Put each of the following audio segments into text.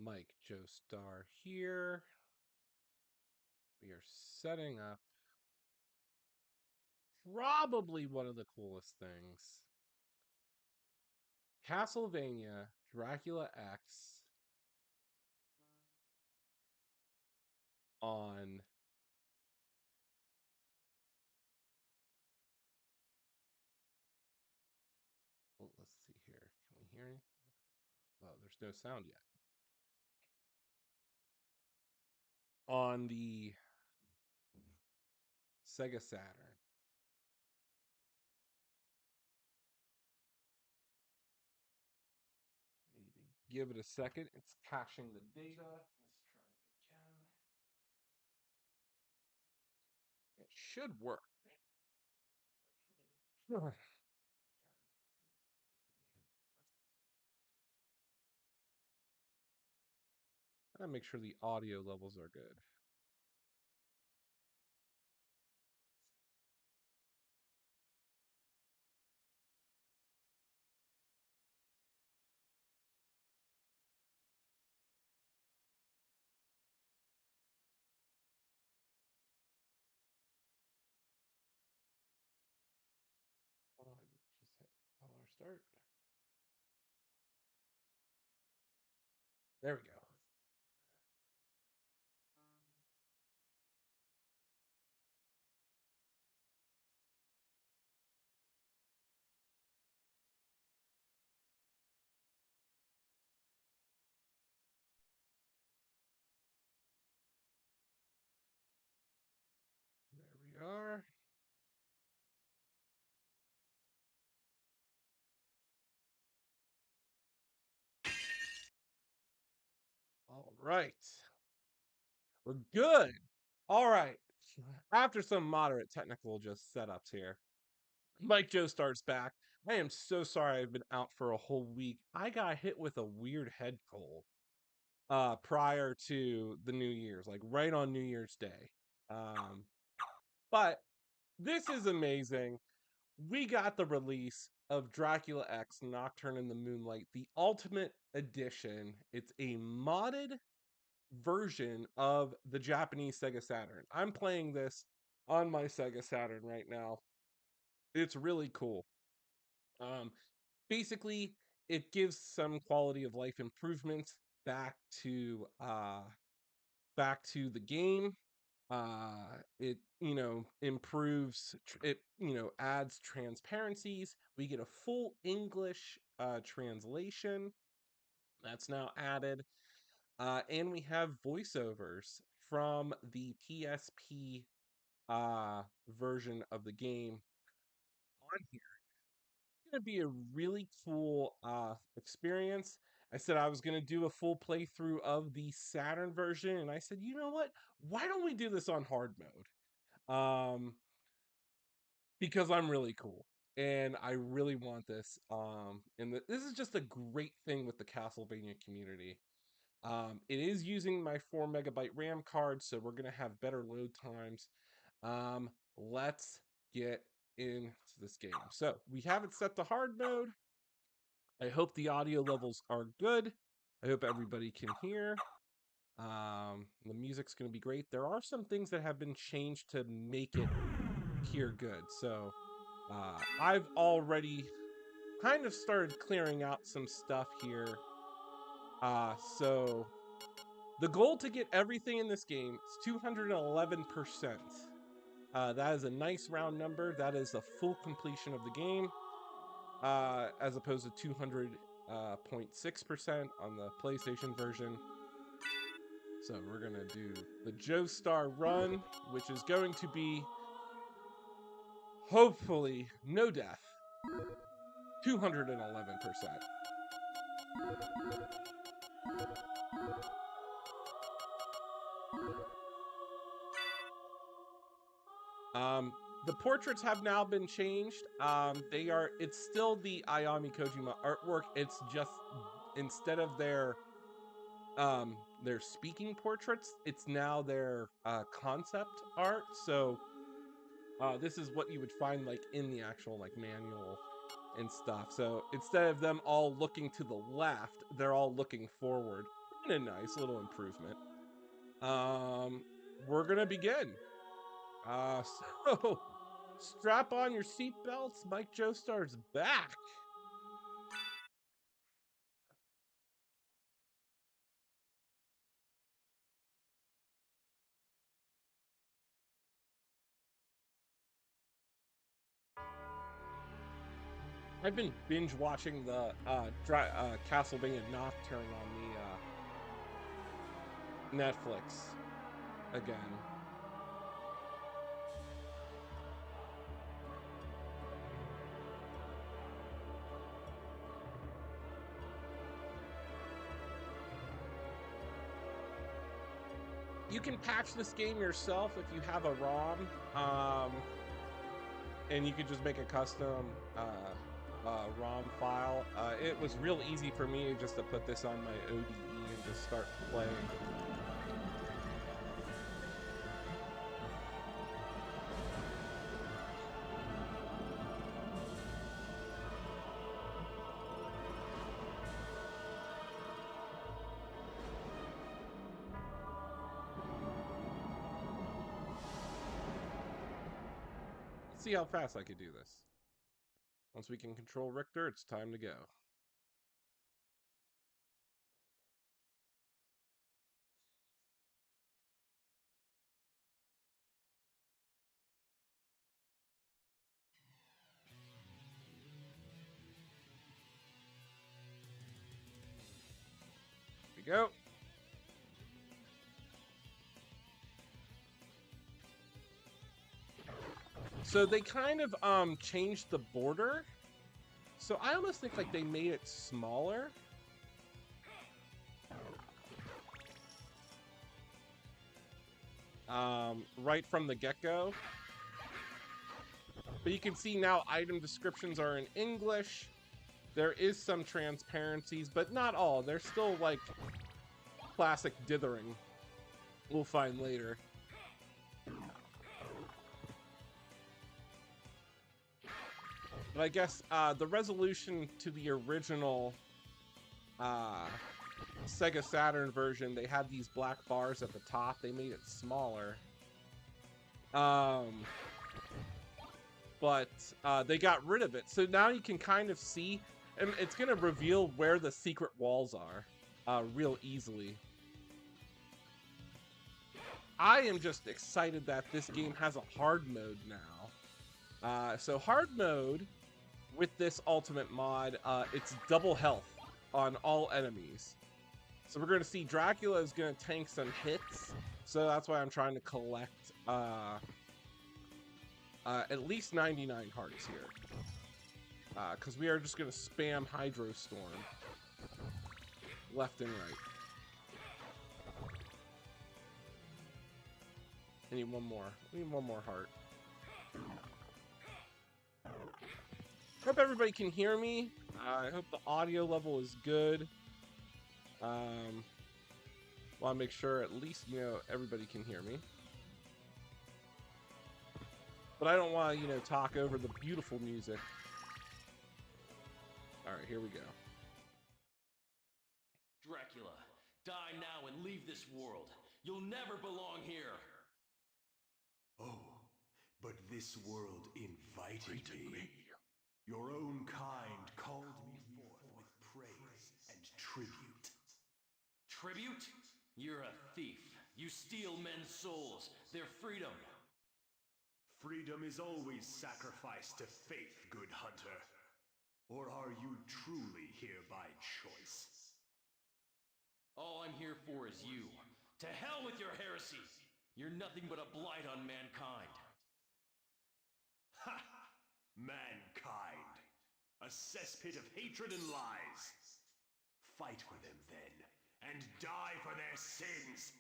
Mike Joestar here. We are setting up probably one of the coolest things. Castlevania Dracula X on let's see here. Can we hear anything? Oh, there's no sound yet. On the Sega Saturn. Need to give it a second. It's caching the data. Let's try it again. It should work. Gotta make sure the audio levels are good. Hold on, just hit LR start. There we go. There we are. All right. We're good. All right. After some moderate technical just setups here, Mike Joe starts back. I am so sorry I've been out for a whole week. I got hit with a weird head cold prior to the New Year's, like right on New Year's Day. But this is amazing. We got the release of Dracula X Nocturne in the Moonlight, the Ultimate Edition. It's a modded version of the Japanese Sega Saturn. I'm playing this on my Sega Saturn right now. It's really cool. Um, Basically, it gives some quality of life improvements back to the game. It improves it adds transparencies. We get a full English translation that's now added. And we have voiceovers from the PSP version of the game on here. It's gonna be a really cool experience. I said I was gonna do a full playthrough of the Saturn version, and I said, you know what? Why don't we do this on hard mode? Because I'm really cool. And I really want this. This is just a great thing with the Castlevania community. It is using my 4 MB RAM card, so we're gonna have better load times. Let's get into this game. So we have it set to hard mode. I hope the audio levels are good. I hope everybody can hear. The music's gonna be great. There are some things that have been changed to make it hear good. So I've already kind of started clearing out some stuff here. So the goal to get everything in this game is 211%. That is a nice round number. That is a full completion of the game, as opposed to 200.6% on the PlayStation version. So we're gonna do the Joestar run, which is going to be hopefully no death. 211%. The portraits have now been changed. It's still the Ayami Kojima artwork. It's just instead of their speaking portraits, it's now their concept art. So this is what you would find like in the actual like manual and stuff. So instead of them all looking to the left, they're all looking forward. a nice little improvement. We're gonna begin. So strap on your seatbelts. Mike Joestar's back. I've been binge watching the Castlevania Nocturne on the Netflix again. You can patch this game yourself if you have a ROM, and you could just make a custom ROM file. It was real easy for me just to put this on my ODE and just start playing. Let's see how fast I could do this. Once we can control Richter, it's time to go. Here we go. So they kind of changed the border. So I almost think like they made it smaller. Right from the get-go. But you can see now item descriptions are in English. There is some transparencies, but not all. They're still like classic dithering. We'll find later. But I guess the resolution to the original Sega Saturn version, they had these black bars at the top. They made it smaller. But they got rid of it. So now you can kind of see, and it's going to reveal where the secret walls are real easily. I am just excited that this game has a hard mode now. So hard mode with this ultimate mod, it's double health on all enemies. So we're going to see Dracula is going to tank some hits. So that's why I'm trying to collect at least 99 hearts here. Because we are just going to spam Hydro Storm left and right. I need one more. I need one more heart. Hope everybody can hear me. I hope the audio level is good. Want to make sure at least, you know, everybody can hear me. But I don't want to, you know, talk over the beautiful music. All right, here we go. Dracula, die now and leave this world. You'll never belong here. Oh, but this world invited me. Your own kind called me forth with praise and tribute. Tribute? You're a thief. You steal men's souls, their freedom. Freedom is always sacrificed to faith, good hunter. Or are you truly here by choice? All I'm here for is you. To hell with your heresy! You're nothing but a blight on mankind. Ha! Mankind. A cesspit of hatred and lies. Fight for them then, and die for their sins!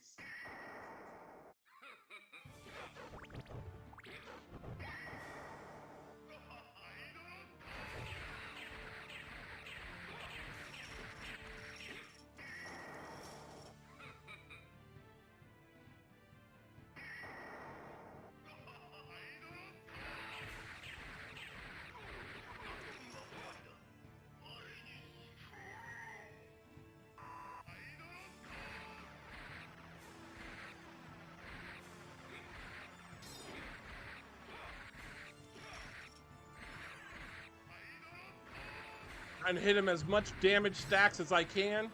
trying to hit him as much damage stacks as I can.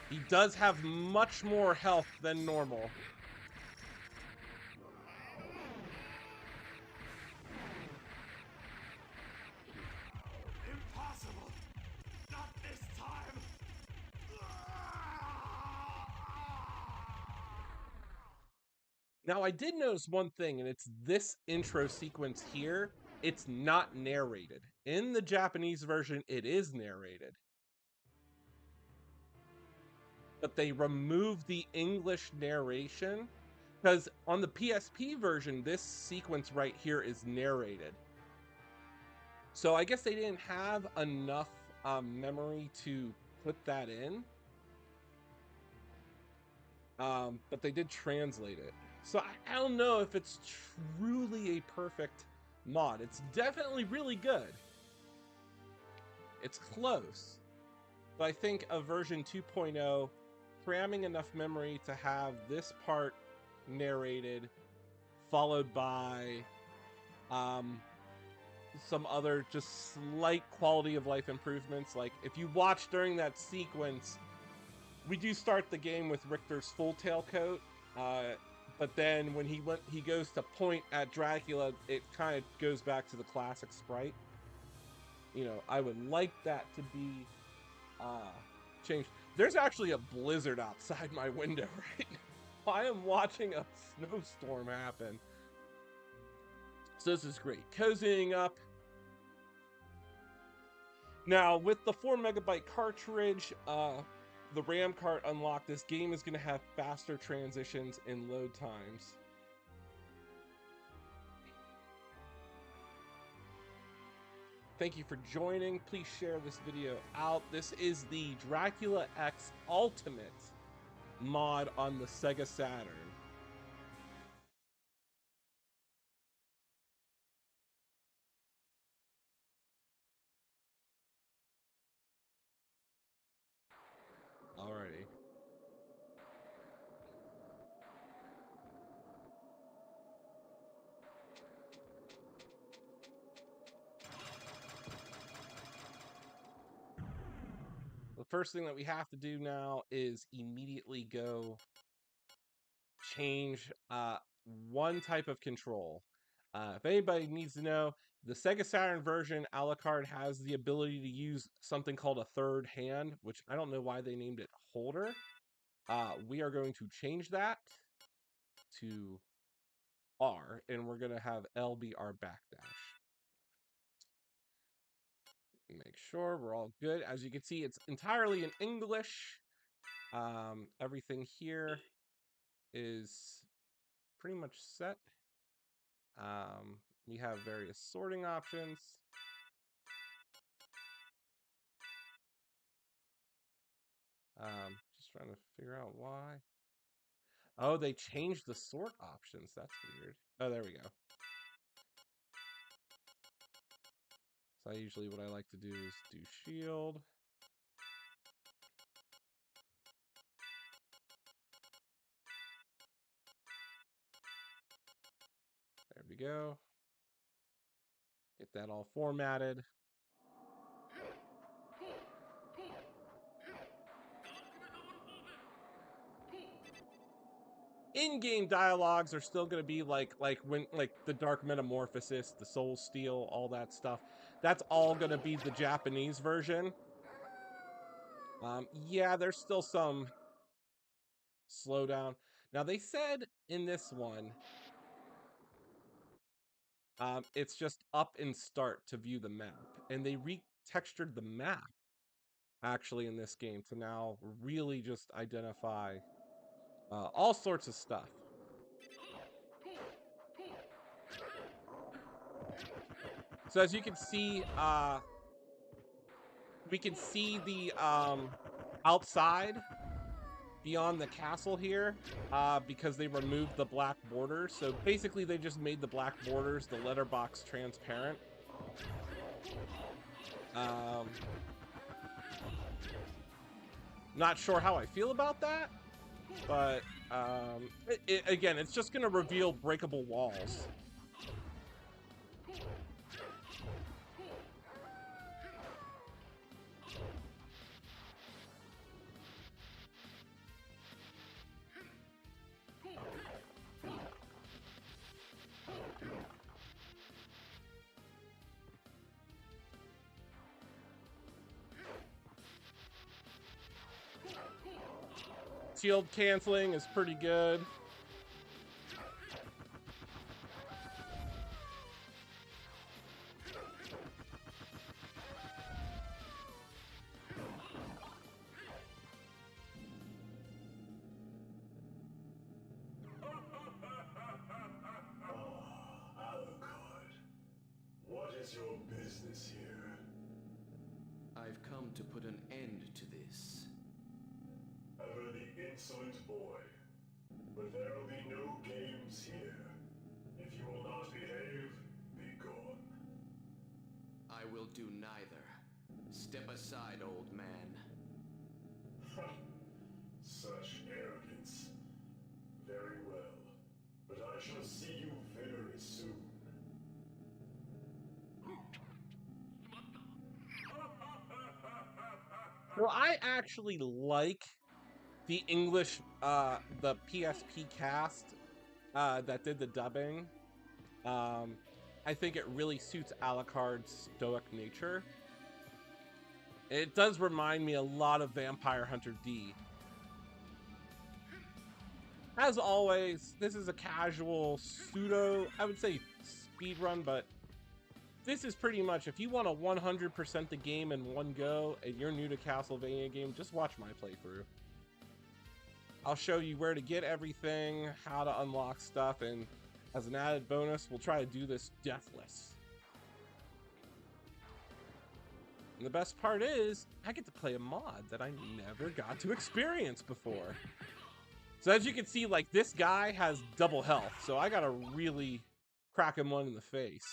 He does have much more health than normal. Impossible! Not this time! Now, I did notice one thing, and it's this intro sequence here. It's not narrated. In the Japanese version, it is narrated. But they removed the English narration, because on the PSP version, this sequence right here is narrated. So I guess they didn't have enough memory to put that in. But they did translate it. So I don't know if it's truly a perfect mod. It's definitely really good. It's close. But I think a version 2.0, cramming enough memory to have this part narrated, followed by some other just slight quality of life improvements. Like if you watch during that sequence, we do start the game with Richter's full tailcoat, but then when he goes to point at Dracula, it kind of goes back to the classic sprite. You know, I would like that to be changed. There's actually a blizzard outside my window right now. I am watching a snowstorm happen. So this is great. Cozying up. Now, with the 4 megabyte cartridge, the RAM card unlocked, this game is going to have faster transitions and load times. Thank you for joining. Please share this video out. This is the Dracula X Ultimate mod on the Sega Saturn. Alrighty. The first thing that we have to do now is immediately go change one type of control. If anybody needs to know, the Sega Saturn version a la carte has the ability to use something called a third hand, which I don't know why they named it holder. We are going to change that to R, and we're going to have L be our backdash. Make sure we're all good. As you can see, it's entirely in English. Everything here is pretty much set. We have various sorting options. Just trying to figure out why. Oh, they changed the sort options. That's weird. Oh, there we go. So usually what I like to do is do shield. There we go. Get that all formatted. In-game dialogues are still going to be like the Dark Metamorphosis, the Soul Steal, all that stuff. That's all going to be the Japanese version. Yeah, there's still some slowdown. Now they said in this one, it's just up and start to view the map, and they retextured the map actually in this game to now really just identify all sorts of stuff. So as you can see, we can see the outside beyond the castle here because they removed the black borders. So basically they just made the black borders, the letterbox, transparent. Not sure how I feel about that, but again, it's just going to reveal breakable walls. Shield canceling is pretty good. Alucard, what is your business here? I've come to put an end to this. Ever the insolent boy. But there will be no games here. If you will not behave, be gone. I will do neither. Step aside, old man. Such arrogance. Very well. But I shall see you very soon. So I actually like the English, the PSP cast that did the dubbing. I think it really suits Alucard's stoic nature. It does remind me a lot of Vampire Hunter D. As always, this is a casual pseudo, I would say speedrun, but this is pretty much, if you want to 100% the game in one go and you're new to Castlevania game, just watch my playthrough. I'll show you where to get everything, how to unlock stuff, and as an added bonus, we'll try to do this deathless. And the best part is, I get to play a mod that I never got to experience before. So as you can see, like, this guy has double health, so I gotta really crack him one in the face.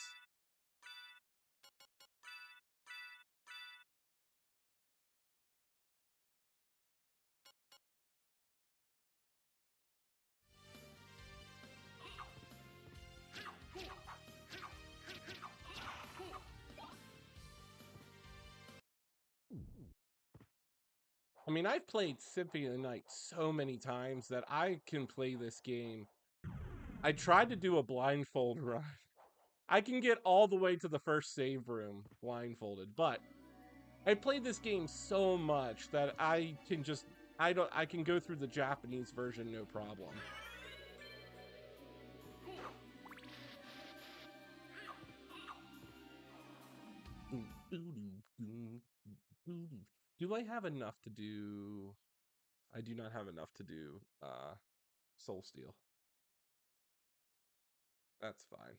I mean, I've played Symphony of the Night so many times that I can play this game. I tried to do a blindfold run. I can get all the way to the first save room blindfolded, but I played this game so much that I can just, I can go through the Japanese version no problem. Do I have enough to do? I do not have enough to do Soul Steel. That's fine.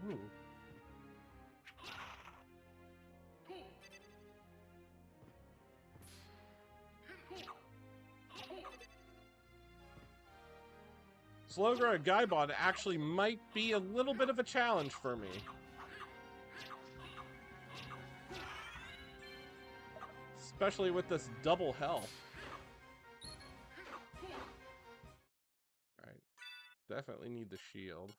Ooh. Slogra Gaibot actually might be a little bit of a challenge for me. Especially with this double health. Alright. Definitely need the shield.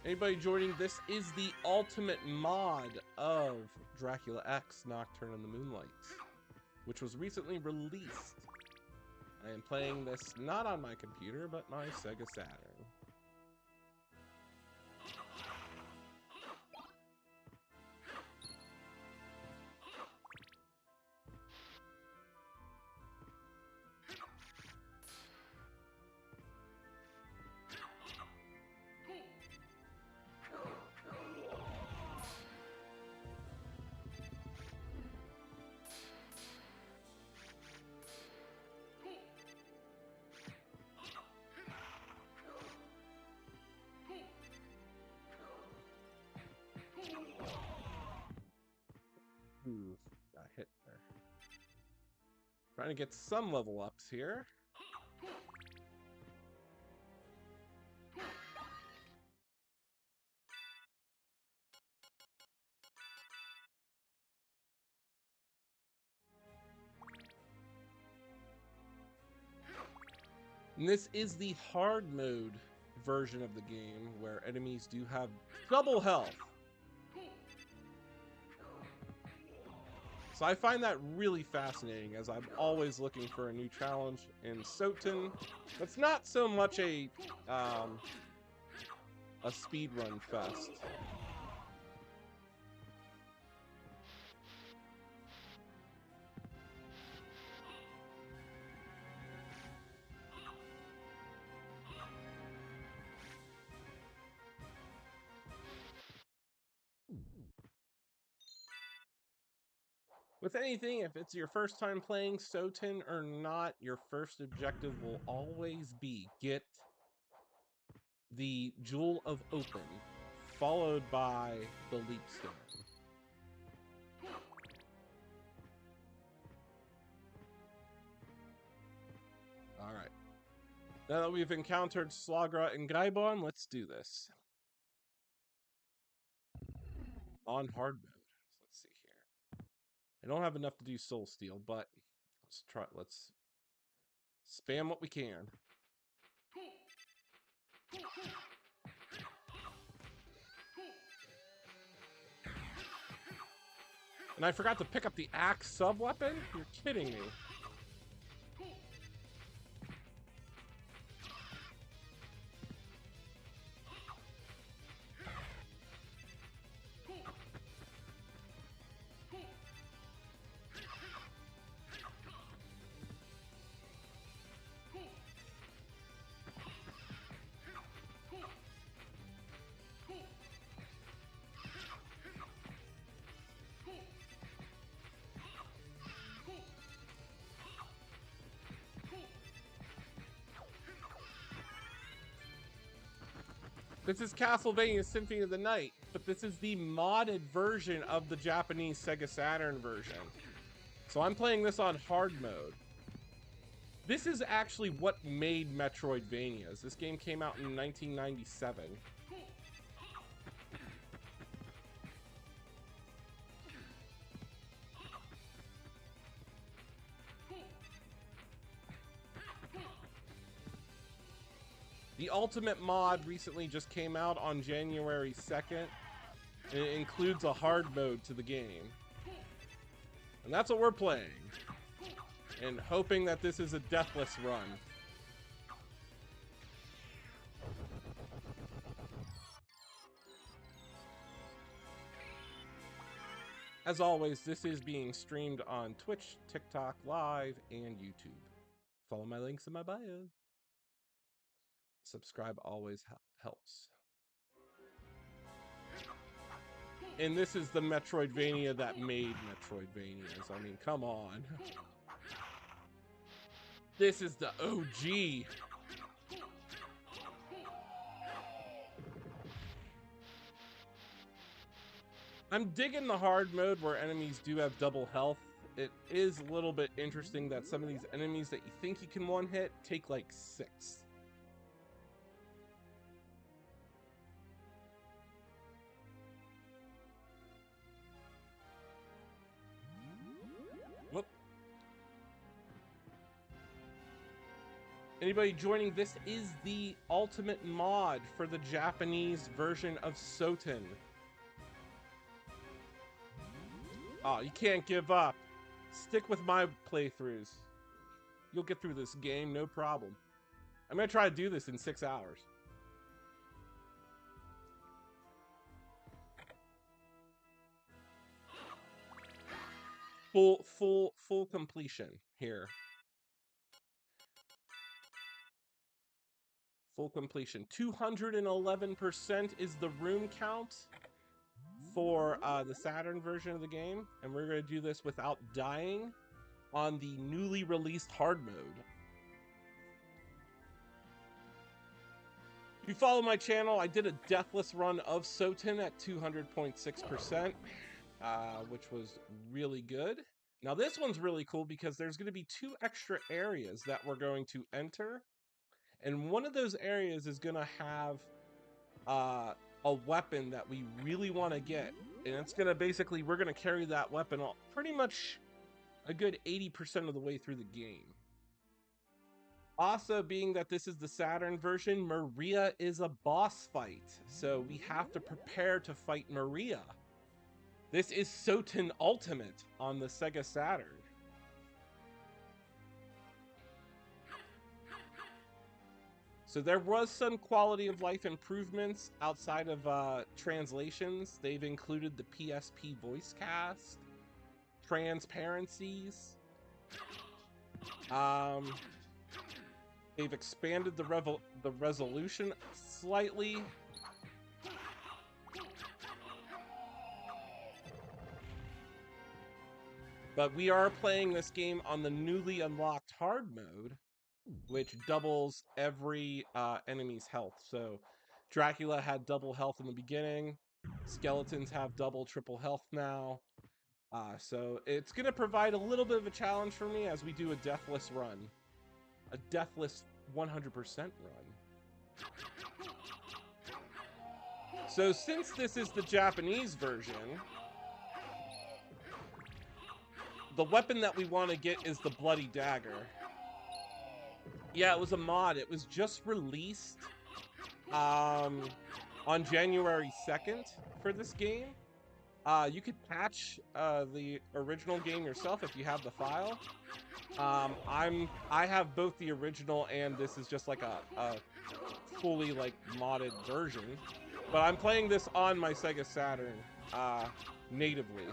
Anybody joining? This is the ultimate mod of Dracula X Nocturne in the Moonlights, which was recently released. I am playing this not on my computer, but my Sega Saturn. Ooh, got hit there. Trying to get some level ups here. And this is the hard mode version of the game where enemies do have double health. So I find that really fascinating, as I'm always looking for a new challenge in SOTN. That's not so much a speedrun fest. With anything, if it's your first time playing SOTN or not, your first objective will always be get the Jewel of Open, followed by the Leap Stone. Alright. Now that we've encountered Slagra and Gaibon, let's do this. On hard mode. So let's see here. I don't have enough to do Soul Steal, but let's spam what we can. And I forgot to pick up the axe sub-weapon? You're kidding me. This is Castlevania Symphony of the Night, but this is the modded version of the Japanese Sega Saturn version. So I'm playing this on hard mode. This is actually what made Metroidvanias. This game came out in 1997. The Ultimate mod recently just came out on January 2nd, and it includes a hard mode to the game. And that's what we're playing. And hoping that this is a deathless run. As always, this is being streamed on Twitch, TikTok Live, and YouTube. Follow my links in my bio. Subscribe always helps. And this is the Metroidvania that made Metroidvanias. I mean, come on. This is the OG. I'm digging the hard mode where enemies do have double health. It is a little bit interesting that some of these enemies that you think you can one-hit take like 6. Anybody joining, this is the ultimate mod for the Japanese version of SOTN. Oh, you can't give up. Stick with my playthroughs. You'll get through this game, no problem. I'm gonna try to do this in 6 hours. Full completion here. Full completion. 211% is the room count for the Saturn version of the game, and we're going to do this without dying on the newly released hard mode. If you follow my channel, I did a deathless run of SOTN at 200.6%, which was really good. Now this one's really cool because there's going to be 2 extra areas that we're going to enter, and one of those areas is going to have a weapon that we really want to get, and it's going to basically, we're going to carry that weapon pretty much a good 80% of the way through the game. Also, being that this is the Saturn version, Maria is a boss fight, so we have to prepare to fight Maria. This is SOTN Ultimate on the Sega Saturn. So there was some quality of life improvements outside of translations. They've included the PSP voice cast, transparencies. They've expanded the resolution slightly. But we are playing this game on the newly unlocked hard mode, which doubles every enemy's health. So Dracula had double health in the beginning. Skeletons have double, triple health now. So it's going to provide a little bit of a challenge for me as we do a deathless run. A deathless 100% run. So since this is the Japanese version, the weapon that we want to get is the Bloody Dagger. Yeah, it was a mod. It was just released on January 2nd for this game. You could patch the original game yourself if you have the file. I have both the original and this is just like a fully like modded version. But I'm playing this on my Sega Saturn natively.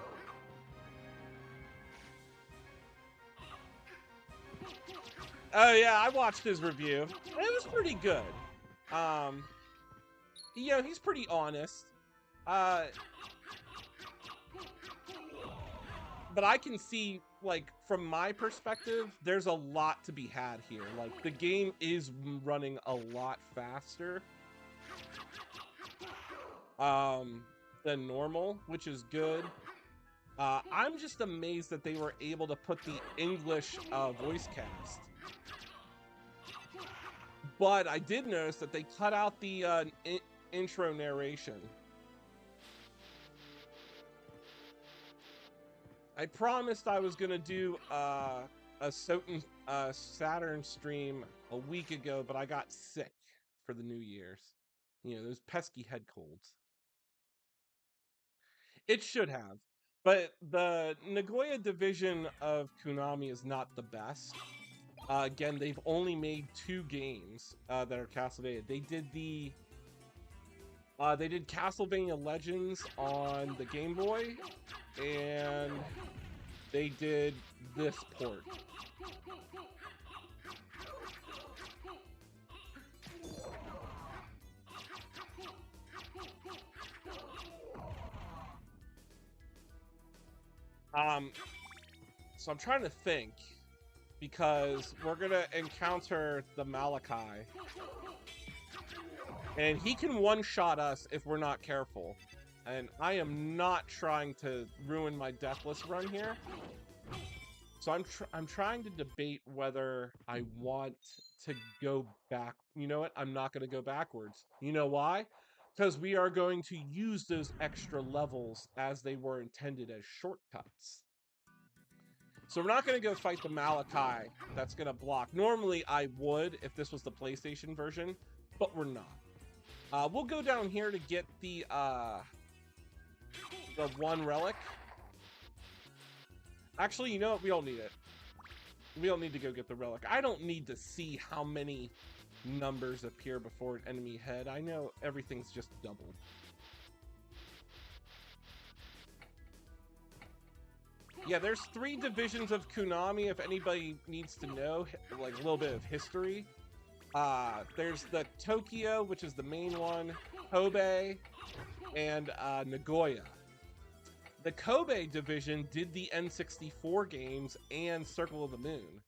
Oh yeah, I watched his review. It was pretty good. You know, he's pretty honest. But I can see, like, from my perspective, there's a lot to be had here. Like, the game is running a lot faster than normal, which is good. I'm just amazed that they were able to put the English voice cast. But I did notice that they cut out the intro narration. I promised I was gonna do a SOTN Saturn stream a week ago, but I got sick for the New Year's. You know, those pesky head colds. It should have. But the Nagoya division of Konami is not the best. Again, they've only made 2 games that are Castlevania. They did Castlevania Legends on the Game Boy, and they did this port. So I'm trying to think, because we're gonna encounter the Malachi, and he can one-shot us if we're not careful. And I am not trying to ruin my deathless run here. So I'm trying to debate whether I want to go back. You know what? I'm not going to go backwards. You know why? Because we are going to use those extra levels as they were intended as shortcuts. So we're not going to go fight the Malachi. That's going to block. Normally I would if this was the PlayStation version, but we're not. We'll go down here to get the one relic. Actually, you know what? We don't need it. We don't need to go get the relic. I don't need to see how many numbers appear before an enemy head. I know everything's just doubled. Yeah, there's 3 divisions of Konami, if anybody needs to know, like a little bit of history. There's the Tokyo, which is the main one, Kobe, and Nagoya. The Kobe division did the N64 games and Circle of the Moon.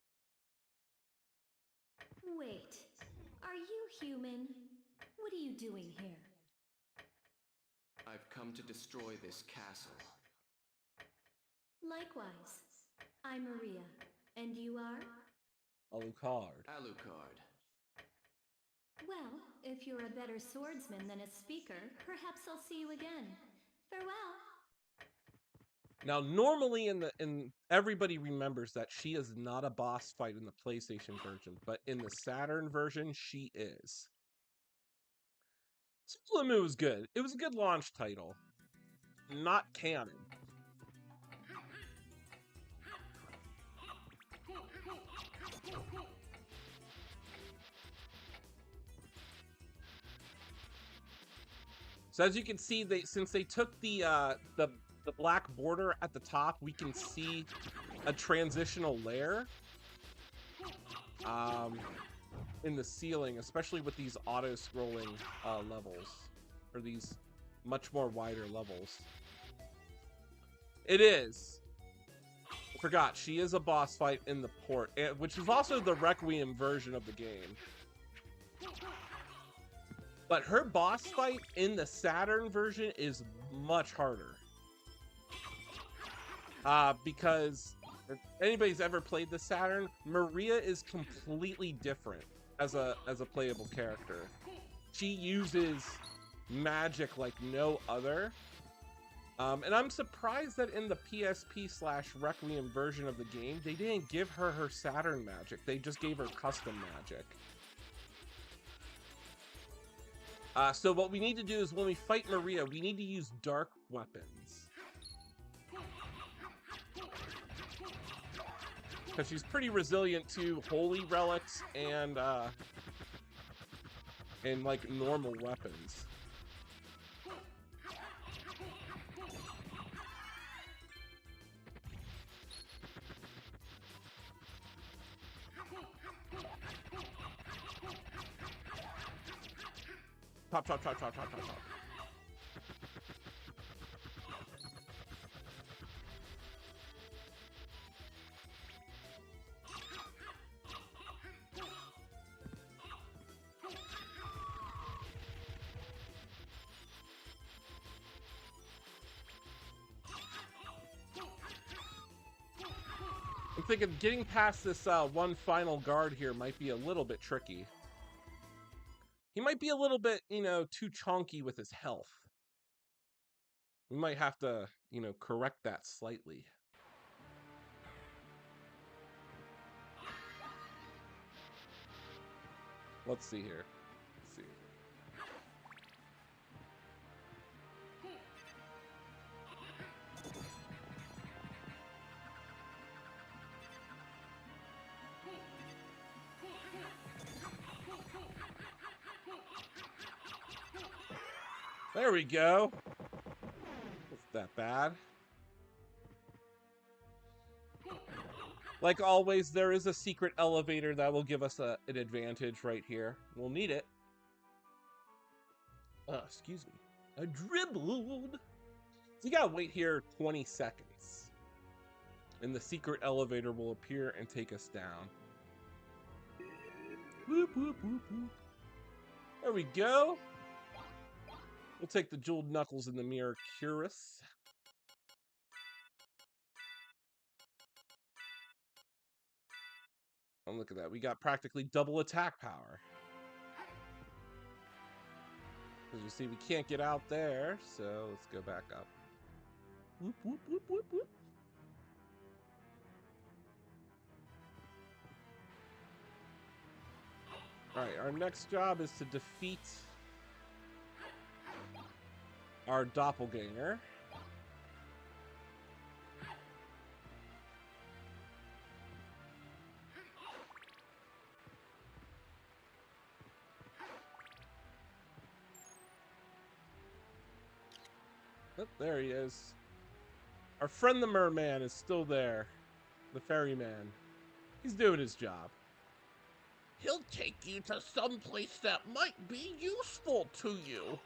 Wait, are you human? What are you doing here? I've come to destroy this castle. Likewise. I'm Maria. And you are? Alucard. Alucard. Well, if you're a better swordsman than a speaker, perhaps I'll see you again. Farewell. Now, normally in everybody remembers that she is not a boss fight in the PlayStation version, but in the Saturn version, she is. Circle of the Moon was good. It was a good launch title. Not canon. So as you can see, since they took the black border at the top, we can see a transitional layer in the ceiling, especially with these auto-scrolling levels, or these much more wider levels. It is. I forgot, she is a boss fight in the port, which is also the Requiem version of the game. But her boss fight in the Saturn version is much harder. Because if anybody's ever played the Saturn, Maria is completely different as a playable character. She uses magic like no other. And I'm surprised that in the PSP/Requiem version of the game, they didn't give her Saturn magic. They just gave her custom magic. So what we need to do is when we fight Maria, we need to use dark weapons. Because she's pretty resilient to holy relics and like normal weapons. Chop, chop, chop, chop, chop, chop, chop. I'm thinking getting past this one final guard here might be a little bit tricky. He might be a little bit, too chunky with his health. We might have to, correct that slightly. Let's see here. Let's see. There we go. Wasn't that bad. Like always, there is a secret elevator that will give us an advantage right here. We'll need it. Excuse me. I dribbled. So you gotta wait here 20 seconds. And the secret elevator will appear and take us down. Whoop, whoop, whoop, whoop. There we go. We'll take the jeweled knuckles in the mirror, Curus. Oh, look at that. We got practically double attack power. As you see, we can't get out there, so let's go back up. Whoop, whoop, whoop, whoop, whoop. Alright, our next job is to defeat our doppelganger. Oh, there he is. Our friend the merman is still there. The ferryman. He's doing his job. He'll take you to some place that might be useful to you.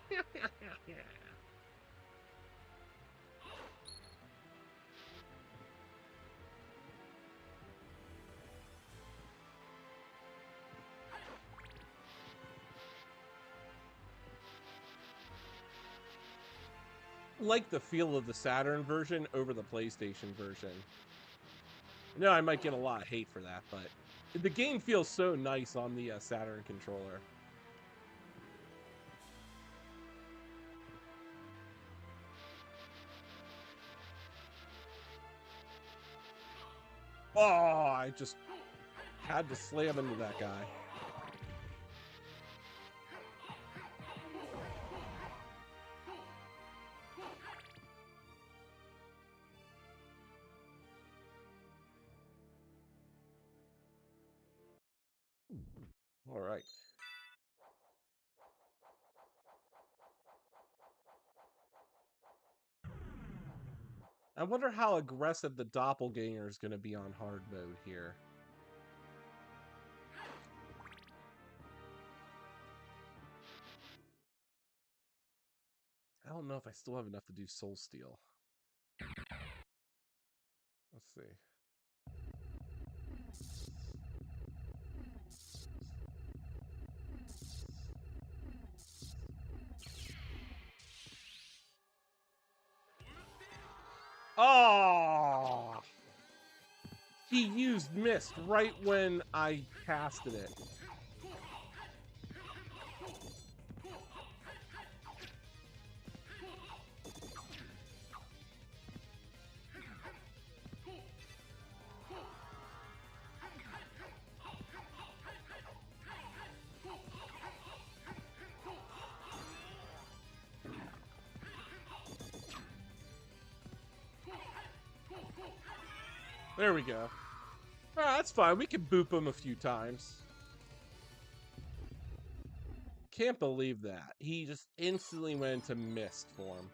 Like the feel of the Saturn version over the PlayStation version. I know I might get a lot of hate for that, but the game feels so nice on the Saturn controller. Oh, I just had to slam into that guy. All right. I wonder how aggressive the doppelganger is going to be on hard mode here. I don't know if I still have enough to do Soul Steel. Let's see. Oh! He used Mist right when I casted it. There we go. That's fine. We can boop him a few times. Can't believe that. He just instantly went into Mist form.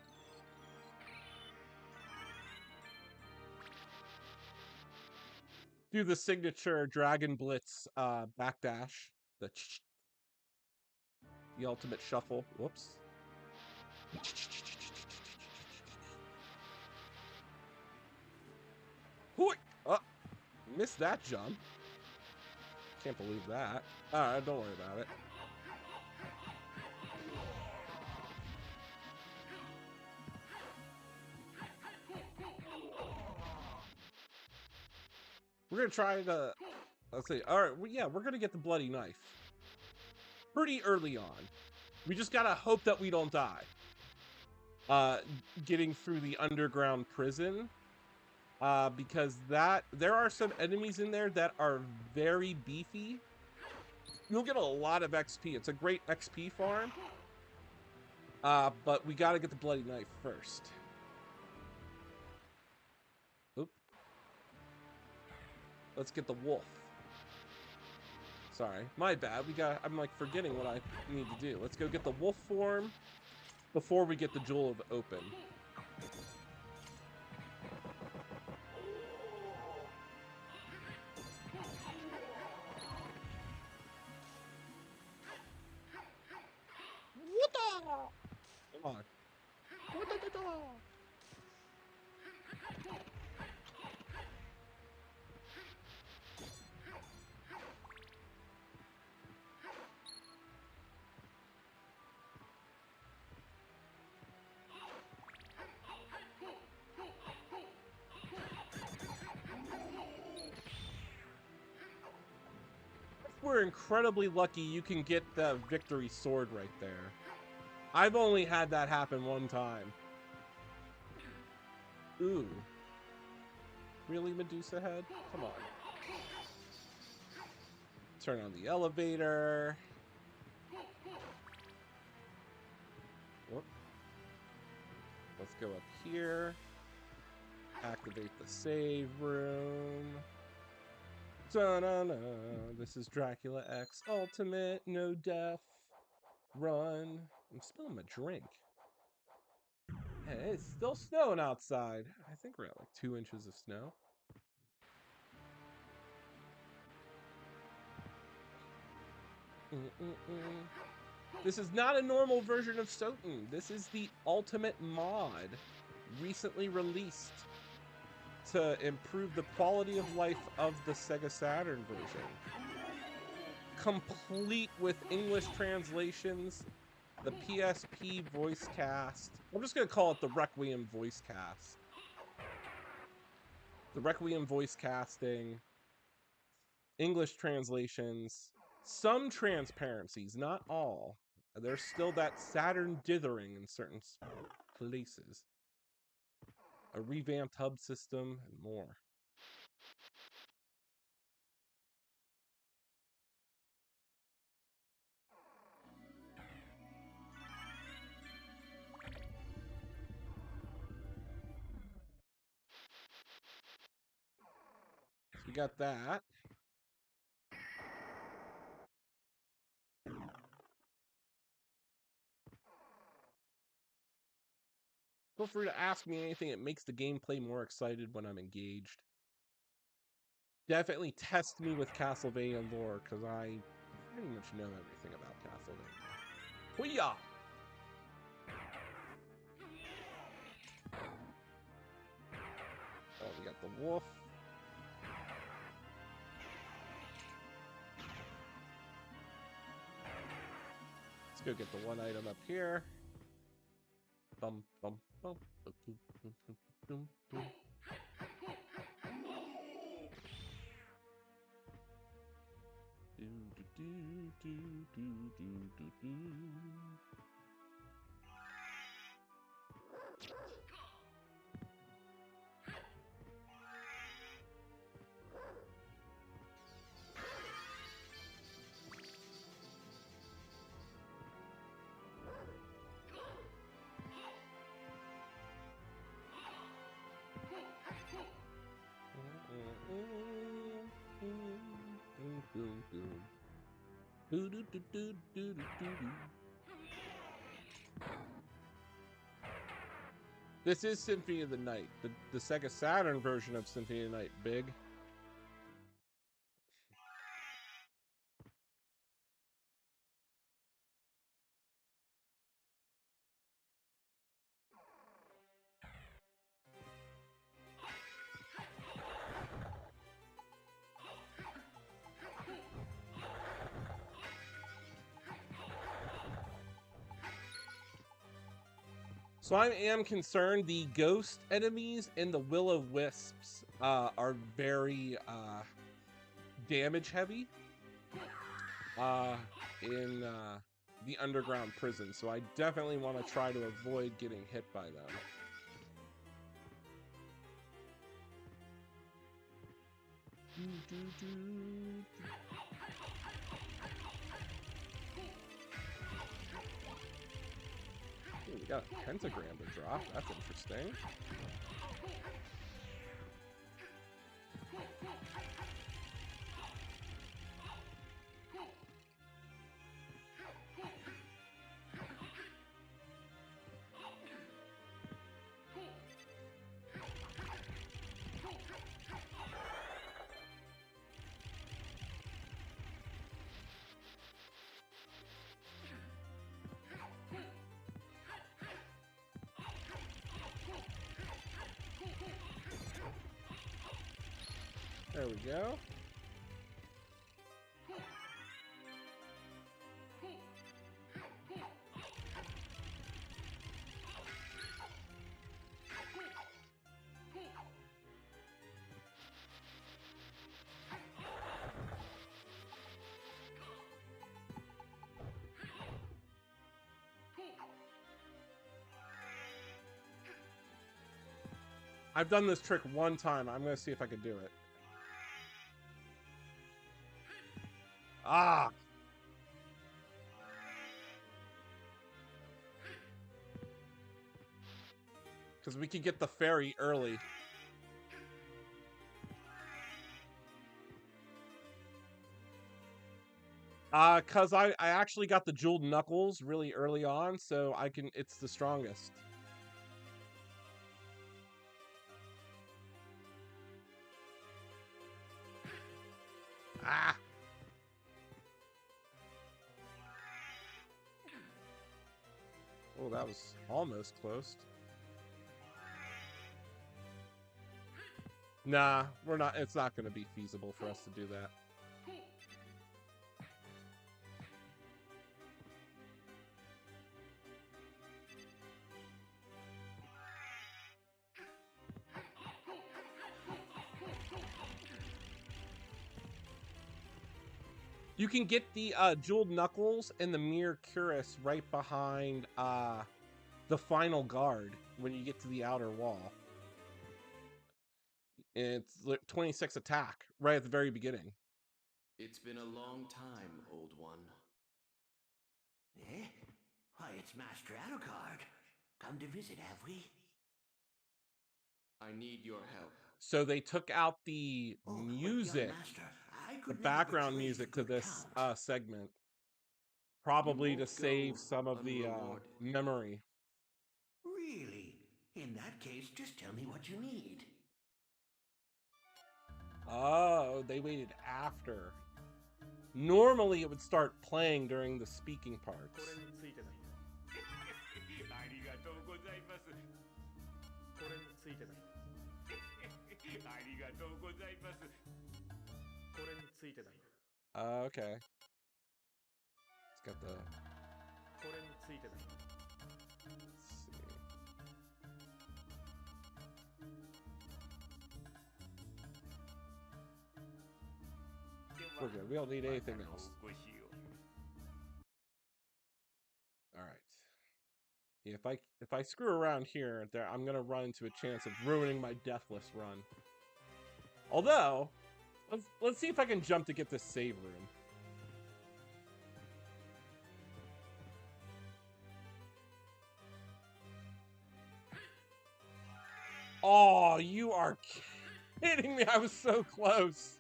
Do the signature Dragon Blitz backdash. The ultimate shuffle. Whoops. Oh, missed that jump. Can't believe that. Alright, don't worry about it. We're gonna try to... Let's see. Alright, well, yeah, we're gonna get the bloody knife. Pretty early on. We just gotta hope that we don't die. Getting through the underground prison. Because there are some enemies in there that are very beefy. You'll get a lot of XP. It's a great XP farm. But we gotta get the bloody knife first. Oop. Let's get the wolf. Sorry, my bad. I'm like forgetting what I need to do. Let's go get the wolf form before we get the Jewel of Open. Come on. If we're incredibly lucky, you can get the victory sword right there. I've only had that happen one time. Ooh. Really, Medusa Head? Come on. Turn on the elevator. Whoop. Let's go up here. Activate the save room. Da-na-na. This is Dracula X Ultimate. No death. Run. I'm spilling my drink. Hey, it's still snowing outside. I think we're at like 2 inches of snow. This is not a normal version of SOTN. This is the ultimate mod recently released to improve the quality of life of the Sega Saturn version. Complete with English translations, the PSP voice cast. I'm just going to call it the Requiem voice cast. The Requiem voice casting, English translations, some transparencies, not all. There's still that Saturn dithering in certain places. A revamped hub system, and more. So we got that. Feel free to ask me anything that makes the gameplay more excited when I'm engaged. Definitely test me with Castlevania lore, because I pretty much know everything about Castlevania. Hoo-yah! Oh, we got the wolf. Let's go get the one item up here. Bum, bum, bum, bum, bum, bum, bum, bum. Do, do, do, do, do, do, do. This is Symphony of the Night, the Sega Saturn version of Symphony of the Night, big. So I am concerned the ghost enemies and the will-o'-wisps are very damage heavy in the underground prison, so I definitely want to try to avoid getting hit by them. Ooh, we got a pentagram to drop. That's interesting. There we go. I've done this trick one time. I'm going to see if I can do it. Ah! Because we can get the ferry early. Cause I actually got the jeweled knuckles really early on, so it's the strongest. Ah! Oh, that was almost close. Nah, it's not gonna be feasible for us to do that. You can get the jeweled knuckles and the mirror cuirass right behind the final guard when you get to the outer wall. It's 26 attack right at the very beginning. It's been a long time, old one. Eh? Why, it's Master Alucard. Come to visit, have we? I need your help. So they took out the Oh, well, young music, master, I the could never background betray music the to good this count. segment, You probably to won't save go some of the unrewarded. memory. Really? In that case, just tell me what you need. Oh, they waited after. Normally it would start playing during the speaking parts. Okay. It's got the... Let's see. We're good. We don't need anything else. All right. Yeah, if I screw around here, I'm gonna run into a chance of ruining my deathless run. Although, let's see if I can jump to get this save room. Oh, you are kidding me! I was so close.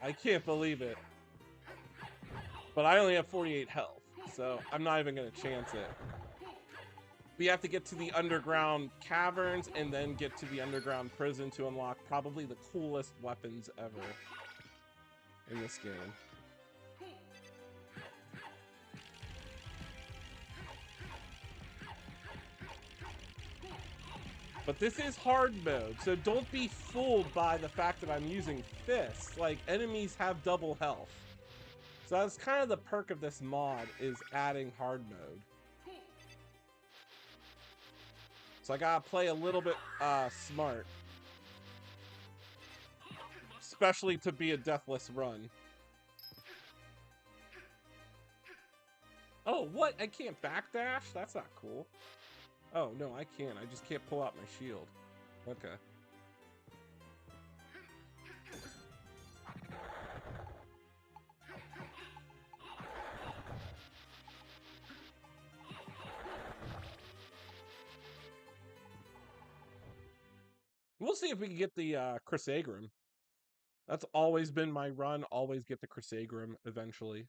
I can't believe it. But I only have 48 health, so I'm not even gonna chance it. We have to get to the underground caverns and then get to the underground prison to unlock probably the coolest weapons ever in this game. But this is hard mode, so don't be fooled by the fact that I'm using fists. Like, enemies have double health. So that's kind of the perk of this mod, is adding hard mode. So I gotta play a little bit smart. Especially to be a deathless run. Oh, what? I can't backdash? That's not cool. Oh, no, I can't. I just can't pull out my shield. Okay. We'll see if we can get the Chrysagrum. That's always been my run. Always get the Chrysagrum eventually.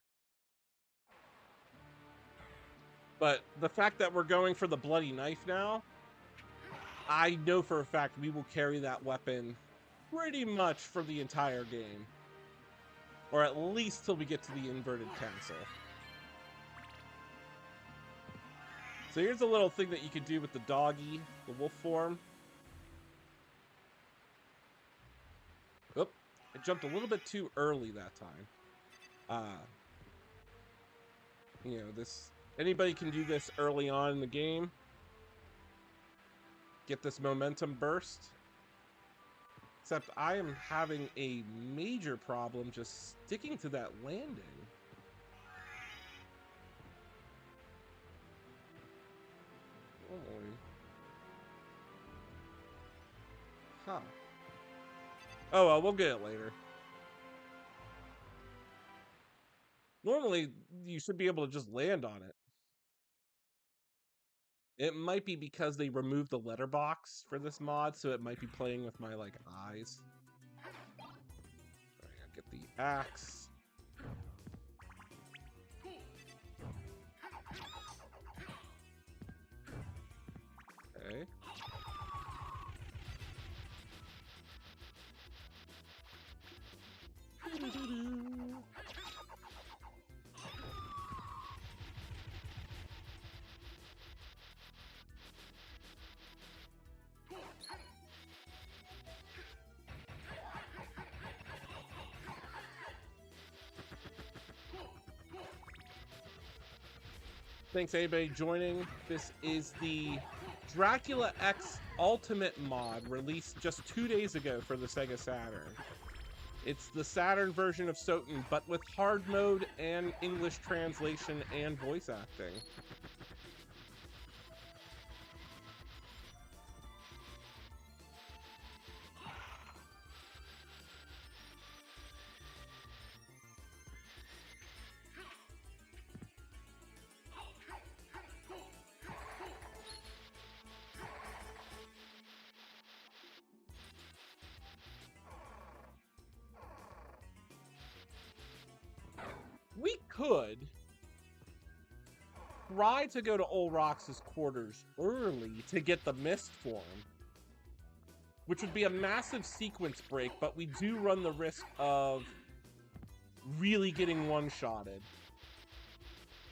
But the fact that we're going for the bloody knife now, I know for a fact we will carry that weapon pretty much for the entire game. Or at least till we get to the inverted castle. So here's a little thing that you could do with the doggy, the wolf form. Oop, I jumped a little bit too early that time. You know, anybody can do this early on in the game. Get this momentum burst. Except I am having a major problem just sticking to that landing. Normally. Huh. Oh, well, we'll get it later. Normally, you should be able to just land on it. It might be because they removed the letterbox for this mod, so it might be playing with my, like, eyes. Alright, I'll get the axe. Okay. Thanks anybody joining. This is the Dracula X Ultimate mod released just 2 days ago for the Sega Saturn. It's the Saturn version of SOTN, but with hard mode and English translation and voice acting. We could try to go to Olrox's quarters early to get the mist form, which would be a massive sequence break, but we do run the risk of really getting one-shotted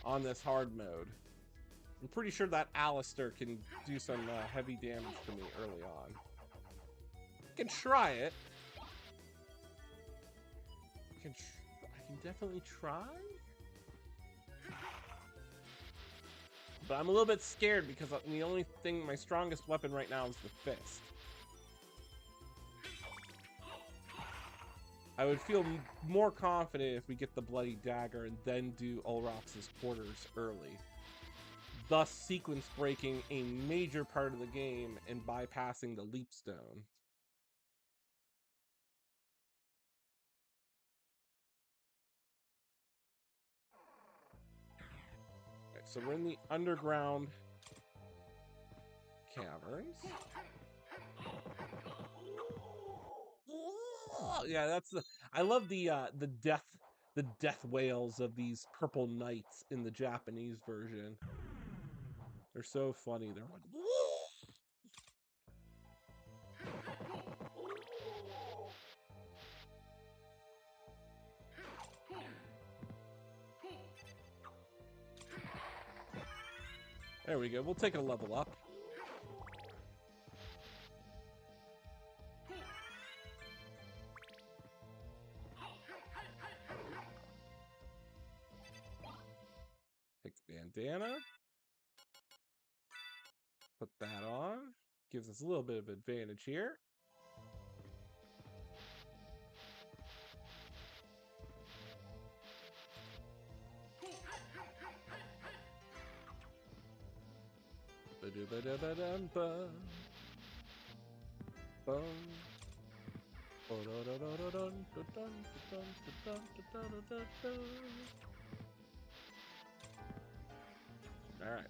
on this hard mode. I'm pretty sure that Alistair can do some heavy damage to me early on. I can try it. I can definitely try. But I'm a little bit scared because the only thing, my strongest weapon right now is the fist. I would feel more confident if we get the bloody dagger and then do Olrox's quarters early, thus sequence breaking a major part of the game and bypassing the leap stone. Alright, so we're in the underground caverns. Yeah, that's the. I love the death wails of these purple knights in the Japanese version. They're so funny. They're like. There we go. We'll take a level up. Take the bandana. Put that on. Gives us a little bit of advantage here. All right.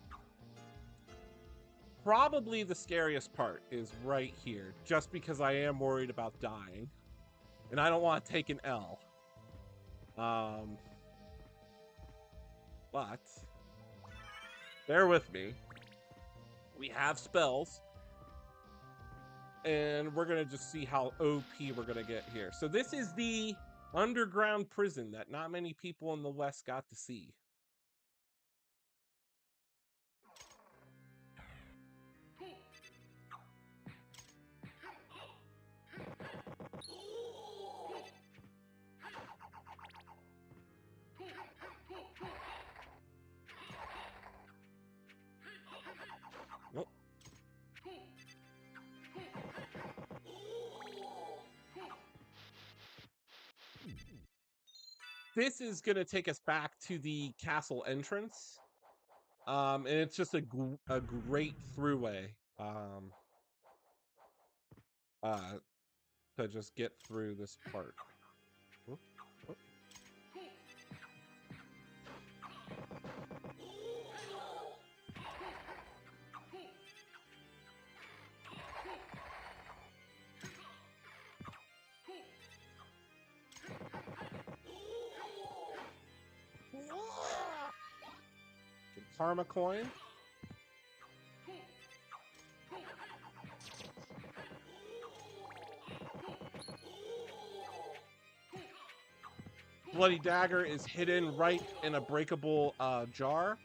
Probably the scariest part is right here, just because I am worried about dying. And I don't want to take an L. But bear with me. We have spells. And we're going to just see how OP we're going to get here. So this is the underground prison that not many people in the West got to see. Nope. This is going to take us back to the castle entrance. And it's just a great throughway uh, to just get through this part. Whoop, whoop. Karma coin. Bloody dagger is hidden right in a breakable jar.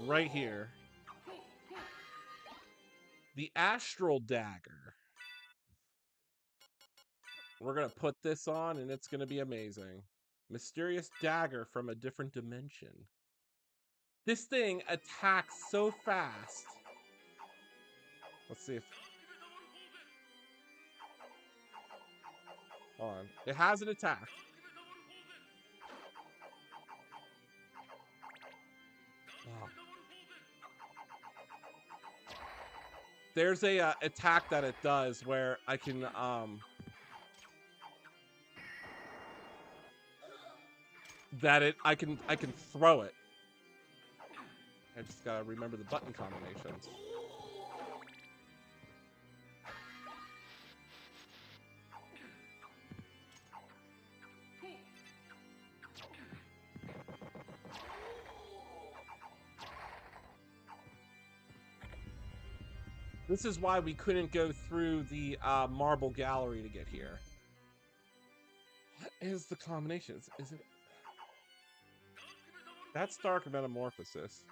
Right here. The astral dagger. We're going to put this on and it's going to be amazing. Mysterious dagger from a different dimension. This thing attacks so fast. Let's see if... Hold on. It has an attack. Wow. There's a attack that it does where I can I can throw it. I just gotta remember the button combinations. This is why we couldn't go through the marble gallery to get here. What is the combinations? Is it... That's Dark Metamorphosis.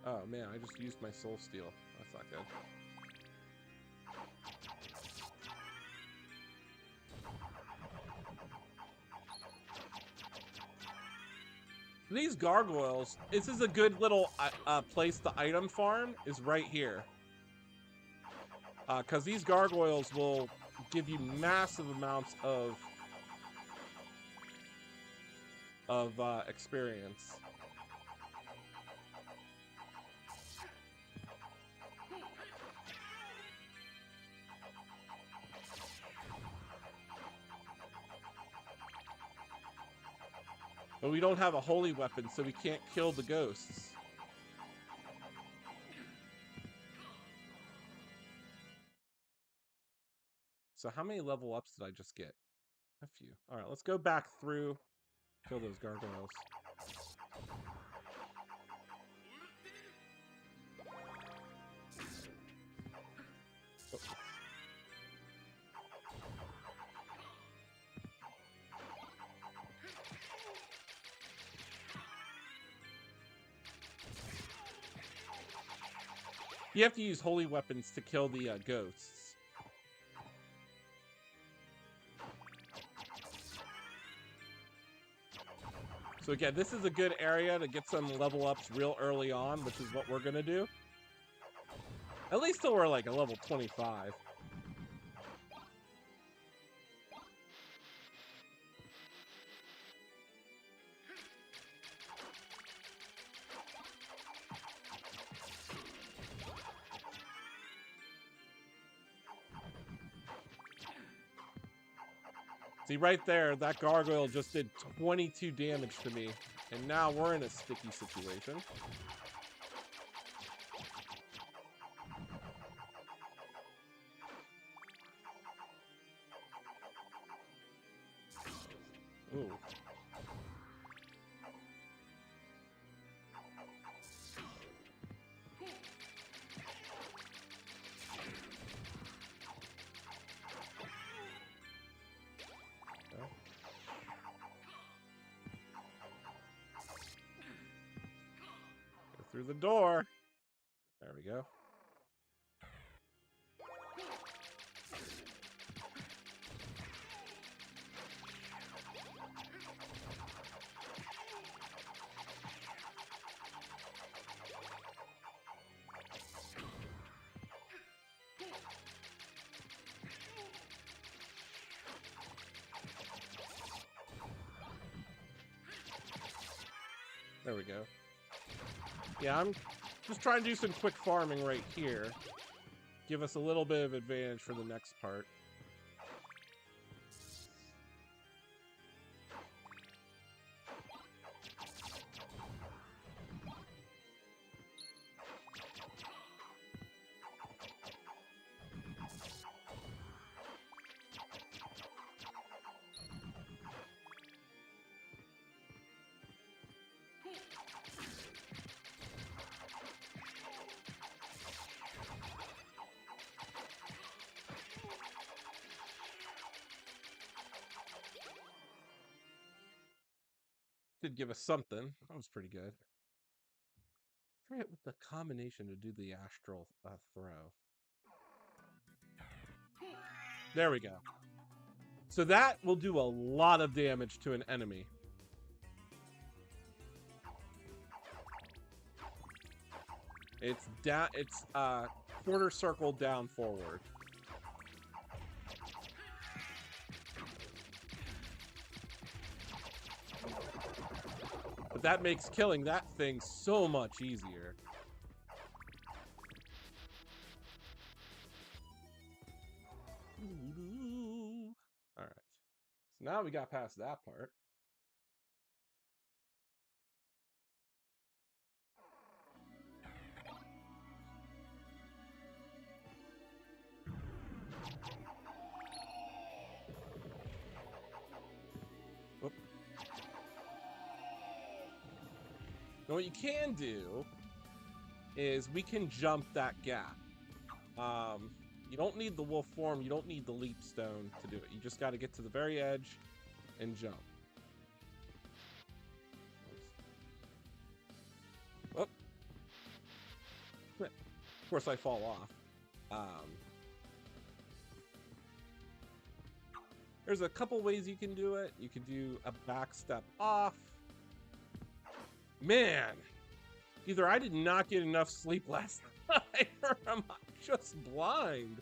Oh man, I just used my Soul Steel. That's not good. These gargoyles, this is a good little place to item farm, is right here. Because these gargoyles will give you massive amounts of experience. But we don't have a holy weapon, so we can't kill the ghosts. So how many level ups did I just get? A few. All right, let's go back through. Kill those gargoyles. Oh. You have to use holy weapons to kill the ghosts. So again, this is a good area to get some level ups real early on, which is what we're gonna do. At least till we're like a level 25. See, right there, that gargoyle just did 22 damage to me. And now we're in a sticky situation. Ooh. Through the door. There we go. There we go. Yeah, I'm just trying to do some quick farming right here. Give us a little bit of advantage for the next part. Did give us something. That was pretty good. I forget what the combination to do the astral throw. There we go. So that will do a lot of damage to an enemy. It's down. It's quarter circle down forward. But that makes killing that thing so much easier. All right. So now we got past that part. Oop. Now what you can do is we can jump that gap. You don't need the wolf form, you don't need the leap stone to do it. You just got to get to the very edge and jump. Oh. Of course I fall off. There's a couple ways you can do it. You can do a back step off. Man, either I did not get enough sleep last night or am I just blind?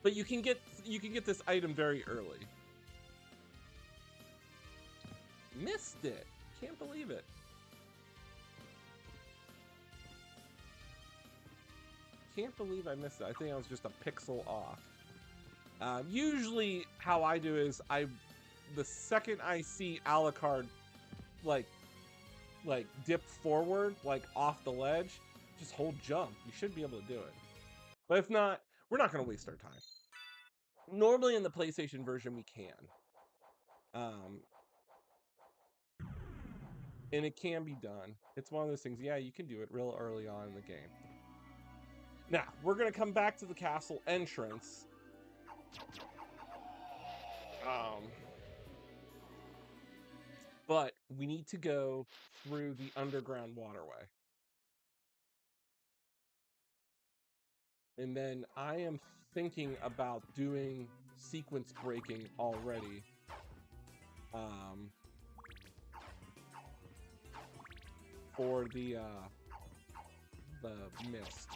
But you can get this item very early. Missed it. Can't believe it. Can't believe I missed it. I think I was just a pixel off. Usually how I do is the second I see Alucard like dip forward, like off the ledge, just hold jump. You should be able to do it. But if not, we're not going to waste our time. Normally in the PlayStation version we can. And it can be done. It's one of those things, yeah, you can do it real early on in the game. Now, we're going to come back to the castle entrance. But we need to go through the underground waterway. And then I am thinking about doing sequence breaking already. For the mist.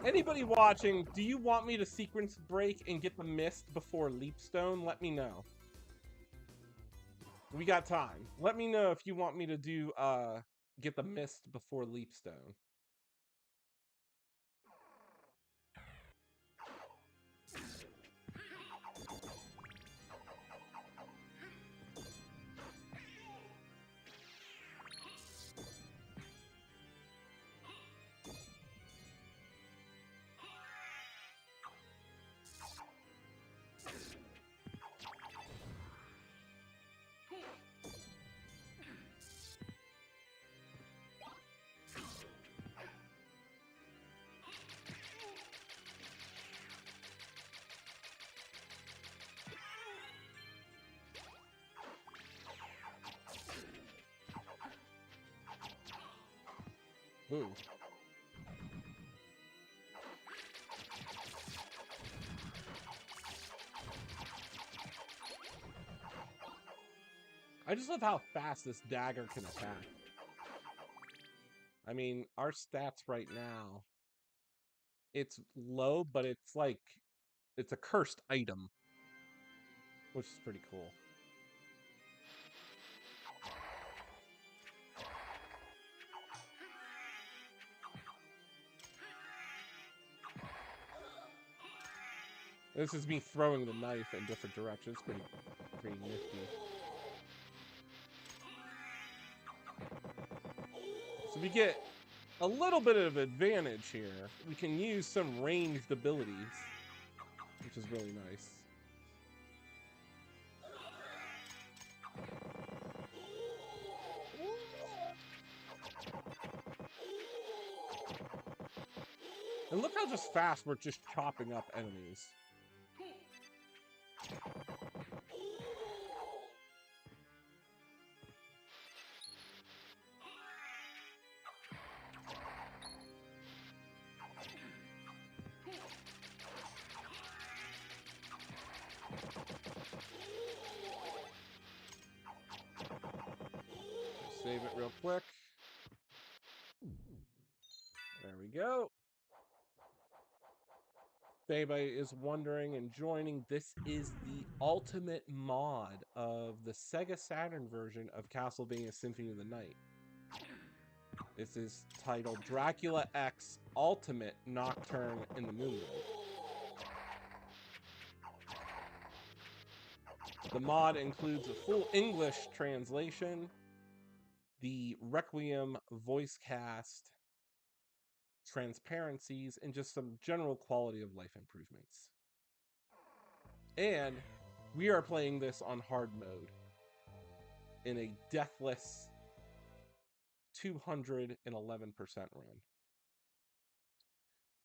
Anybody watching, do you want me to sequence break and get the mist before Leapstone? Let me know. We got time. Let me know if you want me to do get the mist before Leapstone. Ooh. I just love how fast this dagger can attack. I mean, our stats right now, it's low, but it's like, it's a cursed item, which is pretty cool. This is me throwing the knife in different directions. Pretty nifty. So we get a little bit of advantage here. We can use some ranged abilities, which is really nice. And look how just fast we're just chopping up enemies. Save it real quick. There we go. If anybody is wondering and joining, this is the ultimate mod of the Sega Saturn version of Castlevania Symphony of the Night. This is titled Dracula X Ultimate Nocturne in the Moonlight. The mod includes a full English translation, the Requiem voice cast, transparencies, and just some general quality of life improvements. And we are playing this on hard mode in a deathless 211% run.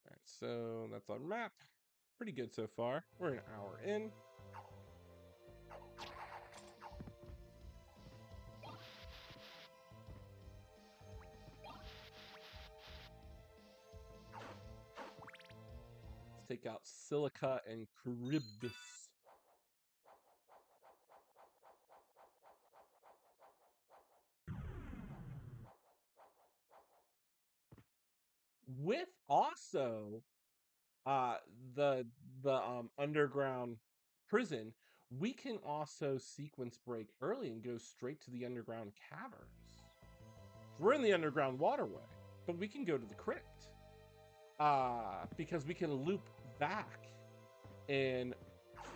All right, so that's our map. Pretty good so far. We're an hour in. Let's take out Silica and Charybdis. With also the underground prison, we can also sequence break early and go straight to the underground caverns. We're in the underground waterway, but we can go to the crypt because we can loop back and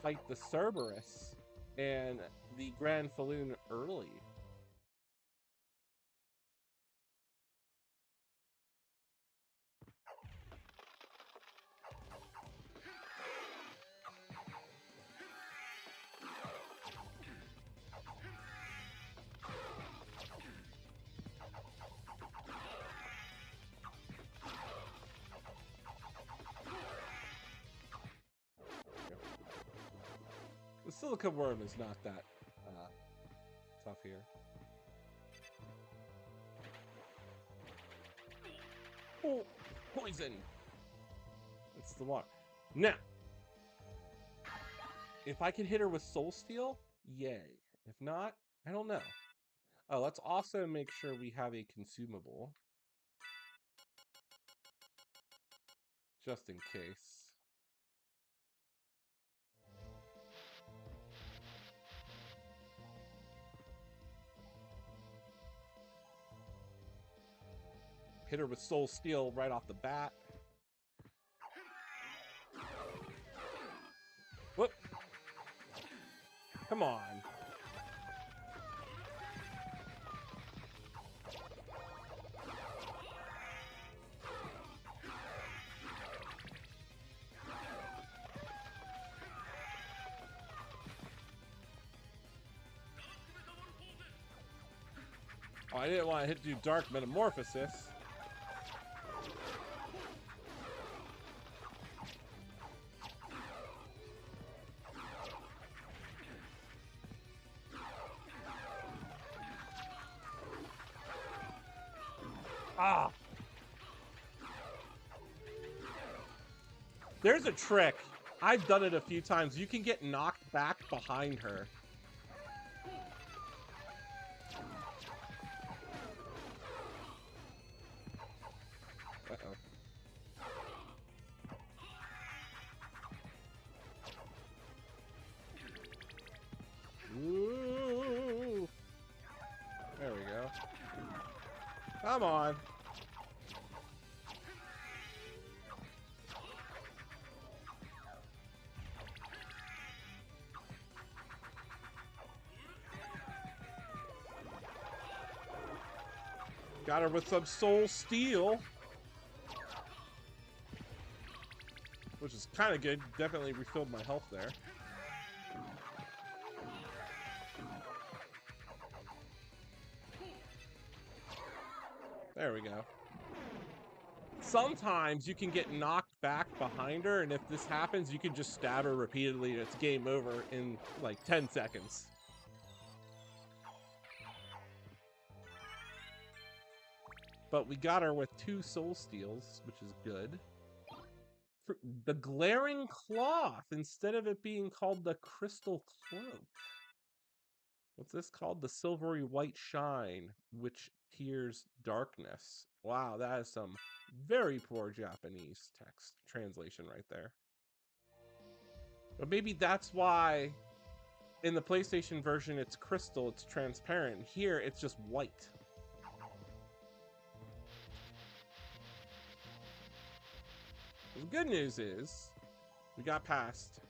fight the Cerberus and the Grand Falloon early. The silica worm is not that tough here. Oh, poison! It's the water. Now, if I can hit her with Soul Steel, yay. If not, I don't know. Oh, let's also make sure we have a consumable. Just in case. Hit her with Soul Steel right off the bat. Whoop! Come on. Oh, I didn't want to do Dark Metamorphosis. Ah! There's a trick. I've done it a few times. You can get knocked back behind her. Uh-oh. Ooh. There we go. Come on. Got her with some soul steel. Which is kind of good. Definitely refilled my health there. There we go. Sometimes you can get knocked back behind her, and if this happens, you can just stab her repeatedly and it's game over in like 10 seconds. But we got her with 2 soul steals, which is good. The glaring cloth, instead of it being called the crystal cloak. What's this called? The silvery white shine, which tears darkness. Wow, that is some very poor Japanese text translation right there. But maybe that's why in the PlayStation version it's crystal, it's transparent. Here it's just white. The good news is we got past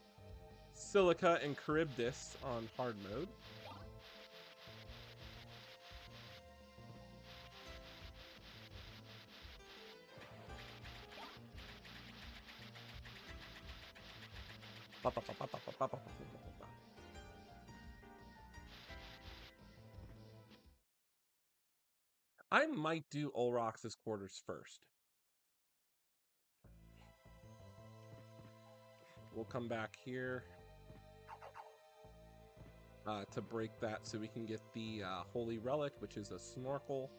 Silica and Charybdis on hard mode. I might do Olrox's quarters first. We'll come back here to break that so we can get the Holy Relic, which is a snorkel.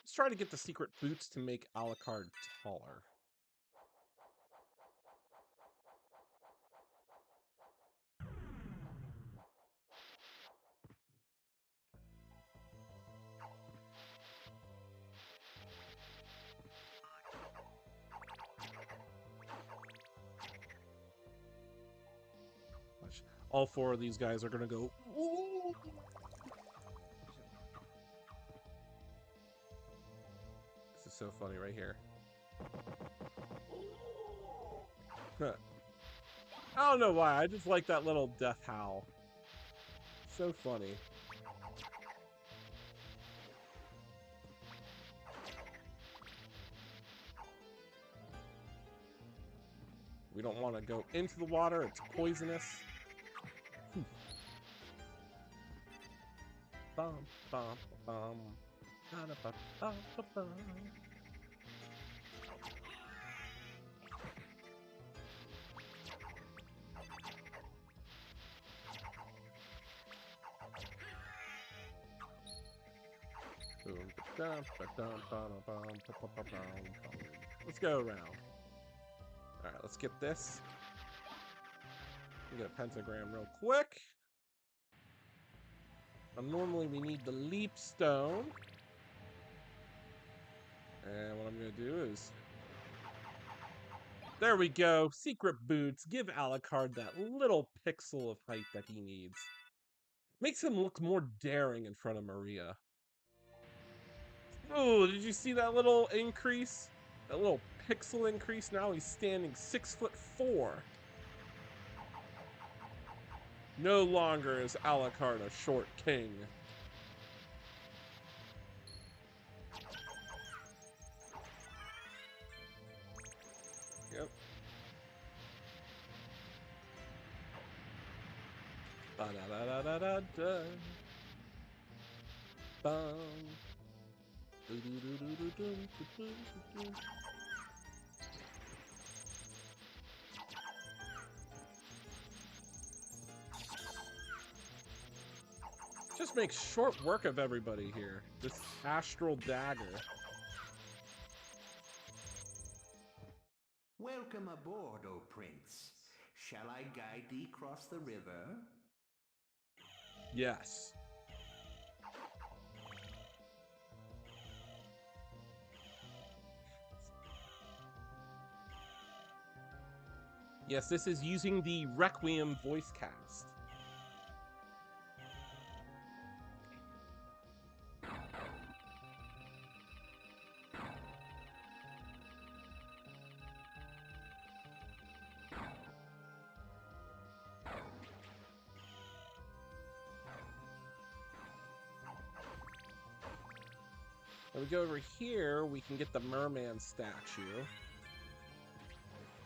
Let's try to get the secret boots to make Alucard taller. All 4 of these guys are gonna go. Ooh! This is so funny right here. I don't know why, I just like that little death howl. So funny. We don't want to go into the water, it's poisonous. Bum, bum, bum. Ba-da-ba-ba-ba-ba. Let's go around. Alright, let's get this. Get a pentagram real quick. Normally we need the leap stone. And what I'm going to do is... There we go. Secret boots. Give Alucard that little pixel of height that he needs. Makes him look more daring in front of Maria. Oh, did you see that little increase? That little pixel increase? Now he's standing 6'4". No longer is Alucard a short king. Yep. Ba-da-da-da-da-da. Bum. Do-do-do-do-do-do-do-do-do. Just makes short work of everybody here. This astral dagger. Welcome aboard, O Prince. Shall I guide thee across the river? Yes. Yes, this is using the Requiem voice cast. When we go over here, we can get the merman statue,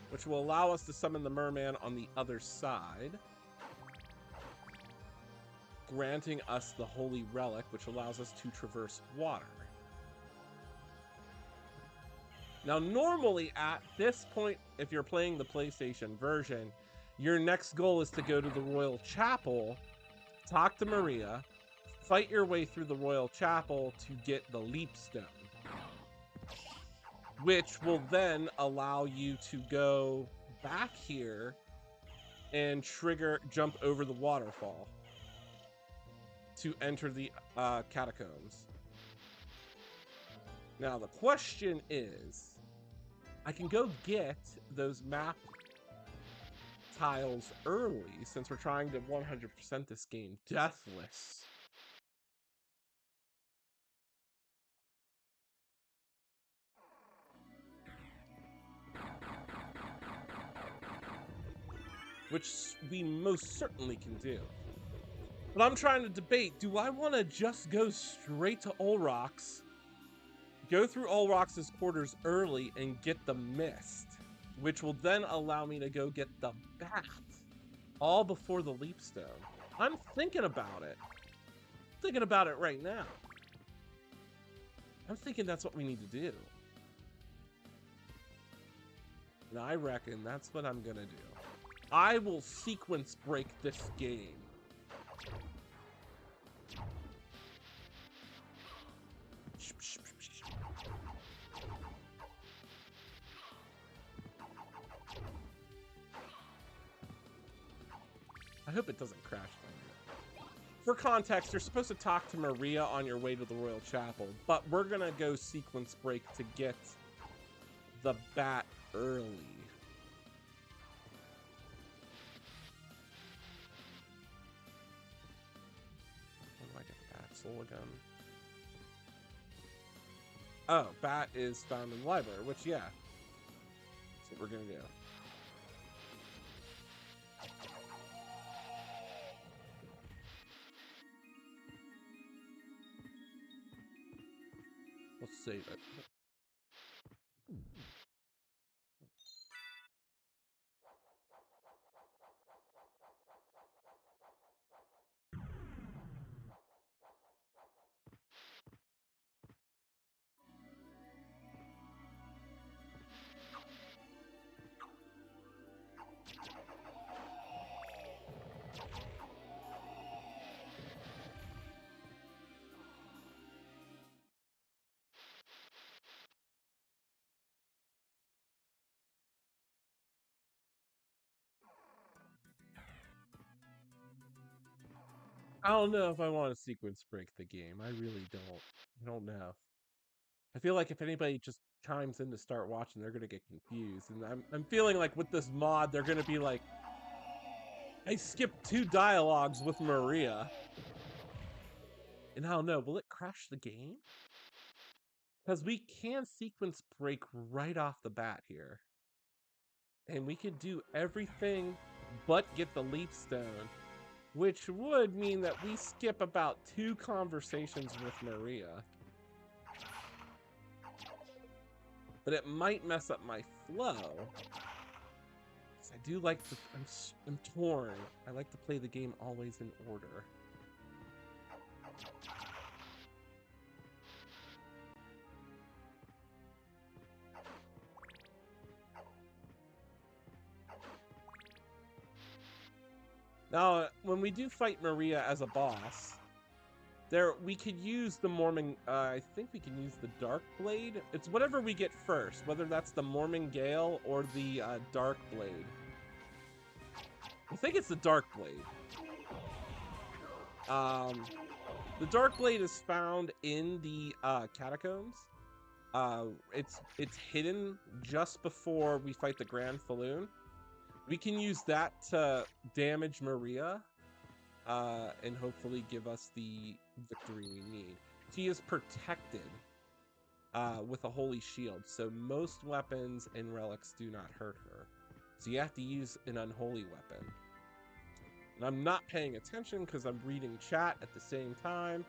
which will allow us to summon the merman on the other side, granting us the holy relic, which allows us to traverse water. Now, normally at this point, if you're playing the PlayStation version, your next goal is to go to the Royal Chapel, talk to Maria, fight your way through the Royal Chapel to get the Leap Stone, which will then allow you to go back here and jump over the waterfall to enter the catacombs. Now, the question is, I can go get those map tiles early since we're trying to 100% this game deathless. Which we most certainly can do. But I'm trying to debate, do I want to just go straight to Olrox, go through Olrox's quarters early and get the mist, which will then allow me to go get the bat all before the Leap Stone? I'm thinking about it. I'm thinking about it right now. I'm thinking that's what we need to do. And I reckon that's what I'm gonna do. I will sequence break this game. I hope it doesn't crash. For context, you're supposed to talk to Maria on your way to the Royal Chapel, but we're gonna go sequence break to get the bat early. How do I get bat soul again? Oh, bat is found in the library, which, yeah, that's what we're gonna do. Let's save it. I don't know if I want to sequence break the game. I really don't. I don't know. I feel like if anybody just chimes in to start watching, they're gonna get confused. And I'm feeling like with this mod, they're gonna be like, I skipped 2 dialogues with Maria. And I don't know, will it crash the game? Because we can sequence break right off the bat here. And we could do everything but get the Leap Stone, which would mean that we skip about 2 conversations with Maria. But it might mess up my flow. Because I do like to, I'm torn. I like to play the game always in order. Now, when we do fight Maria as a boss, we could use the Mormon, I think we can use the Dark Blade. It's whatever we get first, whether that's the Mormon Gale or the Dark Blade. I think it's the Dark Blade. The Dark Blade is found in the catacombs. It's hidden just before we fight the Grand Falloon. We can use that to damage Maria and hopefully give us the victory we need. She is protected with a holy shield, so most weapons and relics do not hurt her. So you have to use an unholy weapon. And I'm not paying attention because I'm reading chat at the same time.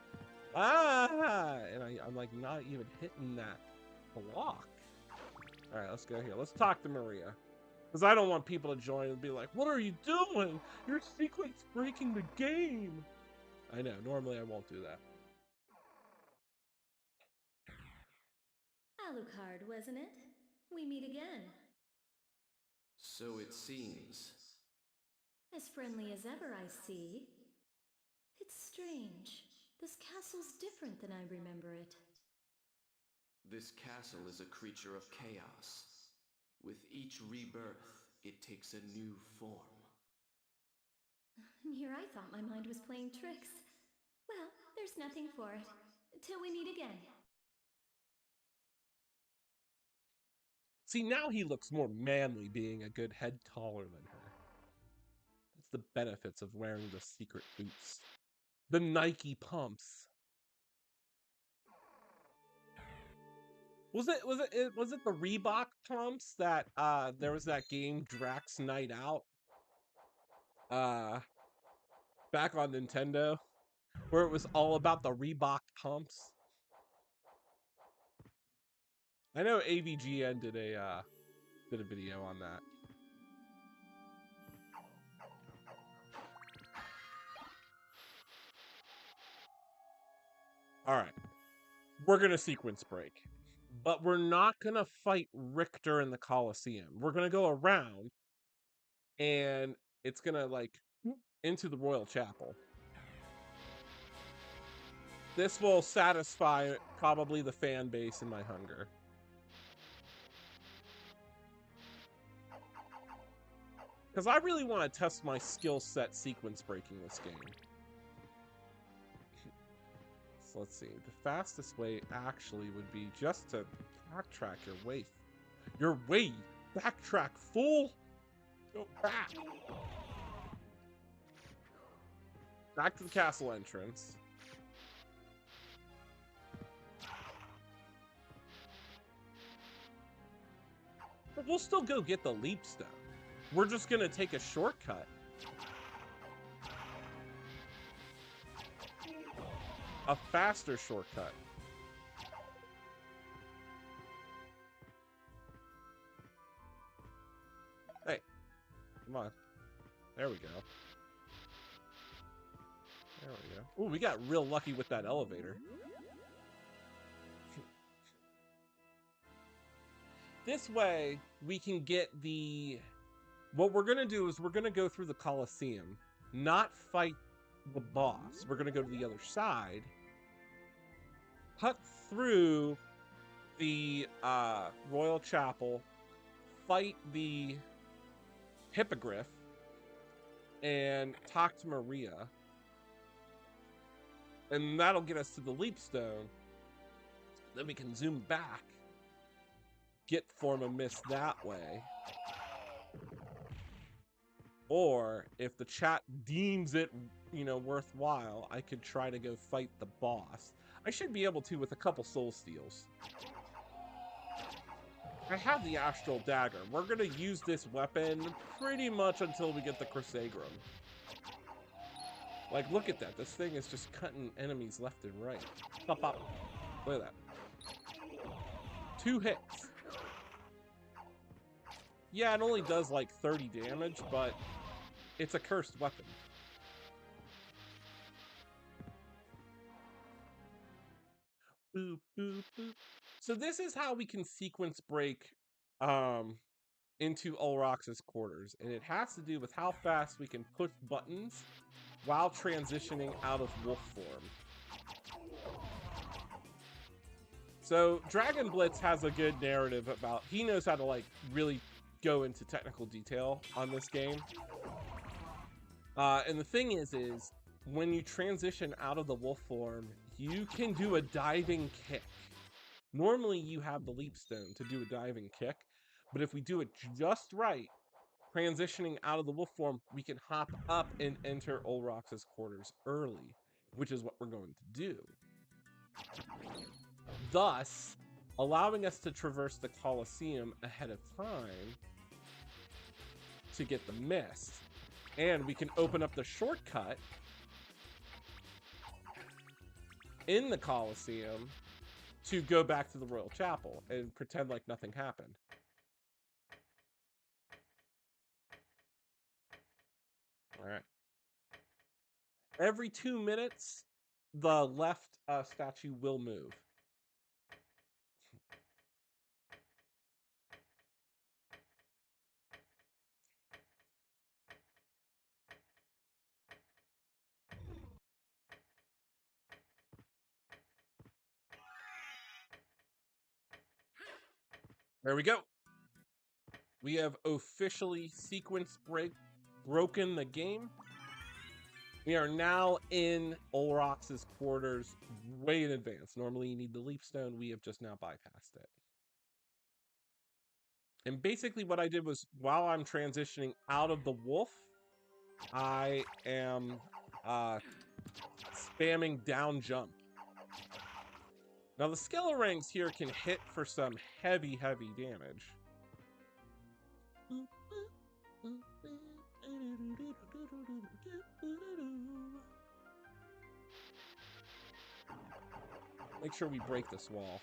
Ah! And I'm like not even hitting that block. All right, let's go here. Let's talk to Maria. Because I don't want people to join and be like, what are you doing? Your sequence breaking the game. I know, normally I won't do that. Alucard, wasn't it? We meet again. So it seems. As friendly as ever, I see. It's strange. This castle's different than I remember it. This castle is a creature of chaos. With each rebirth, it takes a new form. And here I thought my mind was playing tricks. Well, there's nothing for it. Till we meet again. See, now he looks more manly being a good head taller than her. That's the benefits of wearing the secret boots. The Nike pumps. Was it the Reebok pumps that there was that game Drax Night Out back on Nintendo where it was all about the Reebok pumps? I know AVGN did a video on that. All right. We're going to sequence break. But we're not going to fight Richter in the Coliseum. We're going to go around and it's going to like into the Royal Chapel. This will satisfy probably the fan base and my hunger. Because I really want to test my skill set sequence breaking this game. So let's see. The fastest way actually would be just to backtrack your way. Your way! Backtrack, fool! Go back! Back to the castle entrance. But we'll still go get the leap stone. We're just gonna take a shortcut. A faster shortcut. Hey, come on. There we go. There we go. Ooh, we got real lucky with that elevator. This way, we can get the... What we're going to do is we're going to go through the Coliseum, not fight the boss. We're going to go to the other side, cut through the Royal Chapel, fight the Hippogriff, and talk to Maria. And that'll get us to the Leap Stone. Then we can zoom back, get Form of Mist that way. Or if the chat deems it, worthwhile, I could try to go fight the boss. I should be able to with a couple soul steals. I have the Astral Dagger. We're going to use this weapon pretty much until we get the Crusagram. Like, look at that. This thing is just cutting enemies left and right. Pop, pop. Look at that. 2 hits. Yeah, it only does like 30 damage, but it's a cursed weapon. Boop, boop, boop. So this is how we can sequence break into Ulrox's quarters. And it has to do with how fast we can push buttons while transitioning out of wolf form. So Dragon Blitz has a good narrative about... He knows how to like really go into technical detail on this game. And the thing is when you transition out of the wolf form, you can do a diving kick. Normally you have the leap stone to do a diving kick, but if we do it just right, transitioning out of the wolf form, we can hop up and enter Ulrox's quarters early, which is what we're going to do. Thus, allowing us to traverse the Coliseum ahead of time to get the mist. And we can open up the shortcut in the Colosseum to go back to the Royal Chapel and pretend like nothing happened. All right. Every 2 minutes, the left statue will move. There we go. We have officially broken the game. We are now in Olrox's quarters way in advance. Normally you need the leap stone. We have just now bypassed it. And basically what I did was, while I'm transitioning out of the wolf, I am spamming down jump. Now the Skellerangs here can hit for some heavy damage. Make sure we break this wall.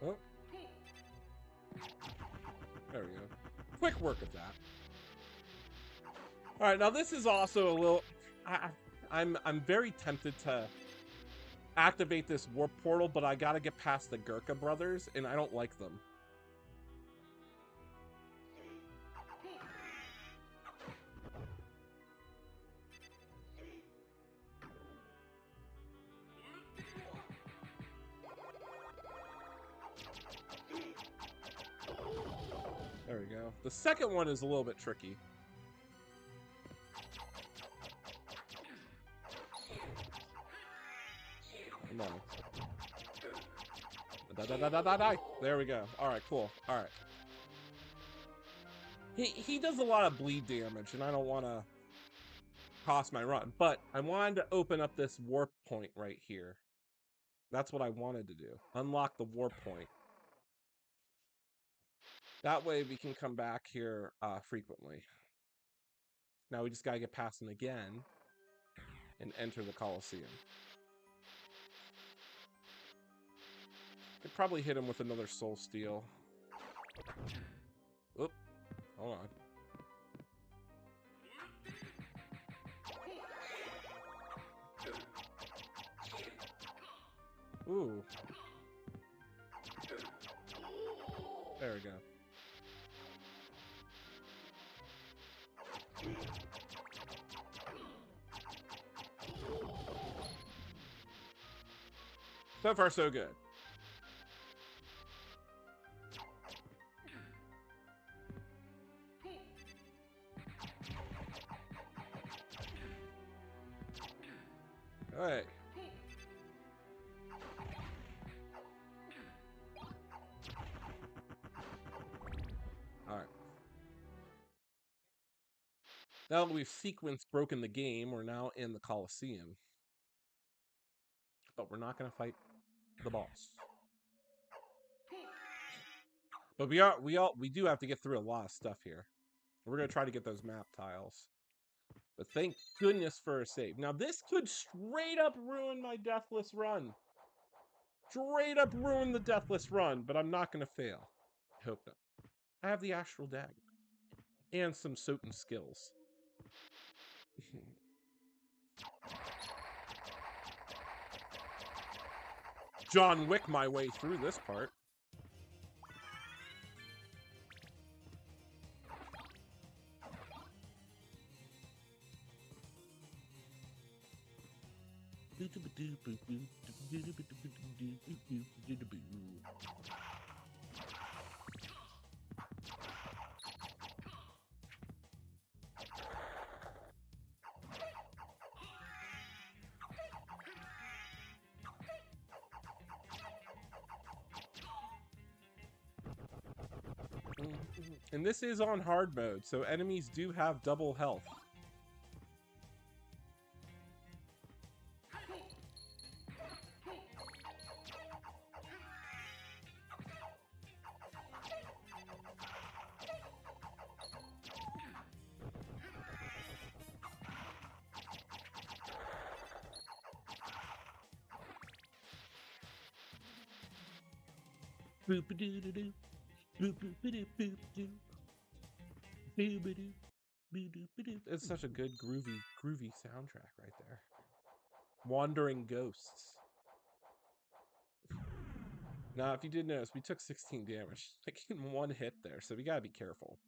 Oh. There we go. Quick work of that. All right, now this is also a little... I'm very tempted to activate this warp portal, but I gotta get past the Gurkha brothers, and I don't like them. There we go. The second one is a little bit tricky. Come on. Die. There we go. All right, cool. All right. He does a lot of bleed damage, and I don't want to cost my run. But I wanted to open up this warp point right here. That's what I wanted to do. Unlock the warp point. That way we can come back here frequently. Now we just gotta get past him again and enter the Colosseum. Could probably hit him with another Soul Steal. Oop. Hold on. Ooh. There we go. So far, so good. All right. All right. Now that we've broken the game, we're now in the Colosseum. But we're not going to fight the boss. But we do have to get through a lot of stuff here. We're going to try to get those map tiles. But thank goodness for a save. Now this could straight up ruin my deathless run. Straight up ruin the deathless run, but I'm not going to fail. I hope not. I have the Astral Dagger. And some SOTN skills. John Wick my way through this part. And this is on hard mode, so enemies do have double health. It's such a good groovy soundtrack right there. Wandering Ghosts. Now, if you did notice, we took 16 damage, like in one hit there, so we gotta be careful.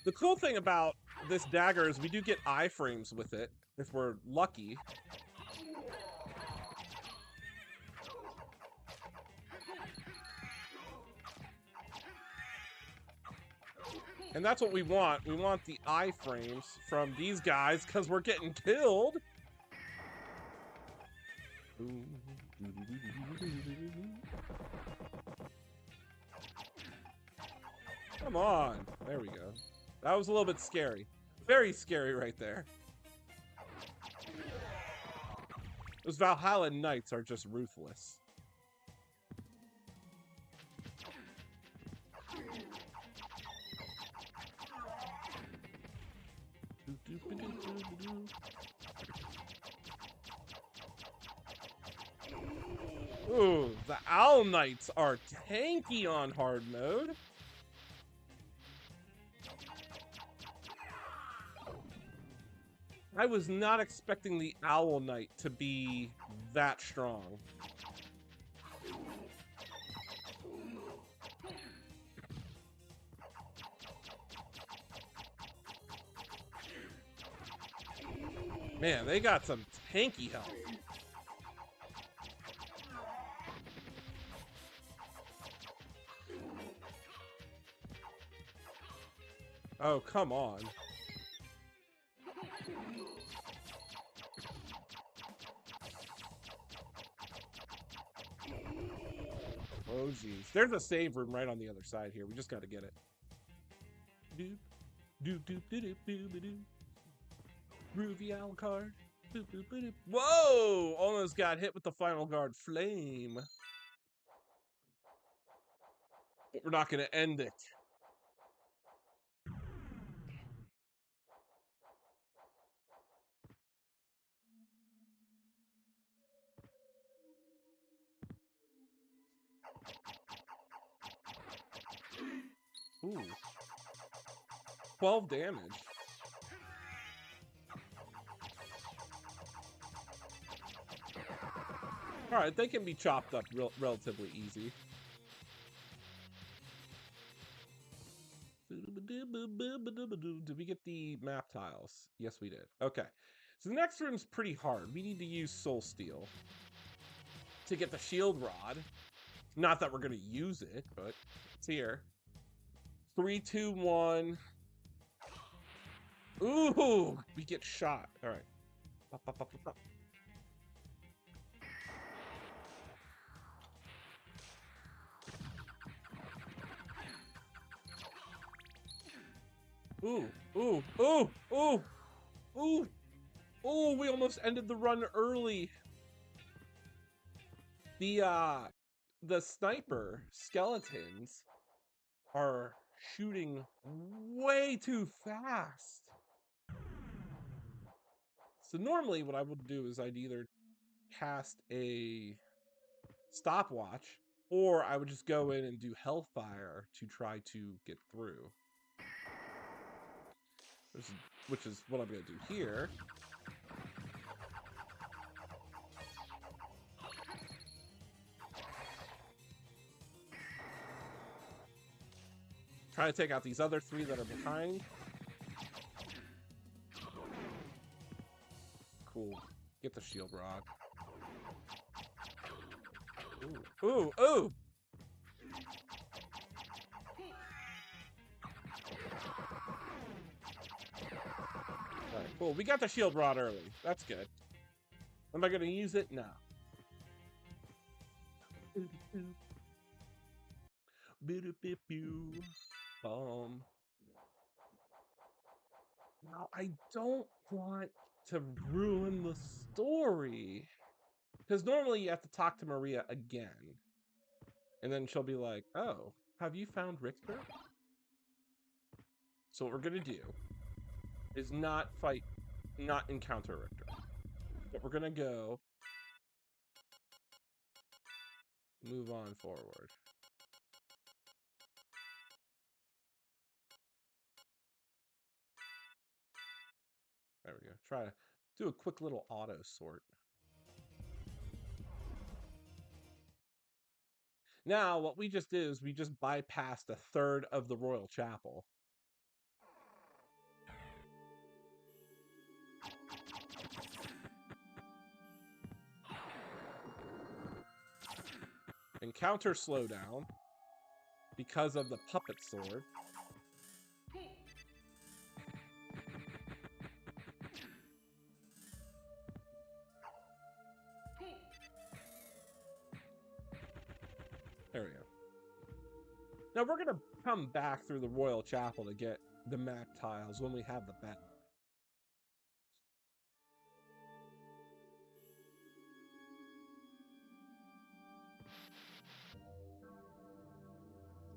The cool thing about this dagger is we do get iframes with it, if we're lucky. And that's what we want. We want the iframes from these guys, because we're getting killed. Come on. There we go. That was a little bit scary. Very scary right there. Those Valhalla Knights are just ruthless. Ooh, the Owl Knights are tanky on hard mode. I was not expecting the Owl Knight to be that strong. Man, they got some tanky health. Oh, come on. Oh, geez. There's a save room right on the other side here. We just got to get it. Doop, doop, doop, doop, doop, doop, doop. Groovy Alucard. Boop, boop, boop, boop. Whoa! Almost got hit with the final guard flame. But we're not going to end it. Ooh. 12 damage. Alright, they can be chopped up relatively easy. Did we get the map tiles? Yes, we did. Okay. So the next room's pretty hard. We need to use Soul Steel to get the shield rod. Not that we're going to use it, but it's here. 3, 2, 1. Ooh, we get shot. All right. Pop, pop, pop, pop, pop. Ooh, ooh, ooh, ooh, ooh, ooh, we almost ended the run early. The sniper skeletons are shooting way too fast. So normally what I would do is I'd either cast a stopwatch or I would just go in and do Hellfire to try to get through. Which is what I'm going to do here. Try to take out these other 3 that are behind. cool. Get the shield rod. Ooh, ooh, ooh! Alright, cool. We got the shield rod early. That's good. Am I gonna use it? No. Now I don't want to ruin the story. Because normally you have to talk to Maria again. And then she'll be like, oh, have you found Richter? So what we're gonna do is not encounter Richter. But we're gonna go move on forward. There we go. Try to do a quick little auto sort. Now, what we just did is we just bypassed a third of the Royal Chapel. Encounter slowdown because of the puppet sword. There we go. Now we're going to come back through the Royal Chapel to get the map tiles when we have the bat.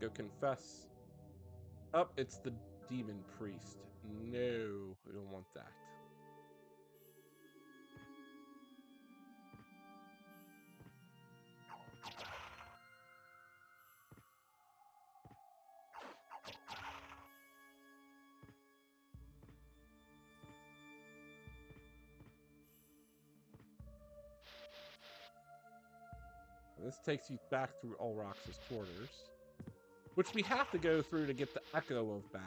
Go confess. Oh, it's the demon priest. No, we don't want that. This takes you back through Ulrox's quarters, which we have to go through to get the echo of Bat.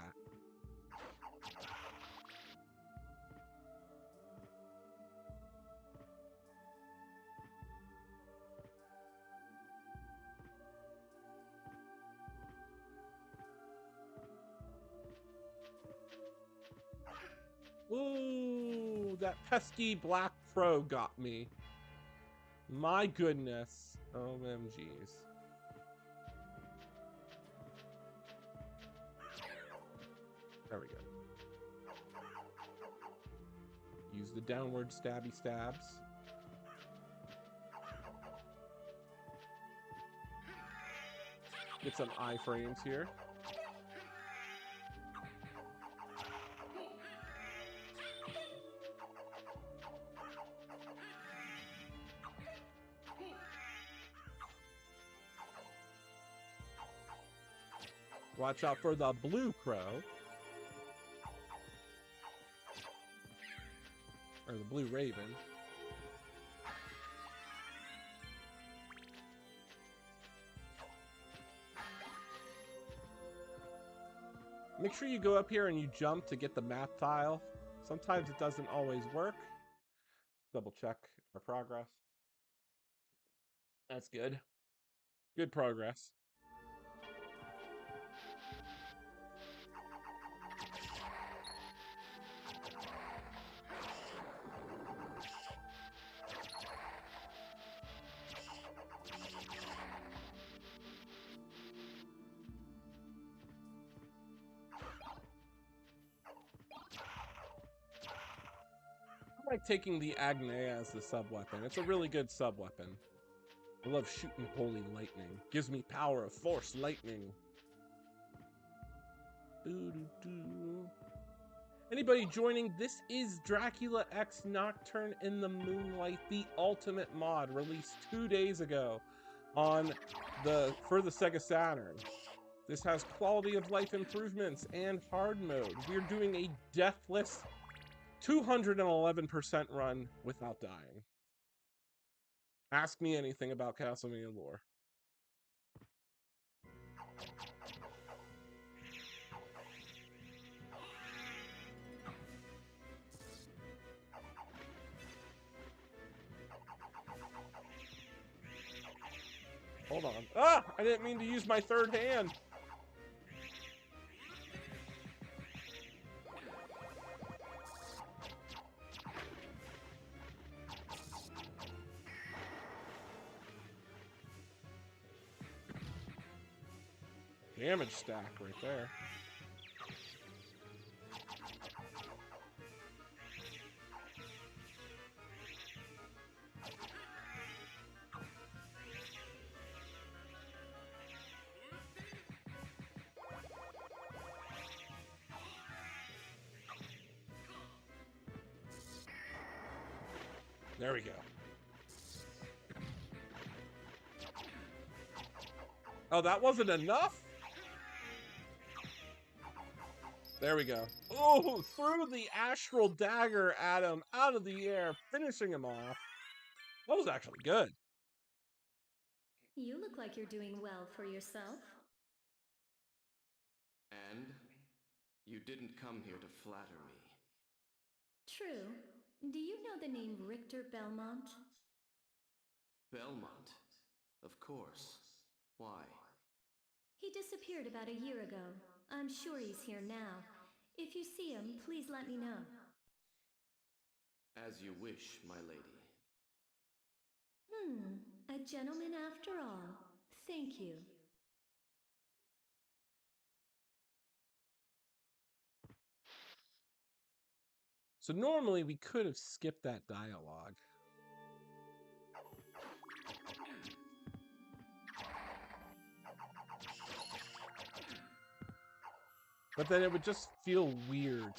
Ooh, that pesky black crow got me. My goodness. OMGs. There we go. Use the downward stabby stabs. Get some iframes here. Watch out for the blue crow. Or the blue raven. Make sure you go up here and you jump to get the map tile. Sometimes it doesn't always work. Double check our progress. That's good. Good progress. I like taking the Agne as the sub-weapon. It's a really good sub-weapon. I love shooting holy lightning. Gives me power of force lightning. Anybody joining? This is Dracula X Nocturne in the Moonlight, the ultimate mod, released 2 days ago for the Sega Saturn. This has quality of life improvements and hard mode. We're doing a deathless 211% run without dying. Ask me anything about Castlevania lore. Hold on. Ah! I didn't mean to use my third hand. Damage stack right there. There we go. Oh, that wasn't enough? There we go. Oh, threw the astral dagger at him out of the air, finishing him off. That was actually good. You look like you're doing well for yourself. And you didn't come here to flatter me. True. Do you know the name Richter Belmont? Belmont? Of course. Why? He disappeared about a year ago. I'm sure he's here now. If you see him, please let me know. As you wish, my lady. A gentleman after all. Thank you. So normally we could have skipped that dialogue. But then it would just feel weird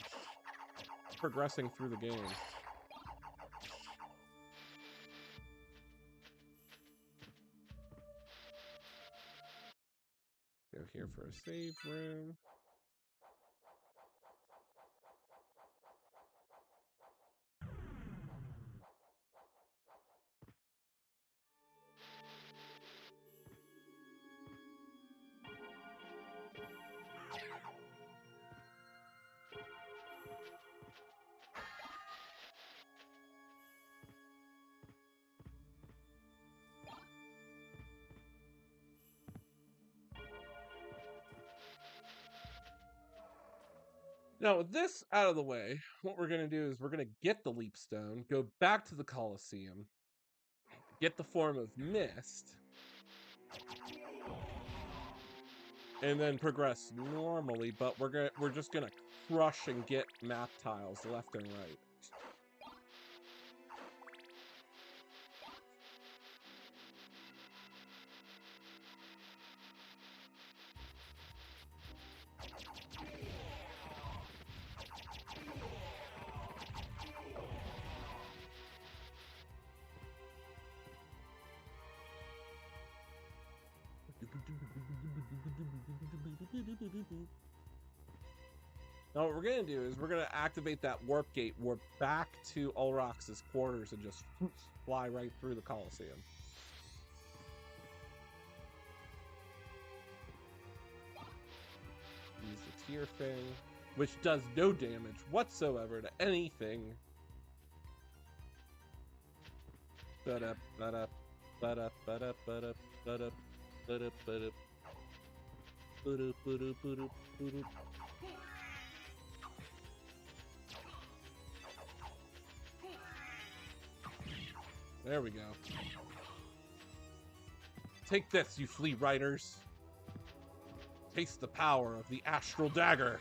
progressing through the game. Go here for a save room. Now, with this out of the way, what we're going to do is we're going to get the Leap Stone, go back to the Colosseum, get the form of Mist, and then progress normally, but we're just going to crush and get map tiles left and right. Now what we're going to do is we're going to activate that warp gate, warp back to Ulrox's quarters, and just fly right through the Colosseum. Use the tier thing, which does no damage whatsoever to anything. Ba-da, ba-da, ba-da, ba-da, ba-da, ba-da, ba-da, ba-da. There we go. Take this, you flea riders. Taste the power of the astral dagger.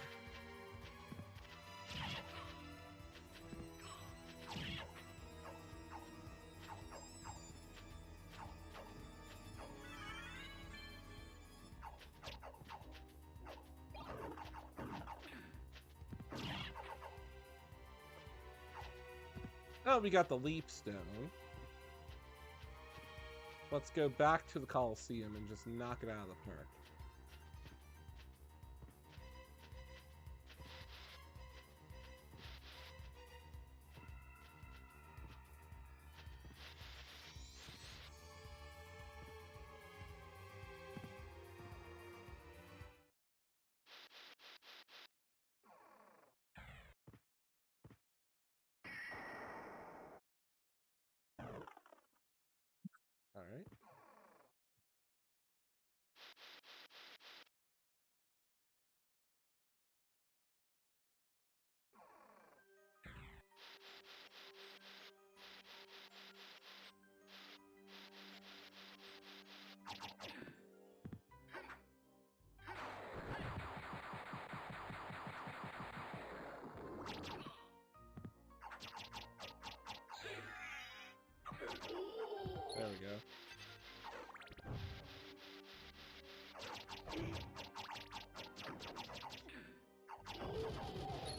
Oh, we got the Leap Stone. Let's go back to the Colosseum and just knock it out of the park. All right.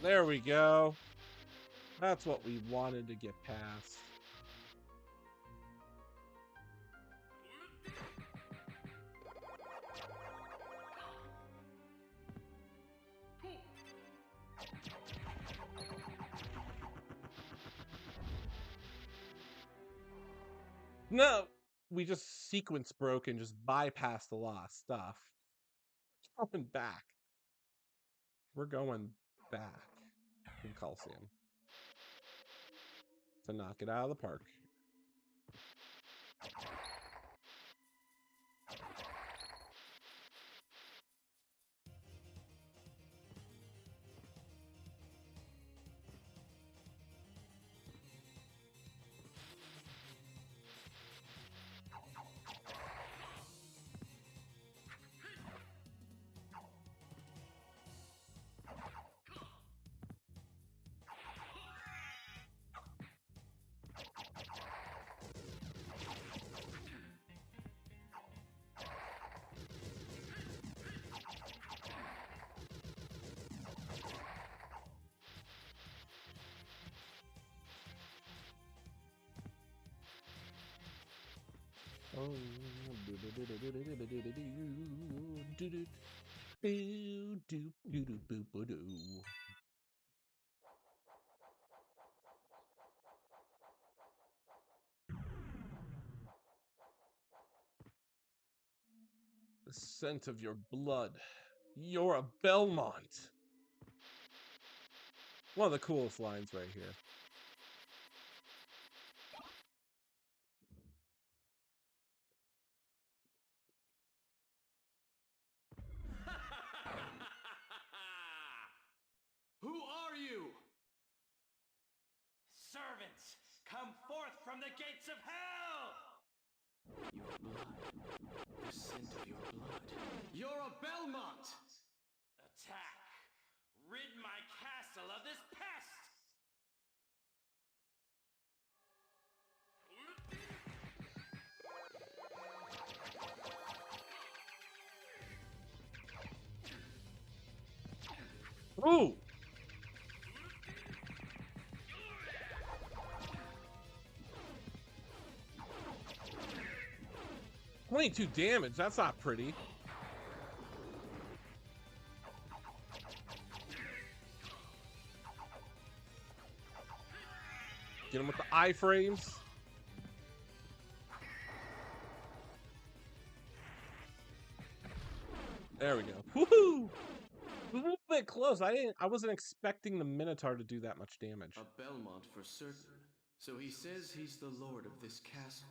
There we go. That's what we wanted to get past. No, we just sequence broke and just bypassed a lot of stuff. We're going back. We're going back to the Coliseum to knock it out of the park. The scent of your blood. You're a Belmont. One of the coolest lines right here. Who are you? Servants, come forth from the gates of hell! Your blood. The scent of your blood. You're a Belmont! Attack! Rid my castle of this pest! Ooh! 22 damage, that's not pretty. Get him with the iframes. There we go. Woohoo! A little bit close. I wasn't expecting the Minotaur to do that much damage. A Belmont for certain. So he says he's the lord of this castle.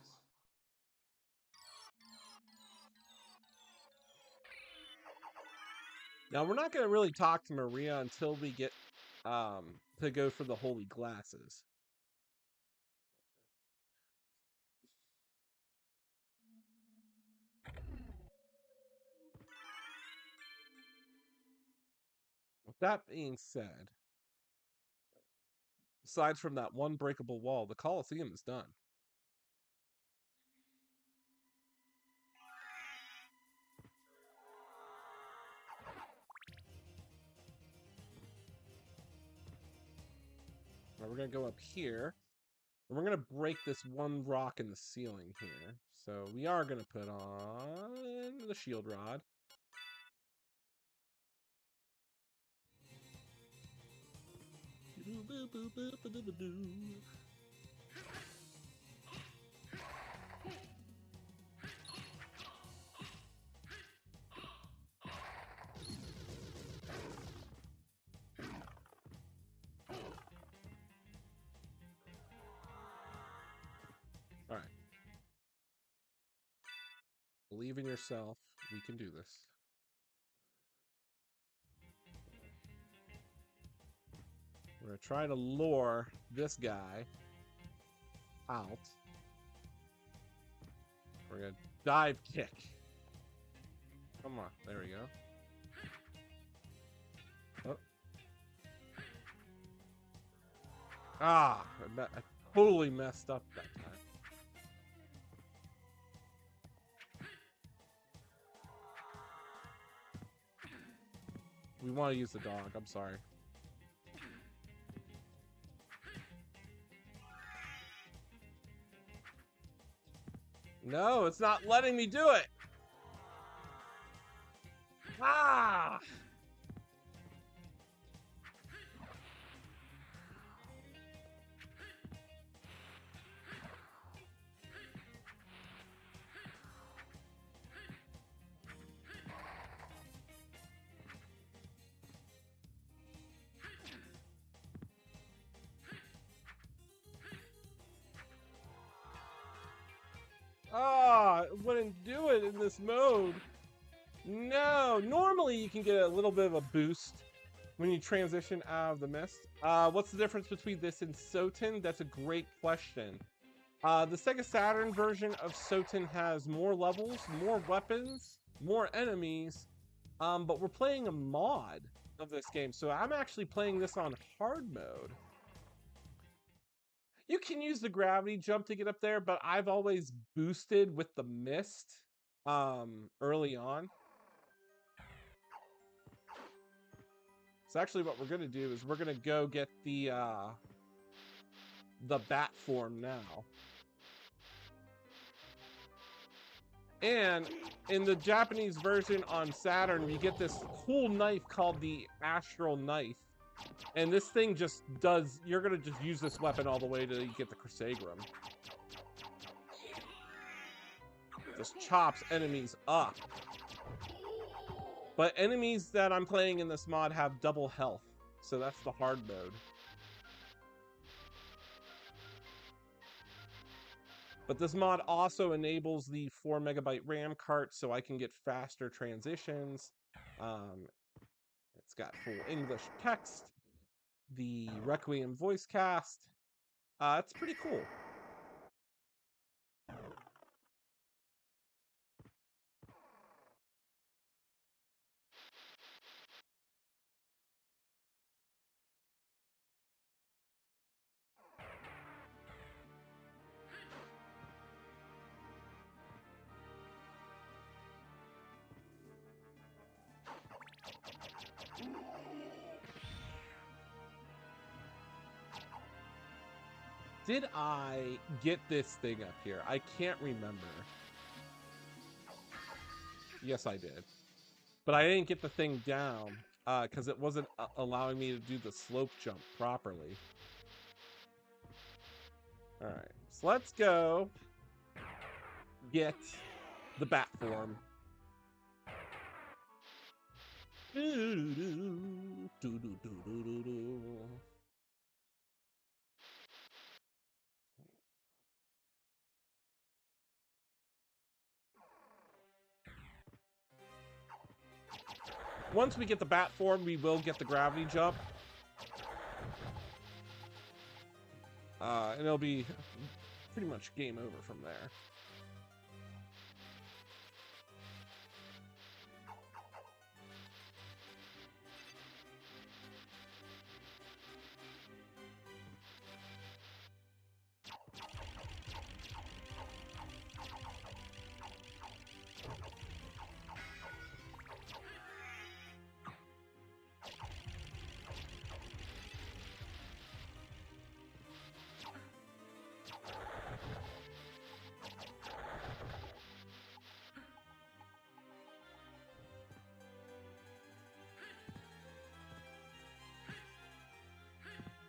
Now we're not going to really talk to Maria until we get to go for the holy glasses. With that being said, aside from that one breakable wall, the Colosseum is done. Now we're going to go up here. And we're going to break this one rock in the ceiling here. So we are going to put on the shield rod. All right. Believe in yourself. We can do this. We're going to try to lure this guy out. We're going to dive kick. Come on. There we go. Oh. Ah, I totally messed up that time. We want to use the dog. I'm sorry. No, it's not letting me do it. Ah! Ah, it wouldn't do it in this mode. No, normally you can get a little bit of a boost when you transition out of the mist. What's the difference between this and SOTN? That's a great question. The Sega Saturn version of SOTN has more levels, more weapons, more enemies, but we're playing a mod of this game, so I'm actually playing this on hard mode. You can use the gravity jump to get up there, but I've always boosted with the mist early on. So actually what we're gonna do is we're gonna go get the bat form now. And in the Japanese version on Saturn, you get this cool knife called the Astral Knife. And this thing just does, you're gonna just use this weapon all the way till you get the Crusagram. Just chops enemies up. But enemies that I'm playing in this mod have double health. So that's the hard mode. But this mod also enables the 4 megabyte RAM cart so I can get faster transitions. It's got full English text, the Requiem voice cast. It's pretty cool. Did I get this thing up here? I can't remember. Yes, I did. But I didn't get the thing down because it wasn't allowing me to do the slope jump properly. All right, so let's go get the bat form. Once we get the bat form, we will get the gravity jump. And it'll be pretty much game over from there.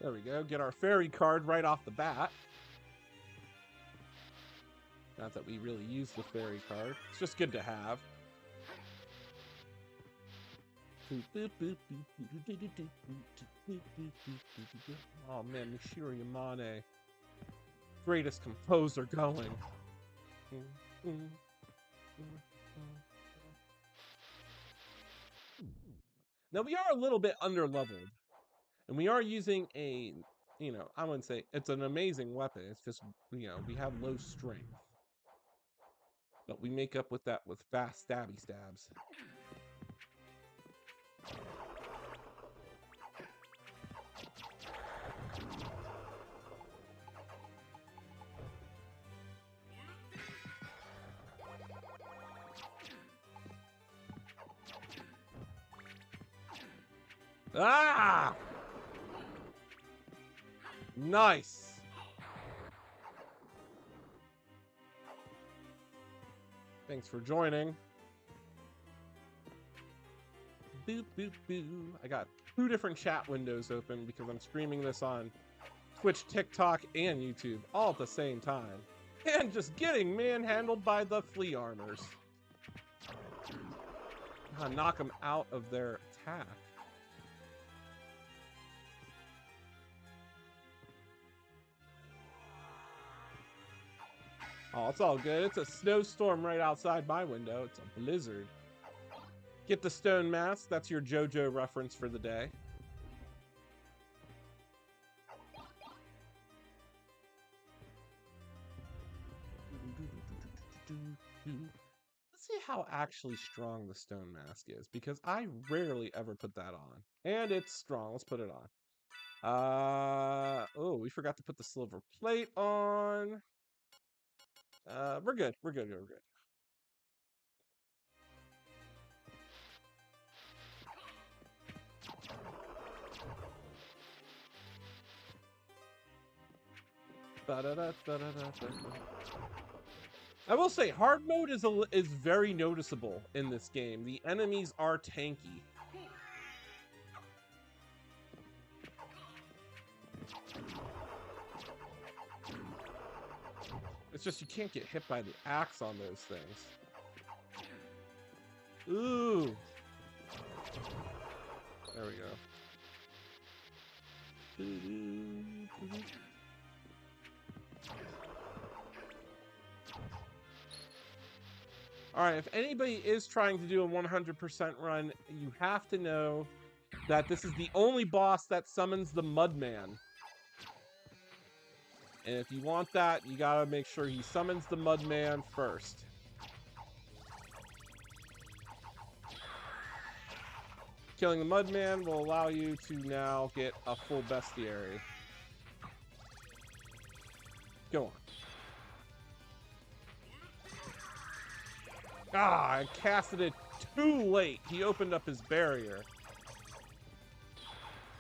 There we go. Get our fairy card right off the bat. Not that we really use the fairy card. It's just good to have. Oh man, Mishiro Yamane. Greatest composer going. Now we are a little bit under-leveled. And we are using a, I wouldn't say it's an amazing weapon. It's just, we have low strength. But we make up with that with fast stabby stabs. Ah! Nice. Thanks for joining. Boop, boop, boo. I got 2 different chat windows open because I'm streaming this on Twitch, TikTok, and YouTube all at the same time. And just getting manhandled by the flea armors. Knock them out of their attack. Oh, it's all good. It's a snowstorm right outside my window. It's a blizzard. Get the stone mask. That's your JoJo reference for the day. Let's see how actually strong the stone mask is, because I rarely ever put that on. And it's strong. Let's put it on. Oh, we forgot to put the silver plate on. We're good. We're good. We're good. I will say hard mode is very noticeable in this game. The enemies are tanky. It's just you can't get hit by the axe on those things. Ooh. There we go. All right, if anybody is trying to do a 100% run, you have to know that this is the only boss that summons the Mudman. And if you want that, you gotta make sure he summons the Mudman first. Killing the Mudman will allow you to now get a full bestiary. Go on. Ah, I casted it too late. He opened up his barrier.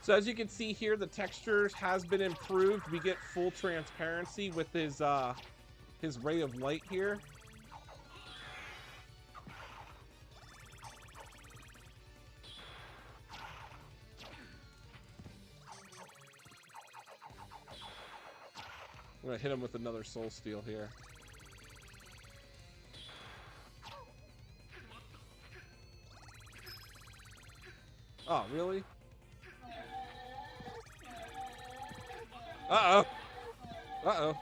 So as you can see here, the textures has been improved. We get full transparency with his ray of light here. I'm gonna hit him with another soul steal here. Oh, really? Uh-oh. Uh-oh.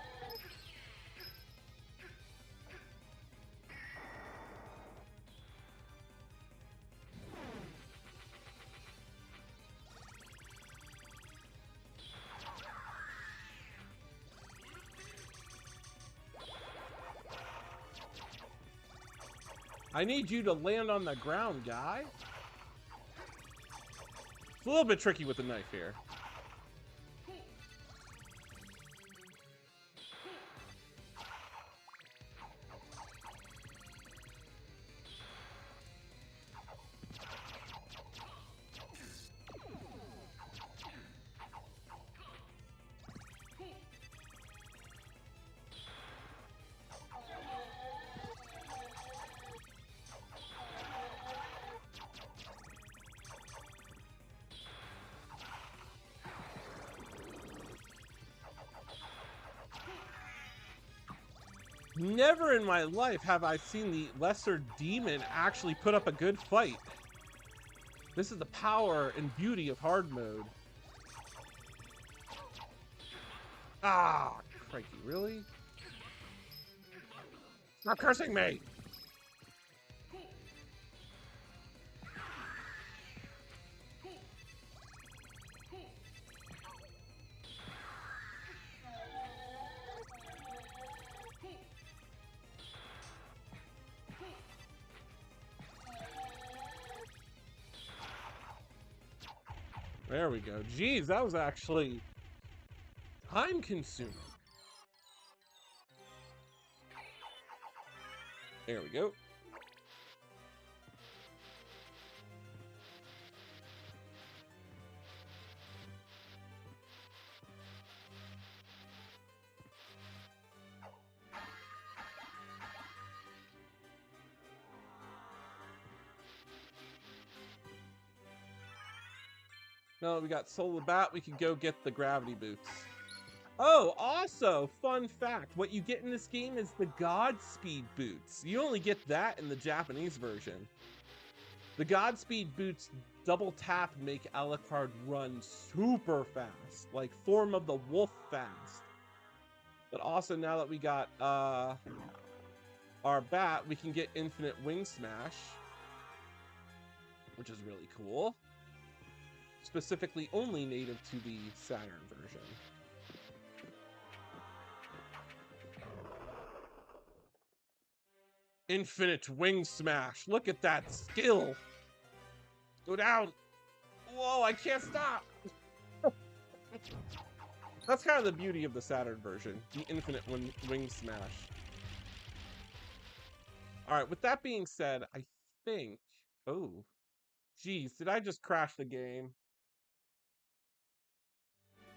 I need you to land on the ground, guy. It's a little bit tricky with the knife here. Never in my life have I seen the lesser demon actually put up a good fight. This is the power and beauty of hard mode. Ah, crikey, really? Stop cursing me! There we go. Jeez, that was actually time-consuming. There we go. Now that we got Soul of the Bat, we can go get the gravity boots. Oh, also, fun fact, what you get in this game is the Godspeed boots. You only get that in the Japanese version. The Godspeed boots double tap make Alucard run super fast, like Form of the Wolf fast. But also now that we got our bat, we can get Infinite Wing Smash, which is really cool. Specifically only native to the Saturn version. Infinite Wing Smash. Look at that skill. Go down. Whoa, I can't stop. That's kind of the beauty of the Saturn version. The Infinite Wing Smash. All right, with that being said, I think... Oh, geez, did I just crash the game?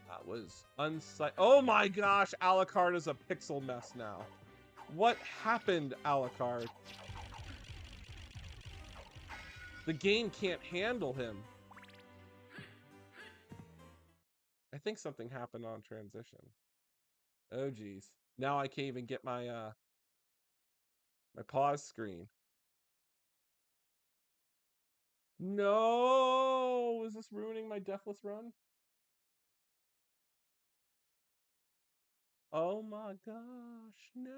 That was unsight. Oh my gosh, Alucard is a pixel mess now. What happened, Alucard? The game can't handle him. I think something happened on transition. Oh geez. Now I can't even get my my pause screen. No! Is this ruining my Deathless run? Oh my gosh, no!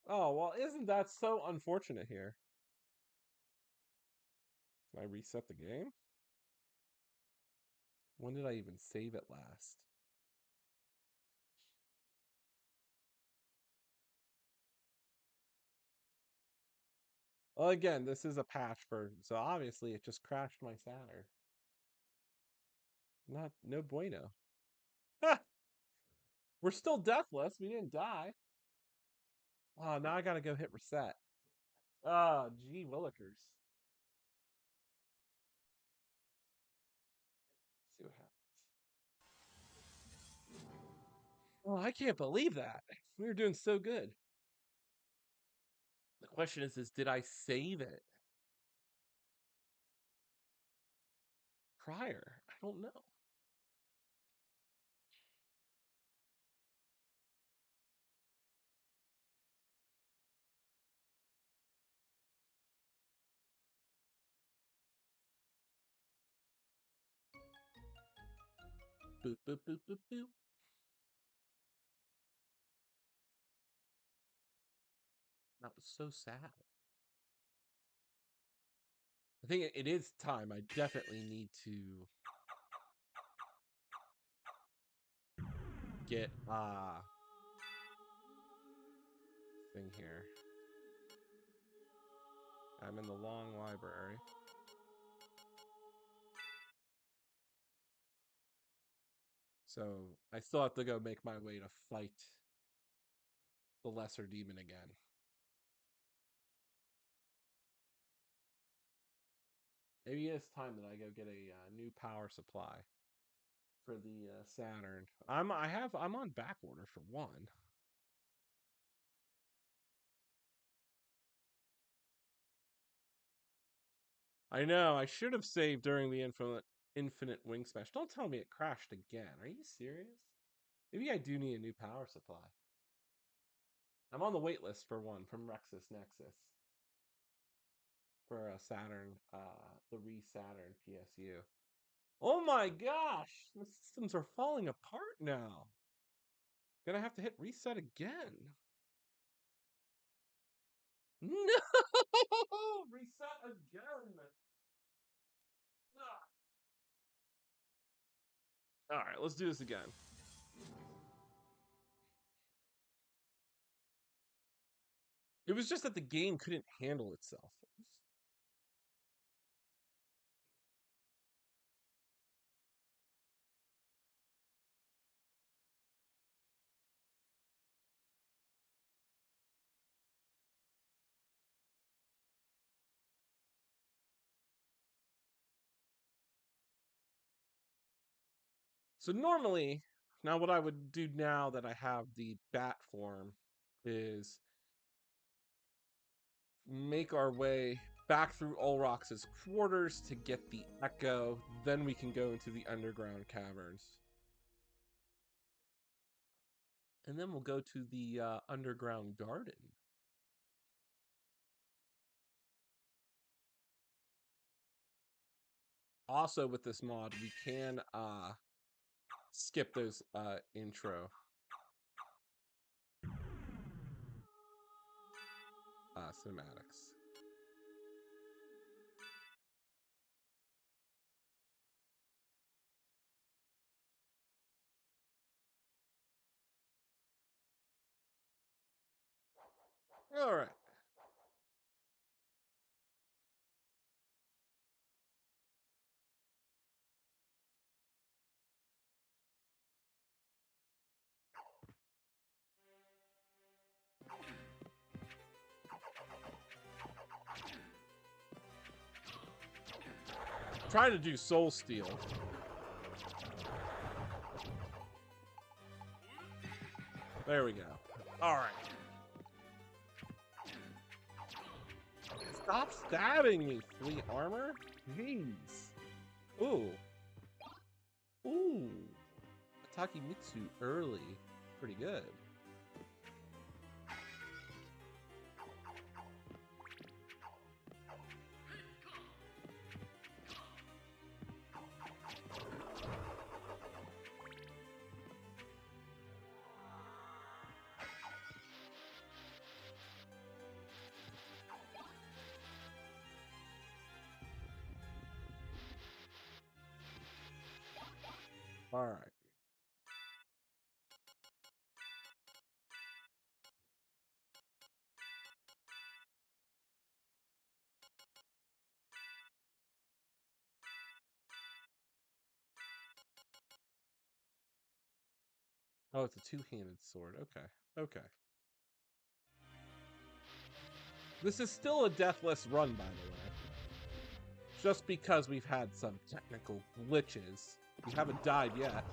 Oh, well, isn't that so unfortunate here? Can I reset the game? When did I even save it last? Well, again, this is a patch version, so obviously it just crashed my Saturn. No bueno. Ha! We're still deathless. We didn't die. Oh, now I gotta go hit reset. Oh, gee willikers. Let's see what happens. Oh, I can't believe that. We were doing so good. The question is did I save it prior? I don't know. Boop, boop, boop, boop, boop. That was so sad. I think it is time. I definitely need to get thing here. I'm in the long library. So I still have to go make my way to fight the lesser demon again. Maybe it's time that I go get a new power supply for the Saturn. I'm on back order for one. I know, I should have saved during the infinite wing smash. Don't tell me it crashed again. Are you serious? Maybe I do need a new power supply. I'm on the wait list for one from Rexus Nexus for a Saturn, the Saturn PSU. Oh my gosh, the systems are falling apart now. Gonna have to hit reset again. No, reset again. Ah. All right, let's do this again. It was just that the game couldn't handle itself. So normally, Now, what I would do now that I have the bat form is make our way back through Ulrox's quarters to get the echo. Then we can go into the underground caverns. And then we'll go to the underground garden. Also, with this mod, we can skip those intro cinematics. All right. Trying to do Soul Steel. There we go. All right. Stop stabbing me, Fleet Armor. Jeez. Ooh. Ooh. Takemitsu early. Pretty good. All right. Oh, it's a two-handed sword. Okay. Okay. This is still a deathless run, by the way. Just because we've had some technical glitches. We haven't died yet.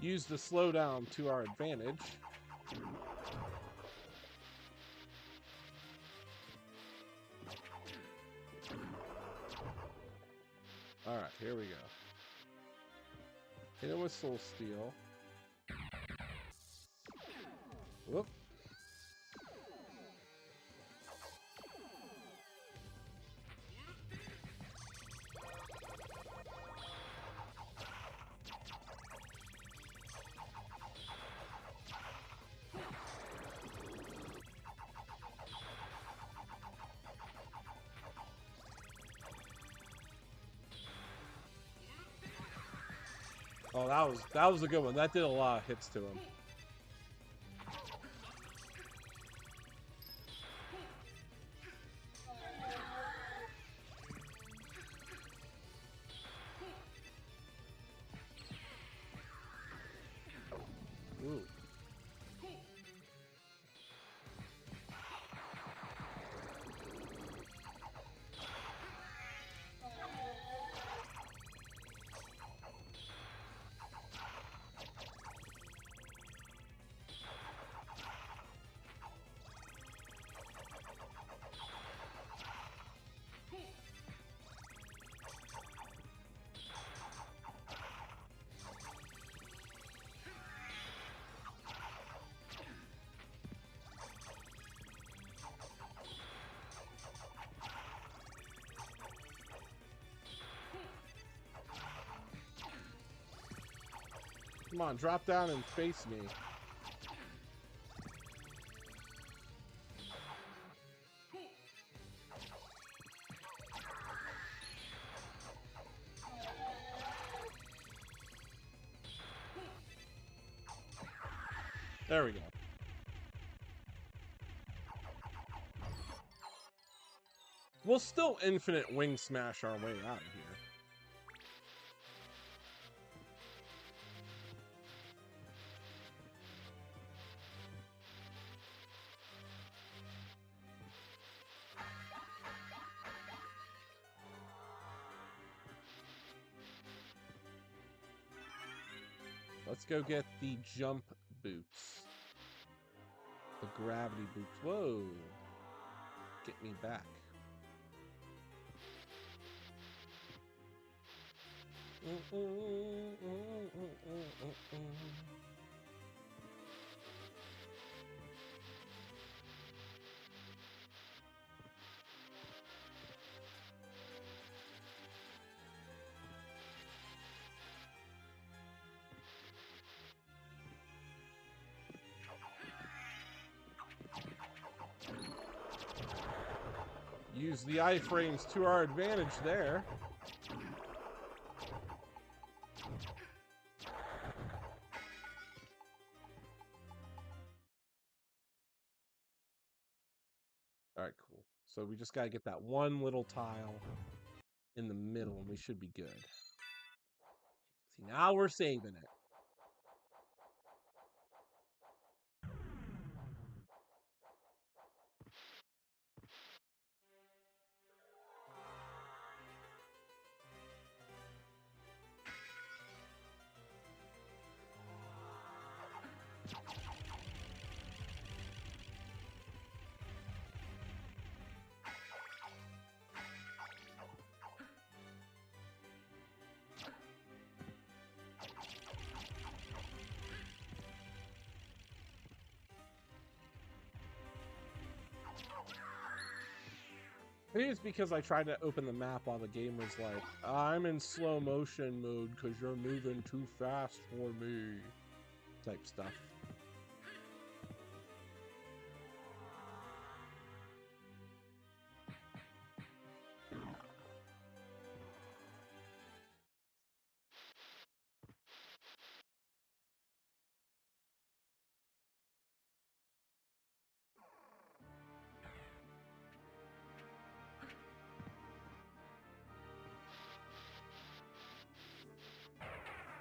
Use the slowdown to our advantage. All right, here we go. Hit him with Soul Steel. Whoop. Oh, that was a good one. That did a lot of hits to him. Ooh. Come on, drop down and face me. There we go. We'll still infinite wing smash our way out of here. Let's go get the jump boots. The gravity boots. Whoa. Get me back. Use the iframes to our advantage there. All right, cool. So we just got to get that one little tile in the middle and we should be good. See, now we're saving it. Maybe it's because I tried to open the map while the game was like, I'm in slow motion mode because you're moving too fast for me, type stuff.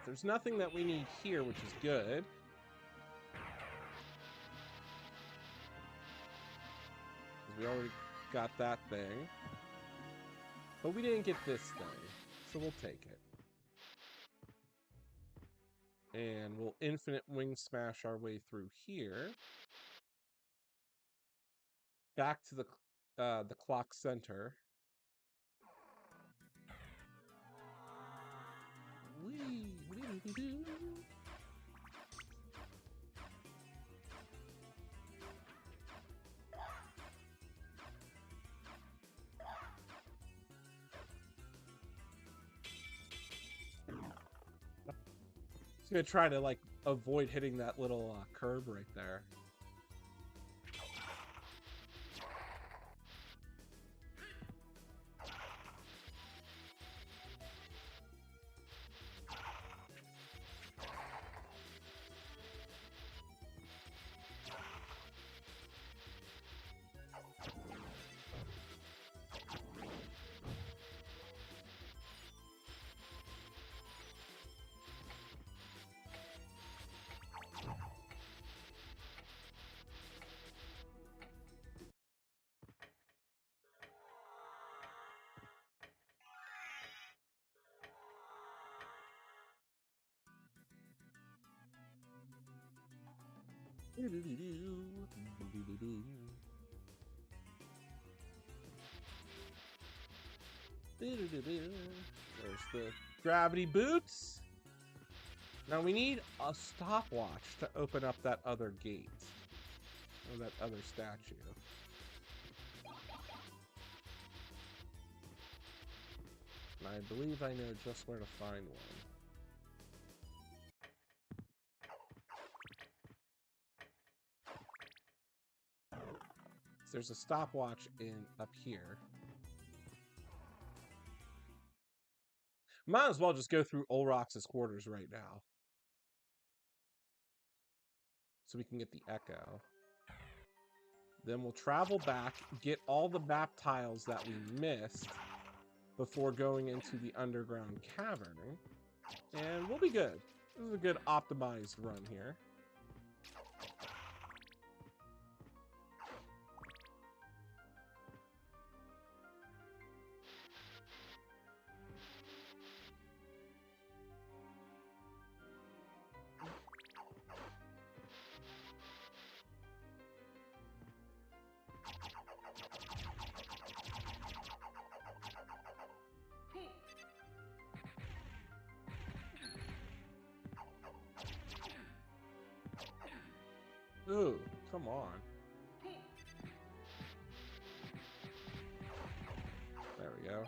There's nothing that we need here, which is good. We already got that thing. But we didn't get this thing, so we'll take it. And we'll infinite wing smash our way through here. Back to the clock center. Whee! Just gonna try to like avoid hitting that little curb right there. There's the gravity boots. Now we need a stopwatch to open up that other gate. Or that other statue. And I believe I know just where to find one. There's a stopwatch up here. Might as well just go through Olrox's quarters right now. So we can get the echo. Then we'll travel back, get all the map tiles that we missed before going into the underground cavern. And we'll be good. This is a good optimized run here. Ooh, come on. There we go.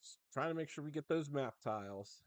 Just trying to make sure we get those map tiles.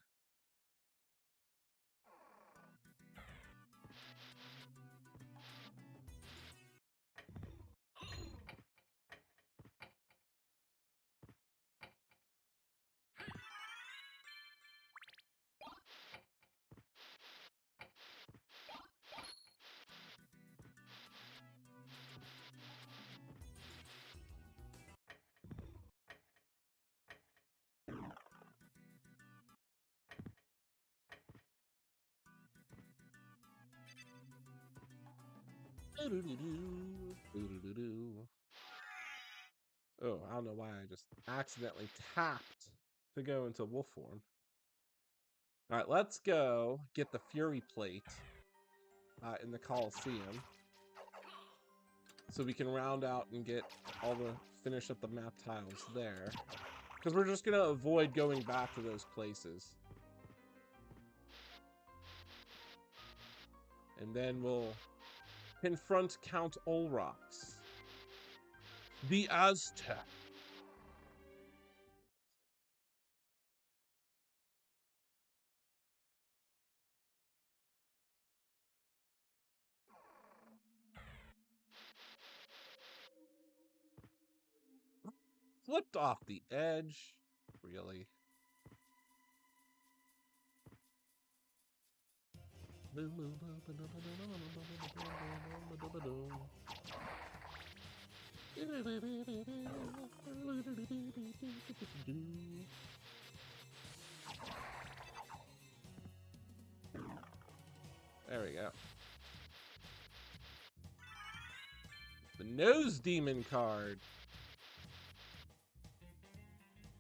Oh, I don't know why I just accidentally tapped to go into wolf form. All right, let's go get the Fury Plate in the Coliseum so we can round out and get all the finish up the map tiles there, because we're just gonna avoid going back to those places, and then we'll confront Count Olrox, the Aztec. Flipped off the edge, really. There we go. The Nose Demon card.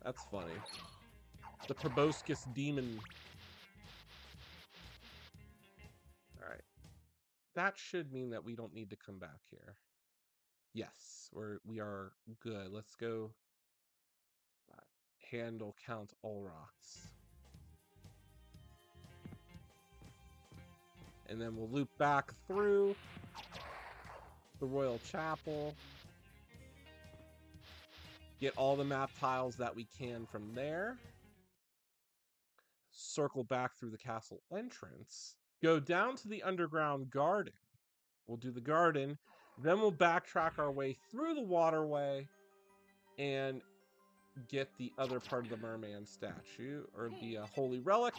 That's funny. The Proboscis Demon. Alright. That should mean that we don't need to come back here. Yes, we are good. Let's go handle Count Olrox. And then we'll loop back through the Royal Chapel. Get all the map tiles that we can from there. Circle back through the castle entrance. Go down to the underground garden. We'll do the garden. Then we'll backtrack our way through the waterway and get the other part of the merman statue, or the holy relic.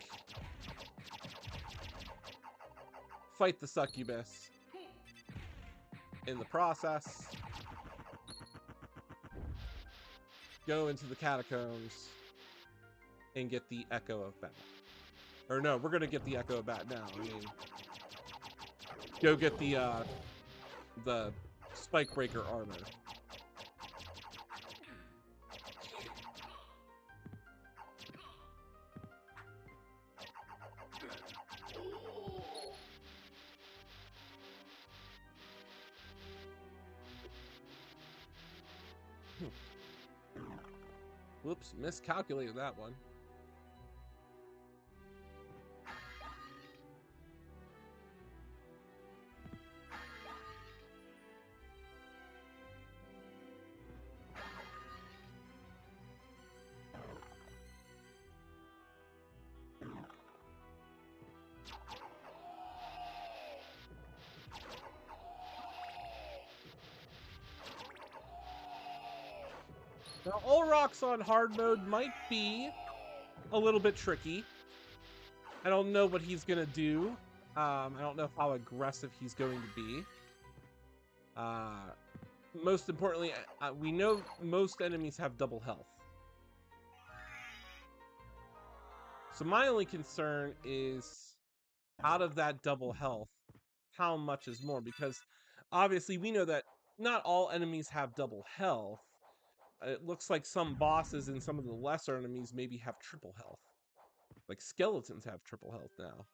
Fight the succubus in the process. Go into the catacombs and get the Echo of Bat. Or no, we're gonna get the Echo of Bat now. I mean, go get the Spike Breaker armor. Whoops, miscalculated that one. Now, Olrox on hard mode might be a little bit tricky. I don't know what he's going to do. I don't know how aggressive he's going to be. Most importantly, we know most enemies have double health. So my only concern is, out of that double health, how much is more? Because obviously we know that not all enemies have double health. It looks like some bosses and some of the lesser enemies maybe have triple health. Like skeletons have triple health now.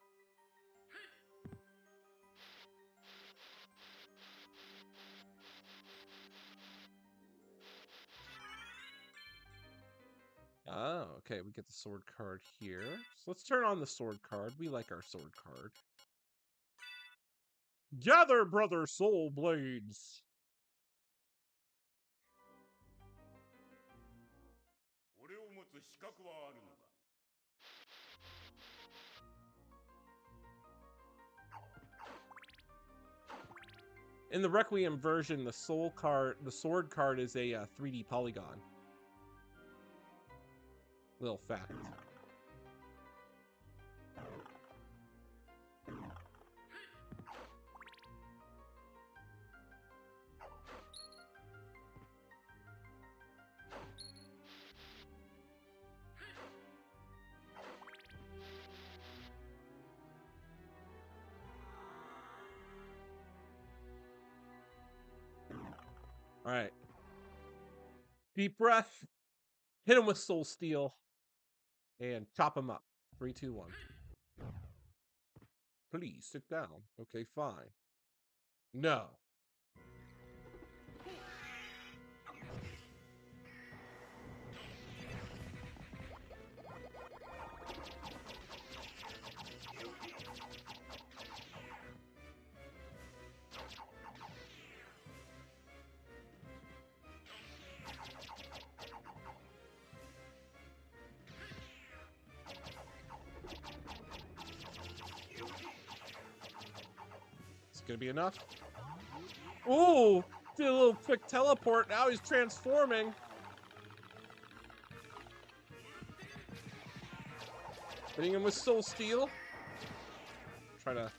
Oh, okay, we get the sword card here. So let's turn on the sword card. We like our sword card. Gather, brother soul blades! In the Requiem version, the sword card is a 3D polygon. Little fact. All right. Deep breath. Hit him with Soul Steel. And chop him up. 3, 2, 1. Please sit down. Okay, fine. No. Is it gonna be enough? Ooh! Did a little quick teleport. Now he's transforming. Hitting him with Soul Steel. Try to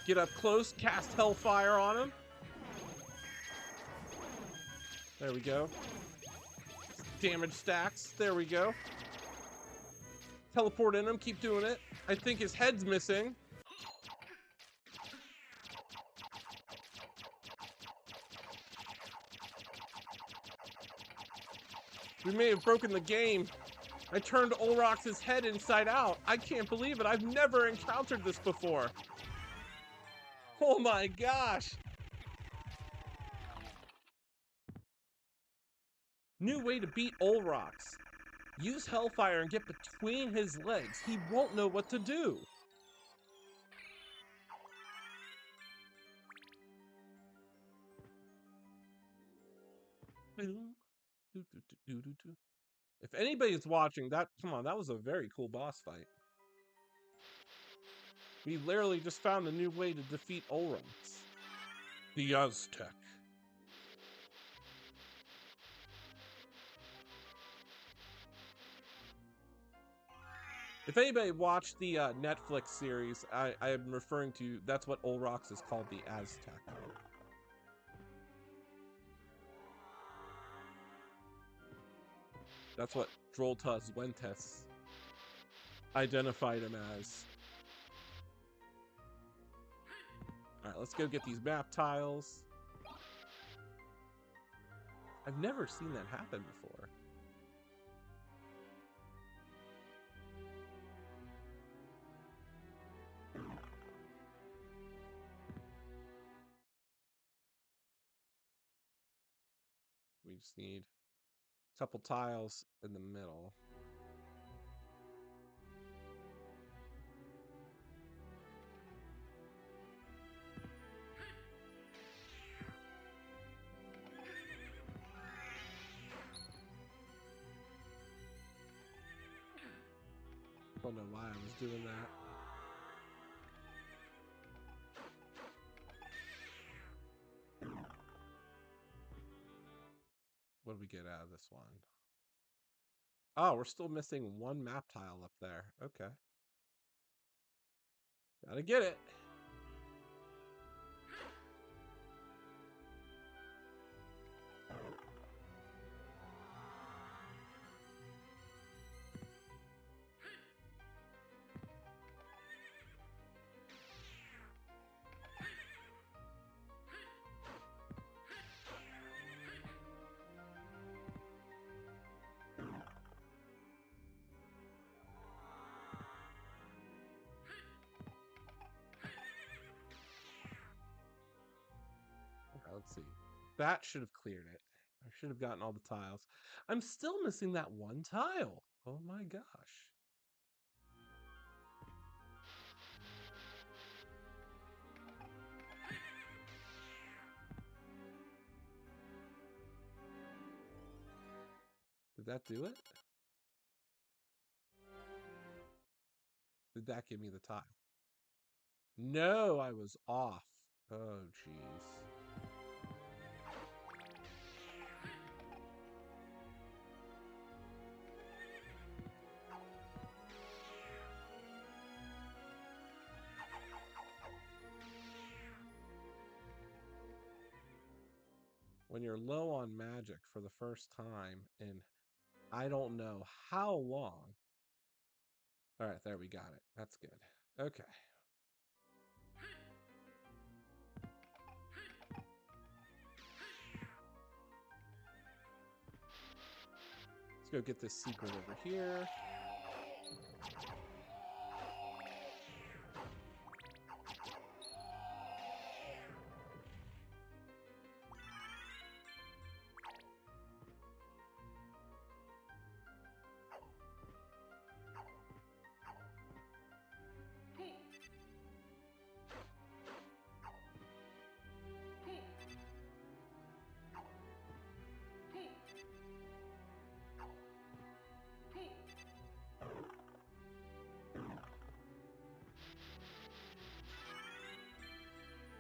get up close. Cast Hellfire on him. There we go. Damage stacks. There we go. Teleport in him. Keep doing it. I think his head's missing. We may have broken the game. I turned Olrox's head inside out. I can't believe it. I've never encountered this before. Oh my gosh. New way to beat Olrox. Use Hellfire and get between his legs. He won't know what to do. If anybody's watching, come on, that was a very cool boss fight. We literally just found a new way to defeat Olrox. The Aztec. If anybody watched the Netflix series, I am referring to, that's what Olrox is called, the Aztec. That's what Droltas Wentes identified him as. Alright, let's go get these map tiles. I've never seen that happen before. We just need a couple tiles in the middle. Don't know why I was doing that. What do we get out of this one? Oh, we're still missing one map tile up there. Okay. Gotta get it. Let's see. That should have cleared it. I should have gotten all the tiles. I'm still missing that one tile. Oh my gosh. Did that do it? Did that give me the tile? No, I was off. Oh, jeez. When you're low on magic for the first time in I don't know how long. All right, there we got it. That's good. Okay. Let's go get this secret over here.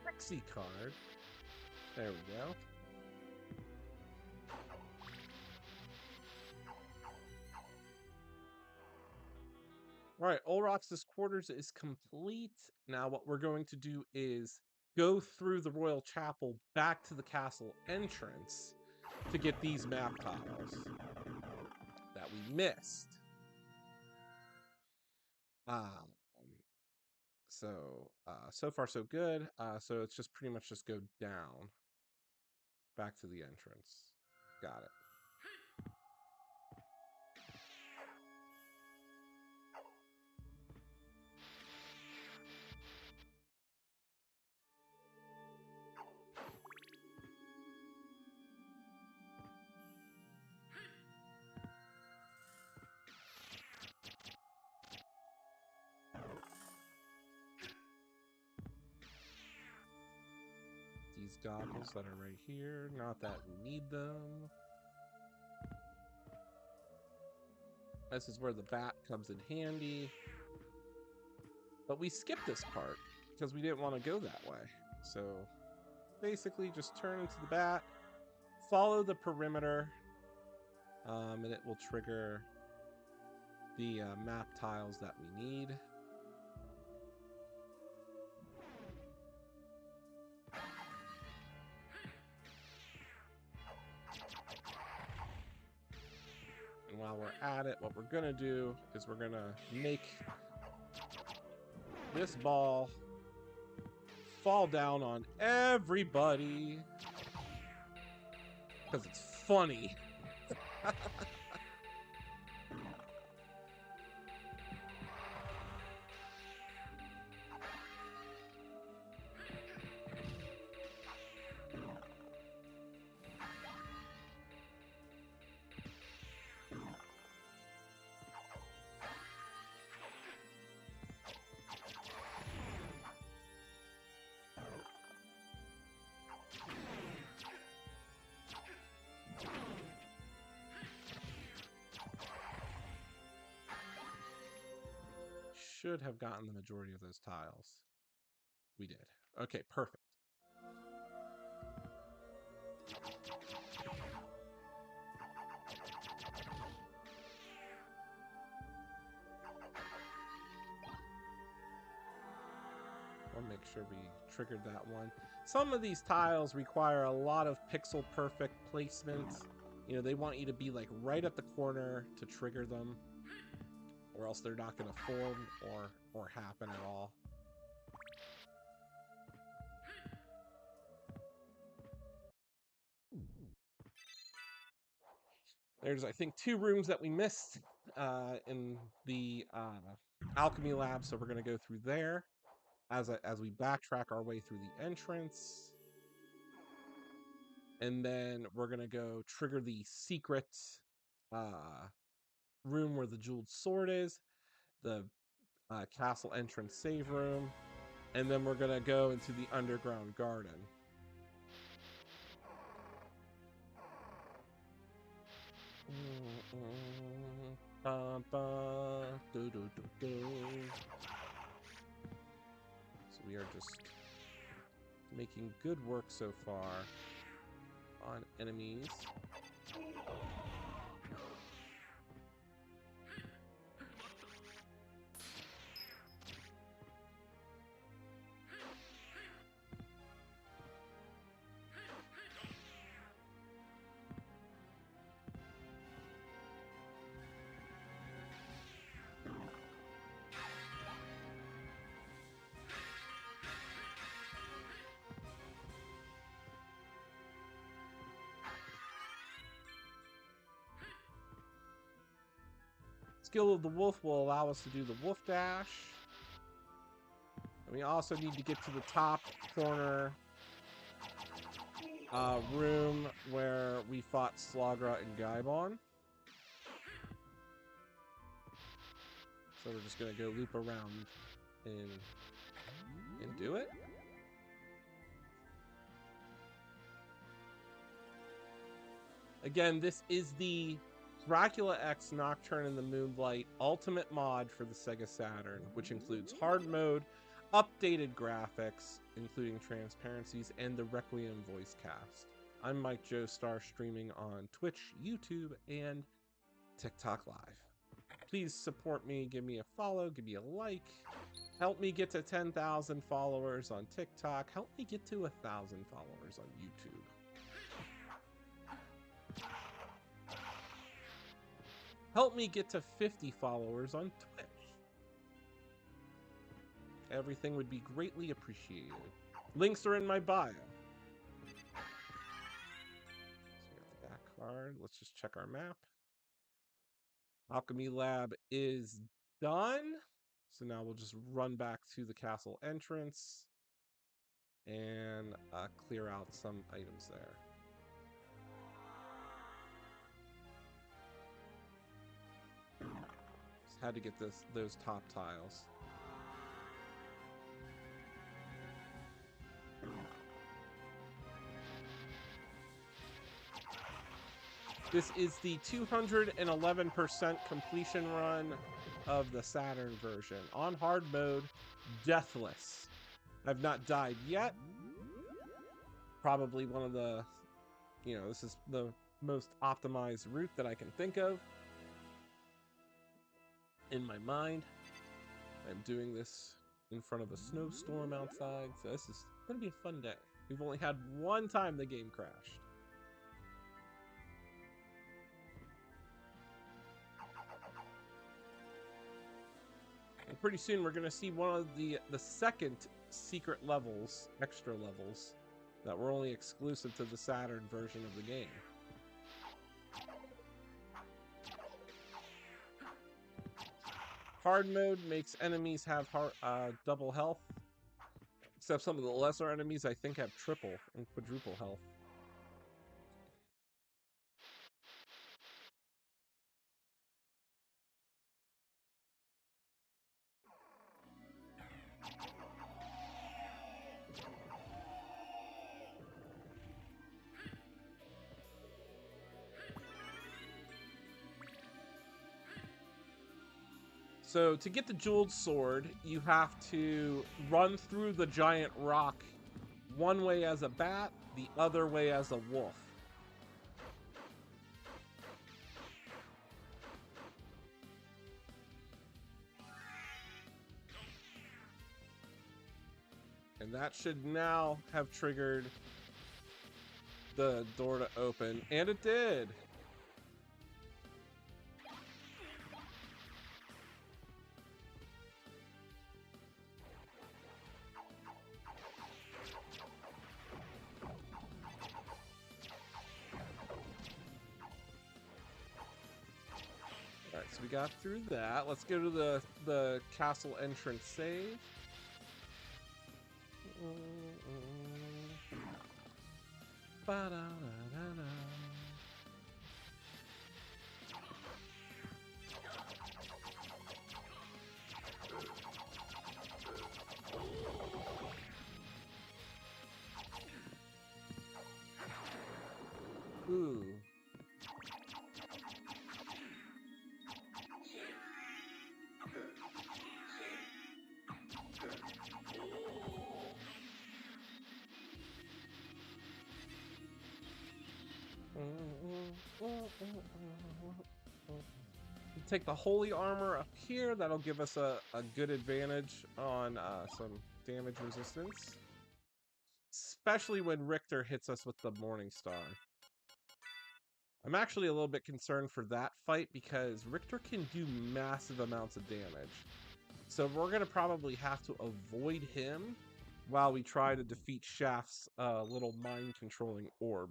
Flexi card. There we go. All right, Olrox's quarters is complete. Now what we're going to do is go through the Royal Chapel back to the castle entrance to get these map tiles that we missed. So far so good. So it's just pretty much just go down back to the entrance. Got it. These goggles that are right here. Not that we need them. This is where the bat comes in handy. But we skipped this part because we didn't want to go that way. So basically just turn into the bat, follow the perimeter, and it will trigger the map tiles that we need. And while we're at it, what we're gonna do is we're gonna make this ball fall down on everybody because it's funny. Should have gotten the majority of those tiles. We did. Okay, perfect. make sure we triggered that one. Some of these tiles require a lot of pixel perfect placement. You know, they want you to be like right at the corner to trigger them, or else they're not going to form or happen at all. There's, I think, 2 rooms that we missed in the alchemy lab, so we're going to go through there as we backtrack our way through the entrance. And then we're going to go trigger the secret room where the jeweled sword is, the castle entrance save room, and then we're going to go into the underground garden. So we are just making good work so far on enemies. Skill of the wolf will allow us to do the wolf dash. And we also need to get to the top corner room where we fought Slagra and Gaibon. So we're just going to go loop around and do it. Again, this is the Dracula X Nocturne in the Moonlight Ultimate mod for the Sega Saturn, which includes hard mode, updated graphics, including transparencies, and the Requiem voice cast. I'm Mike Joestar, streaming on Twitch, YouTube, and TikTok Live. Please support me, give me a follow, give me a like, help me get to 10,000 followers on TikTok, help me get to 1,000 followers on YouTube. Help me get to 50 followers on Twitch. Everything would be greatly appreciated. Links are in my bio. So we got the back card. Let's just check our map. Alchemy Lab is done. So now we'll just run back to the castle entrance and clear out some items there. Just had to get those top tiles. This is the 211% completion run of the Saturn version. On hard mode, deathless. I've not died yet. Probably one of the, this is the most optimized route that I can think of in my mind. I'm doing this in front of a snowstorm outside, so this is going to be a fun day. We've only had one time the game crashed. And pretty soon we're going to see one of the second secret levels, extra levels, that were only exclusive to the Saturn version of the game. Hard mode makes enemies have double health, except some of the lesser enemies I think have triple and quadruple health. So to get the jeweled sword, you have to run through the giant rock one way as a bat, the other way as a wolf. And that should now have triggered the door to open. And it did. All right, so we got through that. Let's go to the castle entrance save. Ba-da-da-da-da. Ooh. Take the holy armor up here. That'll give us a good advantage on some damage resistance. Especially when Richter hits us with the Morning Star. I'm actually a little bit concerned for that fight because Richter can do massive amounts of damage. So we're going to probably have to avoid him while we try to defeat Shaft's little mind-controlling orb.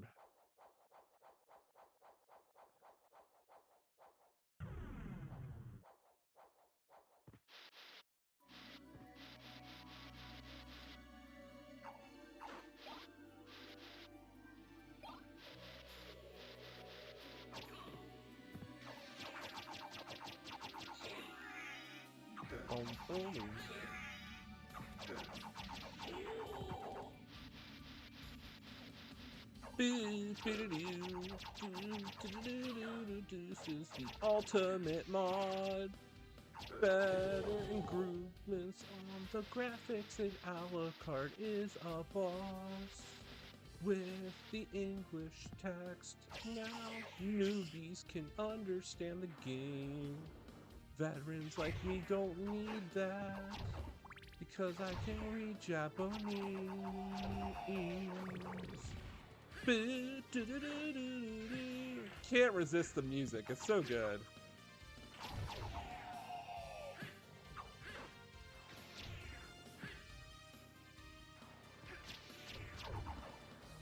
This is the ultimate mod. Better improvements on the graphics, and Alucard is a boss. With the English text, now newbies can understand the game. Veterans like me don't need that, because I can read Japanese. Can't resist the music, it's so good.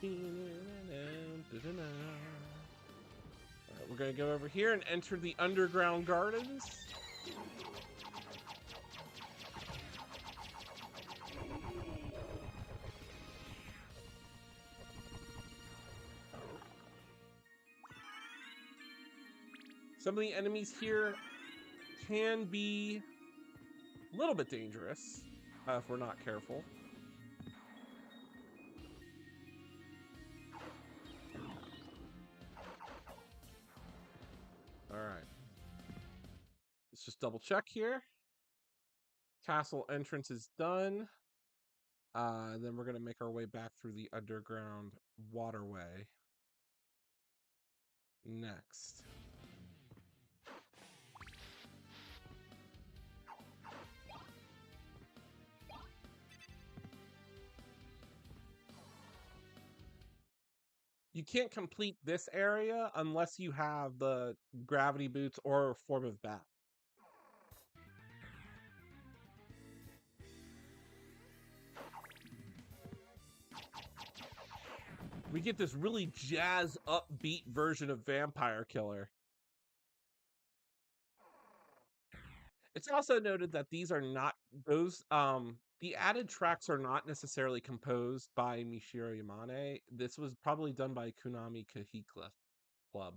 Alright, we're gonna go over here and enter the underground gardens. Some of the enemies here can be a little bit dangerous if we're not careful. All right. Let's just double check here. Castle entrance is done. Then we're going to make our way back through the underground waterway next. You can't complete this area unless you have the gravity boots or form of bat. We get this really jazz upbeat version of Vampire Killer. It's also noted that these are not those the added tracks are not necessarily composed by Michiru Yamane. This was probably done by Konami Kahikla Club.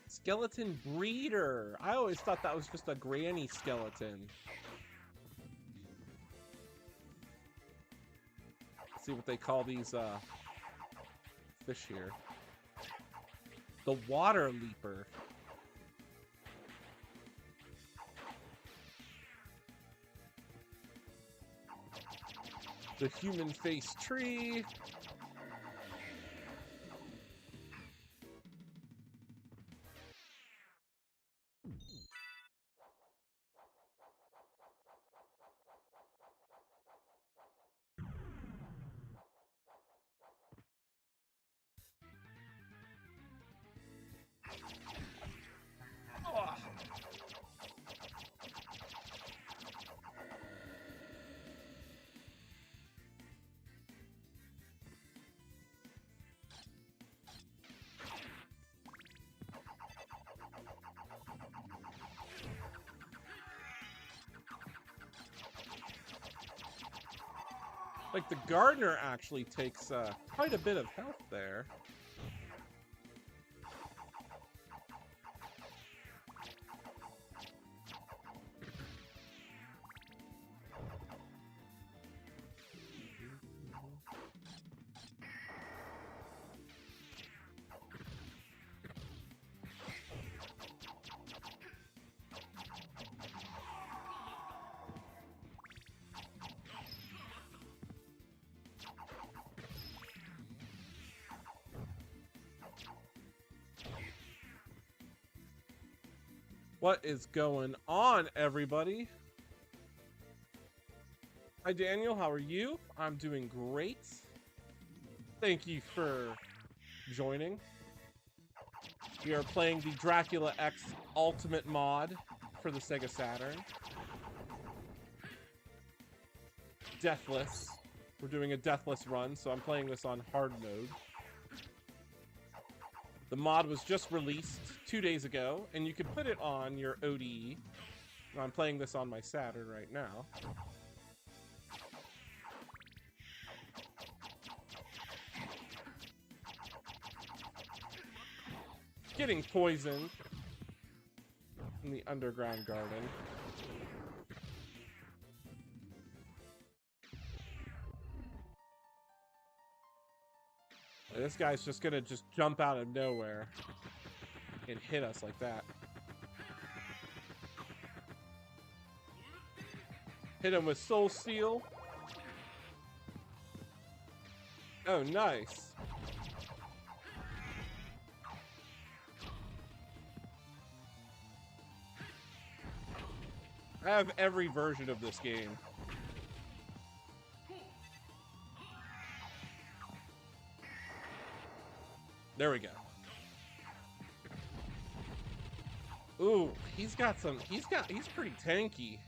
Skeleton breeder. I always thought that was just a granny skeleton. Let's see what they call these fish here. The water leaper. The human face tree. Like, the gardener actually takes quite a bit of health there. What is going on, everybody? Hi, Daniel. How are you? I'm doing great. Thank you for joining. We are playing the Dracula X Ultimate mod for the Sega Saturn. Deathless. We're doing a deathless run, so I'm playing this on hard mode. The mod was just released 2 days ago, and you can put it on your ODE. I'm playing this on my Saturn right now. Getting poisoned in the underground garden. This guy's just gonna jump out of nowhere and hit us like that. Hit him with Soul Steel. Oh, nice. I have every version of this game. There we go. Ooh, he's pretty tanky.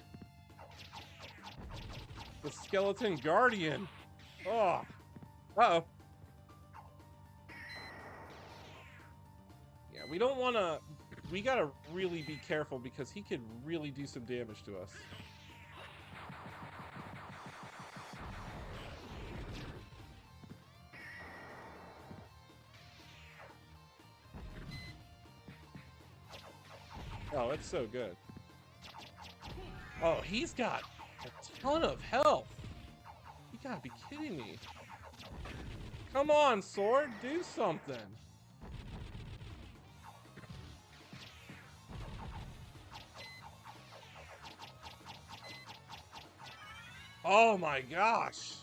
The Skeleton Guardian. Oh. Uh-oh. Yeah, we gotta really be careful because he could really do some damage to us. Oh, it's so good. Oh, he's got a ton of health. You gotta be kidding me. Come on, sword, do something. Oh my gosh.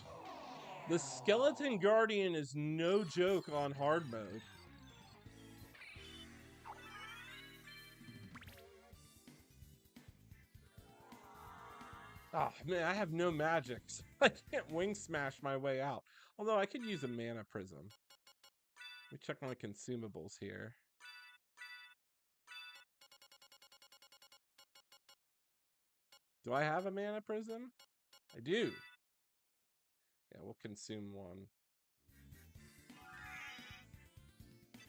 The Skeleton Guardian is no joke on hard mode. Oh man, I have no magics. I can't wing smash my way out. Although I could use a mana prism. Let me check my consumables here. Do I have a mana prism? I do. Yeah, we'll consume one.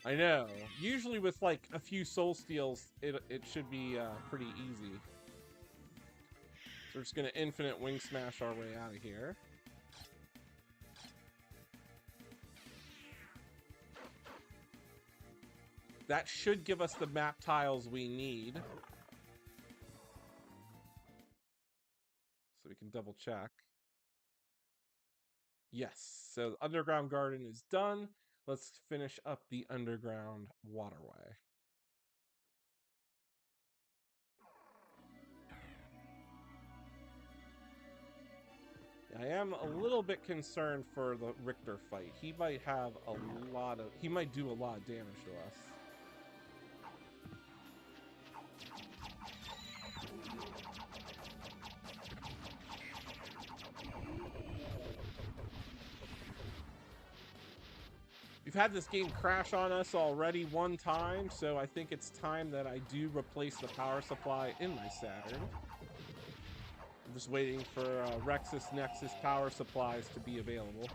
I know. Usually with like a few soul steals, it should be pretty easy. So we're just gonna infinite wing smash our way out of here. That should give us the map tiles we need. So we can double check. Yes, so the underground garden is done. Let's finish up the underground waterway. I I am a little bit concerned for the Richter fight. He might have he might do a lot of damage to us. We've had this game crash on us already one time, so I think it's time that I do replace the power supply in my Saturn. I'm just waiting for Rexus Nexus power supplies to be available.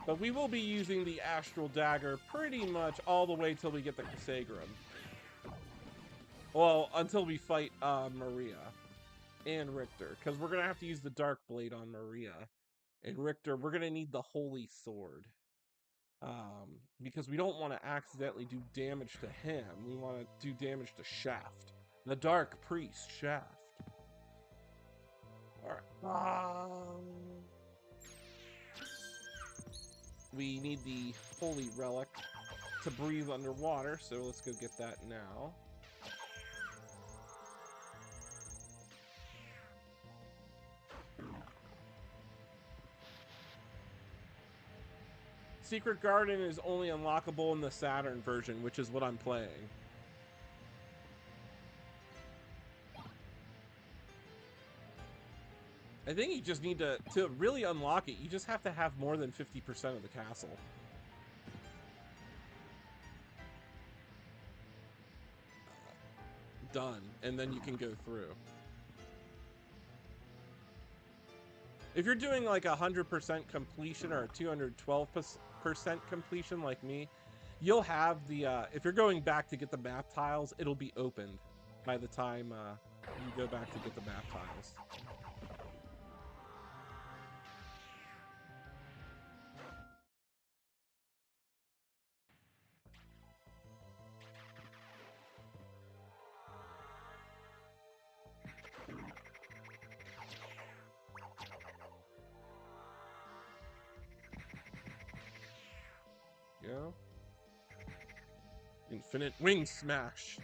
But we will be using the Astral Dagger pretty much all the way till we get the Casagrum. Well, until we fight Maria and Richter. Because we're going to have to use the Dark Blade on Maria. And Richter, we're going to need the Holy Sword. Because we don't want to accidentally do damage to him. We want to do damage to Shaft. The Dark Priest, Shaft. Alright. We need the Holy Relic to breathe underwater, so let's go get that now. Secret Garden is only unlockable in the Saturn version, which is what I'm playing. I think you just need to really unlock it, you just have to have more than 50% of the castle. Done, and then you can go through. If you're doing like 100% completion or 212% completion like me, you'll have the, if you're going back to get the map tiles, it'll be opened by the time you go back to get the map tiles. Go. Infinite Wing Smash.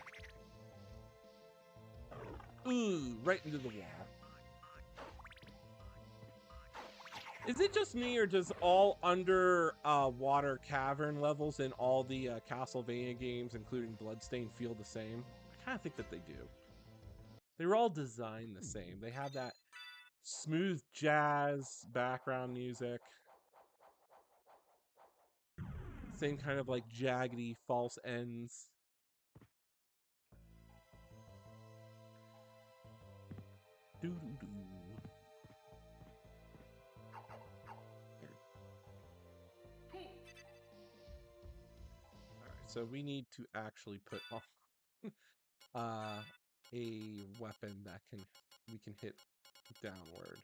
Ooh, right into the wall. Is it just me, or does all water cavern levels in all the Castlevania games, including Bloodstained, feel the same? I kind of think that they do. They were all designed the same. They have that smooth jazz background music. Same kind of like jaggedy false ends. Doo-doo-doo. Alright, so we need to actually put on a weapon that we can hit downward.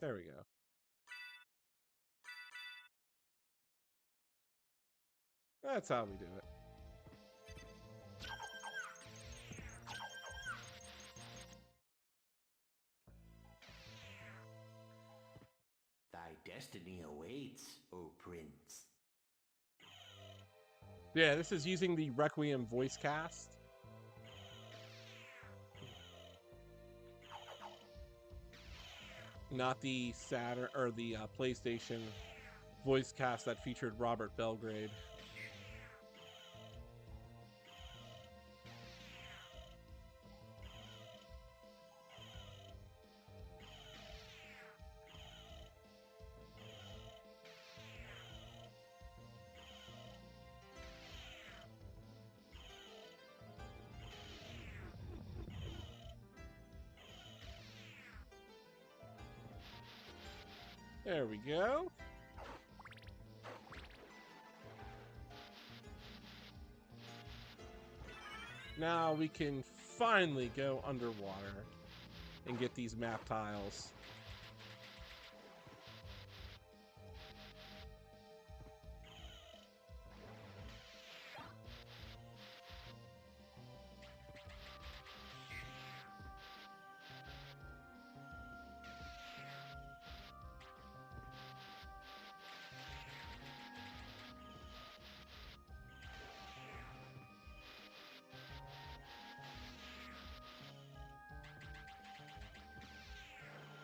There we go. That's how we do it. Thy destiny awaits, O Prince. Yeah, this is using the Requiem voice cast. Not the Saturn or the PlayStation voice cast that featured Robert Belgrade. There we go. Now we can finally go underwater and get these map tiles.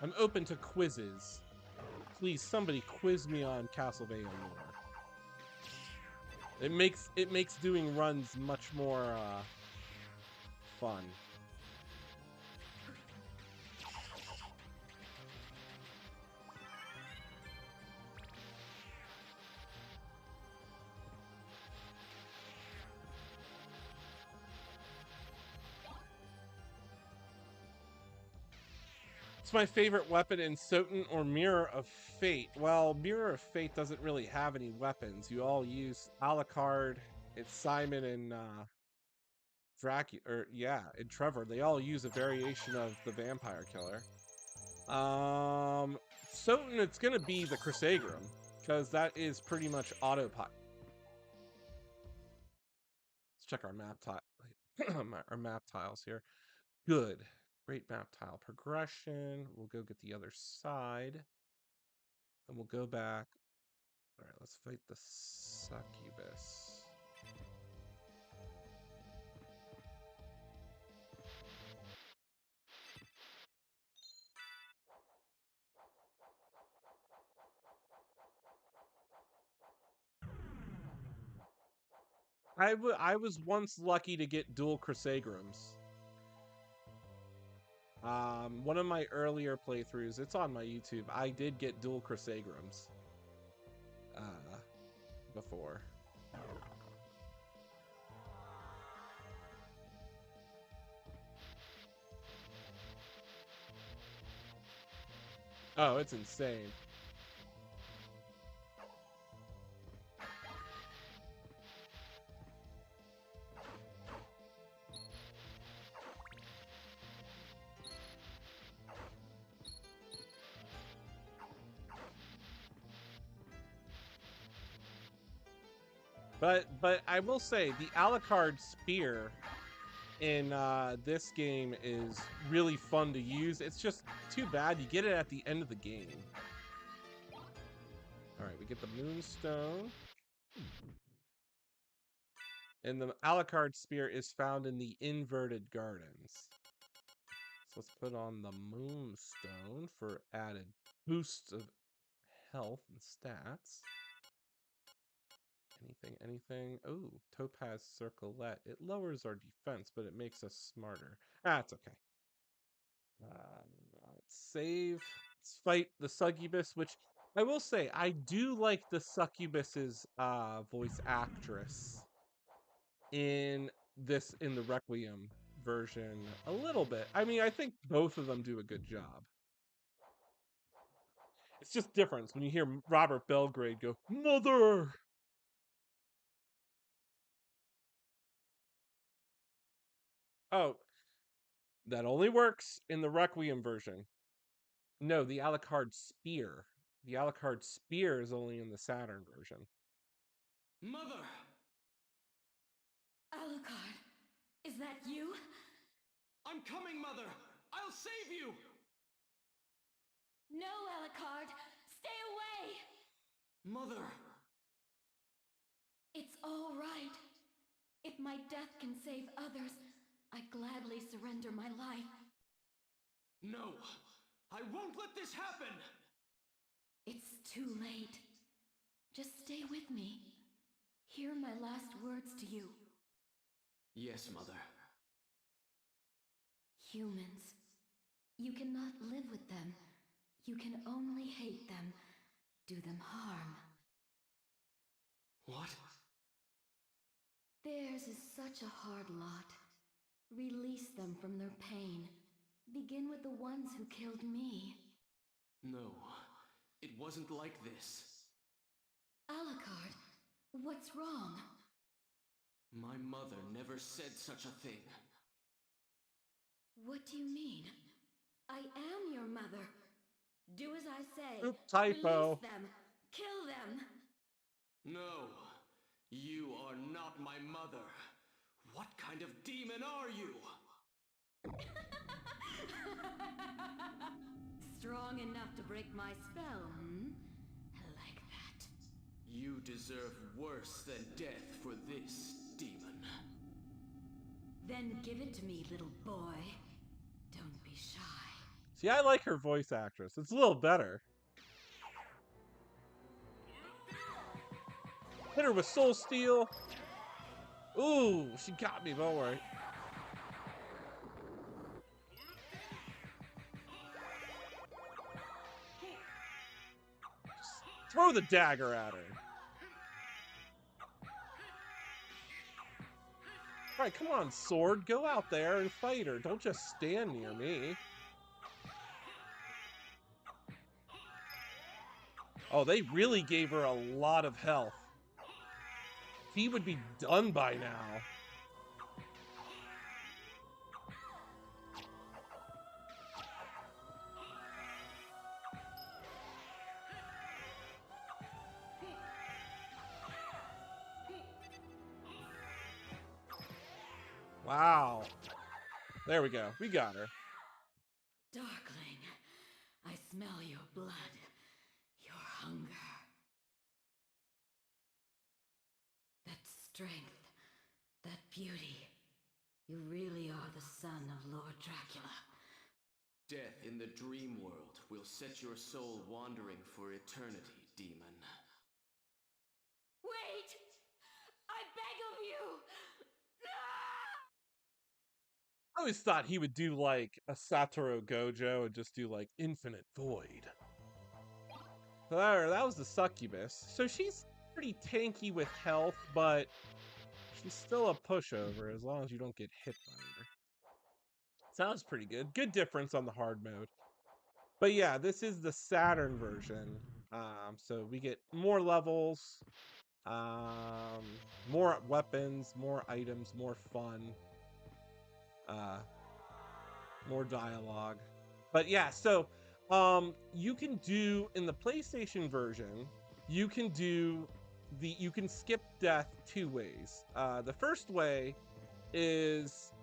I'm open to quizzes. Please, somebody quiz me on Castlevania lore. It makes doing runs much more fun. It's my favorite weapon in SOTN or Mirror of Fate. Well, Mirror of Fate doesn't really have any weapons. You all use Alucard. It's Simon and Dracula, or yeah, and Trevor. They all use a variation of the Vampire Killer. SOTN, it's gonna be the Crusagram because that is pretty much autopilot. Let's check our map tile. Our map tiles here. Good. Great map tile progression. We'll go get the other side. And we'll go back. Alright, let's fight the succubus. I was once lucky to get dual Crusagrams. One of my earlier playthroughs, it's on my YouTube, I did get dual Crusagrams. Before. Oh, it's insane. But I will say the Alucard spear in this game is really fun to use. It's just too bad you get it at the end of the game. All right, we get the Moonstone. And the Alucard spear is found in the Inverted Gardens. So let's put on the Moonstone for added boosts of health and stats. Anything? Oh, Topaz Circlet. It lowers our defense, but it makes us smarter. That's okay. Let's save. Let's fight the succubus, which I will say, I do like the succubus's voice actress in the Requiem version a little bit. I mean, I think both of them do a good job. It's just different when you hear Robert Belgrade go, "Mother!" Oh, that only works in the Requiem version. No, the Alucard spear. The Alucard spear is only in the Saturn version. Mother! Alucard, is that you? I'm coming, Mother! I'll save you! No, Alucard! Stay away! Mother! It's all right. If my death can save others, I gladly surrender my life. No! I won't let this happen! It's too late. Just stay with me. Hear my last words to you. Yes, Mother. Humans. You cannot live with them. You can only hate them. Do them harm. What? Theirs is such a hard lot. Release them from their pain. Begin with the ones who killed me. No, it wasn't like this. Alucard, what's wrong? My mother never said such a thing. What do you mean? I am your mother. Do as I say. Oop, typo. Release them. Kill them. No, you are not my mother. What kind of demon are you? Strong enough to break my spell, hmm? I like that. You deserve worse than death for this, demon. Then give it to me, little boy. Don't be shy. See, I like her voice actress. It's a little better. Hit her with Soul Steel. Ooh, she got me, don't worry. Just throw the dagger at her. All right, come on, sword. Go out there and fight her. Don't just stand near me. Oh, they really gave her a lot of health. He would be done by now. Wow. There we go. We got her. Darkling, I smell your blood, your hunger. That strength, that beauty. You really are the son of Lord Dracula. Death in the dream world will set your soul wandering for eternity, demon. Wait! I beg of you! I always thought he would do like a Satoru Gojo and just do like Infinite Void. There, that was the succubus. So she's pretty tanky with health, but she's still a pushover as long as you don't get hit by her. Sounds pretty good. Good difference on the hard mode. But yeah, this is the Saturn version. So we get more levels, more weapons, more items, more fun, more dialogue. But yeah, so you can do in the PlayStation version, you can skip death two ways. The first way is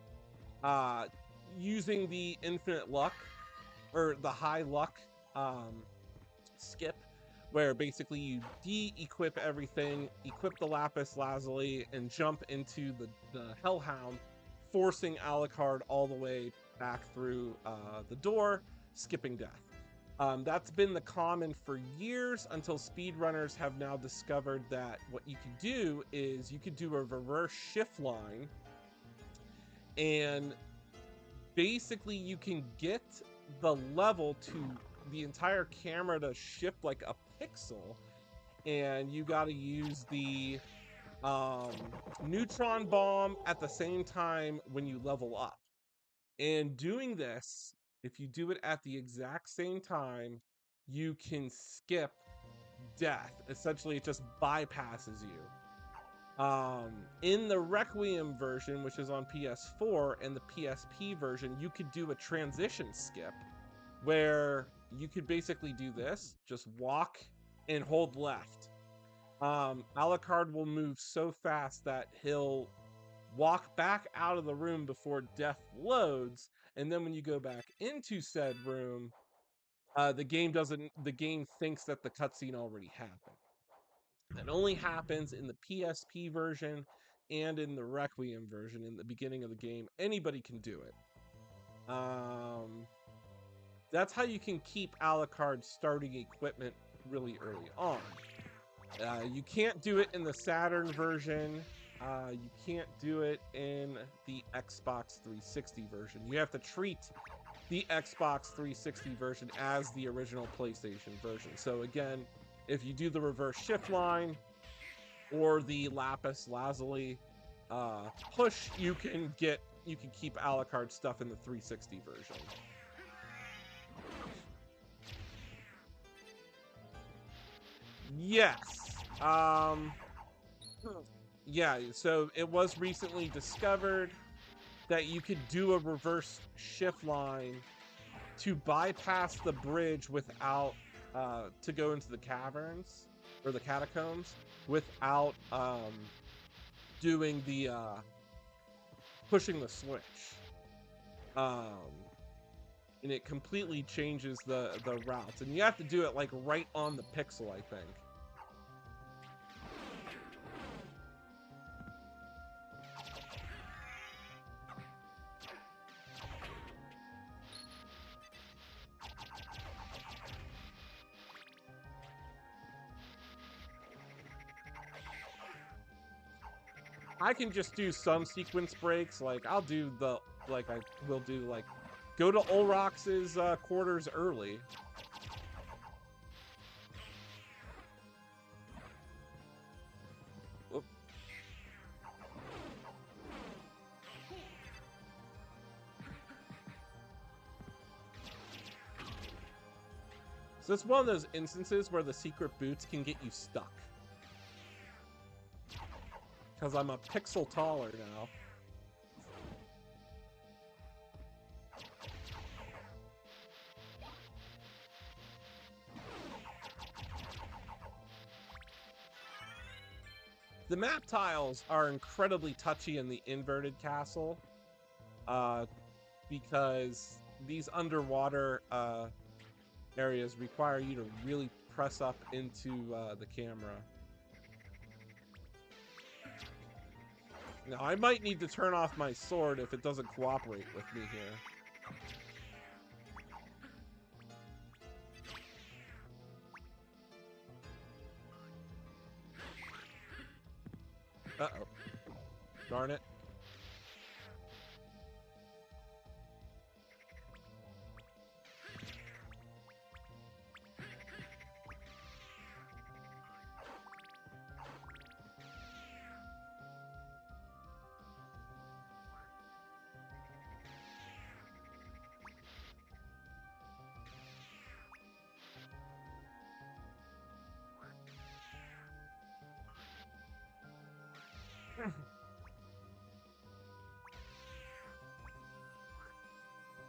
using the infinite luck or the high luck skip, where basically you de-equip everything, equip the lapis lazuli, and jump into the hellhound, forcing Alucard all the way back through the door, skipping death. That's been the common for years until speedrunners have now discovered that what you could do is you could do a reverse shift line, and basically you can get the level to the entire camera to shift like a pixel, and you got to use the neutron bomb at the same time when you level up. And doing this, if you do it at the exact same time, you can skip death. Essentially, it just bypasses you. In the Requiem version, which is on PS4, and the PSP version, you could do a transition skip where you could basically do this, just walk and hold left. Alucard will move so fast that he'll walk back out of the room before death loads, and then when you go back into said room, the game thinks that the cutscene already happened. That only happens in the PSP version and in the Requiem version in the beginning of the game. Anybody can do it. That's how you can keep Alucard starting equipment really early on. You can't do it in the Saturn version. You can't do it in the Xbox 360 version. You have to treat the Xbox 360 version as the original PlayStation version. So again, if you do the reverse shift line or the lapis lazuli push, you can keep Alucard stuff in the 360 version. Yes. Yeah, so it was recently discovered that you could do a reverse shift line to bypass the bridge without to go into the caverns or the catacombs without doing the pushing the switch. And it completely changes the routes, and you have to do it like right on the pixel, I think. I can just do some sequence breaks. Like, I'll do the, like, I will do, like, go to Olrox's quarters early. Oop. So it's one of those instances where the secret boots can get you stuck. Because I'm a pixel taller now. The map tiles are incredibly touchy in the inverted castle. Because these underwater areas require you to really press up into the camera. Now, I might need to turn off my sword if it doesn't cooperate with me here. Uh-oh. Darn it.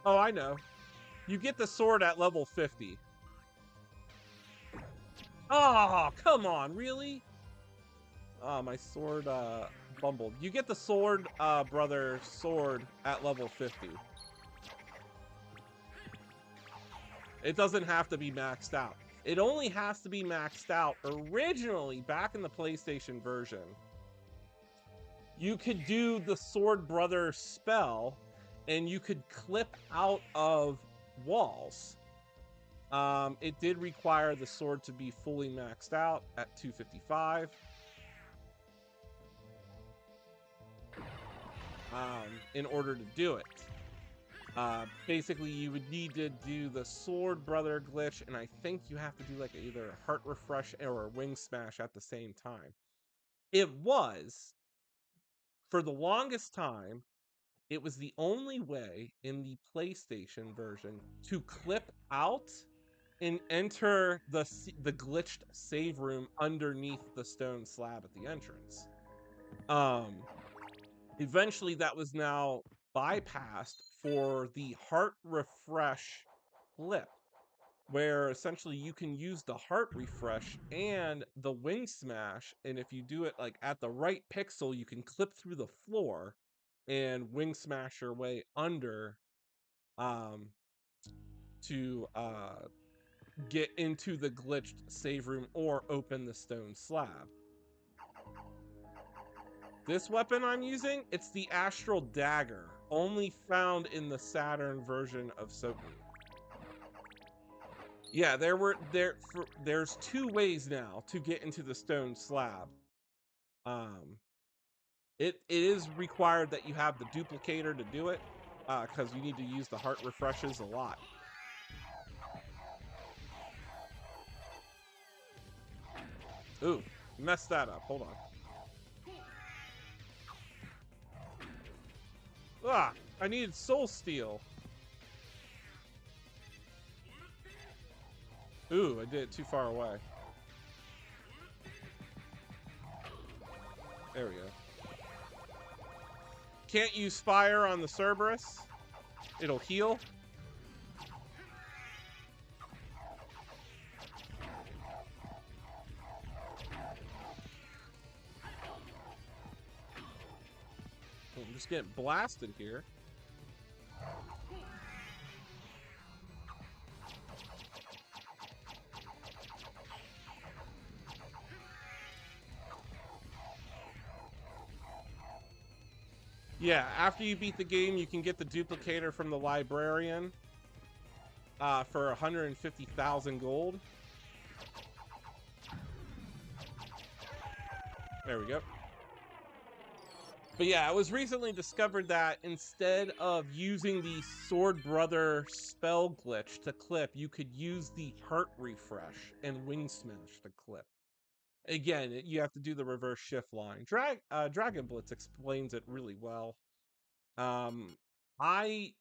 Oh, I know. You get the sword at level 50. Oh, come on, really? Oh, my sword bumbled. You get the sword brother sword at level 50. It doesn't have to be maxed out. It only has to be maxed out originally back in the PlayStation version. You could do the sword brother spell and you could clip out of walls. It did require the sword to be fully maxed out at 255. In order to do it. Basically, you would need to do the sword brother glitch, and I think you have to do like either a heart refresh or a wing smash at the same time. It was, for the longest time, it was the only way in the PlayStation version to clip out and enter the glitched save room underneath the stone slab at the entrance. Eventually that was now bypassed for the heart refresh flip, where essentially you can use the heart refresh and the wing smash, and if you do it like at the right pixel, you can clip through the floor and wing smash your way under to get into the glitched save room or open the stone slab. This weapon I'm using, it's the Astral Dagger, only found in the Saturn version of SOTN. Yeah, there's two ways now to get into the stone slab. It is required that you have the duplicator to do it, because you need to use the heart refreshes a lot. Ooh, messed that up. Hold on. Ah, I needed Soul Steel. Ooh, I did it too far away. There we go. Can't use fire on the Cerberus. It'll heal. I'm just getting blasted here. Yeah, after you beat the game, you can get the duplicator from the librarian for 150,000 gold. There we go. But yeah, it was recently discovered that instead of using the Sword Brother spell glitch to clip, you could use the Heart Refresh and Wing Smash to clip. Again, you have to do the reverse shift line. Dragon Blitz explains it really well. I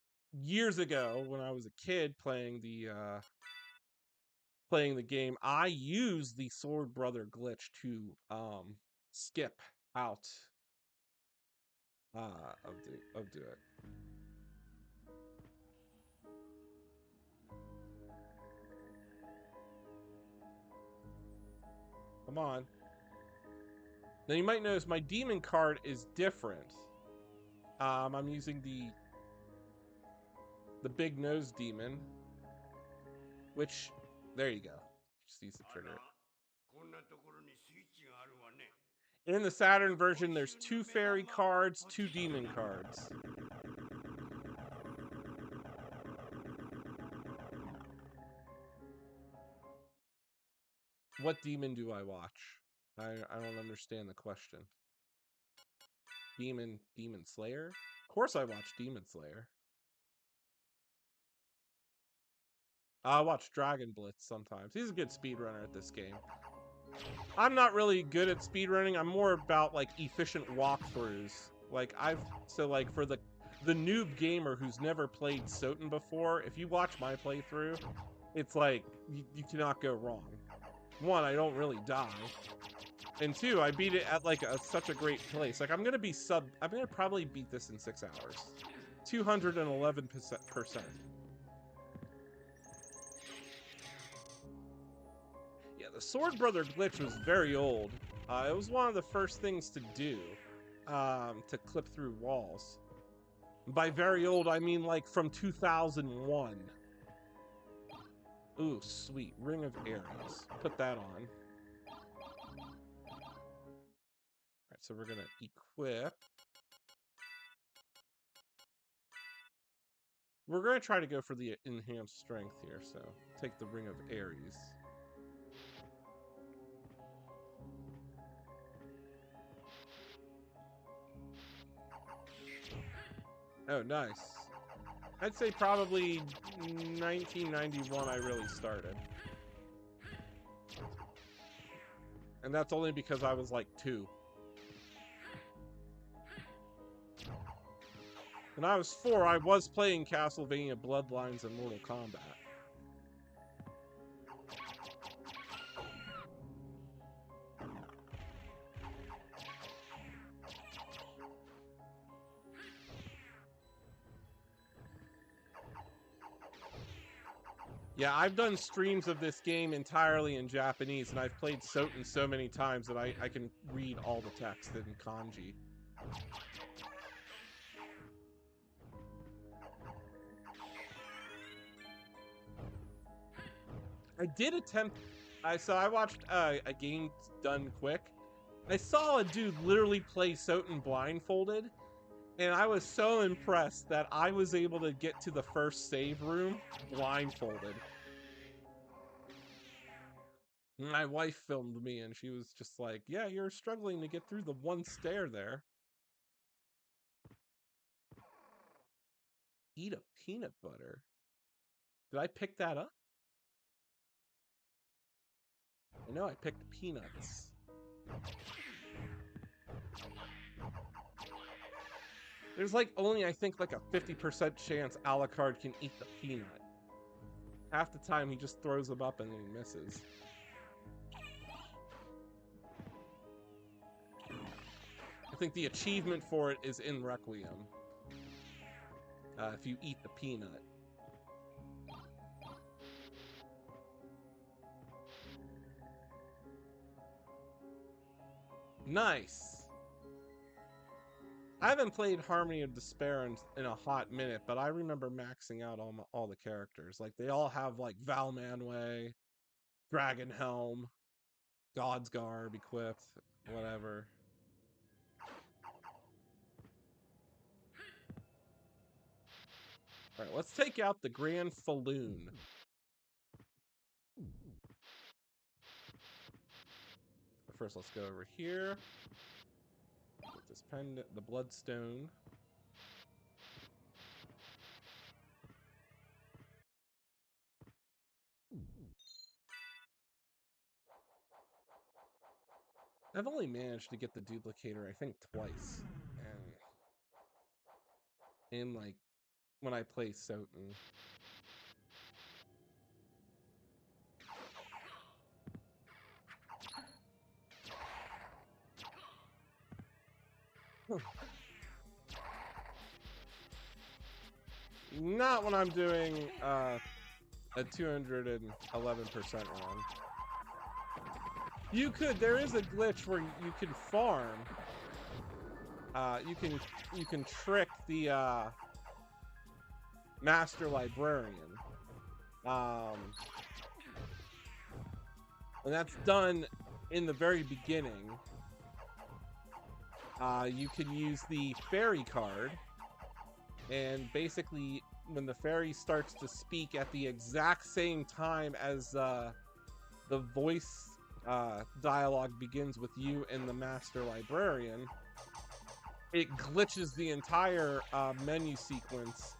years ago when I was a kid playing the game, I used the Sword Brother glitch to skip out of do it. Come on. Now you might notice my demon card is different. I'm using the big nose demon, which there you go. Just use to trigger it. In the Saturn version, there's 2 fairy cards, 2 demon cards. What demon do I watch? I don't understand the question. Demon Slayer? Of course I watch Demon Slayer. I watch Dragon Blitz sometimes. He's a good speedrunner at this game. I'm not really good at speedrunning. I'm more about like efficient walkthroughs. Like for the noob gamer who's never played SOTN before, if you watch my playthrough, it's like you cannot go wrong. 1, I don't really die. And 2, I beat it at like such a great place. Like I'm gonna probably beat this in 6 hours. 211%. Yeah, the Sword Brother glitch was very old. It was one of the first things to do, to clip through walls. By very old, I mean like from 2001. Ooh, sweet. Ring of Aries. Put that on. Alright, so we're gonna equip. We're gonna try to go for the enhanced strength here, so take the Ring of Aries. Oh, nice. I'd say probably 1991 I really started. And that's only because I was like 2. When I was 4, I was playing Castlevania Bloodlines and Mortal Kombat. Yeah, I've done streams of this game entirely in Japanese, and I've played SOTN so many times that I can read all the text in kanji. I did attempt... I watched a game done quick. I saw a dude literally play SOTN blindfolded, and I was so impressed that I was able to get to the first save room blindfolded. My wife filmed me, and she was just like, yeah, you're struggling to get through the one stair there. Eat a peanut butter. Did I pick that up? I know I picked peanuts. There's like only, I think, like a 50% chance Alucard can eat the peanut. Half the time he just throws them up and then he misses. I think the achievement for it is in Requiem. If you eat the peanut. Nice! I haven't played Harmony of Despair in a hot minute, but I remember maxing out all the characters. Like, they all have, like, Val Manway, Dragon Helm, God's Garb equipped, whatever. Alright, let's take out the Grand Falloon. But first, let's go over here. Cactus pendant, the bloodstone. I've only managed to get the duplicator, I think, twice. And in like when I play SOTN. Not when I'm doing a 211% run. You could. There is a glitch where you can farm. You can trick the master librarian. And that's done in the very beginning. You can use the fairy card, and basically when the fairy starts to speak at the exact same time as the voice dialogue begins with you and the master librarian, it glitches the entire menu sequence,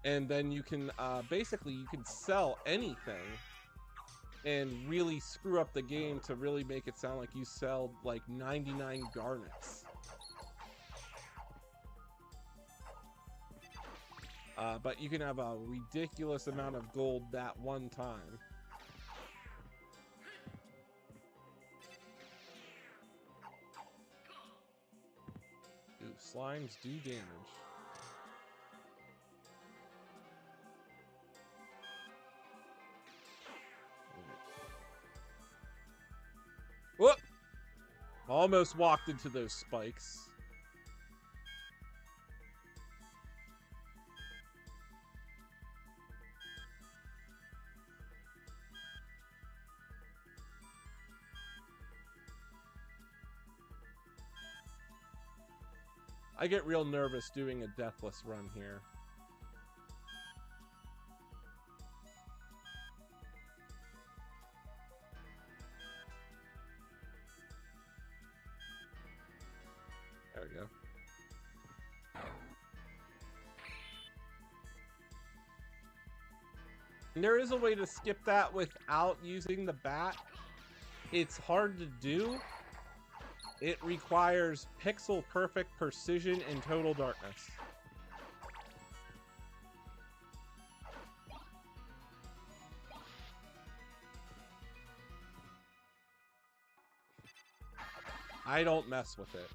and then you can basically you can sell anything and really screw up the game to really make it sound like you sell like 99 garnets. But you can have a ridiculous amount of gold that one time. Ooh, slimes do damage. Whoop! Almost walked into those spikes. I get real nervous doing a deathless run here. There we go. And there is a way to skip that without using the bat. It's hard to do. It requires pixel perfect precision in total darkness. I don't mess with it.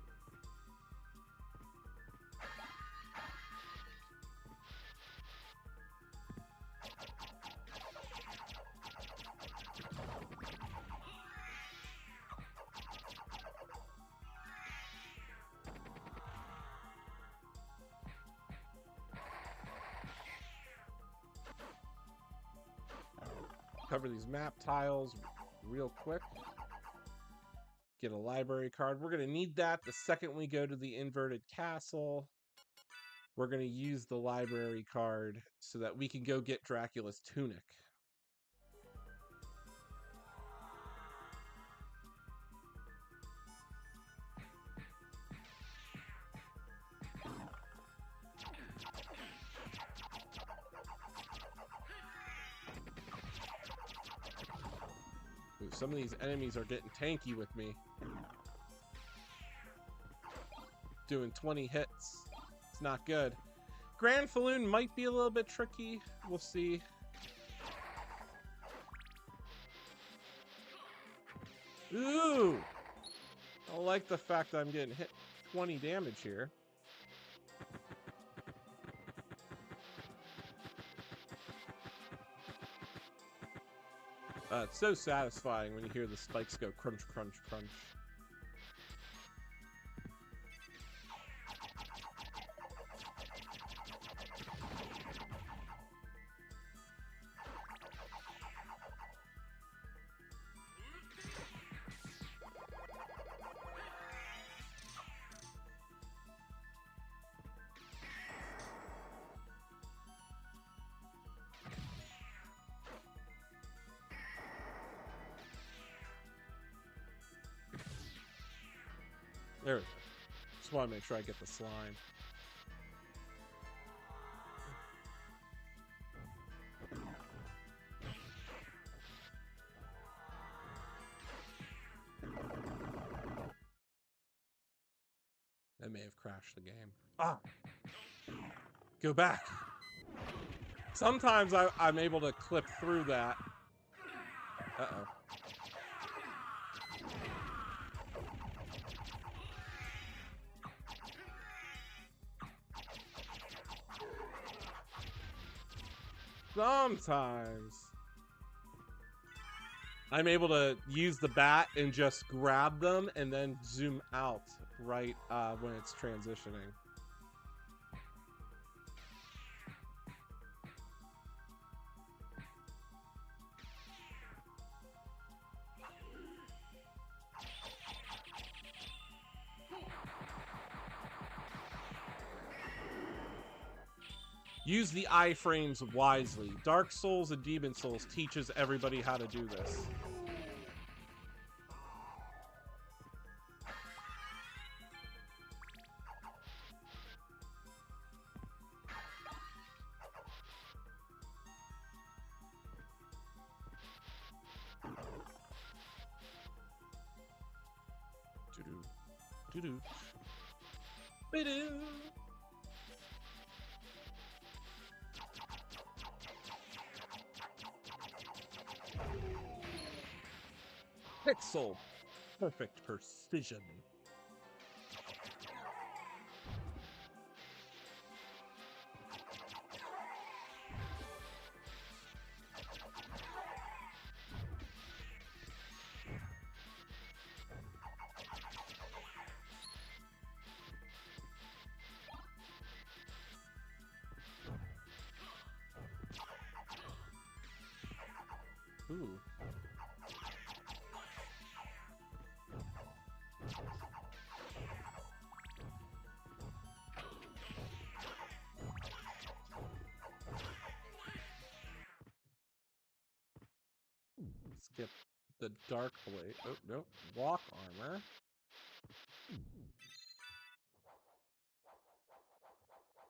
Cover these map tiles real quick. Get a library card. We're going to need that the second we go to the inverted castle. We're going to use the library card so that we can go get Dracula's tunic. Ooh, some of these enemies are getting tanky with me. Doing 20 hits. It's not good. Grand Falloon might be a little bit tricky. We'll see. Ooh! I like the fact that I'm getting hit 20 damage here. It's so satisfying when you hear the spikes go crunch, crunch, crunch. There we go. Just want to make sure I get the slime. That may have crashed the game. Ah! Go back! Sometimes I'm able to clip through that. Uh-oh. Sometimes I'm able to use the bat and just grab them and then zoom out right when it's transitioning. Use the iframes wisely. Dark Souls and Demon Souls teaches everybody how to do this. Doo-doo. Doo-doo. Be-doo. Pixel. Perfect precision. Ooh. Skip the dark blade. Oh, no. Walk armor.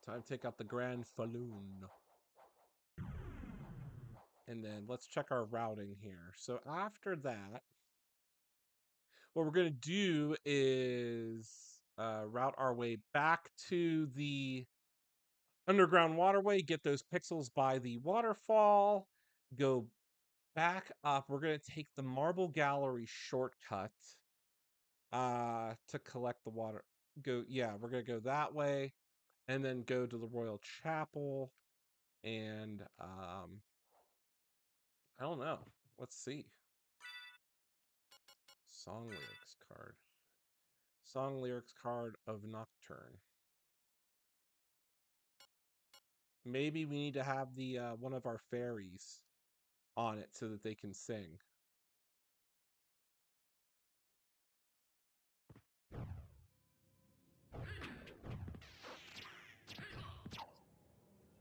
Time to take out the Grand Falloon. And then let's check our routing here. So after that, what we're going to do is route our way back to the underground waterway, get those pixels by the waterfall, go back up. We're going to take the Marble Gallery shortcut to collect the water. We're going to go that way and then go to the Royal Chapel and I don't know. Let's see. Song lyrics card. Song lyrics card of Nocturne. Maybe we need to have the one of our fairies on it so that they can sing.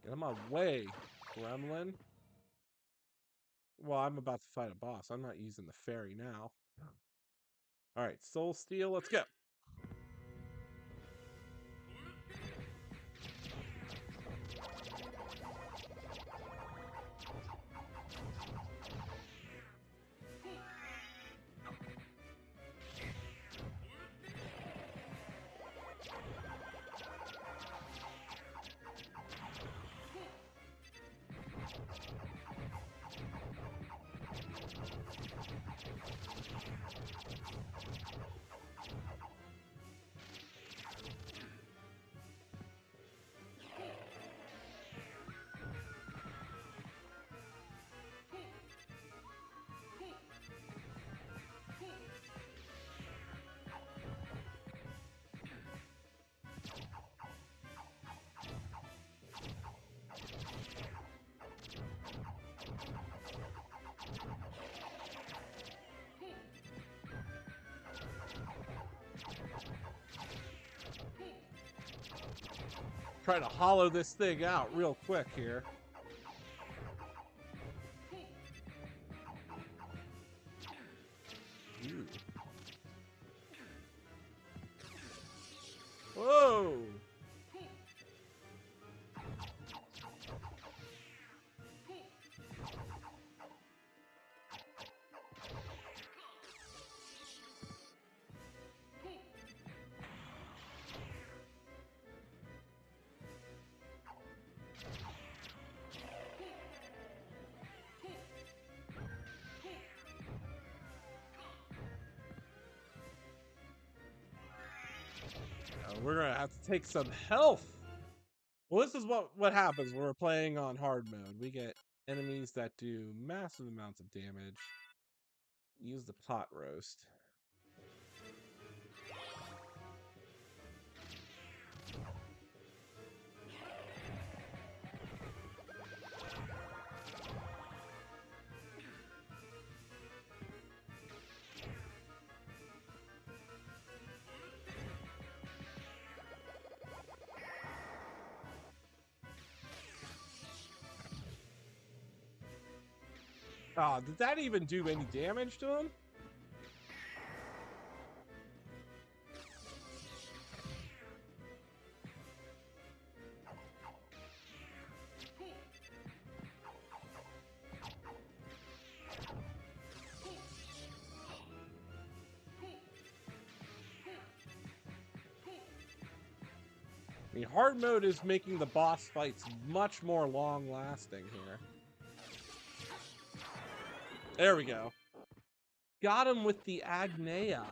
Get out of my way, gremlin. Well, I'm about to fight a boss. I'm not using the fairy now. All right, Soul Steel, let's go. Try to hollow this thing out real quick here. Ooh. we're gonna have to take some health. Well, this is what happens when we're playing on hard mode. We get enemies that do massive amounts of damage. Use the pot roast. Oh, did that even do any damage to him? I mean, hard mode is making the boss fights much more long-lasting here. There we go. Got him with the Agnea.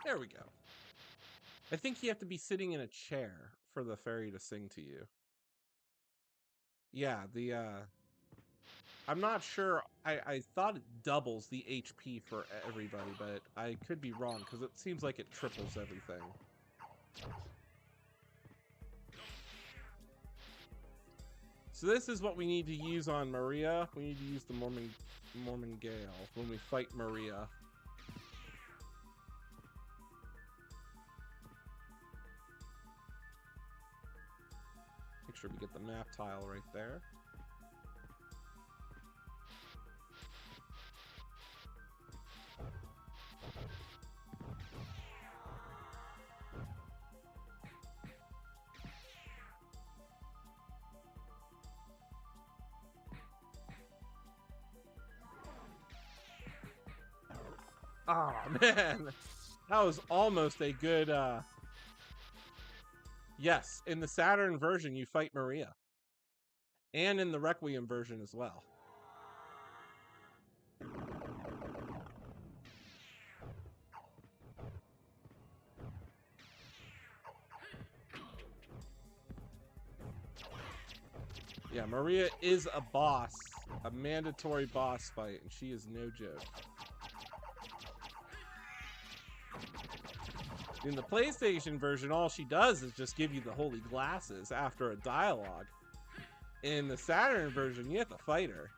There we go. I think you have to be sitting in a chair for the fairy to sing to you. Yeah, I'm not sure. I thought it doubles the HP for everybody, but I could be wrong because it seems like it triples everything. So this is what we need to use on Maria. We need to use the Mormon Gale when we fight Maria. Make sure we get the map tile right there. Oh man, that was almost a good yes, in the Saturn version you fight Maria. And in the Requiem version as well. Yeah, Maria is a boss, a mandatory boss fight, and she is no joke. In the PlayStation version, all she does is just give you the holy glasses after a dialogue. In the Saturn version, you have to fight her.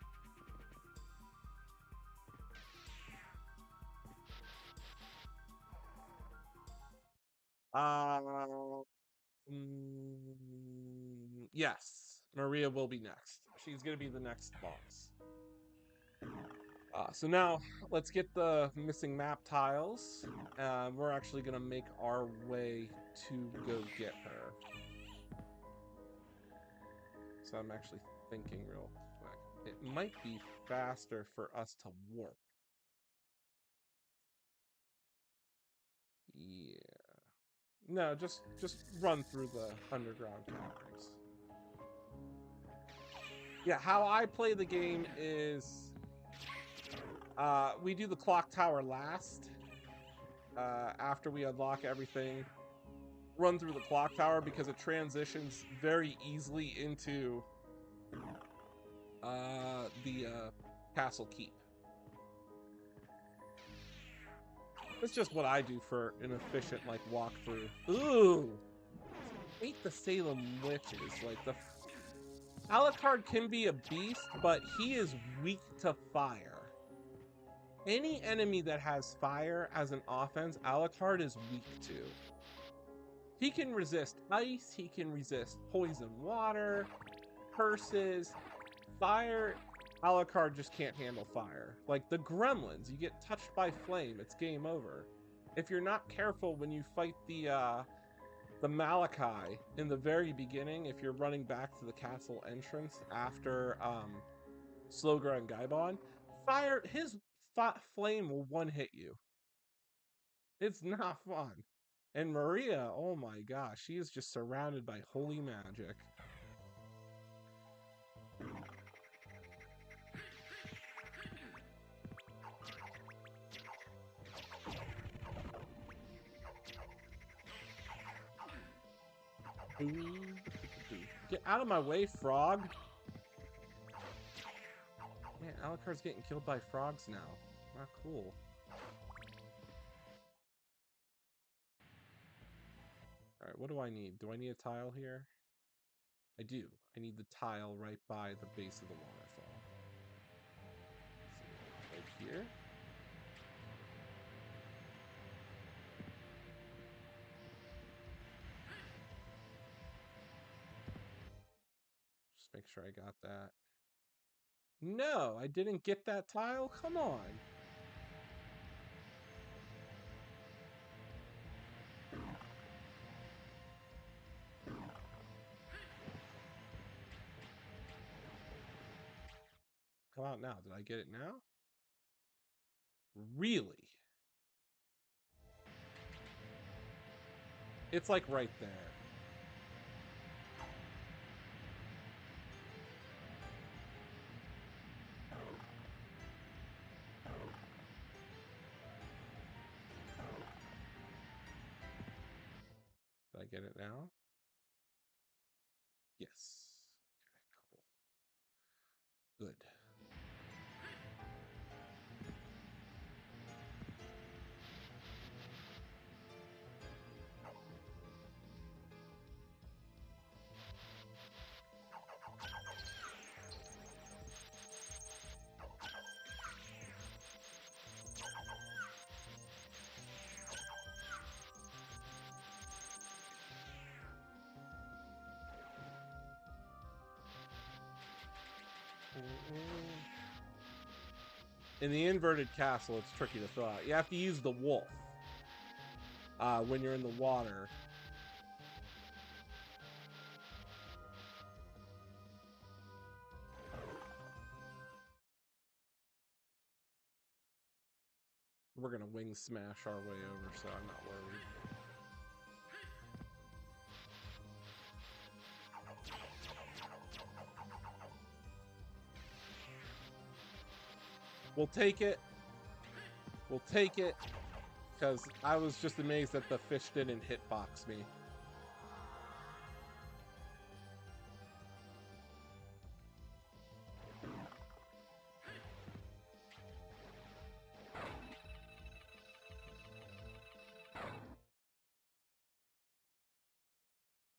Yes, Maria will be next. She's going to be the next boss. So now, let's get the missing map tiles. We're actually going to make our way to go get her. So I'm actually thinking real quick. It might be faster for us to warp. Yeah. No, just run through the underground caverns. Yeah, how I play the game is we do the clock tower last. After we unlock everything, run through the clock tower because it transitions very easily into the castle keep. That's just what I do for an efficient like walkthrough. Ooh, I hate the Salem witches. Like the Alucard can be a beast, but he is weak to fire. Any enemy that has fire as an offense, Alucard is weak to. He can resist ice, he can resist poison water, curses, fire. Alucard just can't handle fire. Like the gremlins, you get touched by flame, it's game over. If you're not careful when you fight the Malachi in the very beginning, if you're running back to the castle entrance after Slogra and Gaibon, his flame will one hit you. It's not fun. And Maria, oh my gosh, she is just surrounded by holy magic. Get out of my way, frog! Man, Alucard's getting killed by frogs now. Not cool. Alright, what do I need? Do I need a tile here? I do. I need the tile right by the base of the waterfall. So, right here. Just make sure I got that. No, I didn't get that tile? Come on. Come out now. Did I get it now? Really? It's like right there. Did I get it now? Yes. Okay, cool. Good. In the inverted castle, it's tricky to fill out. You have to use the wolf when you're in the water. We're gonna wing smash our way over, so I'm not worried. We'll take it. We'll take it. Because I was just amazed that the fish didn't hitbox me.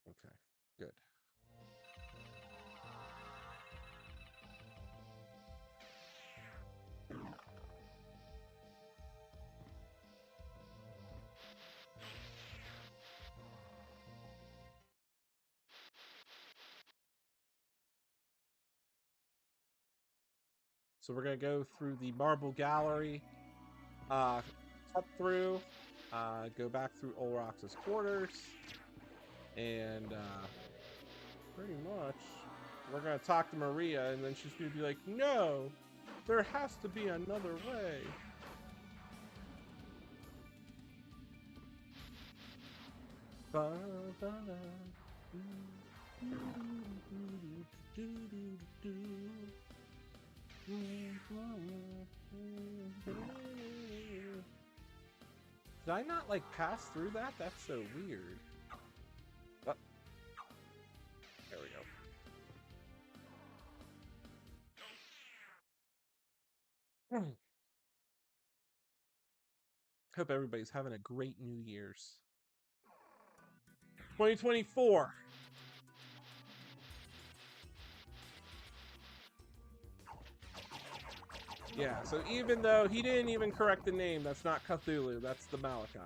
Okay, good. So we're gonna go through the marble gallery, cut through, go back through Olrox's quarters, and pretty much we're gonna talk to Maria, and then she's gonna be like, "No, there has to be another way." Did I not like pass through that? That's so weird. Oh. There we go. Hope everybody's having a great New Year's. 2024. Yeah, so even though he didn't even correct the name, that's not Cthulhu, that's the Malachi.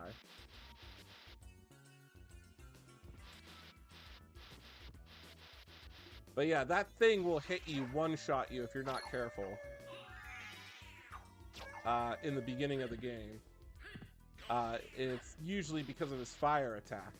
But yeah, that thing will hit you, one-shot you if you're not careful. In the beginning of the game. It's usually because of his fire attack.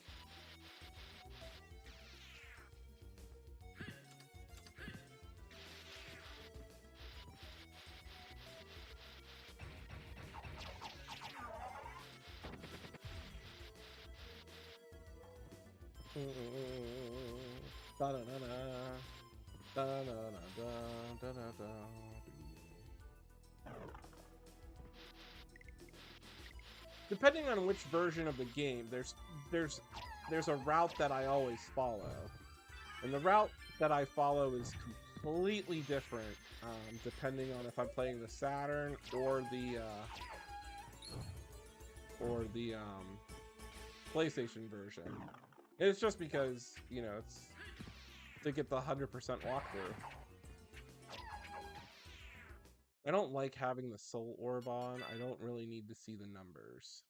Depending on which version of the game, there's a route that I always follow, and the route that I follow is completely different depending on if I'm playing the Saturn or the PlayStation version. It's just because, you know, it's to get the 100% walkthrough. I don't like having the soul orb on. I don't really need to see the numbers.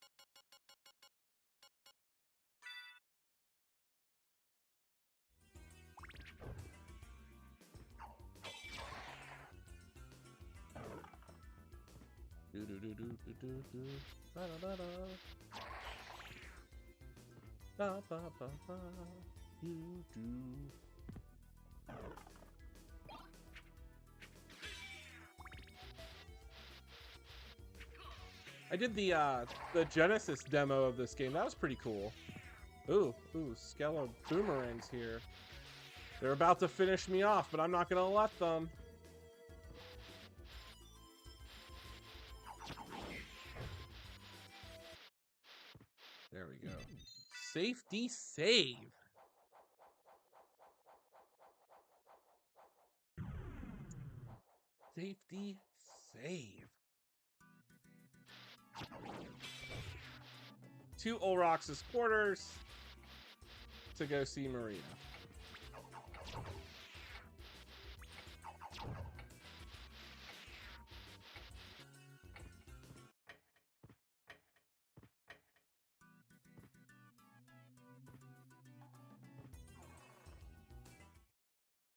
I did the Genesis demo of this game. That was pretty cool. Ooh, Skella boomerangs here. They're about to finish me off, but I'm not gonna let them. There we go. Safety save. Safety save. 2 Olrox's quarters to go see Maria.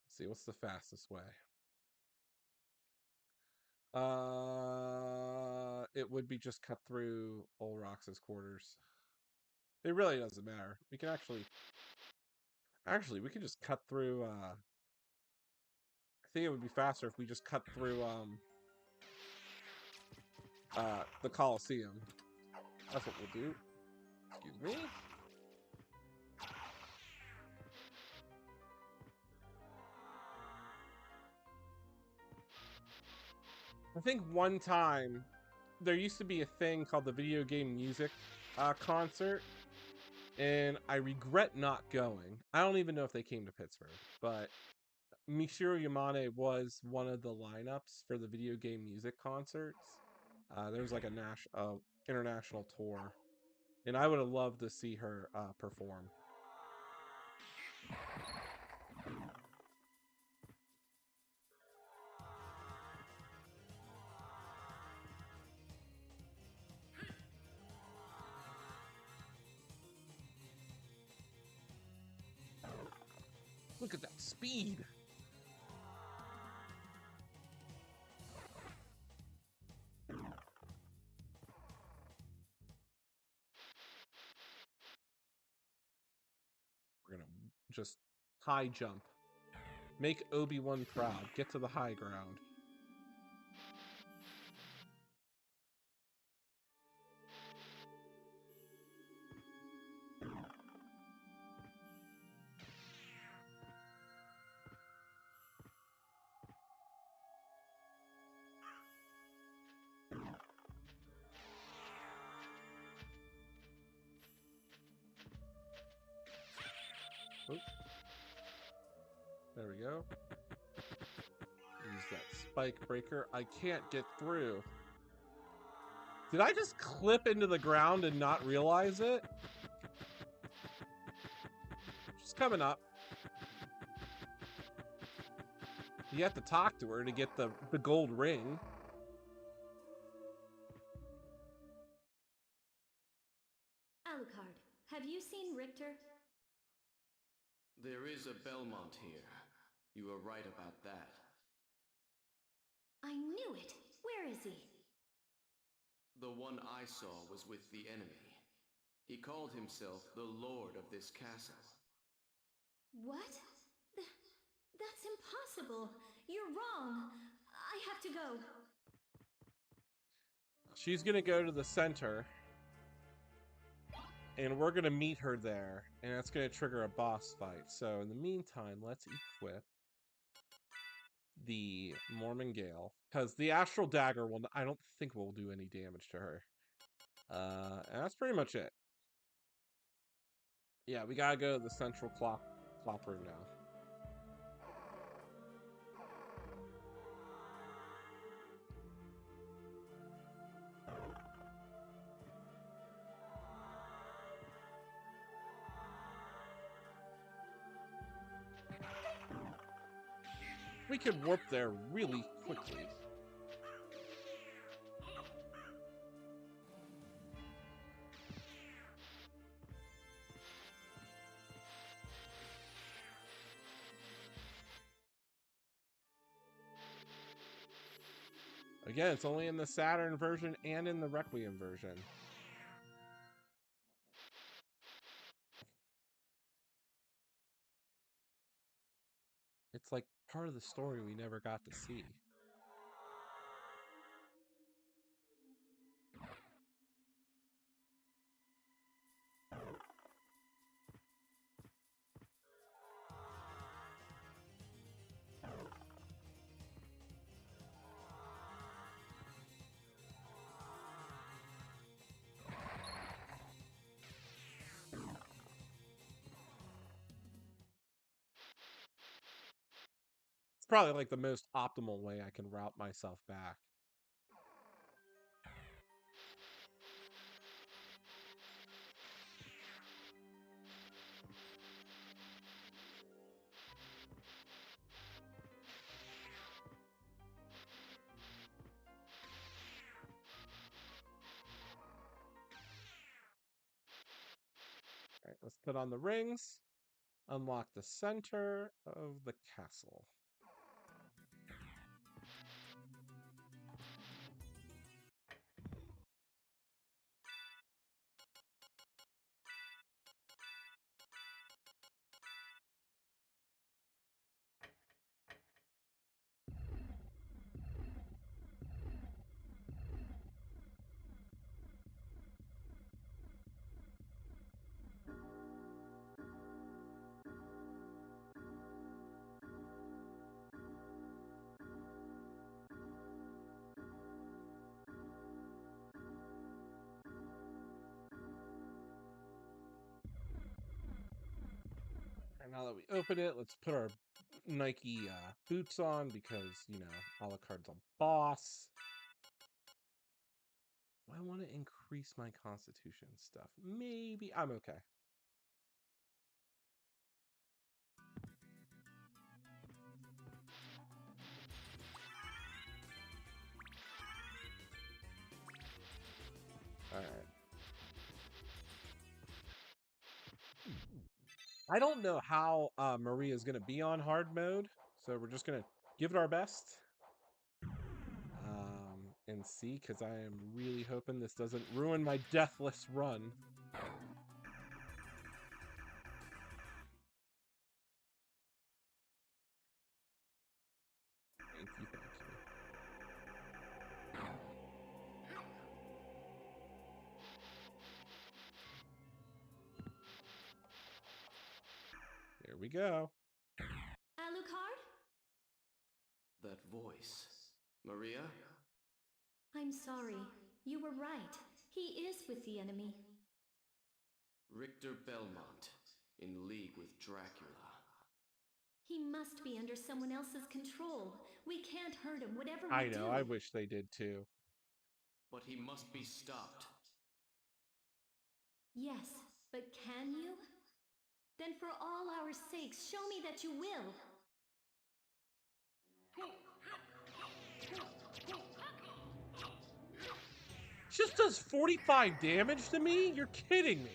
Let's see, what's the fastest way? It would be just cut through Olrox's quarters. It really doesn't matter. We can actually we can just cut through I think it would be faster if we just cut through the Coliseum. That's what we'll do. Excuse me. I think one time there used to be a thing called the video game music concert, and I regret not going. I don't even know if they came to Pittsburgh, but Michiru Yamane was one of the lineups for the video game music concerts. There was like a international tour, and I would have loved to see her perform. Look at that speed! We're gonna just high jump. Make Obi-Wan proud. Get to the high ground. Oop. There we go. Use that spike breaker. I can't get through. Did I just clip into the ground and not realize it? She's coming up. You have to talk to her to get the gold ring. Alucard, have you seen Richter? There is a Belmont here. You are right about that. I knew it! Where is he? The one I saw was with the enemy. He called himself the Lord of this castle. What? That's impossible! You're wrong! I have to go. She's gonna go to the center. And we're going to meet her there, and that's going to trigger a boss fight. So in the meantime, let's equip the Mormon Gale, because the Astral Dagger will, I don't think will do any damage to her. And that's pretty much it. Yeah, we gotta go to the central clock room now. We could warp there really quickly. Again, it's only in the Saturn version and in the Requiem version. It's like part of the story we never got to see. It's probably like the most optimal way I can route myself back. All right, let's put on the rings. Unlock the center of the castle. And now that we open it, let's put our Nike boots on because, you know, Alucard's a boss. Do I want to increase my constitution stuff? Maybe. I'm okay. All right. I don't know how Maria's going to be on hard mode, so we're just going to give it our best. And see, because I am really hoping this doesn't ruin my deathless run. Thank you, thank you. There we go. Alucard? That voice. Maria? I'm sorry. You were right. He is with the enemy. Richter Belmont, in league with Dracula. He must be under someone else's control. We can't hurt him, whatever I we know, do. I wish they did too. But he must be stopped. Yes, but can you? Then for all our sakes, show me that you will. Just does 45 damage to me? You're kidding me.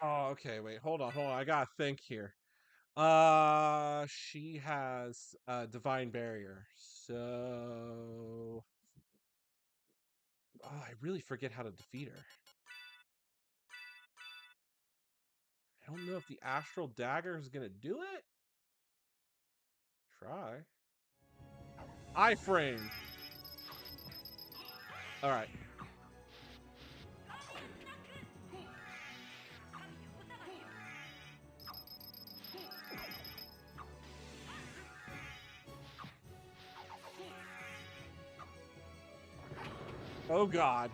Oh, okay, wait, hold on. I gotta think here. She has a divine barrier. So, I really forget how to defeat her. I don't know if the astral dagger is gonna do it. Try. Iframe. All right. Oh God.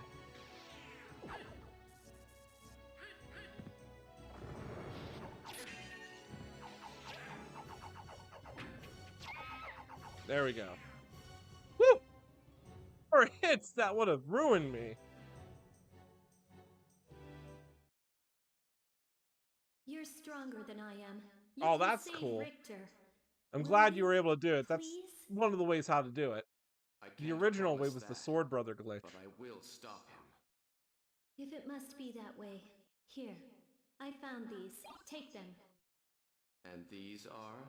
There we go. Woo! 4 hits, that would have ruined me. You're stronger than I am. You Oh, can that's save cool. Richter. I'm Will glad you were you, able to do it. That's please? one of the ways how to do it. I The can't original way promise was the that, Sword Brother glitch. but I will stop him. If it must be that way. Here. I found these. Take them. And these are?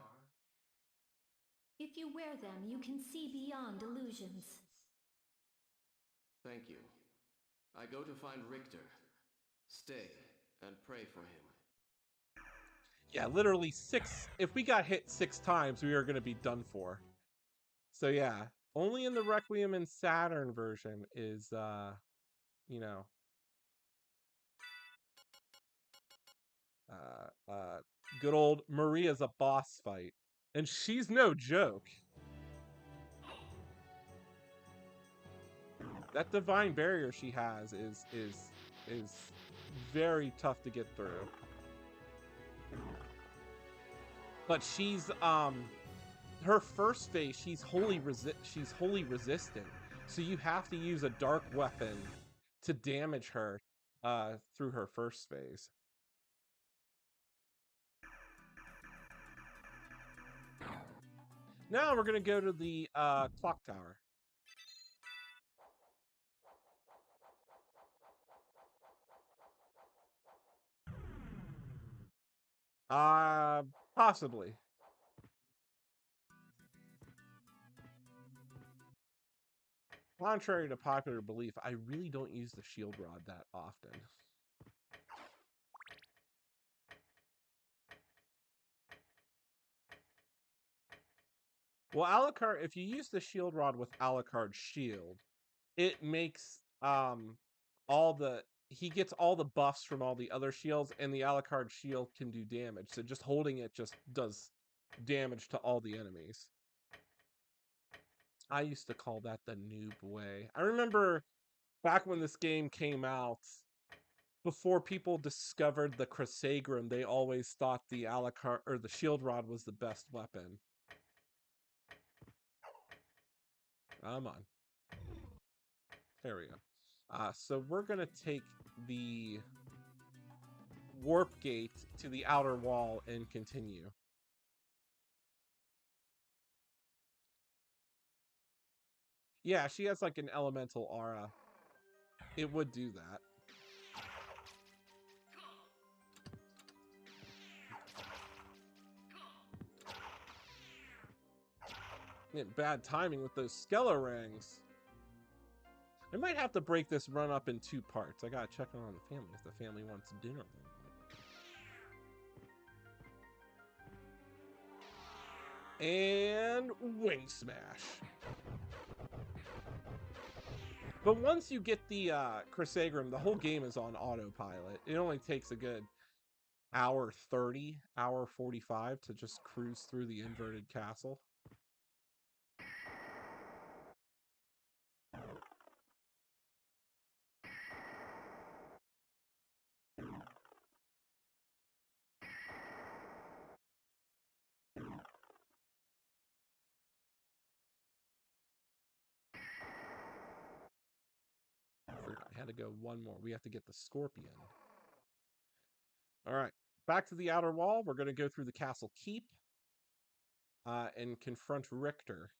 If you wear them, you can see beyond illusions. Thank you. I go to find Richter. Stay and pray for him. Yeah, literally 6. If we got hit 6 times, we are going to be done for. So yeah, only in the Requiem and Saturn version is, you know, good old Maria's a boss fight. And she's no joke. That divine barrier she has is very tough to get through. But she's her first phase, she's wholly resistant. So you have to use a dark weapon to damage her through her first phase. Now we're gonna go to the clock tower. Possibly. Contrary to popular belief, I really don't use the shield rod that often. Well, Alucard, if you use the shield rod with Alucard's shield, it makes all the he gets all the buffs from all the other shields, and the Alucard shield can do damage. So just holding it just does damage to all the enemies. I used to call that the noob way. I remember back when this game came out, before people discovered the Crusagram, they always thought the Alucard or the shield rod was the best weapon. Come on. There we go. So we're gonna take the warp gate to the outer wall and continue. Yeah, she has like an elemental aura. It would do that. Bad timing with those Skella rings. I might have to break this run up in 2 parts. I gotta check on the family if the family wants dinner. And wing smash. But once you get the Crusagram, the whole game is on autopilot. It only takes a good hour 30, hour 45 to just cruise through the inverted castle. I had to go one more. We have to get the Scorpion. All right, back to the outer wall. We're going to go through the castle keep and confront Richter.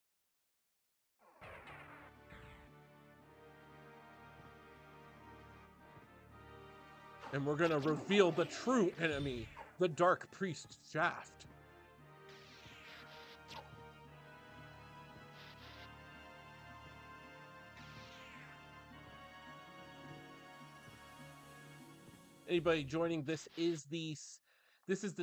And we're going to reveal the true enemy, the Dark Priest Shaft. Anybody joining, this is the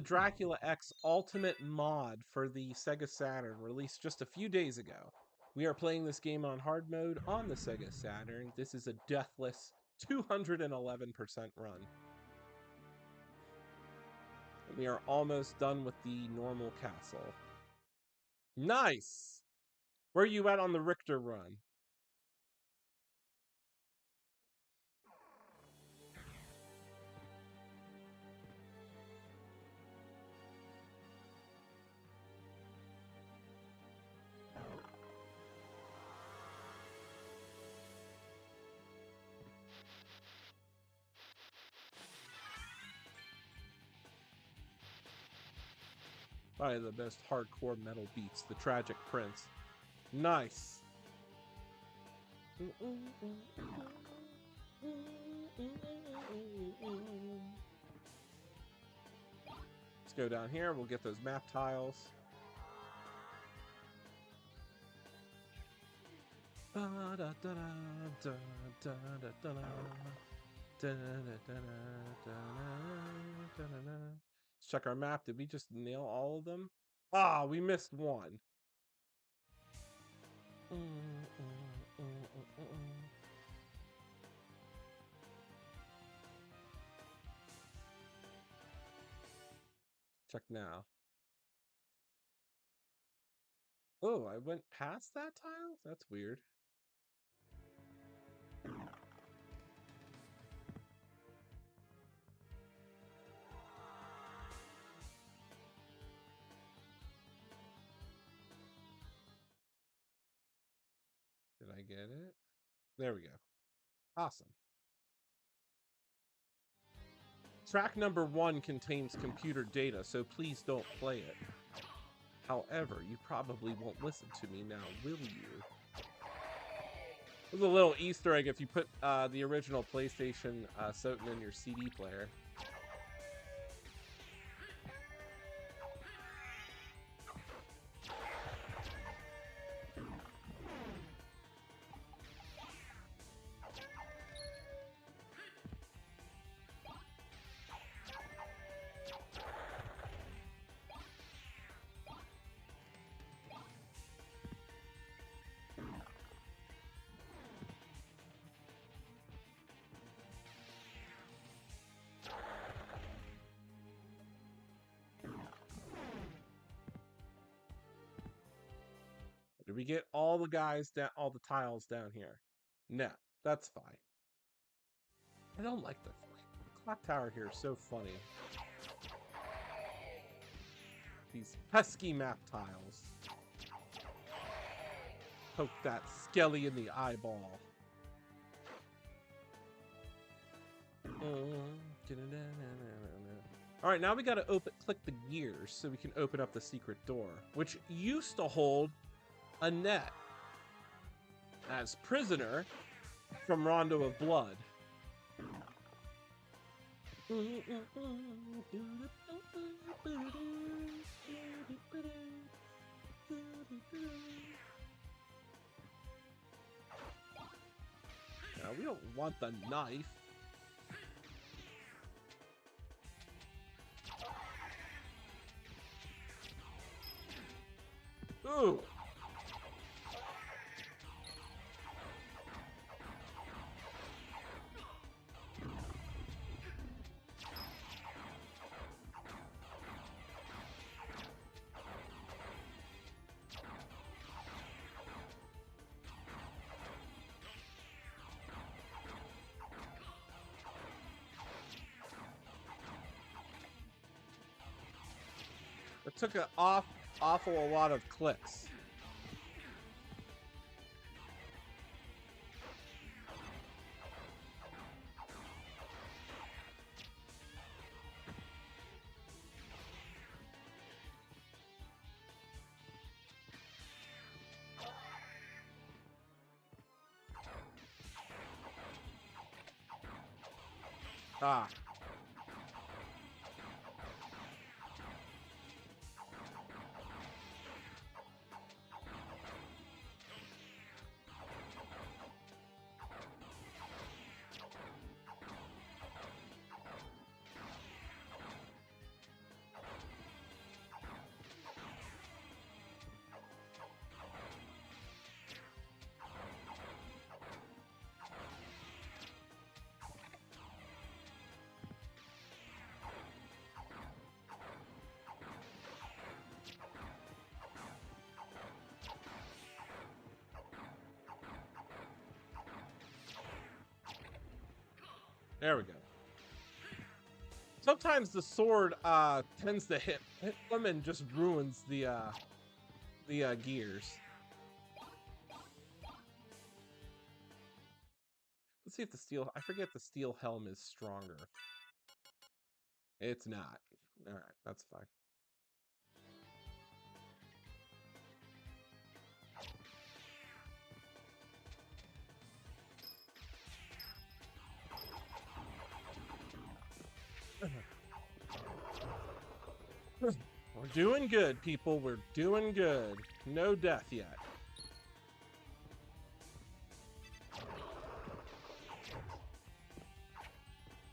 Dracula X Ultimate mod for the Sega Saturn, released just a few days ago. We are playing this game on hard mode on the Sega Saturn. This is a deathless 211% run. And we are almost done with the normal castle. Nice! Where are you at on the Richter run? Probably the best hardcore metal beats, the Tragic Prince. Nice. Let's go down here. We'll get those map tiles. Let's check our map. Did we just nail all of them? Ah, we missed one. Check now. Oh, I went past that tile? That's weird. Did I get it? There we go. Awesome. Track number 1 contains computer data, so please don't play it. However, you probably won't listen to me now, will you? There's a little Easter egg if you put the original PlayStation SOTN in your CD player. Did we get all the guys down, all the tiles down here? No, that's fine. I don't like the clock tower here. Is so funny. These pesky map tiles. Poke that skelly in the eyeball. All right, now we got to click the gears so we can open up the secret door, which used to hold Annette as prisoner from Rondo of Blood. Now, we don't want the knife. Ooh. It took an awful lot of clicks. Ah. There we go. Sometimes the sword tends to hit them and just ruins the gears. Let's see if the steel... I forget the steel helm is stronger. It's not. Alright, that's fine. We're doing good, people. We're doing good. No death yet.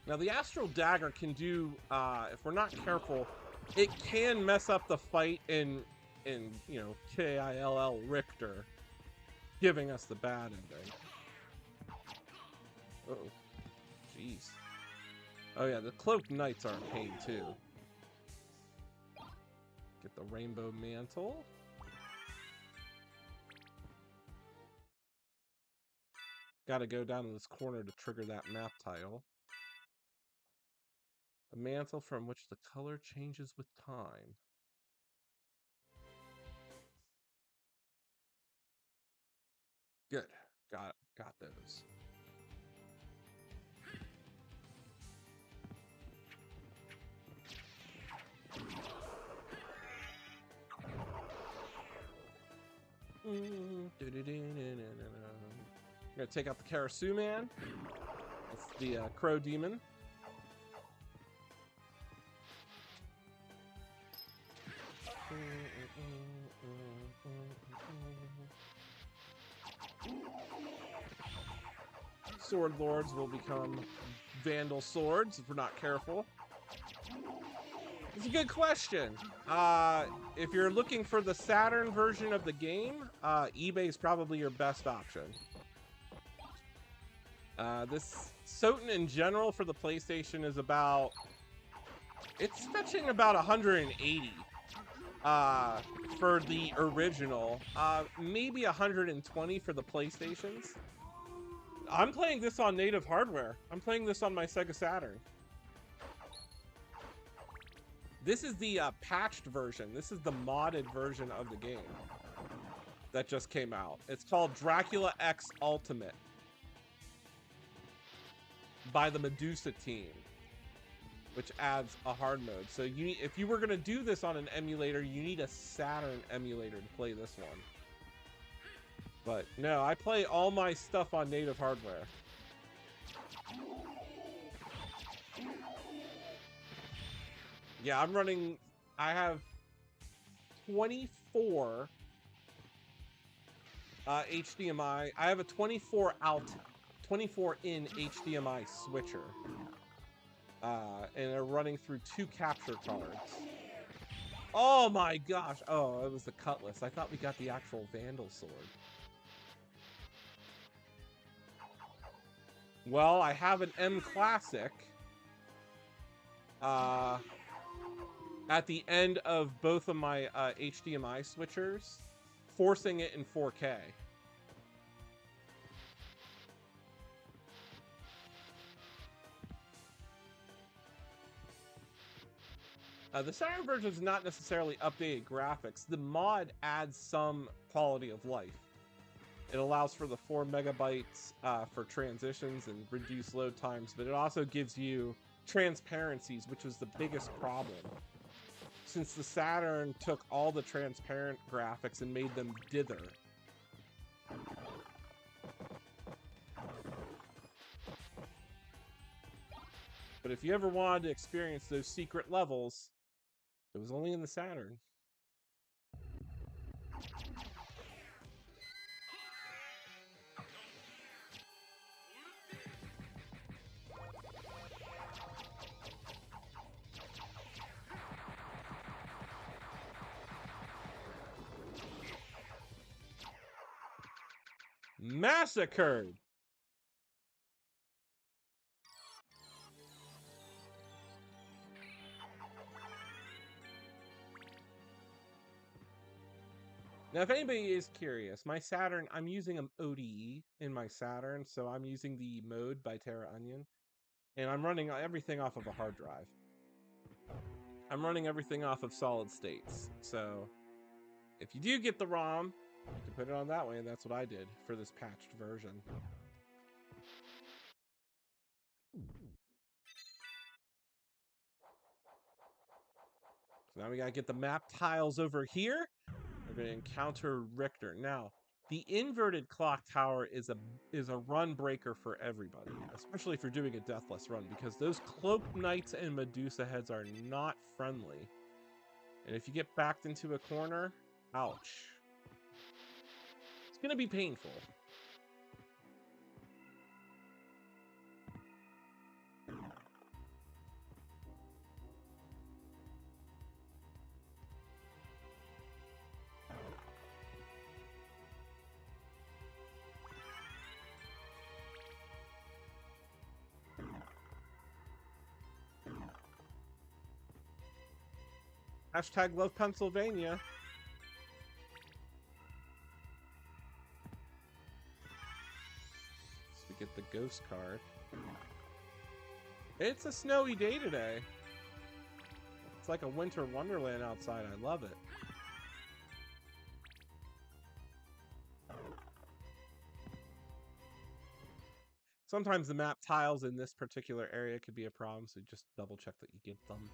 Now, the Astral Dagger can do, if we're not careful, it can mess up the fight in you know, Kill Richter, giving us the bad ending. Uh-oh. Jeez. Oh, yeah, the Cloaked Knights are a pain, too. Get the Rainbow Mantle. Gotta go down to this corner to trigger that map tile. A mantle from which the color changes with time. Good. Got those. Gonna take out the Karasu Man. That's the Crow Demon. Sword Lords will become Vandal Swords if we're not careful. It's a good question. If you're looking for the Saturn version of the game, eBay is probably your best option. This SOTN in general for the PlayStation is about... It's fetching about 180 for the original. Maybe 120 for the PlayStations. I'm playing this on native hardware. I'm playing this on my Sega Saturn. This is the patched version. This is the modded version of the game that just came out. It's called Dracula X Ultimate by the Medusa team, which adds a hard mode. So you need, if you were going to do this on an emulator, you need a Saturn emulator to play this one. But no, I play all my stuff on native hardware. Yeah, I'm running... I have 24 HDMI. I have a 24 out, 24 in HDMI switcher. And they're running through 2 capture cards. Oh my gosh! Oh, it was the Cutlass. I thought we got the actual Vandal Sword. Well, I have an M Classic. At the end of both of my HDMI switchers, forcing it in 4K. The Saturn version is not necessarily updated graphics. The mod adds some quality of life. It allows for the 4 megabytes for transitions and reduced load times, but it also gives you transparencies, which was the biggest problem. Since the Saturn took all the transparent graphics and made them dither. But if you ever wanted to experience those secret levels, it was only in the Saturn. Massacred! Now, if anybody is curious, my Saturn, I'm using an ODE in my Saturn, so I'm using the mode by Terra Onion. And I'm running everything off of a hard drive. I'm running everything off of solid states. So if you do get the ROM, you can put it on that way, and that's what I did for this patched version. So now we gotta get the map tiles over here. We're gonna encounter Richter. Now, the inverted clock tower is a run breaker for everybody, especially if you're doing a deathless run, because those cloaked knights and Medusa heads are not friendly. And if you get backed into a corner, ouch. It's gonna be painful. Hashtag love Pennsylvania. So we get the ghost card. It's a snowy day today. It's like a winter wonderland outside. I love it. Sometimes the map tiles in this particular area could be a problem, so just double check that you get them.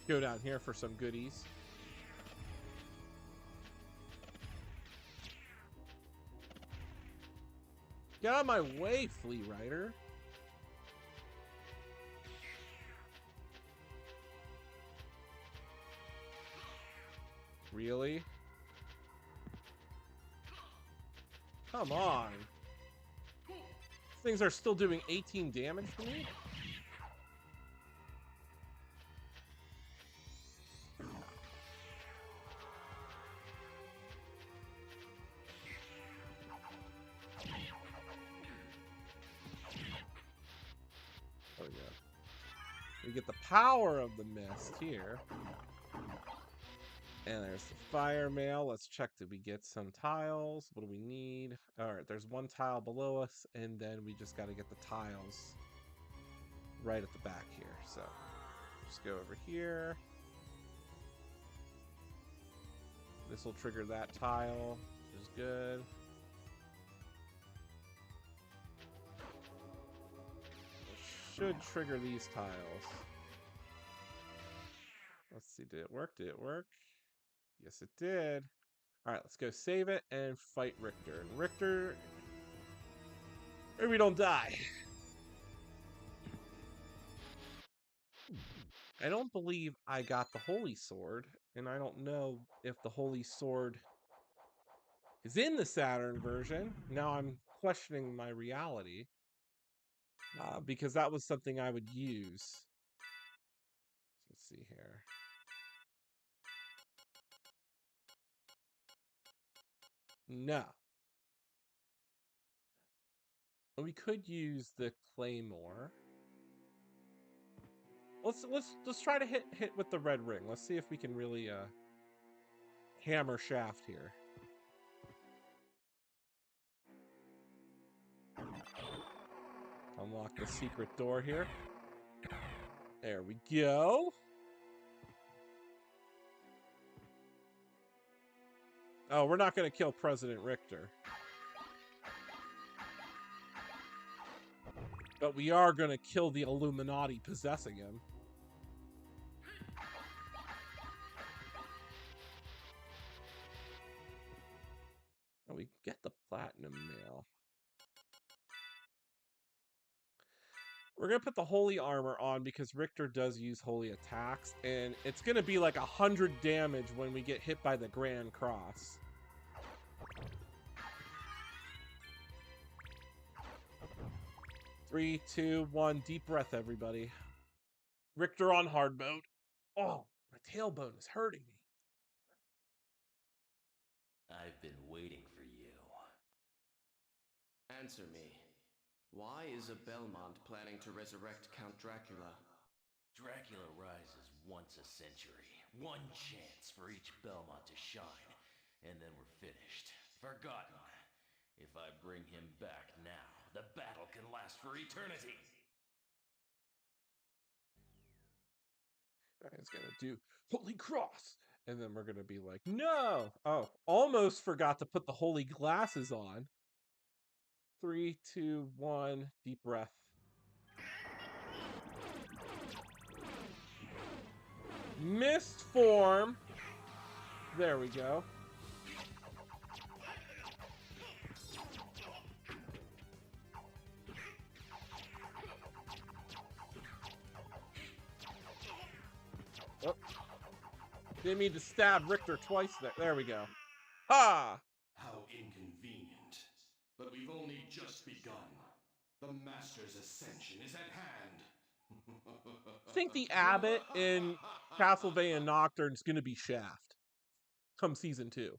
Go down here for some goodies. Get out of my way, Flea Rider. Really? Come on. Things are still doing 18 damage to me? Oh, yeah. We get the power of the mist here. And there's the fire mail. Let's check. Did we get some tiles? What do we need? All right, there's one tile below us, and then we just got to get the tiles right at the back here. So just go over here. This will trigger that tile, which is good. It should trigger these tiles. Let's see, did it work? Did it work? Yes, it did. All right, let's go save it and fight Richter. And Richter, maybe we don't die. I don't believe I got the Holy Sword, and I don't know if the Holy Sword is in the Saturn version. Now I'm questioning my reality, because that was something I would use. Let's see here. No. We could use the Claymore. Let's try to hit with the red ring. Let's see if we can really hammer shaft here. Unlock the secret door here. There we go. Oh, we're not going to kill President Richter. But we are going to kill the Illuminati possessing him. And we get the platinum mail. We're going to put the holy armor on because Richter does use holy attacks. And it's going to be like 100 damage when we get hit by the Grand Cross. Three, two, one, deep breath, everybody. Richter on hard mode. Oh, tailbone is hurting me. I've been waiting for you. Answer me. Why is a Belmont planning to resurrect Count Dracula? Dracula rises once a century. One chance for each Belmont to shine, and then we're finished. Forgotten. If I bring him back now, the battle can last for eternity. It's gonna do Holy Cross, and then we're gonna be like, no. Oh, almost forgot to put the holy glasses on. 3, 2, 1, deep breath. Mist form. There we go. Oh. Didn't mean to stab Richter twice there. There we go. Ha! How inconvenient. But we've only just begun. The Master's ascension is at hand. I think the abbot in Castlevania Nocturne is going to be Shaft come season 2.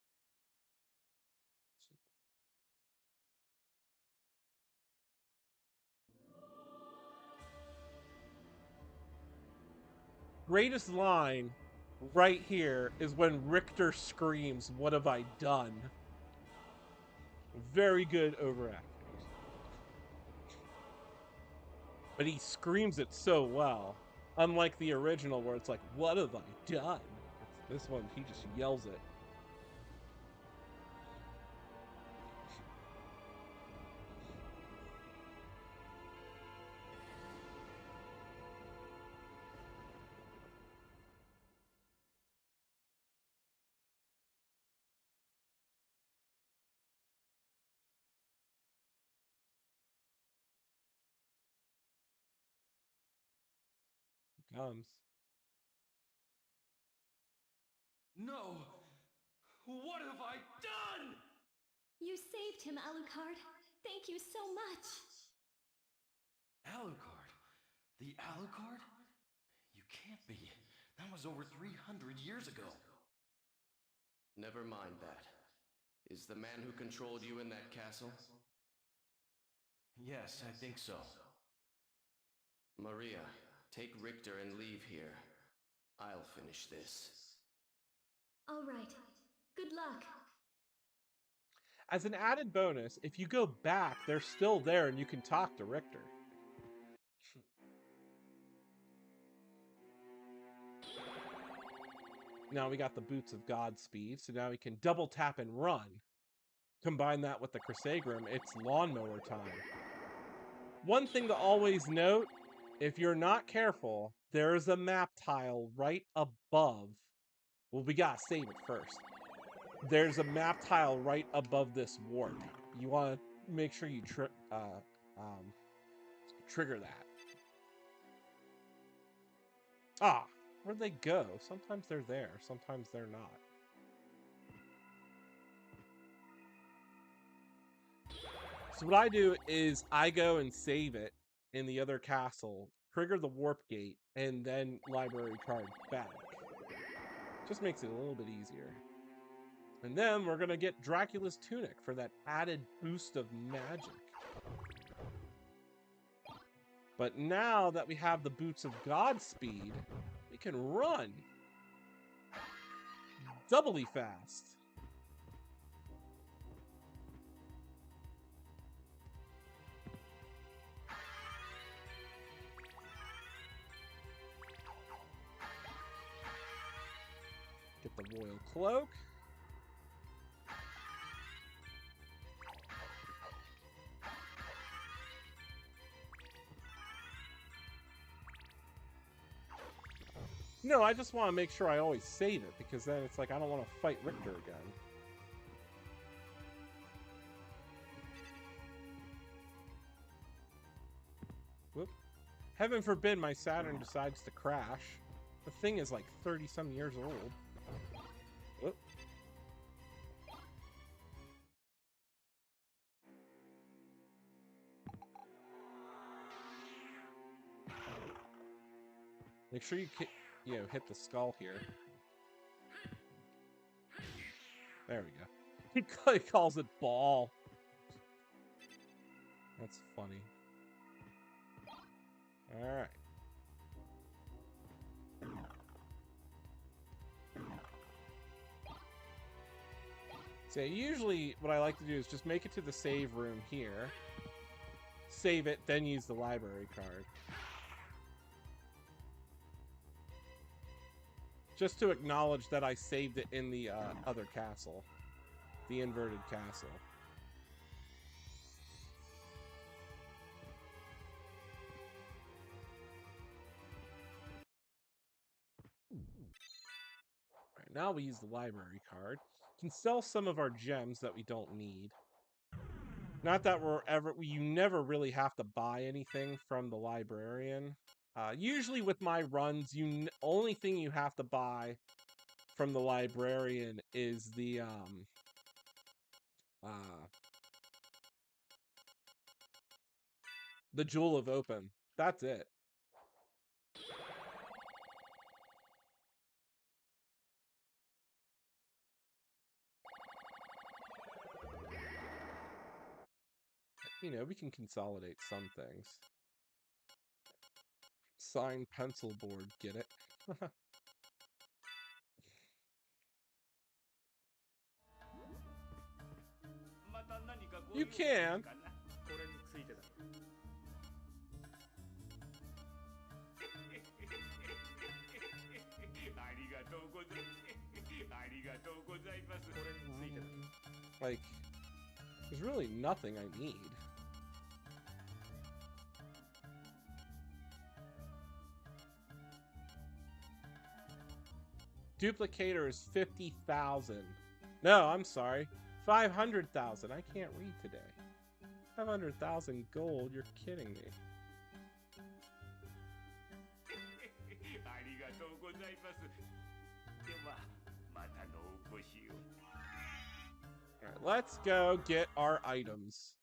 Greatest line right here is when Richter screams, "What have I done?" Very good overacting. But he screams it so well. Unlike the original where it's like, "What have I done?" This one, he just yells it. Comes. No! What have I done? You saved him, Alucard. Thank you so much. Alucard? The Alucard? You can't be. That was over 300 years ago. Never mind that. Is the man who controlled you in that castle? Yes, I think so. Maria, take Richter and leave here. I'll finish this. All right. Good luck. As an added bonus, if you go back, they're still there and you can talk to Richter. Now we got the Boots of Godspeed, so now we can double tap and run. Combine that with the Crusagram, it's lawnmower time. One thing to always note, if you're not careful, there is a map tile right above. Well, we gotta save it first. There's a map tile right above this warp. You want to make sure you trigger that. Ah, where'd they go? Sometimes they're there, sometimes they're not. So what I do is I go and save it in the other castle, trigger the warp gate, and then library card back. Just makes it a little bit easier. And then we're gonna get Dracula's tunic for that added boost of magic. But now that we have the Boots of Godspeed, we can run doubly fast. Get the royal cloak. No, I just want to make sure I always save it, because then it's like I don't want to fight Richter again. Whoop. Heaven forbid my Saturn decides to crash. The thing is like 30-some years old. Whoop. Make sure you you know, hit the skull here. There we go. He calls it ball. That's funny. All right. So usually what I like to do is just make it to the save room here. Save it, then use the library card. Just to acknowledge that I saved it in the other castle. The inverted castle. Right, now we use the library card. Can sell some of our gems that we don't need. Not that you never really have to buy anything from the librarian. Usually with my runs, only thing you have to buy from the librarian is the Jewel of Open. That's it. You know, we can consolidate some things. Signed pencil board, get it? You can. Like, there's really nothing I need. Duplicator is 50,000. No, I'm sorry. 500,000. I can't read today. 500,000 gold. You're kidding me. Alright, let's go get our items.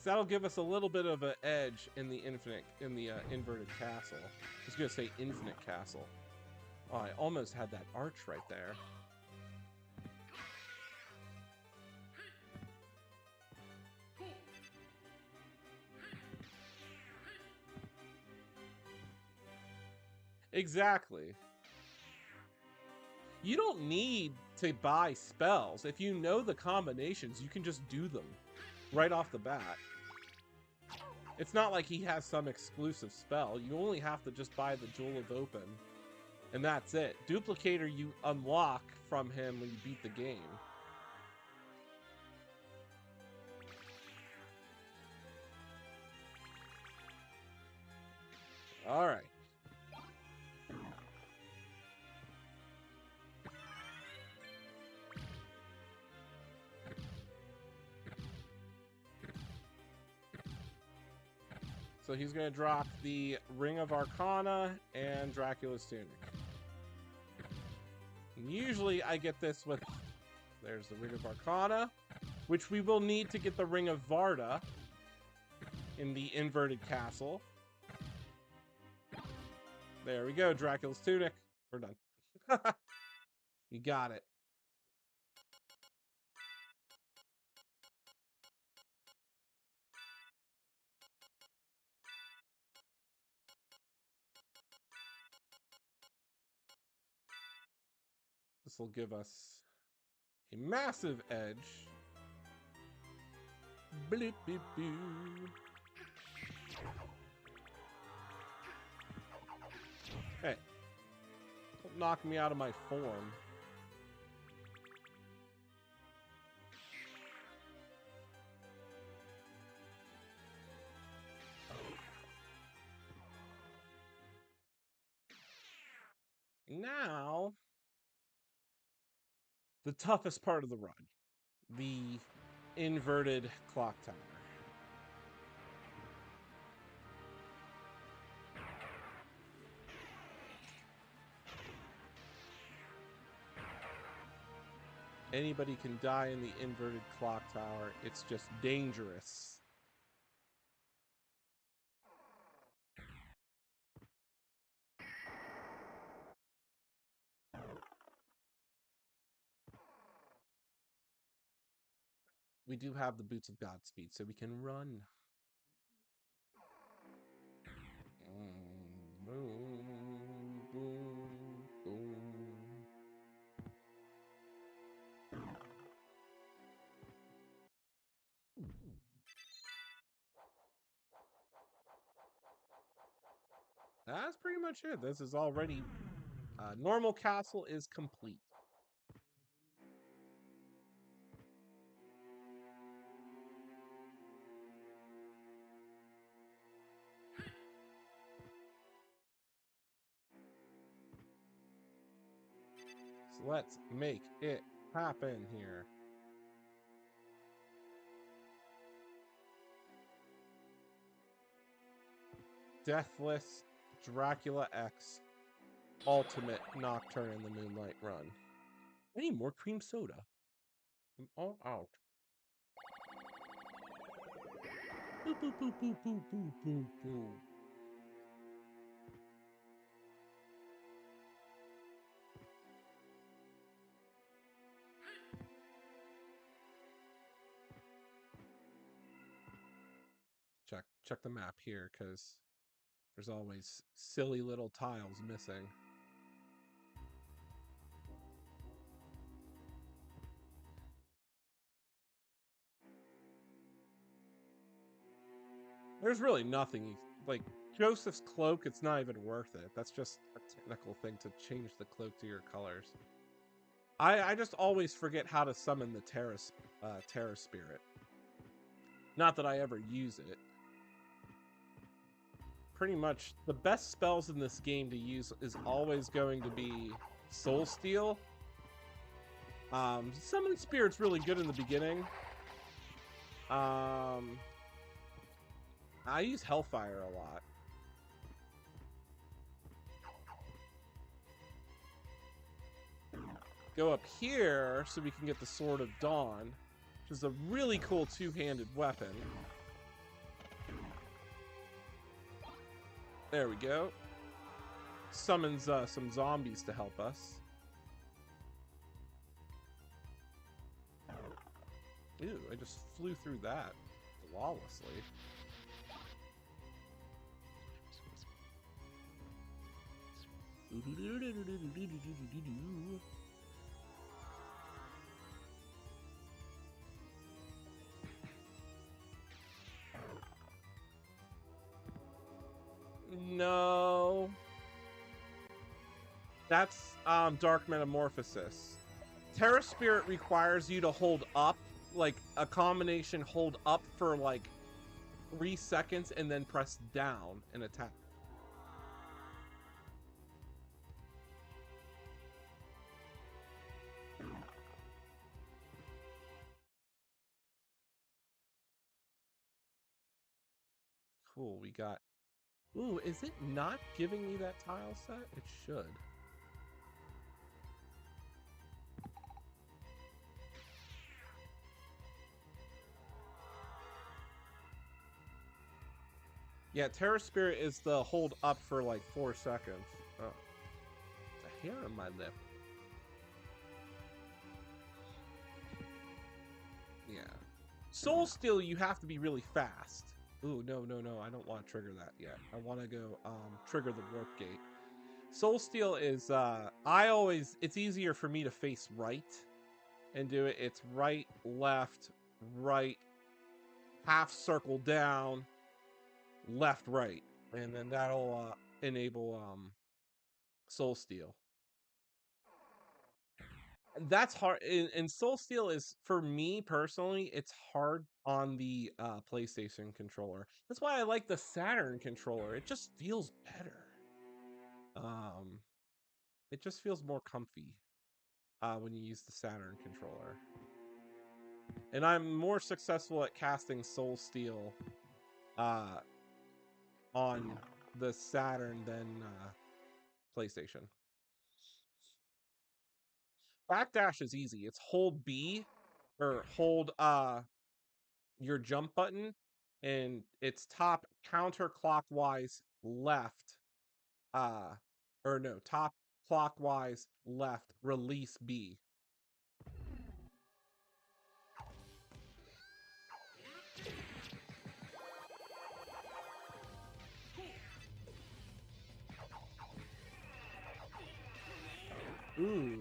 So that'll give us a little bit of an edge in the inverted castle. I was gonna say infinite castle. Oh, I almost had that arch right there. Exactly. You don't need to buy spells. If you know the combinations, you can just do them right off the bat. It's not like he has some exclusive spell. You only have to just buy the Jewel of Open, and that's it. Duplicator you unlock from him when you beat the game. All right. So he's going to drop the Ring of Arcana and Dracula's Tunic. And usually I get this with... There's the Ring of Arcana, which we will need to get the Ring of Varda in the inverted castle. There we go, Dracula's Tunic. We're done. You got it. This will give us a massive edge. Bloop, boop, boop. Hey, don't knock me out of my form. Now, the toughest part of the run, the inverted clock tower. Anybody can die in the inverted clock tower. It's just dangerous. We do have the boots of Godspeed, so we can run. Boom, boom, boom. That's pretty much it. This is already normal castle is complete. So let's make it happen here. Deathless Dracula X Ultimate Nocturne in the Moonlight Run. I need more cream soda. I'm all out. Boop, boop, boop, boop, boop, boop, boop, boop. Check the map here, because there's always silly little tiles missing. There's really nothing, like, Joseph's cloak, it's not even worth it. That's just a technical thing to change the cloak to your colors. I just always forget how to summon the Terra Spirit. Not that I ever use it. Pretty much the best spells in this game to use is always going to be Soul Steal. Summon Spirit's really good in the beginning. I use Hellfire a lot. Go up here so we can get the Sword of Dawn, which is a really cool two-handed weapon. There we go. Summons some zombies to help us. Ew, I just flew through that flawlessly. No. That's Dark Metamorphosis. Terra Spirit requires you to hold up, like a combination hold up for like 3 seconds and then press down and attack. Cool, we got... Ooh, is it not giving me that tile set? It should. Yeah, Terra Spirit is the hold up for like 4 seconds. Oh, the hair on my lip. Yeah. Soul Steal, you have to be really fast. Ooh, no, no, no. I don't want to trigger that yet. I want to go trigger the warp gate. Soul Steal is, it's easier for me to face right and do it. It's right, left, right, half circle down, left, right. And then that'll enable Soul Steal. That's hard. And Soul Steal is, for me personally, it's hard on the PlayStation controller. That's why I like the Saturn controller. It just feels better. It just feels more comfy when you use the Saturn controller. And I'm more successful at casting Soul Steal on the Saturn than PlayStation. Backdash is easy. It's hold B or hold your jump button, and it's top counterclockwise left, or no, top clockwise left, release B. Ooh.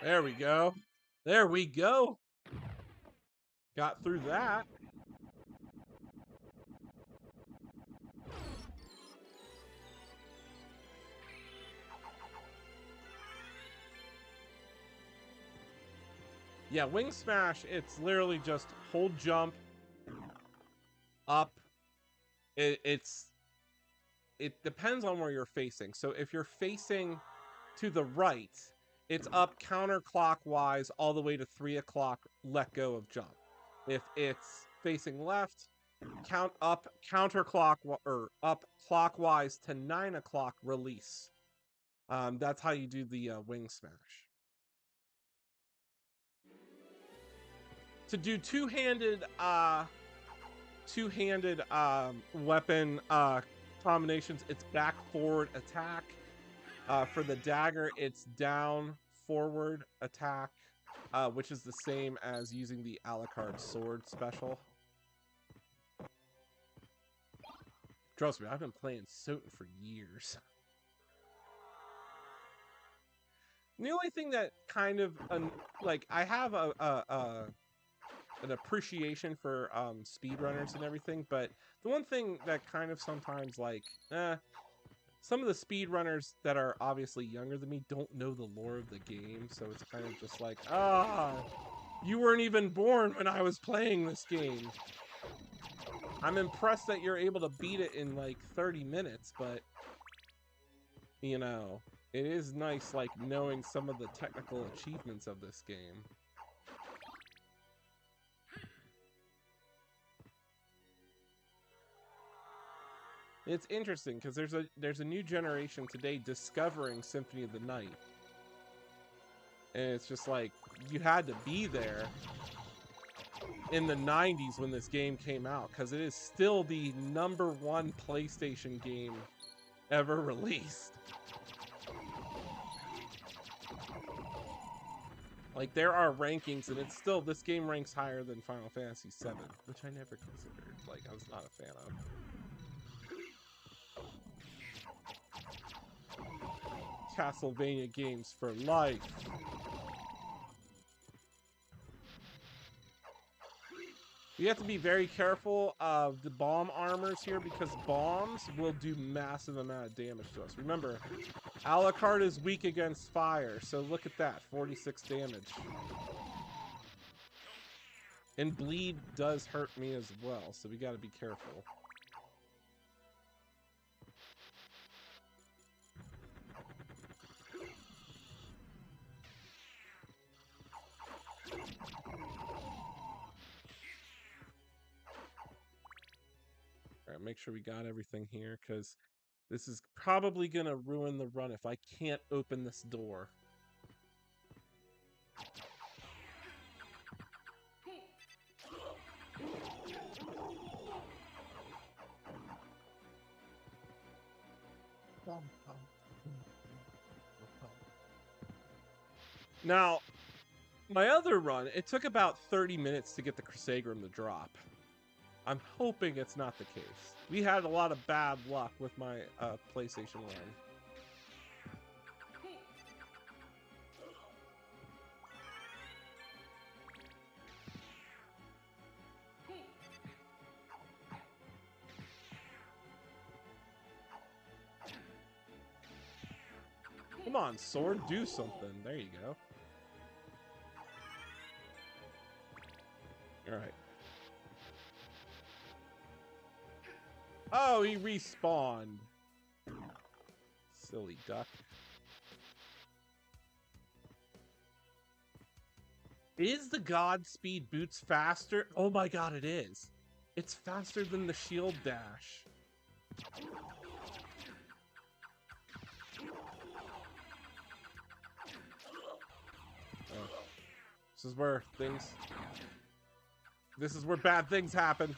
There we go. There we go. Got through that. Yeah, wing smash, it's literally just hold jump, up. It depends on where you're facing. So if you're facing to the right, it's up counterclockwise all the way to 3 o'clock, let go of jump. If it's facing left, count up counterclock or up clockwise to 9 o'clock, release. That's how you do the wing smash. To do two-handed weapon combinations, it's back forward attack. For the dagger, it's down forward attack, which is the same as using the Alucard sword special. Trust me, I've been playing SOTN for years. The only thing that kind of like, I have an appreciation for speedrunners and everything, but the one thing that kind of sometimes, like, some of the speedrunners that are obviously younger than me don't know the lore of the game, so it's kind of just like, you weren't even born when I was playing this game. I'm impressed that you're able to beat it in like 30 minutes, but you know, it is nice, like, knowing some of the technical achievements of this game. It's interesting because there's a new generation today discovering Symphony of the Night, and it's just like, you had to be there in the 90s when this game came out, because it is still the #1 PlayStation game ever released. Like, there are rankings, and it's still, this game ranks higher than Final Fantasy VII, which I never considered. Like, I was not a fan of. Castlevania games for life. You have to be very careful of the bomb armors here, because bombs will do massive amount of damage to us. Remember, Alucard is weak against fire, so look at that, 46 damage. And bleed does hurt me as well, so we gotta be careful. Alright, make sure we got everything here, because this is probably gonna ruin the run if I can't open this door. Now, my other run, it took about 30 minutes to get the Crusagram to drop. I'm hoping it's not the case. We had a lot of bad luck with my PlayStation run. Come on, sword, do something. There you go. All right. Oh, he respawned. Silly duck. Is the Godspeed boots faster? Oh my god, it is. It's faster than the shield dash. This is where bad things happen.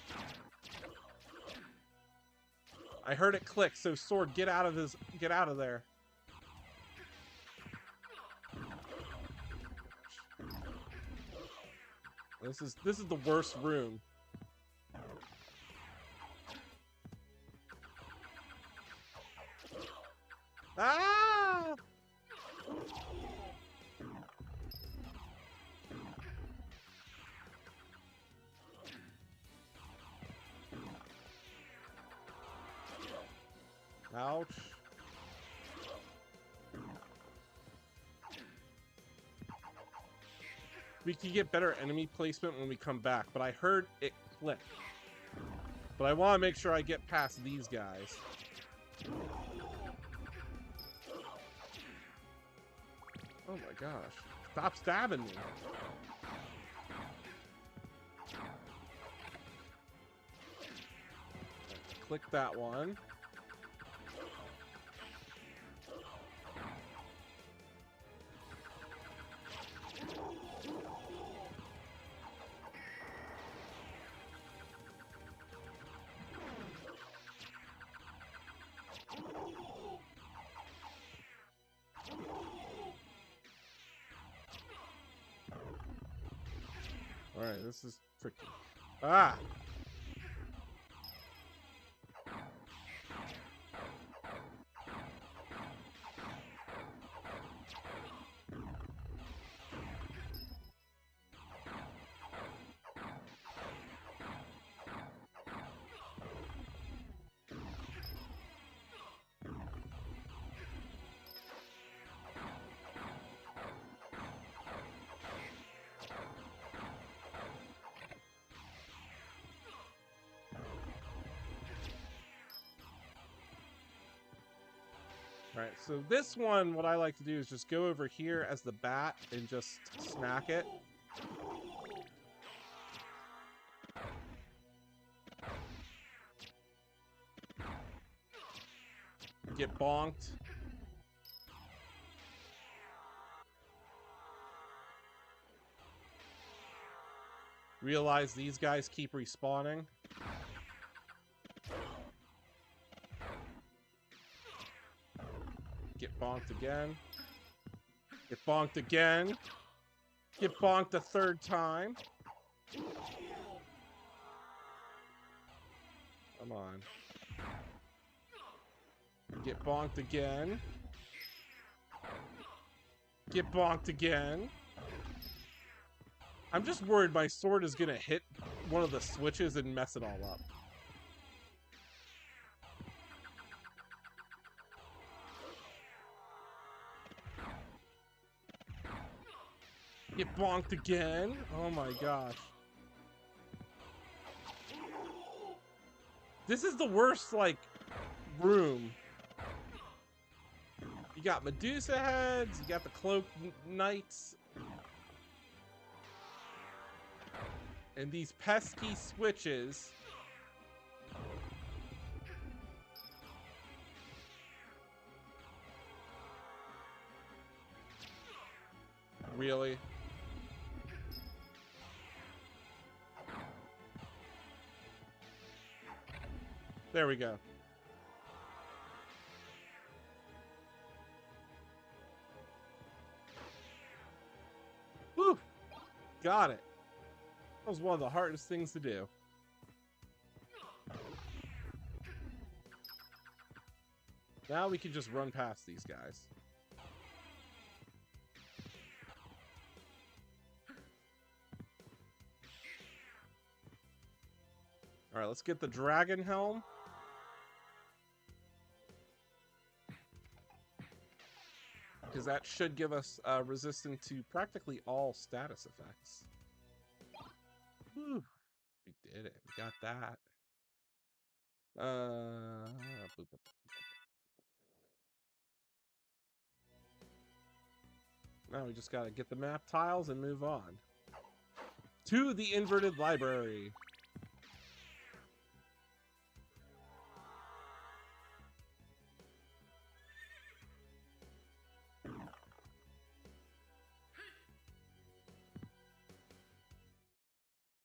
I heard it click, so Sword, get out of there. This is the worst room. Ah! Ouch. We can get better enemy placement when we come back, but I heard it click. But I want to make sure I get past these guys. Oh my gosh. Stop stabbing me. Click that one. Alright, this is tricky. Ah! Alright, so this one, what I like to do is just go over here as the bat and just smack it. Get bonked. Realize these guys keep respawning. Get bonked again. Get bonked again. Get bonked a third time. Come on. Get bonked again. Get bonked again. I'm just worried my sword is gonna hit one of the switches and mess it all up. Get bonked again. Oh my gosh. This is the worst, like, room. You got Medusa heads, you got the cloaked knights. And these pesky switches. Really? There we go. Woo! Got it. That was one of the hardest things to do. Now we can just run past these guys. Alright, let's get the dragon helm. Because that should give us resistance to practically all status effects. Whew. We did it. We got that. Boop, boop. Now we just gotta get the map tiles and move on. To the inverted library.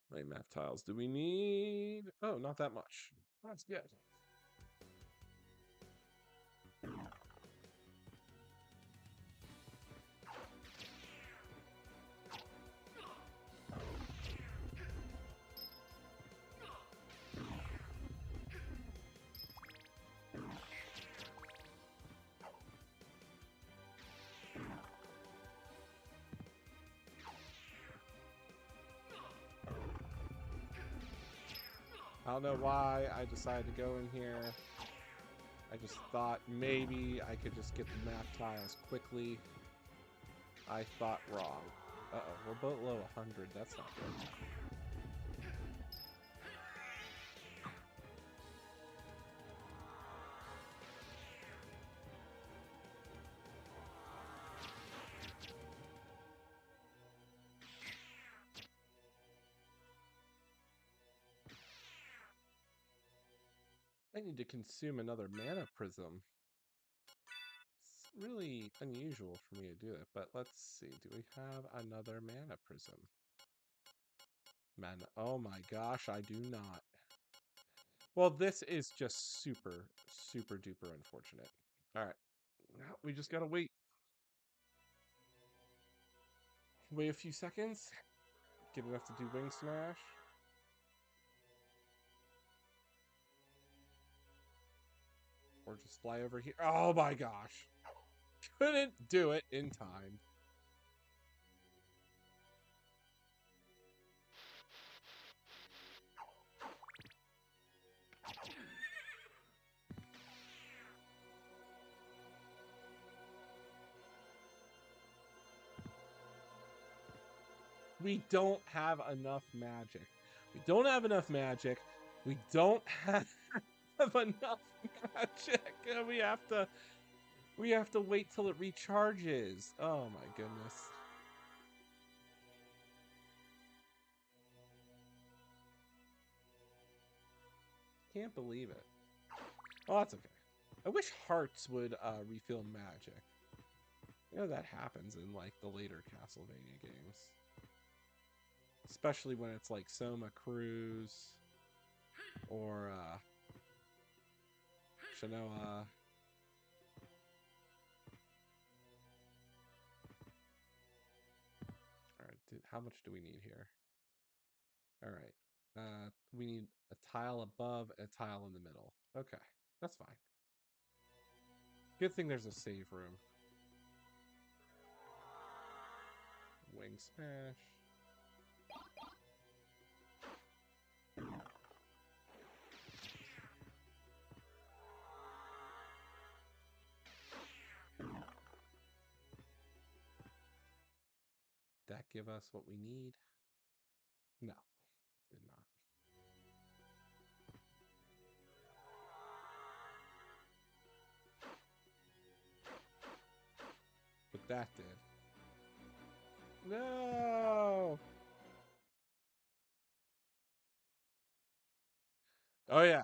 How many map tiles do we need? Oh, not that much. That's good. I don't know why I decided to go in here. I just thought maybe I could just get the map tiles quickly. I thought wrong. Uh-oh, we're below 100. That's not good. I need to consume another mana prism. It's really unusual for me to do that, but let's see. Do we have another mana prism? Man, oh my gosh, I do not. Well, this is just super, super duper unfortunate. All right, now we just gotta wait. Wait a few seconds. Get enough to do wing smash. Or just fly over here. Oh my gosh. Couldn't do it in time. We don't have enough magic. We don't have enough magic. We don't have enough magic. We have to wait till it recharges. Oh my goodness. Can't believe it. Oh, that's okay. I wish hearts would refill magic. You know that happens in like the later Castlevania games. Especially when it's like Soma Cruz or Shanoa. Alright, how much do we need here? Alright. We need a tile above and a tile in the middle. Okay, that's fine. Good thing there's a save room. Wing smash. That give us what we need? No, did not. But that did. No! Oh yeah.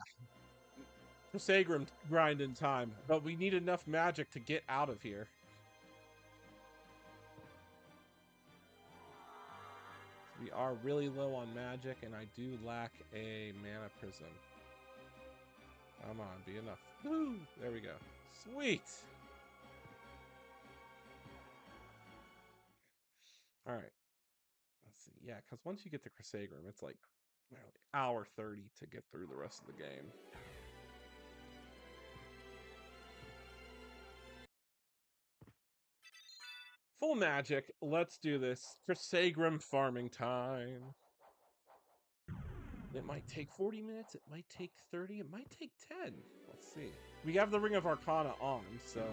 Sagram grind in time. But we need enough magic to get out of here. We are really low on magic, and I do lack a mana prism. Come on, be enough. Woo! There we go. Sweet! Alright. Let's see. Yeah, because once you get to Crusagram, it's like hour 30 to get through the rest of the game. Full magic. Let's do this. Crusagram farming time. It might take 40 minutes. It might take 30. It might take 10. Let's see. We have the Ring of Arcana on, so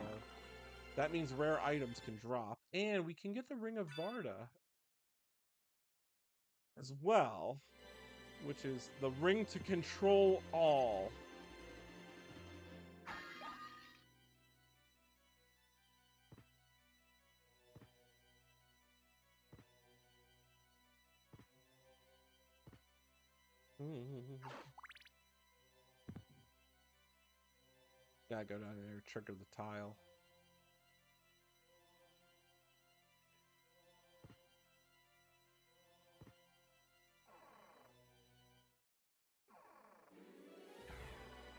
that means rare items can drop. And we can get the Ring of Varda as well, which is the ring to control all. Gotta go down there, trigger the tile.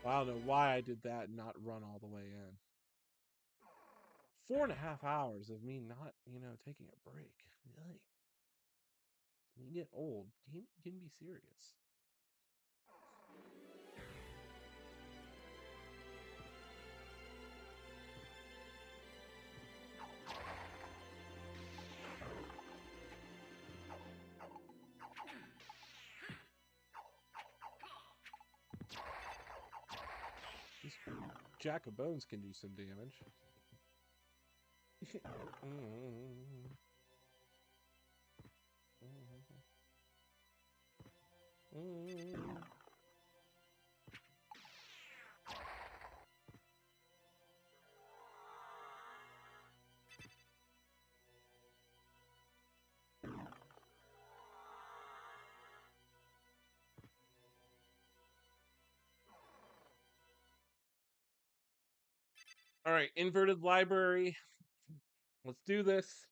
I don't know why I did that and not run all the way in. 4.5 hours of me not, taking a break. Yikes. When you get old, gaming can be serious. This Jack of Bones can do some damage. All right, inverted library. Let's do this.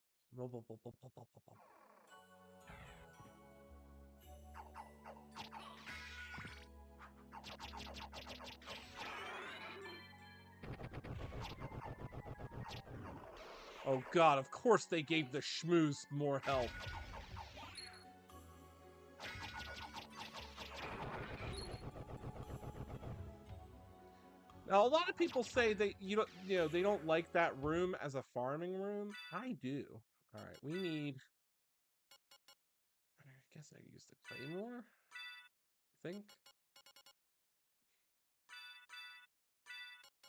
Oh god, of course they gave the schmooze more health. Now, a lot of people say that they don't like that room as a farming room. I do. All right, we need. I guess I use the claymore. I think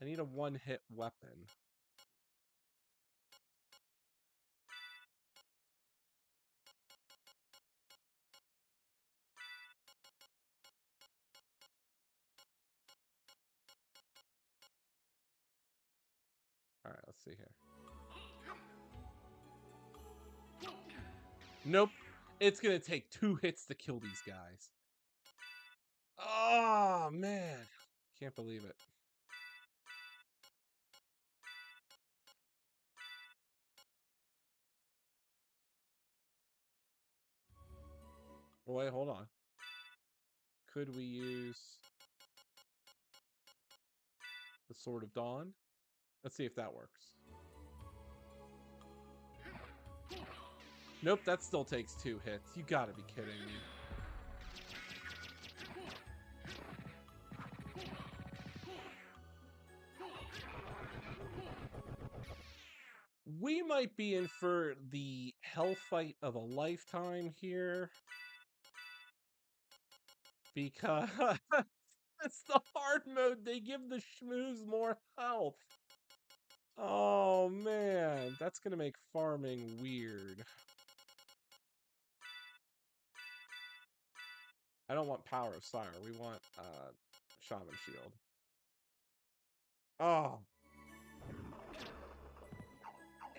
I need a one-hit weapon. All right, let's see here. Nope. It's gonna take 2 hits to kill these guys. Oh man, can't believe it. Oh, wait, hold on. Could we use the Sword of Dawn? Let's see if that works. Nope, that still takes 2 hits. You gotta be kidding me. We might be in for the hell fight of a lifetime here. Because it's the hard mode. They give the schmooze more health. Oh, man. That's going to make farming weird. I don't want Power of Sire. We want Shaman Shield. Oh.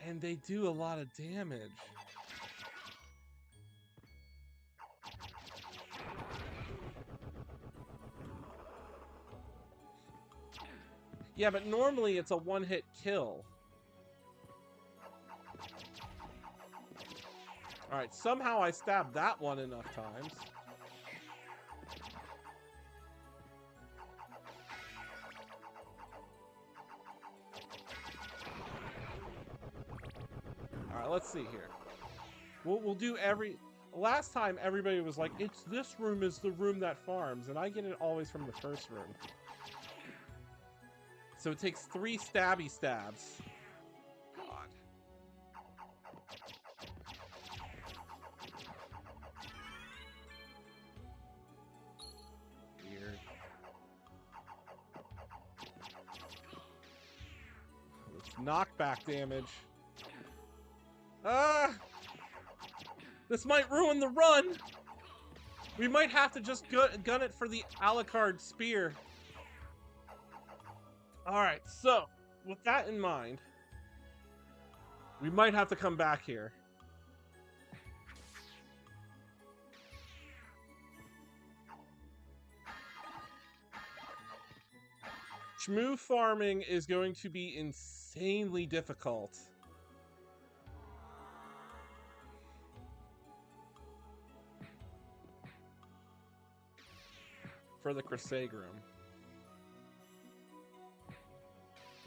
And they do a lot of damage. Yeah, but normally it's a one-hit kill. Alright, somehow I stabbed that one enough times. Alright, let's see here. We'll do every... Last time, everybody was like, it's this room is the room that farms, and I get it always from the first room. So it takes 3 stabby stabs. God. Weird. It's knockback damage. Ah! This might ruin the run! We might have to just gun it for the Alucard spear. Alright, so, with that in mind, we might have to come back here. Shmoo farming is going to be insanely difficult. For the Crissaegrim.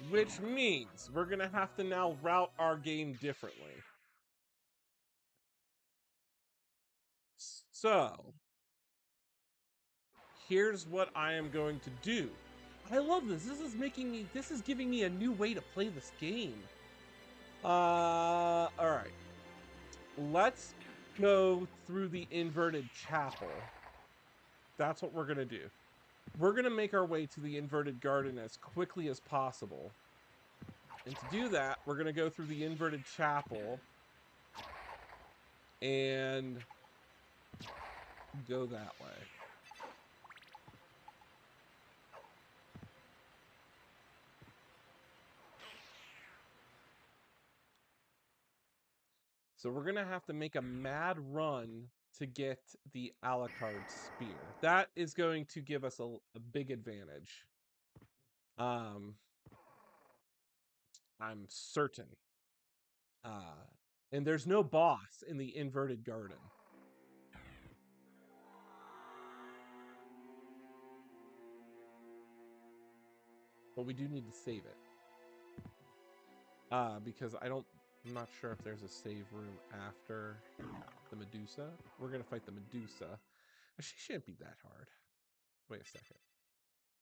Which means we're going to have to now route our game differently. So, here's what I am going to do. I love this. This is giving me a new way to play this game. All right. Let's go through the inverted chapel. That's what we're going to do. We're going to make our way to the inverted garden as quickly as possible. And to do that, we're going to go through the inverted chapel and go that way. So we're going to have to make a mad run to get the Alucard spear. That is going to give us a big advantage. I'm certain. And there's no boss in the inverted garden. But we do need to save it. Because I'm not sure if there's a save room after the Medusa. We're going to fight the Medusa. She shouldn't be that hard. Wait a second.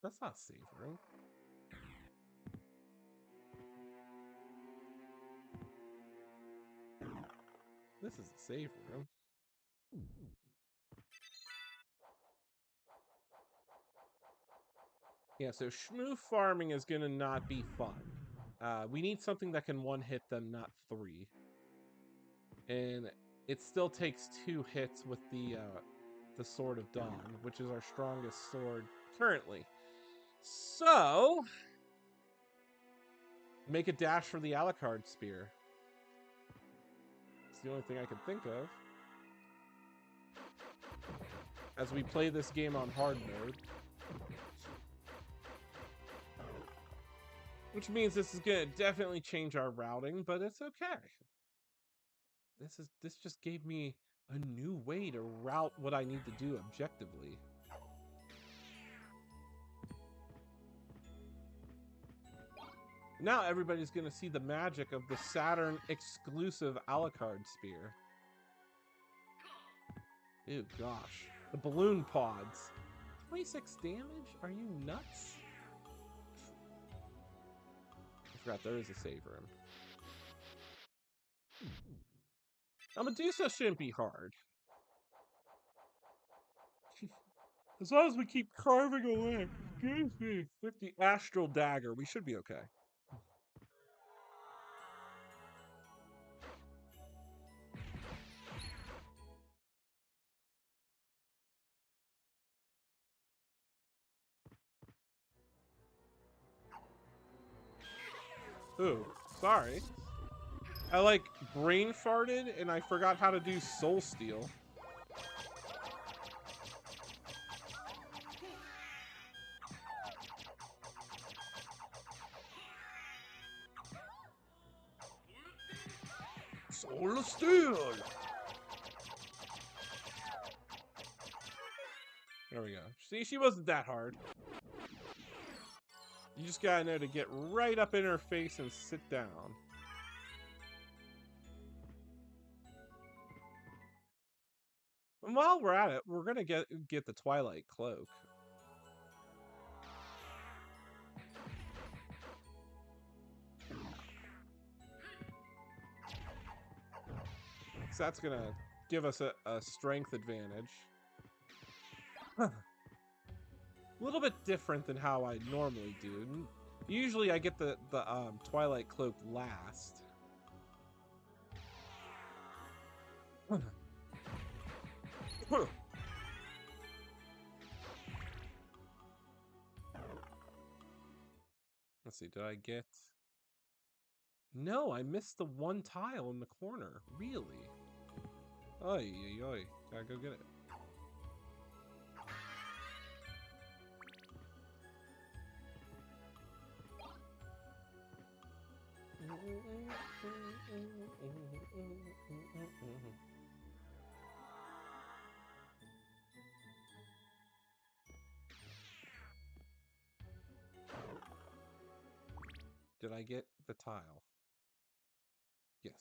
That's not a save room. This is a save room. Yeah, so Shmoo farming is going to not be fun. We need something that can one-hit them, not 3. And it still takes 2 hits with the Sword of Dawn, which is our strongest sword currently. So, make a dash for the Alucard spear. It's the only thing I can think of. As we play this game on hard mode. Which means this is going to definitely change our routing, but it's okay. This just gave me a new way to route what I need to do objectively. Now everybody's going to see the magic of the Saturn exclusive Alucard spear. Ew, gosh. The balloon pods. 26 damage? Are you nuts? I forgot there is a save room. Now Medusa shouldn't be hard. As long as we keep carving away. Excuse me. With the astral dagger, we should be okay. Ooh, sorry. I like brain farted and I forgot how to do soul steal. Soul steal. There we go. See, she wasn't that hard. You just gotta know to get right up in her face and sit down. And while we're at it, we're gonna get the Twilight Cloak. So that's gonna give us a strength advantage. A little bit different than how I normally do. Usually I get the Twilight Cloak last. Let's see, did I get... No, I missed the one tile in the corner. Really? Oy, oy, oy. Gotta go get it. Did I get the tile? Yes.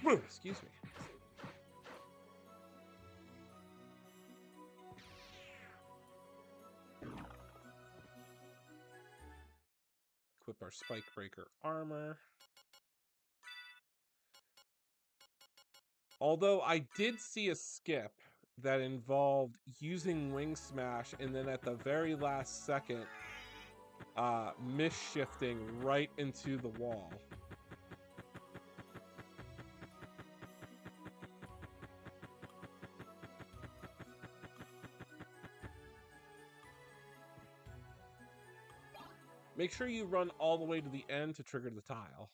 Excuse me. Equip our spike breaker armor. Although I did see a skip that involved using wing smash and then at the very last second misshifting right into the wall. Make sure you run all the way to the end to trigger the tile.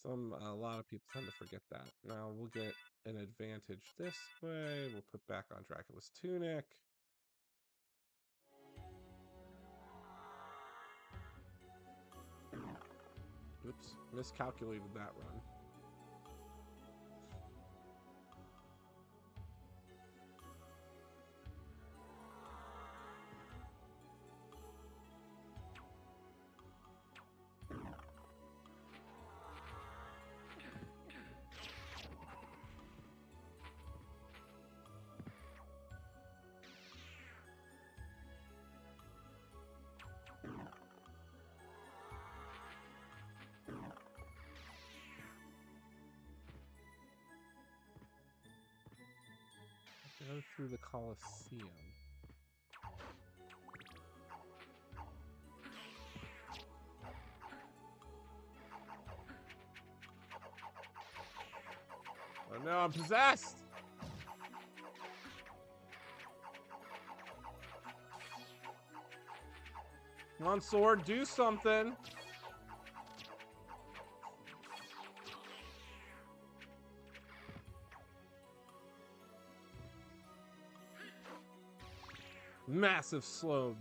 A lot of people tend to forget that. Now we'll get an advantage this way. We'll put back on Dracula's tunic. Oops, miscalculated that run. Go through the Colosseum. Oh no, I'm possessed! Come on, sword, do something! Massive slowdown.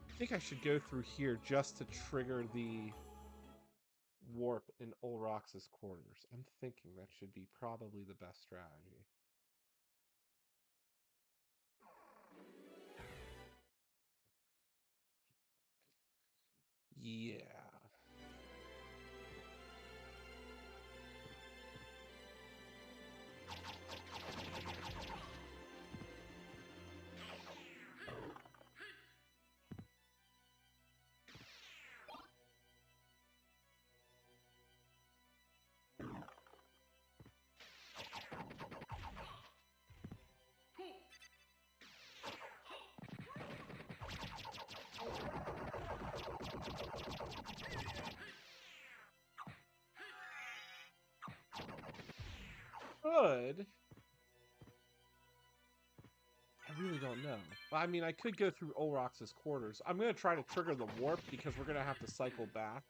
I think I should go through here just to trigger the warp in Olrox's quarters. I'm thinking that should be probably the best strategy. Yeah. Could. I really don't know. I mean, I could go through Olrox's quarters. I'm going to try to trigger the warp because we're going to have to cycle back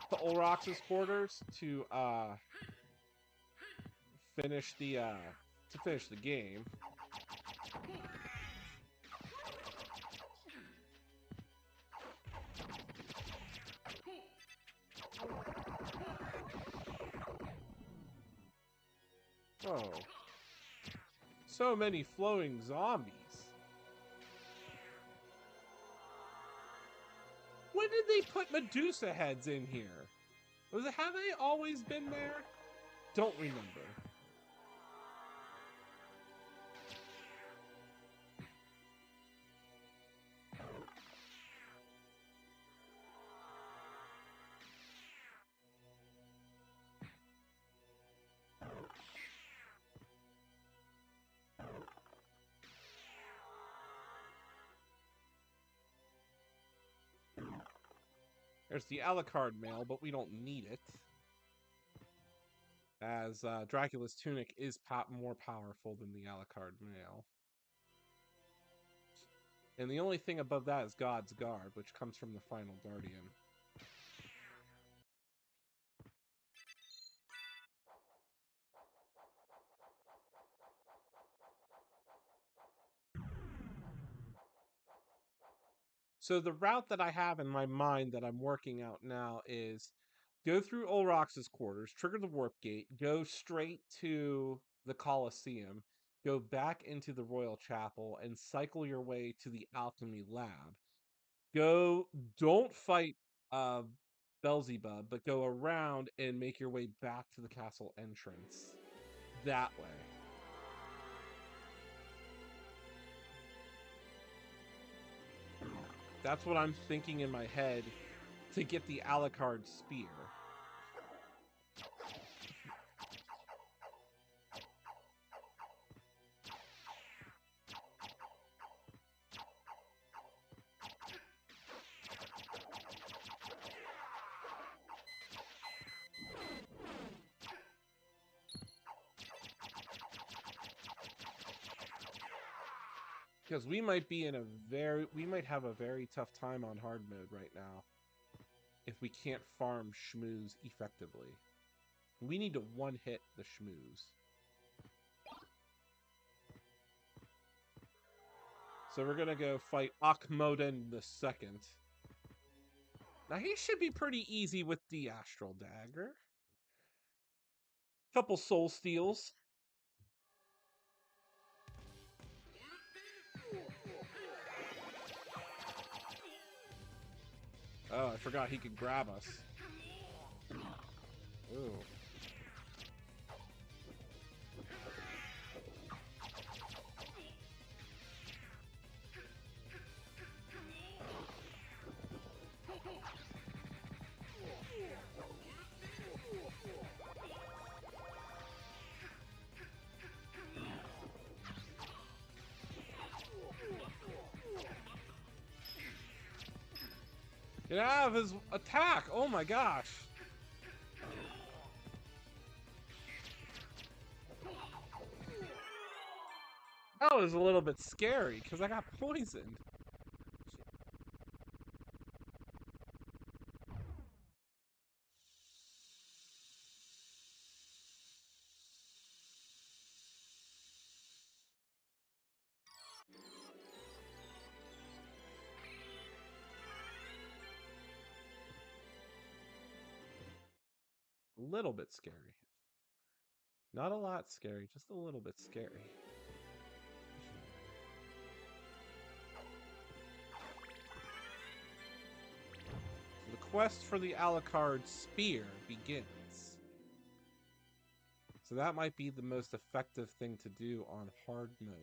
to Olrox's quarters to finish the game. Oh. So many flowing zombies. When did they put Medusa heads in here? Have they always been there? Don't remember. There's the Alucard mail, but we don't need it. As Dracula's tunic is more powerful than the Alucard mail. And the only thing above that is God's Guard, which comes from the final Guardian. So the route that I have in my mind that I'm working out now is go through Olrox's quarters, trigger the warp gate, go straight to the Colosseum, go back into the Royal Chapel, and cycle your way to the Alchemy Lab. Don't fight Beelzebub, but go around and make your way back to the castle entrance that way. That's what I'm thinking in my head to get the Alucard spear. Because we might have a very tough time on hard mode right now if we can't farm Shmooze effectively. We need to one-hit the Shmooze. So we're gonna go fight Akmoden II. Now he should be pretty easy with the Astral Dagger. Couple soul steals. Oh, I forgot he could grab us. Ooh. Get out of his attack! Oh my gosh! That was a little bit scary because I got poisoned. A little bit scary. Not a lot scary, just a little bit scary. The quest for the Alucard spear begins. So that might be the most effective thing to do on hard mode.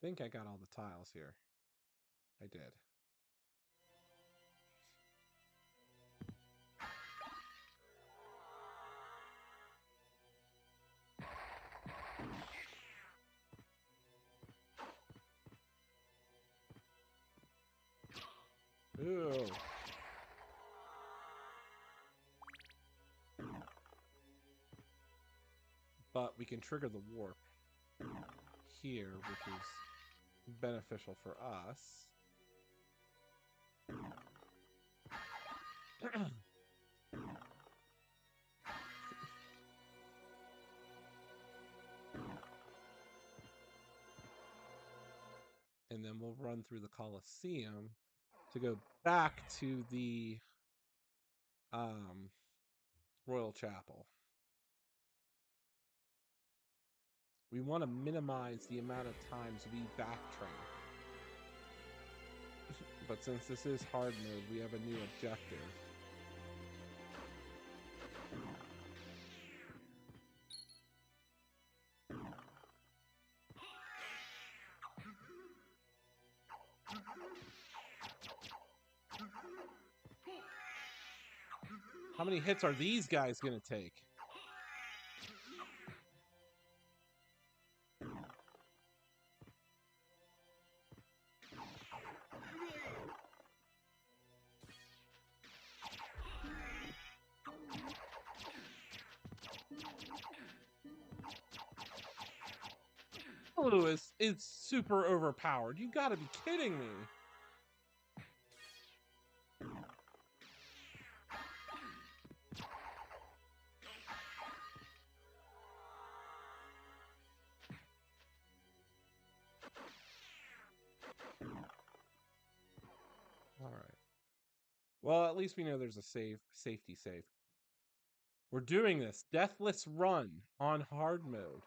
I think I got all the tiles here. I did. Ooh. But we can trigger the warp here, which is beneficial for us. And then we'll run through the Colosseum to go back to the Royal Chapel. We want to minimize the amount of times we backtrack. But since this is hard mode, we have a new objective. How many hits are these guys going to take? Dracula is super overpowered. You gotta be kidding me. All right. Well, at least we know there's a safety save. We're doing this. Deathless Run on hard mode.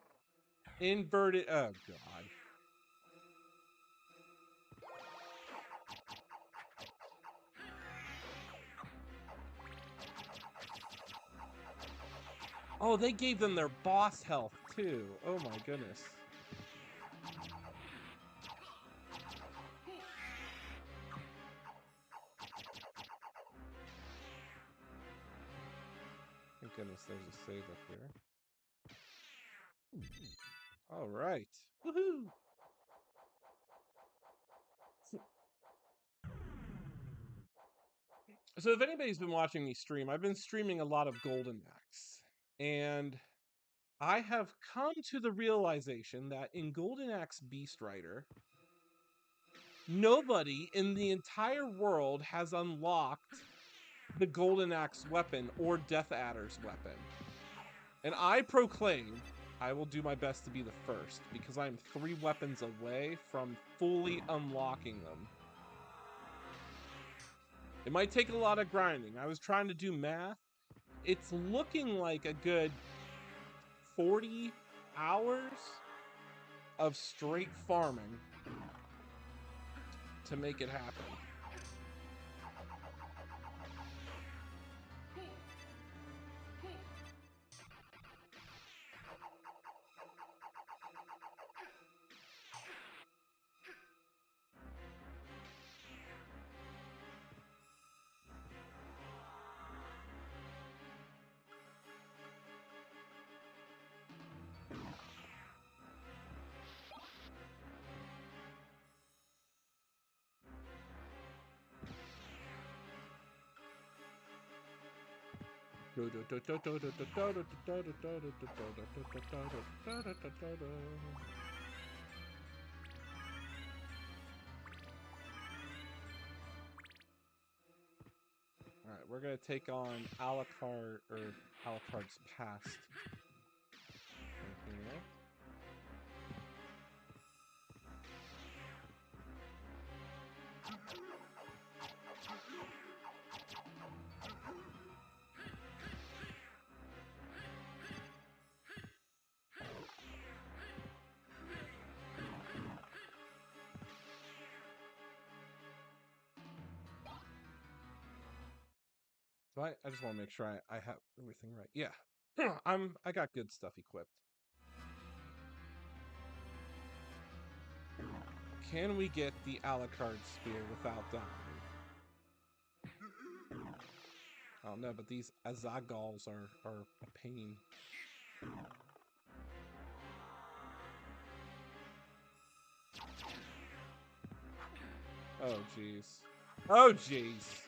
Inverted. Oh, God. Oh, they gave them their boss health, too. Oh, my goodness. Thank goodness there's a save up here. All right. Woohoo! So if anybody's been watching me stream, I've been streaming a lot of Golden Axe. And I have come to the realization that in Golden Axe Beast Rider, nobody in the entire world has unlocked the Golden Axe weapon or Death Adder's weapon. And I proclaim I will do my best to be the first, because I'm 3 weapons away from fully unlocking them. It might take a lot of grinding. I was trying to do math. It's looking like a good 40 hours of straight farming to make it happen. Alright, we're gonna take on Alucard, or Alucard's past. Right here. So I just want to make sure I have everything right. Yeah. I got good stuff equipped. Can we get the Alucard spear without dying? Oh no, but these Azagals are a pain. Oh jeez. Oh jeez.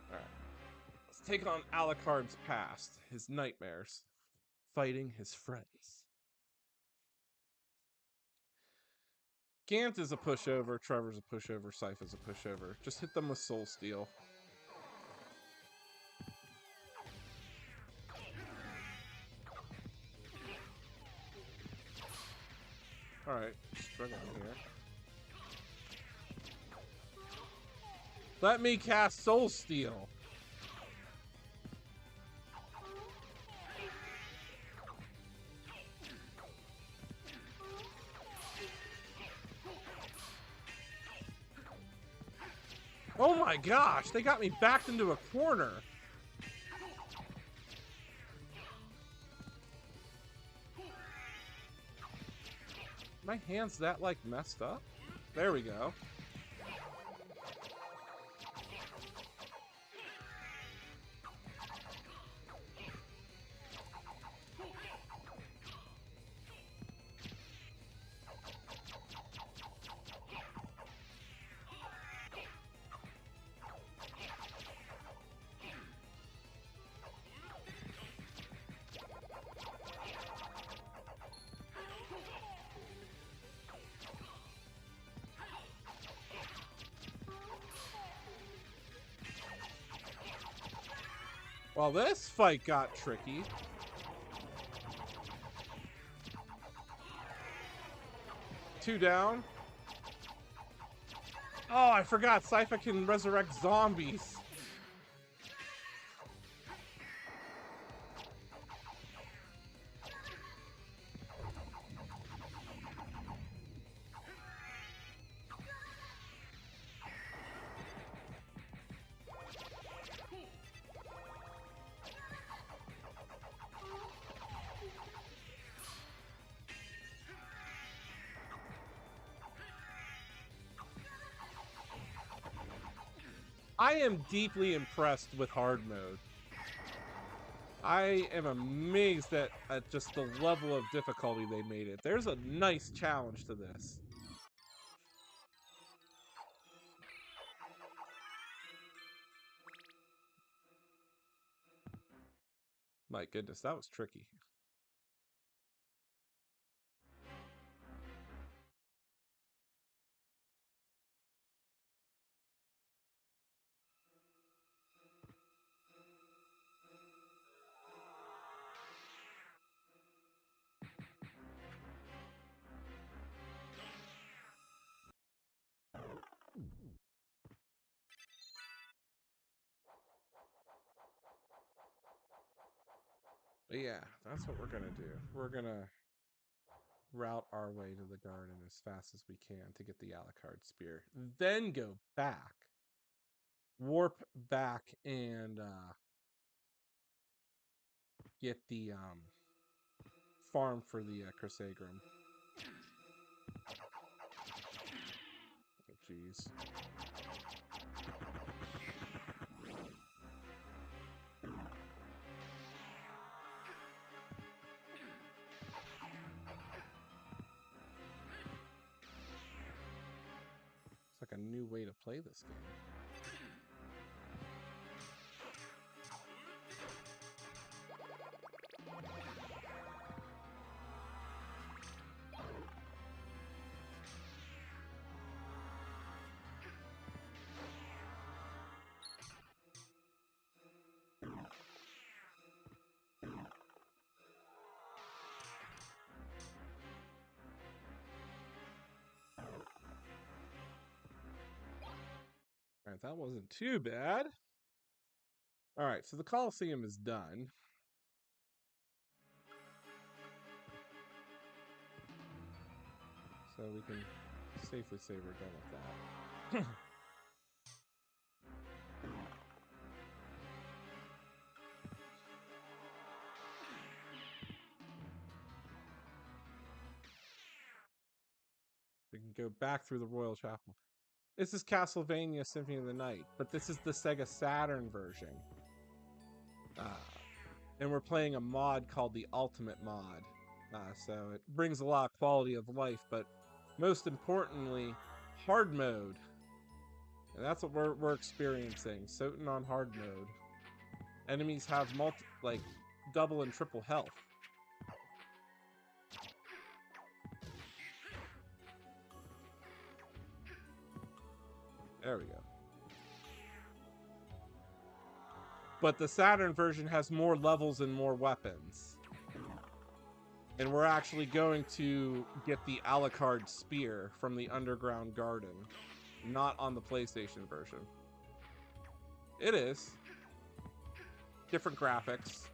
Alright. Let's take on Alucard's past, his nightmares, fighting his friends. Gant is a pushover, Trevor's a pushover, Scythe is a pushover. Just hit them with Soul Steel. Alright, struggling here. Let me cast Soul Steel! Oh my gosh, they got me backed into a corner. My hand's that, like, messed up? There we go. Well, this fight got tricky. Two down. Oh, I forgot. Sypha can resurrect zombies. I am deeply impressed with hard mode. I am amazed at just the level of difficulty they made it. There's a nice challenge to this. My goodness, that was tricky. But yeah, that's what we're gonna do. We're gonna route our way to the garden as fast as we can to get the Alucard spear. Then go back. Warp back and get the farm for the Chrysagrum. Oh, jeez. It's like a new way to play this game. All right, that wasn't too bad. All right, so the Coliseum is done. So we can safely say we're done with that. We can go back through the Royal Chapel. This is Castlevania Symphony of the Night, but this is the Sega Saturn version. And we're playing a mod called the Ultimate Mod. So it brings a lot of quality of life, but most importantly, hard mode. And that's what we're experiencing. SOTN on hard mode. Enemies have double and triple health. There we go. But the Saturn version has more levels and more weapons. And we're actually going to get the Alucard spear from the underground garden, not on the PlayStation version. It is. Different graphics.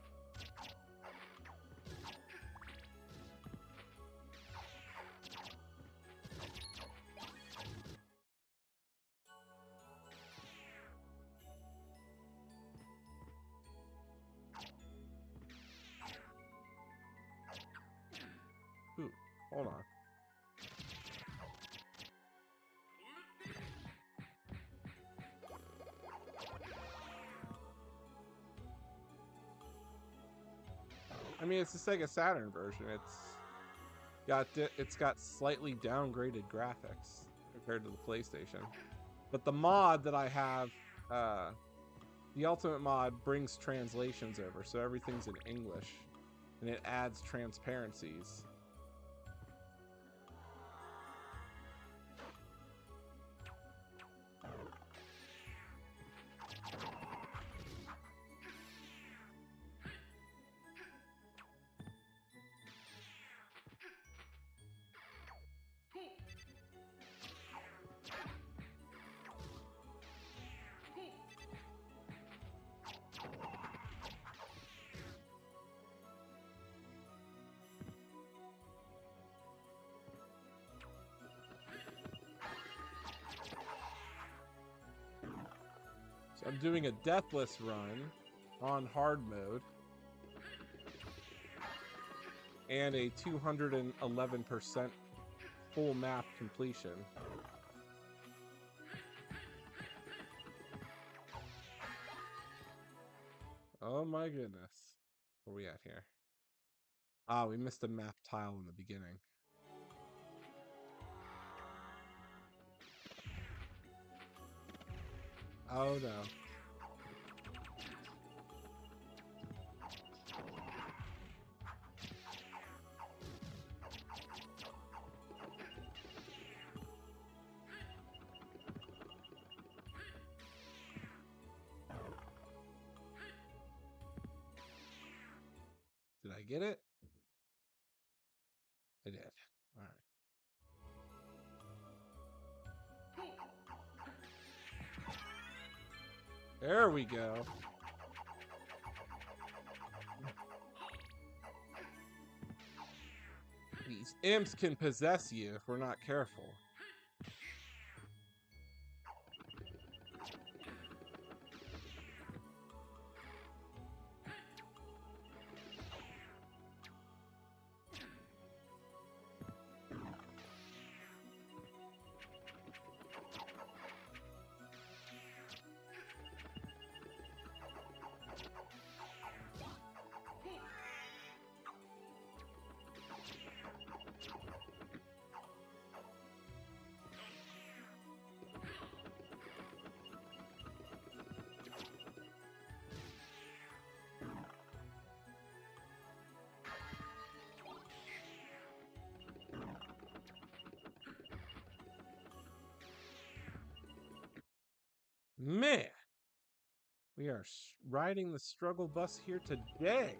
Ooh, hold on. I mean, it's the Sega Saturn version. It's got slightly downgraded graphics compared to the PlayStation. But the mod that I have, the Ultimate Mod brings translations over, so everything's in English, and it adds transparencies. So I'm doing a deathless run on hard mode. And a 211% full map completion. Oh my goodness. Where are we at here? Ah, we missed a map tile in the beginning. Oh no. Did I get it? I did. All right. There we go. These imps can possess you if we're not careful. Man, we are riding the struggle bus here today.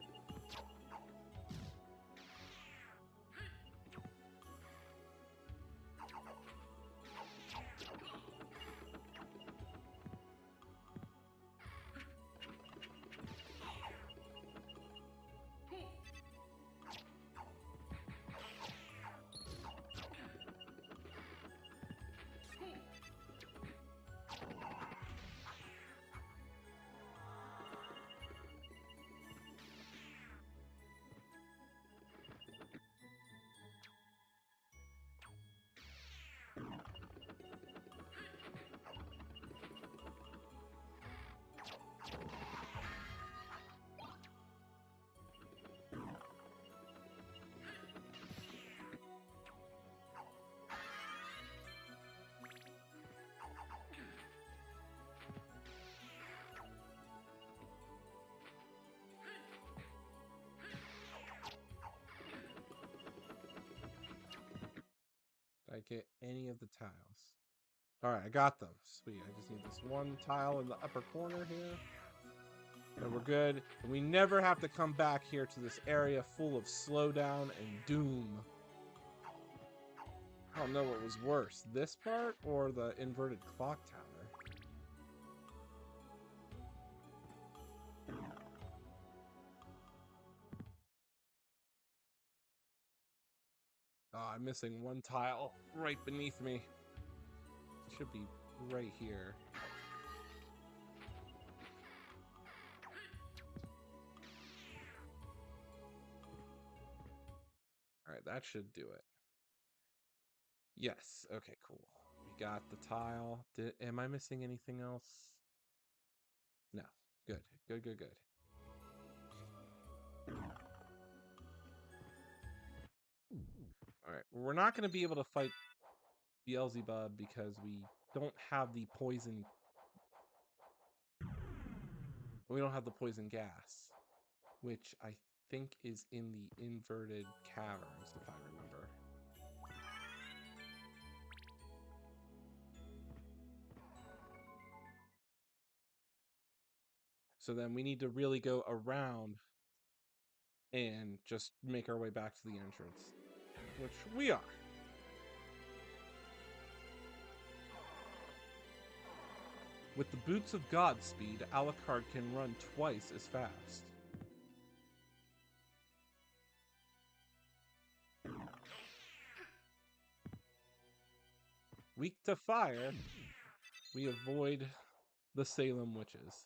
Did I get any of the tiles? All right, I got them. Sweet. I just need this one tile in the upper corner here. And we're good. And we never have to come back here to this area full of slowdown and doom. I don't know what was worse, this part or the inverted clock tower. Oh, I'm missing one tile right beneath me. It should be right here. All right, that should do it. Yes. Okay, cool. We got the tile. Am I missing anything else? No. Good. Good, good, good. All right. We're not going to be able to fight Beelzebub because we don't have the poison. We don't have the poison gas, which I think is in the inverted caverns, if I remember. So then we need to really go around and just make our way back to the entrance, which we are. With the boots of Godspeed, Alucard can run twice as fast. Weak to fire, we avoid the Salem witches.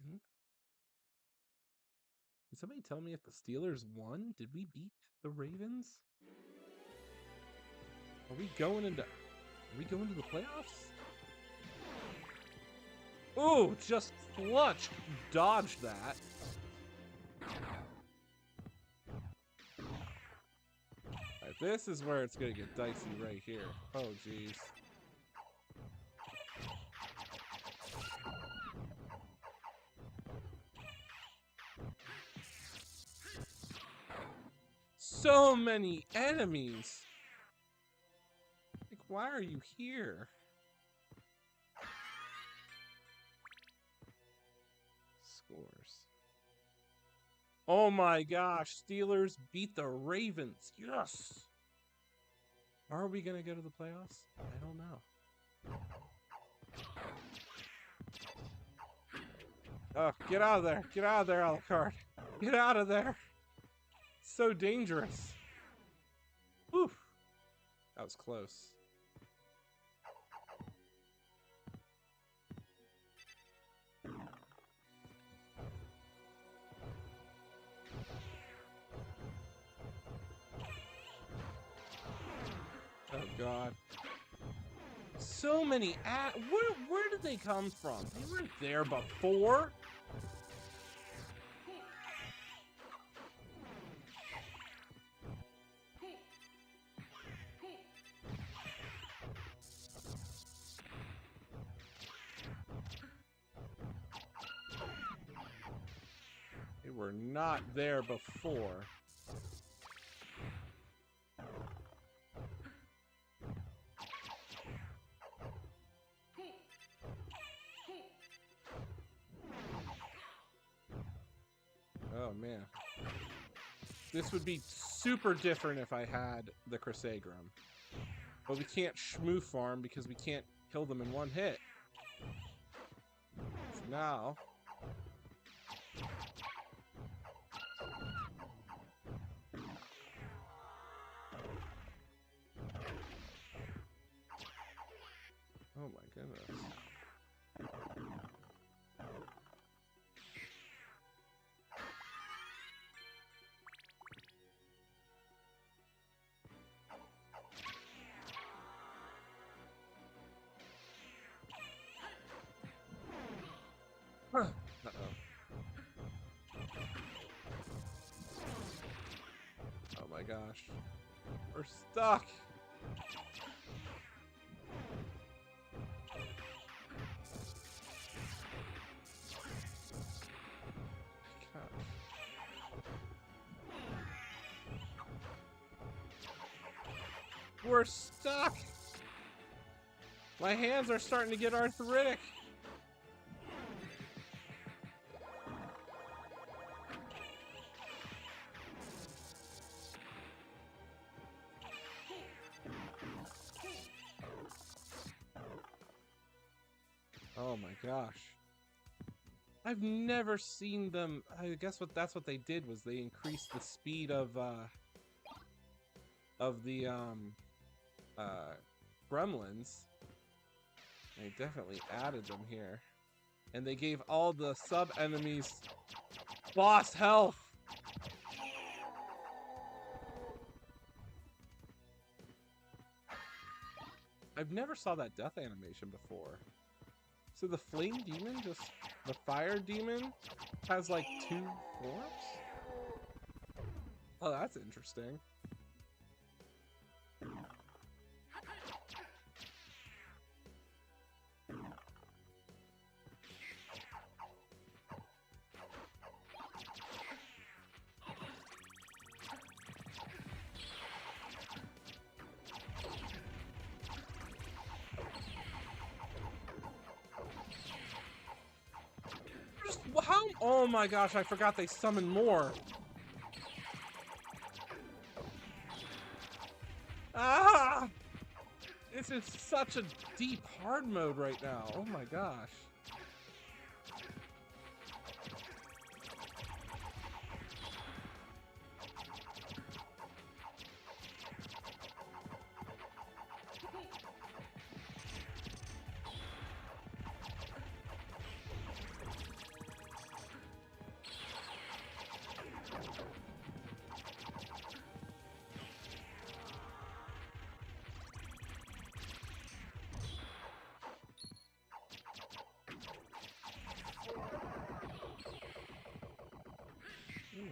We win? Can somebody tell me if the Steelers won? Did we beat the Ravens? Are we going into the playoffs? Oh, just clutch dodged that. Right, this is where it's gonna get dicey right here. Oh geez. So many enemies. Like, why are you here? Scores. Oh my gosh, Steelers beat the Ravens. Yes. Are we gonna go to the playoffs? I don't know. Oh, get out of there. Get out of there, Alucard. Get out of there. So dangerous. Whew. That was close. Oh god. So many where did they come from? They weren't there before. They were not there before. Oh man. This would be super different if I had the Crusagram. But we can't shmoo farm because we can't kill them in one hit. So now oh my goodness. Uh-oh. Oh my gosh. We're stuck. We're stuck. My hands are starting to get arthritic. Oh my gosh. I've never seen them. I guess that's what they did was they increased the speed of the gremlins. They definitely added them here. And they gave all the sub enemies boss health. I've never saw that death animation before. So the flame demon, the fire demon, has like 2 forms? Oh, that's interesting. How? Oh my gosh, I forgot they summoned more. Ah! This is such a deep hard mode right now. Oh my gosh.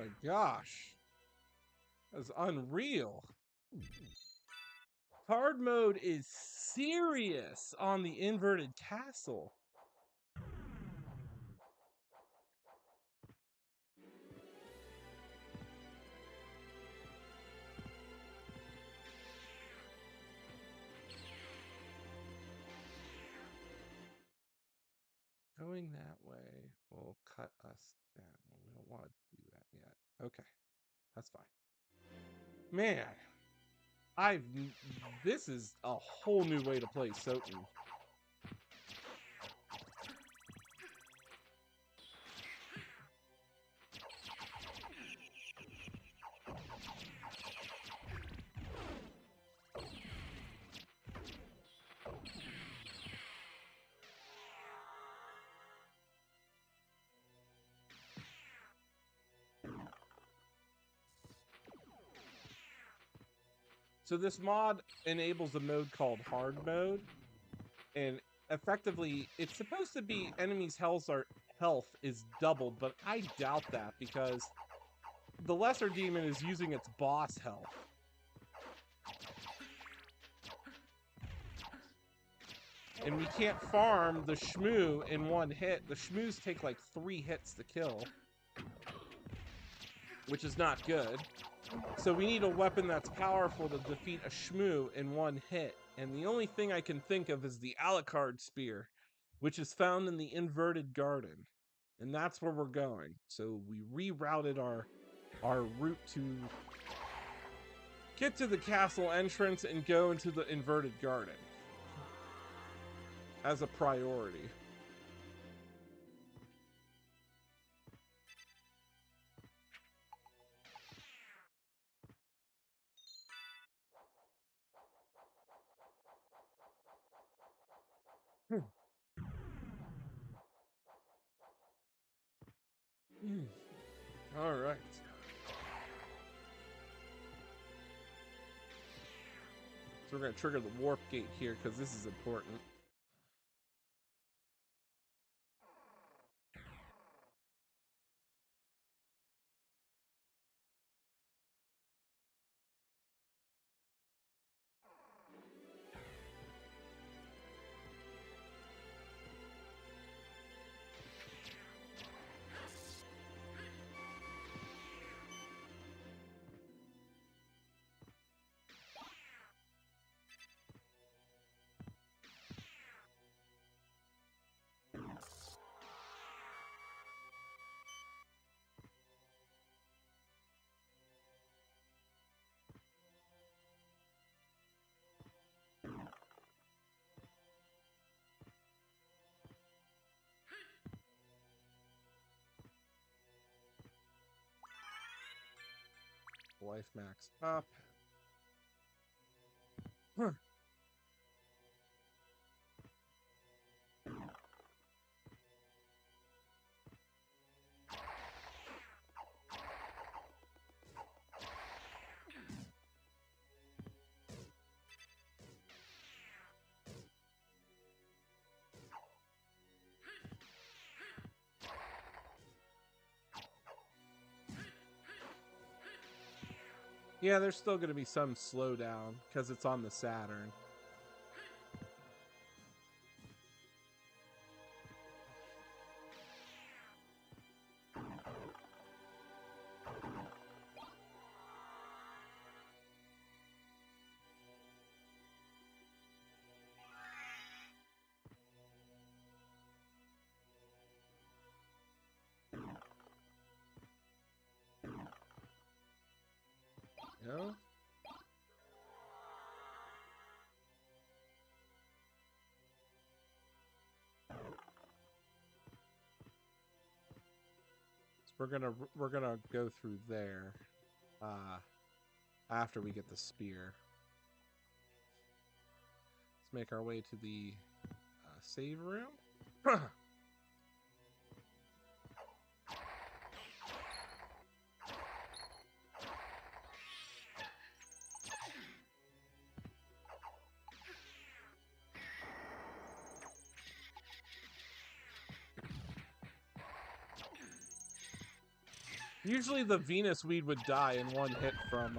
my gosh. That's unreal. Hard mode is serious on the inverted castle. Going that way will cut us down. We don't want to do that yet. Okay, that's fine. Man, this is a whole new way to play SOTN. So this mod enables a mode called hard mode, and effectively it's supposed to be enemies' health is doubled, but I doubt that because the lesser demon is using its boss health. And we can't farm the shmoo in one hit. The shmoos take like 3 hits to kill, which is not good. So we need a weapon that's powerful to defeat a shmoo in one hit. And the only thing I can think of is the Alucard Spear, which is found in the inverted garden. And that's where we're going. So we rerouted our route to get to the castle entrance and go into the inverted garden as a priority. All right. So we're going to trigger the warp gate here because this is important. Life max up. Huh. Yeah, there's still going to be some slowdown because it's on the Saturn. No? So we're gonna go through there after we get the spear. Let's make our way to the save room. Usually the Venus weed would die in one hit from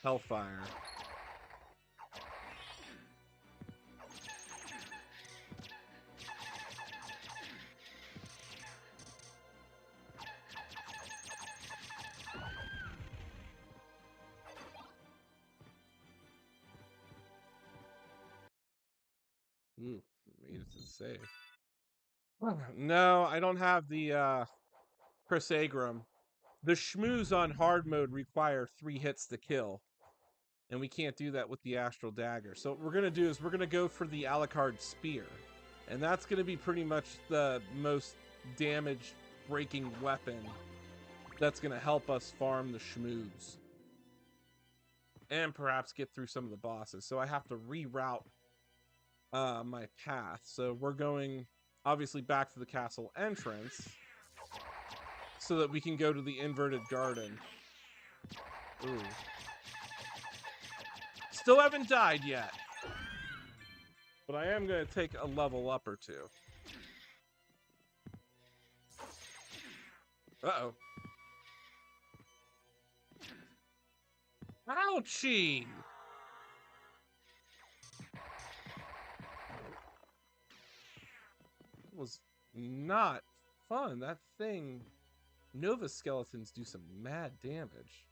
Hellfire. Ooh, made it to the save. No, I don't have the Chrysagram. The schmooze on hard mode require 3 hits to kill. And we can't do that with the Astral Dagger. So what we're going to do is we're going to go for the Alucard Spear. And that's going to be pretty much the most damage-breaking weapon that's going to help us farm the schmooze. And perhaps get through some of the bosses. So I have to reroute my path. So we're going, obviously, back to the castle entrance so that we can go to the inverted garden. Ooh. Still haven't died yet. But I am going to take a level up or two. Uh-oh. Ouchie! It was not fun. That thing... Nova skeletons do some mad damage.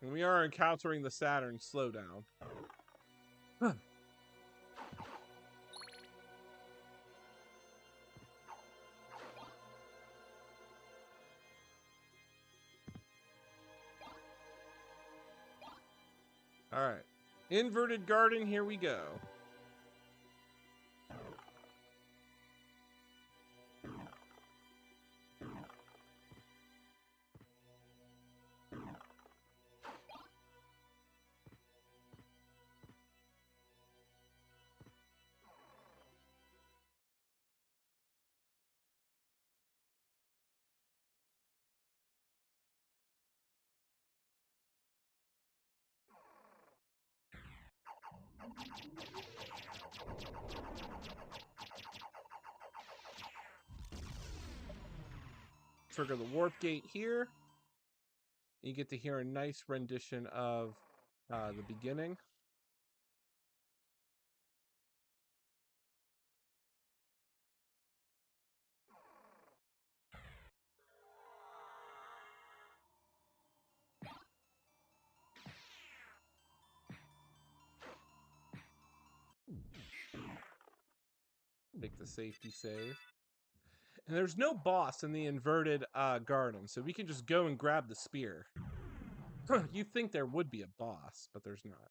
And we are encountering the Saturn slowdown. Huh. Alright. Inverted garden, here we go. Trigger the warp gate here. You get to hear a nice rendition of the beginning. Make the safety save. And there's no boss in the inverted garden, so we can just go and grab the spear. You'd think there would be a boss, but there's not.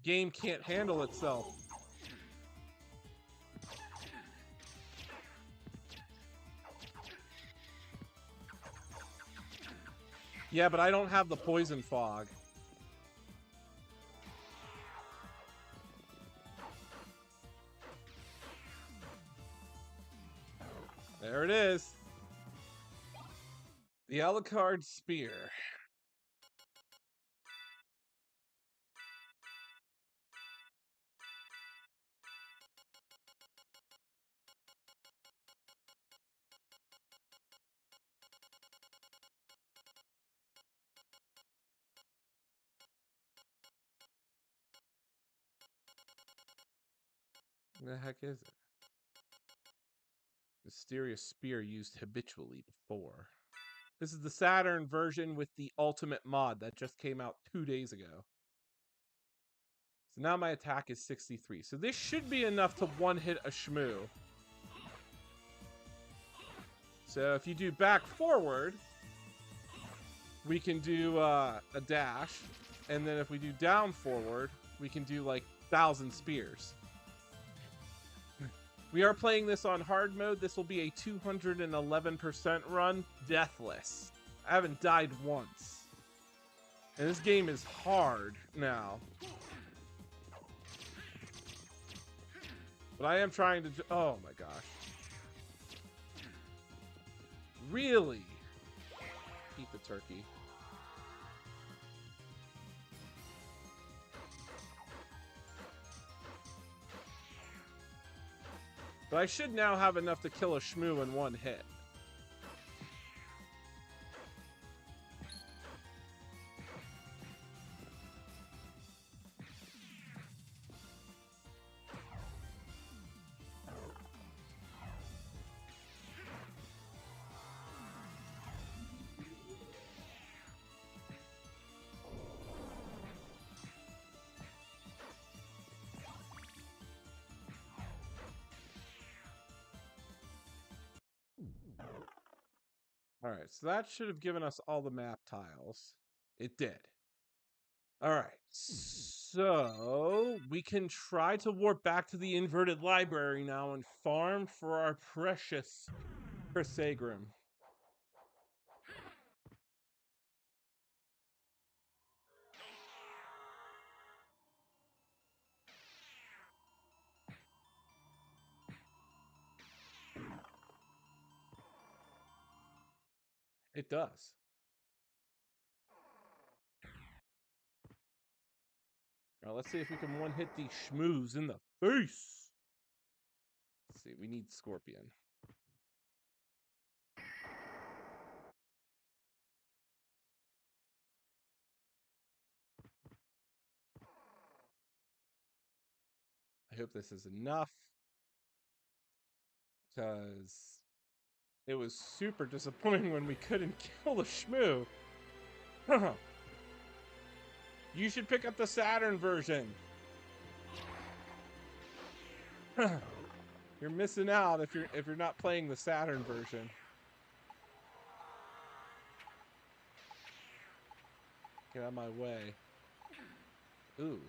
Game can't handle itself. Yeah, but I don't have the poison fog. There it is. The Alucard Spear. The heck is it? Mysterious spear used habitually before. This is the Saturn version with the ultimate mod that just came out 2 days ago. So now my attack is 63. So this should be enough to one-hit a Shmoo. So if you do back forward, we can do a dash. And then if we do down forward, we can do like 1,000 spears. We are playing this on hard mode. This will be a 211% run, deathless. I haven't died once. And this game is hard now. But I am trying to... Oh my gosh. Really? Eat the turkey. But I should now have enough to kill a Shmoo in one hit. Alright, so that should have given us all the map tiles. It did. Alright, so we can try to warp back to the inverted library now and farm for our precious Crisagrim. It does. Now let's see if we can one-hit these Shmoos in the face. Let's see, we need Scorpion. I hope this is enough. Because it was super disappointing when we couldn't kill the Shmoo. You should pick up the Saturn version. You're missing out if you're not playing the Saturn version. Get out of my way. Ooh.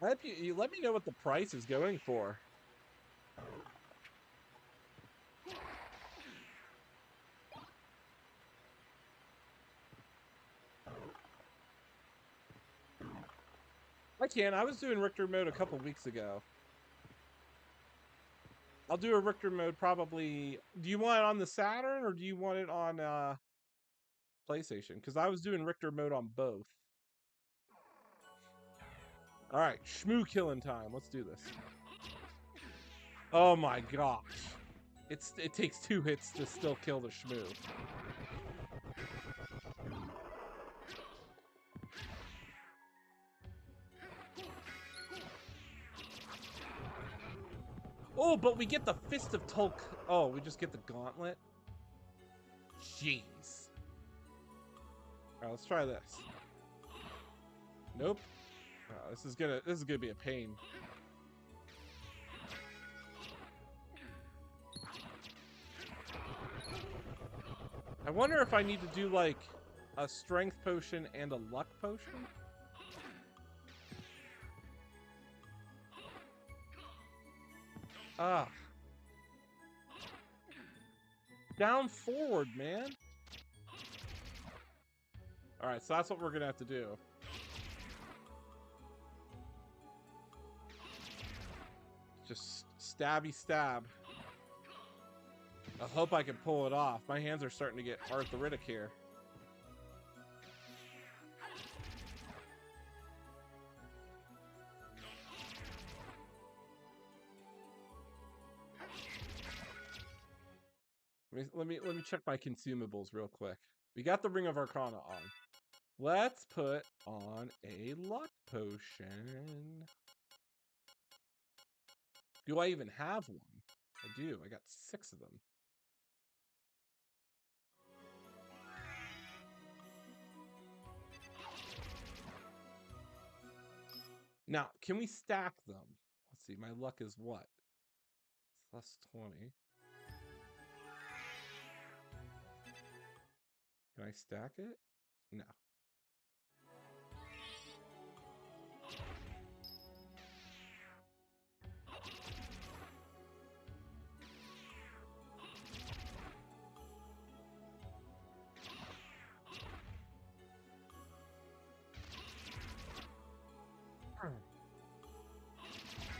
I hope you let me know what the price is going for. I can. I was doing Richter mode a couple weeks ago. I'll do a Richter mode probably... Do you want it on the Saturn or do you want it on PlayStation? Because I was doing Richter mode on both. Alright, Shmoo killing time. Let's do this. Oh my gosh. It takes 2 hits to still kill the Shmoo. Oh, but we get the Fist of Tulk. Oh, we just get the Gauntlet? Jeez. Alright, let's try this. Nope. Oh, this is gonna be a pain. I wonder if I need to do like a strength potion and a luck potion. Ah. Down forward, man. Alright, so that's what we're gonna have to do. Just stabby stab. I hope I can pull it off. My hands are starting to get arthritic here. I let me check my consumables real quick. We got the Ring of Arcana on. Let's put on a luck potion. Do I even have one? I do. I got 6 of them. Now, can we stack them? Let's see. My luck is what? It's +20. Can I stack it? No.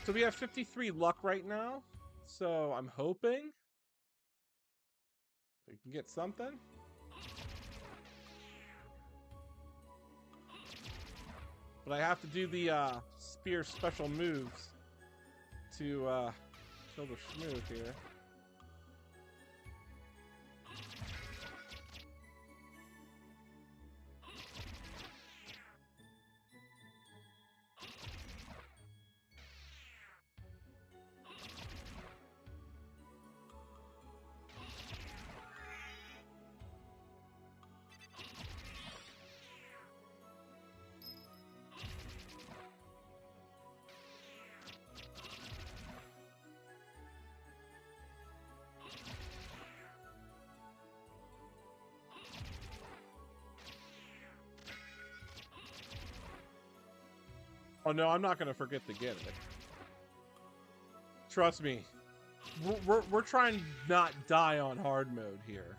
So we have 53 luck right now. So I'm hoping we can get something. But I have to do the spear special moves to kill the schmoo here. Oh no, I'm not gonna forget to get it. Trust me. We're trying to not die on hard mode here.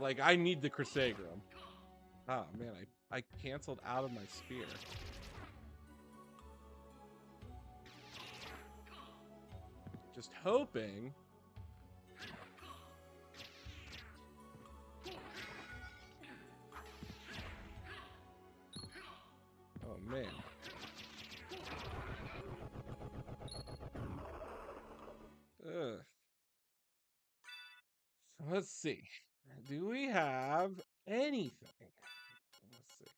Like, I need the Crissaegrim. Oh man, I canceled out of my spear. Just hoping. Oh man. Ugh. Let's see. Do we have anything? Let's see.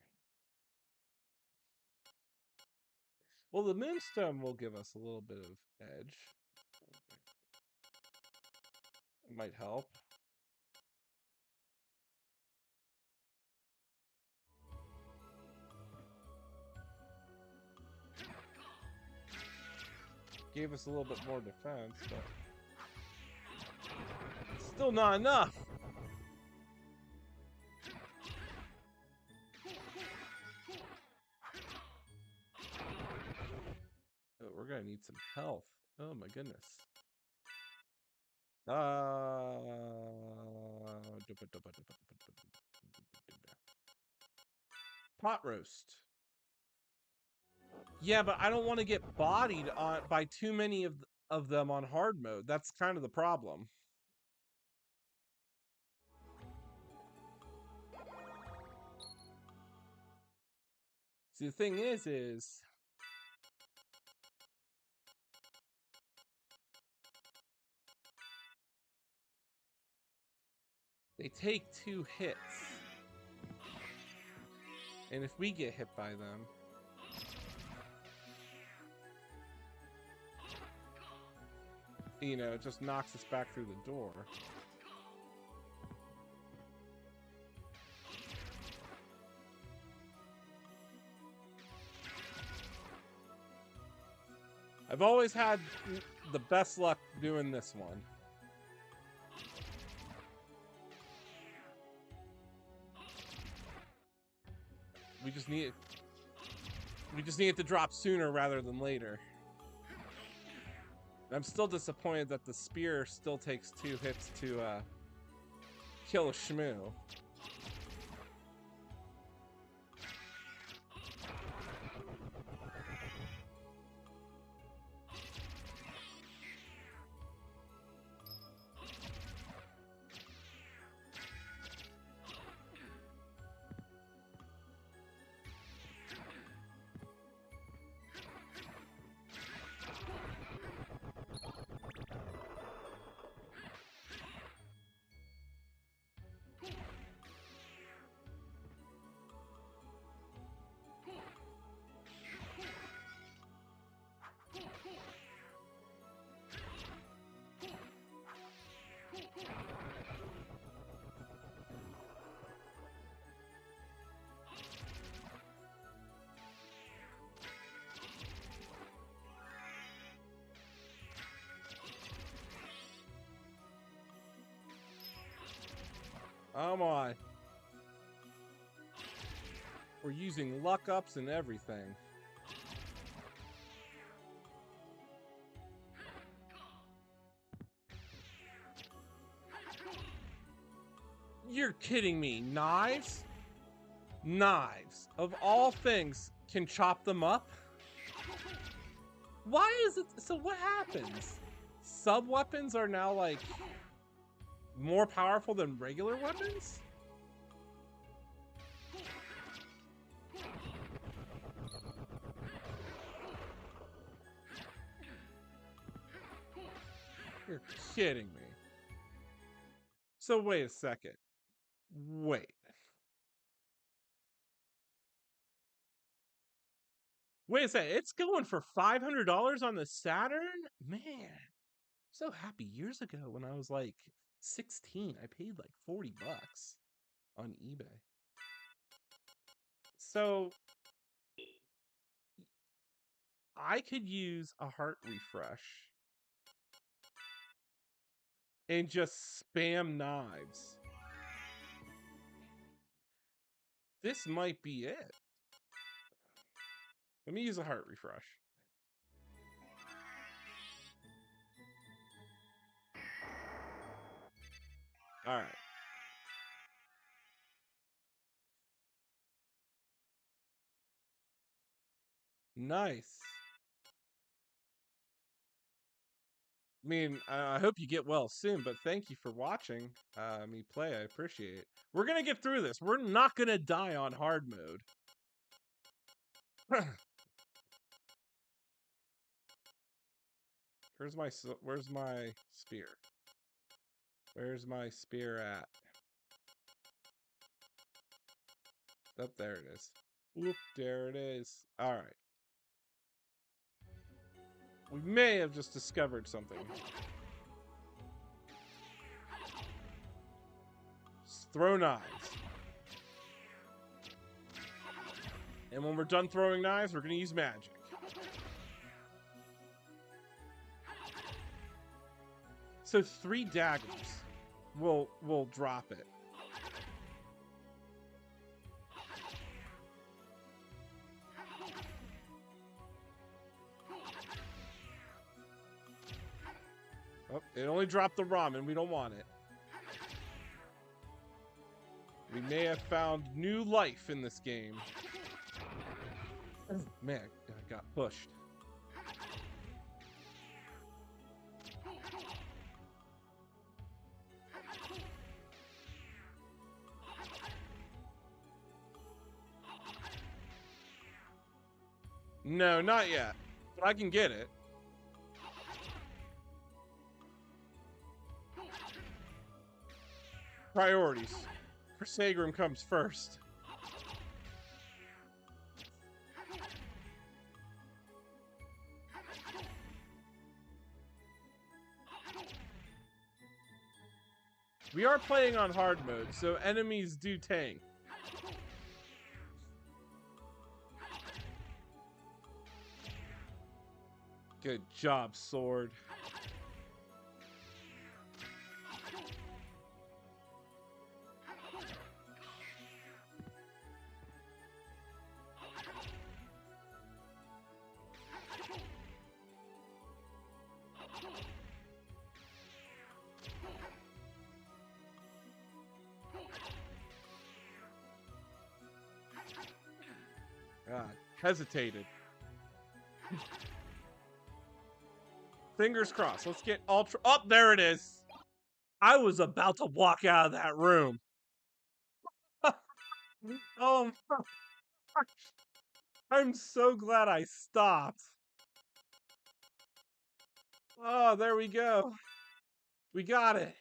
Well, the Moonstone will give us a little bit of edge. It might help. Gave us a little bit more defense, but still not enough. Oh, we're gonna need some health. Oh my goodness. Pot roast. Yeah, but I don't want to get bodied on by too many of them on hard mode. That's kind of the problem. See, the thing is they take 2 hits. And if we get hit by them, you know, it just knocks us back through the door. I've always had the best luck doing this one. We just need it to drop sooner rather than later. I'm still disappointed that the spear still takes 2 hits to kill a schmoo. Come on. We're using luck ups and everything. You're kidding me. Knives? Knives, of all things, can chop them up? Why is it? So what happens? Sub-weapons are now, like, more powerful than regular weapons? You're kidding me. So wait a second. Wait. Wait a second. It's going for $500 on the Saturn? Man, so happy years ago when I was like 16. I paid like 40 bucks on eBay. So I could use a heart refresh and just spam knives. This might be it. Let me use a heart refresh. All right. Nice. I mean, I hope you get well soon, but thank you for watching me play. I appreciate it. We're going to get through this. We're not going to die on hard mode. Where's my spear? Where's my spear at? Oh, there it is. Whoop, there it is. All right. We may have just discovered something. Just throw knives. And when we're done throwing knives, we're going to use magic. So 3 daggers will drop it. Oh, it only dropped the ramen. We don't want it. We may have found new life in this game. Man, I got pushed. No, not yet. But I can get it. Priorities. Crusagram comes first. We are playing on hard mode, so enemies do tank. Good job, sword. God, hesitated. Fingers crossed. Let's get ultra. Oh, there it is. I was about to walk out of that room. Oh, I'm so glad I stopped. Oh, there we go. We got it.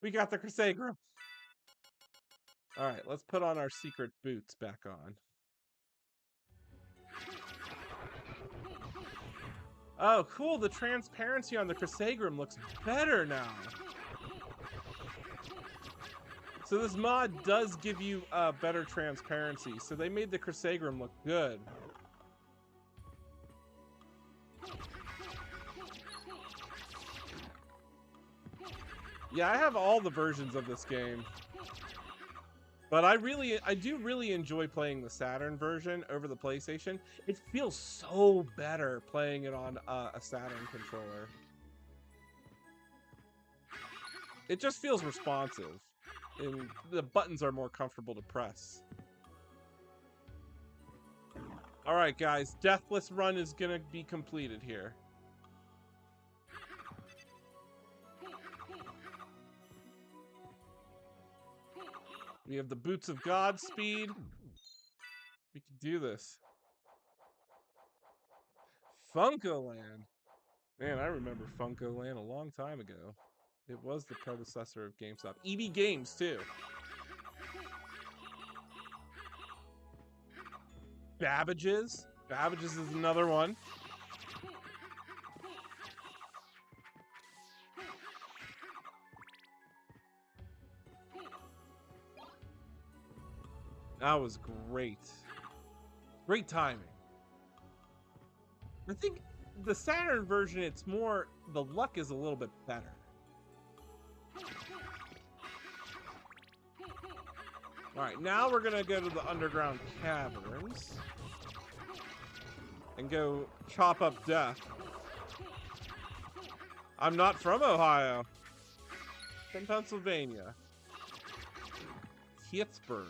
We got the Crusagram. All right, let's put on our secret boots back on. Oh, cool. The transparency on the Crusagram looks better now. So this mod does give you better transparency. So they made the Crusagram look good. Yeah, I have all the versions of this game. But I do really enjoy playing the Saturn version over the PlayStation. It feels so better playing it on a Saturn controller. It just feels responsive, and the buttons are more comfortable to press. All right, guys, Deathless Run is gonna be completed here. We have the Boots of Godspeed. We can do this. Funkoland. Man, I remember Funkoland a long time ago. It was the predecessor of GameStop. EB Games, too. Babbage's. Babbage's is another one. That was great. Great timing. I think the Saturn version, it's more, the luck is a little bit better. Alright, now we're gonna go to the underground caverns. And go chop up death. I'm not from Ohio. From Pennsylvania. Pittsburgh.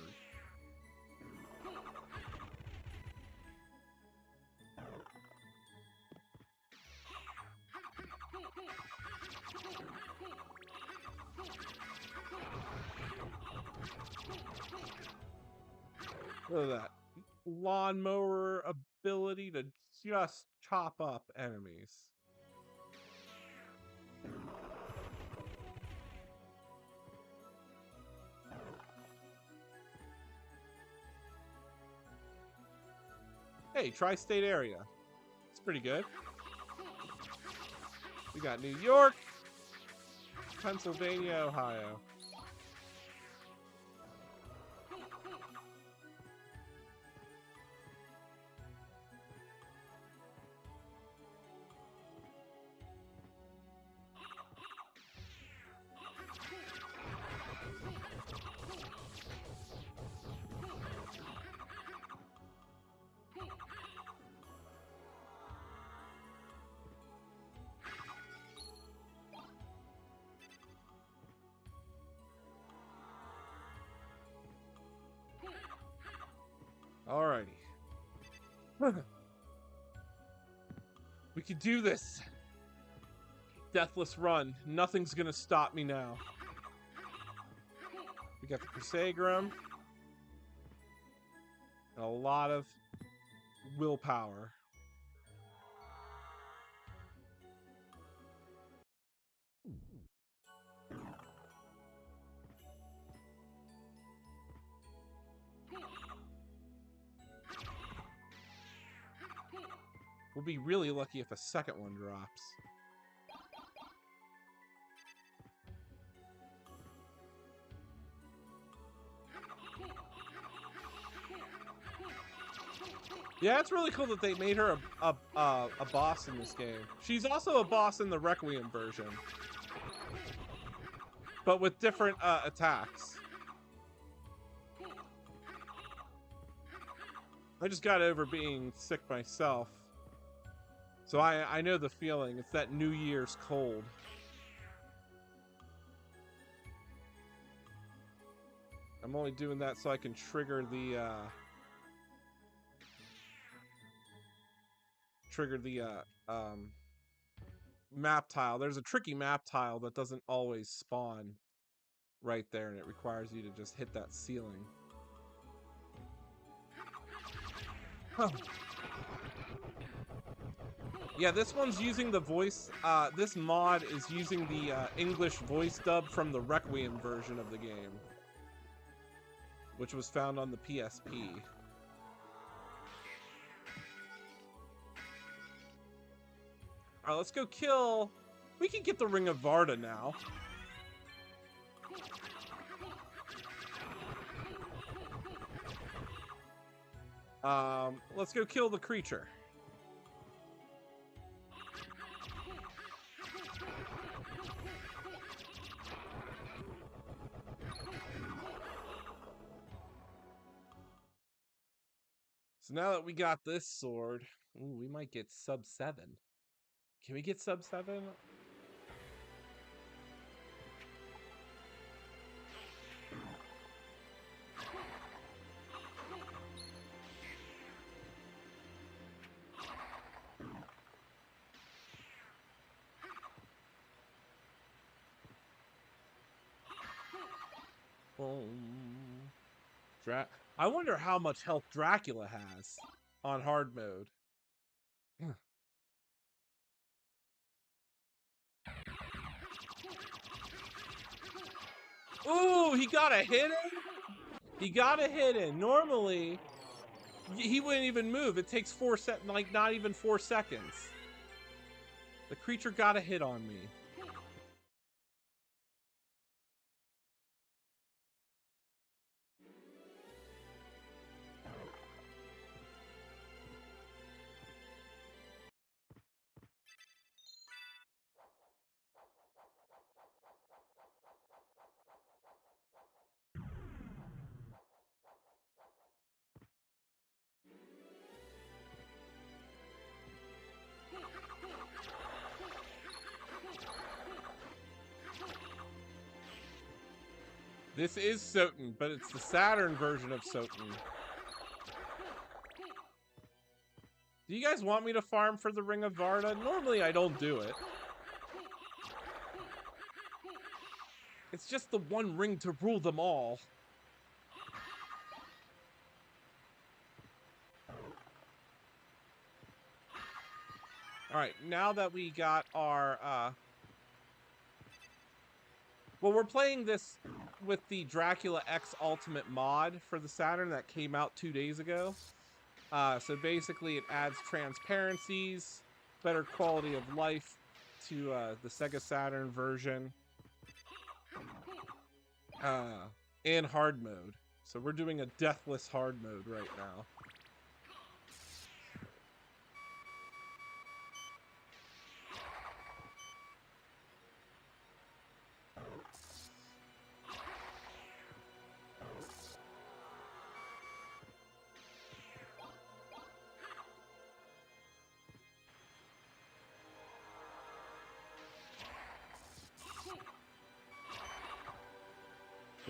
Look at that. Lawnmower ability to just chop up enemies. Hey, tri-state area. It's pretty good. We got New York, Pennsylvania, Ohio. Alrighty. We can do this. Deathless Run. Nothing's gonna stop me now. We got the Crusagram. And a lot of willpower. We'll be really lucky if a second one drops. Yeah, it's really cool that they made her a boss in this game. She's also a boss in the Requiem version, but with different attacks. I just got over being sick myself, so I know the feeling. It's that New Year's cold. I'm only doing that so I can trigger the map tile. There's a tricky map tile that doesn't always spawn right there, and it requires you to just hit that ceiling. Huh. Yeah, this one's using the voice, this mod is using the English voice dub from the Requiem version of the game, which was found on the PSP. Alright, let's go kill... We can get the Ring of Varda now. Let's go kill the creature. So now that we got this sword, ooh, we might get sub 7. Can we get sub 7? I wonder how much health Dracula has on hard mode. Ooh, he got a hit in? He got a hit in. Normally, he wouldn't even move. It takes like not even 4 seconds. The creature got a hit on me. This is SOTN, but it's the Saturn version of SOTN. Do you guys want me to farm for the Ring of Varda? Normally I don't do it. It's just the one ring to rule them all. Alright, now that we got our, well, we're playing this with the Dracula X Ultimate mod for the Saturn that came out 2 days ago. So basically it adds transparencies, better quality of life to the Sega Saturn version. And hard mode. So we're doing a deathless hard mode right now.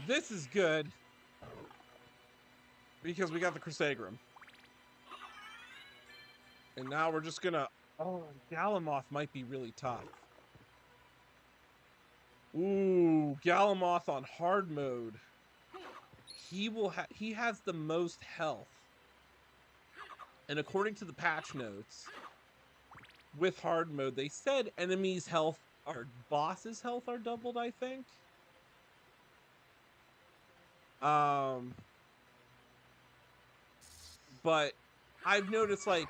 This is good because we got the Crusagram. And now we're just gonna... Oh, Galamoth might be really tough. Ooh, Galamoth on hard mode. He has the most health. And according to the patch notes, with hard mode, they said enemies' health, or boss's health are doubled, I think. But I've noticed like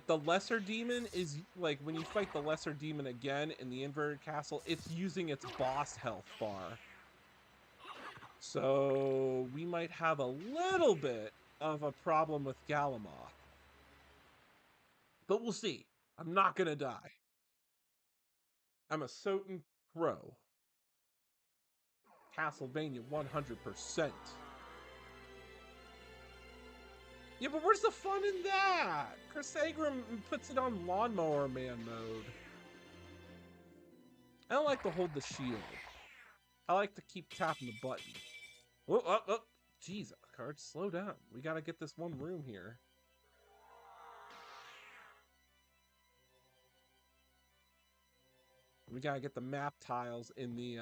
the lesser demon is like when you fight the lesser demon again in the inverted castle, it's using its boss health bar. So we might have a little bit of a problem with Galamoth. But we'll see. I'm not gonna die. I'm a SOTN pro. Castlevania 100%. Yeah, but where's the fun in that? Crusagram puts it on Lawnmower Man mode. I don't like to hold the shield. I like to keep tapping the button. Oh, oh, oh. Jeez, cards, slow down. We gotta get this one room here. We gotta get the map tiles in the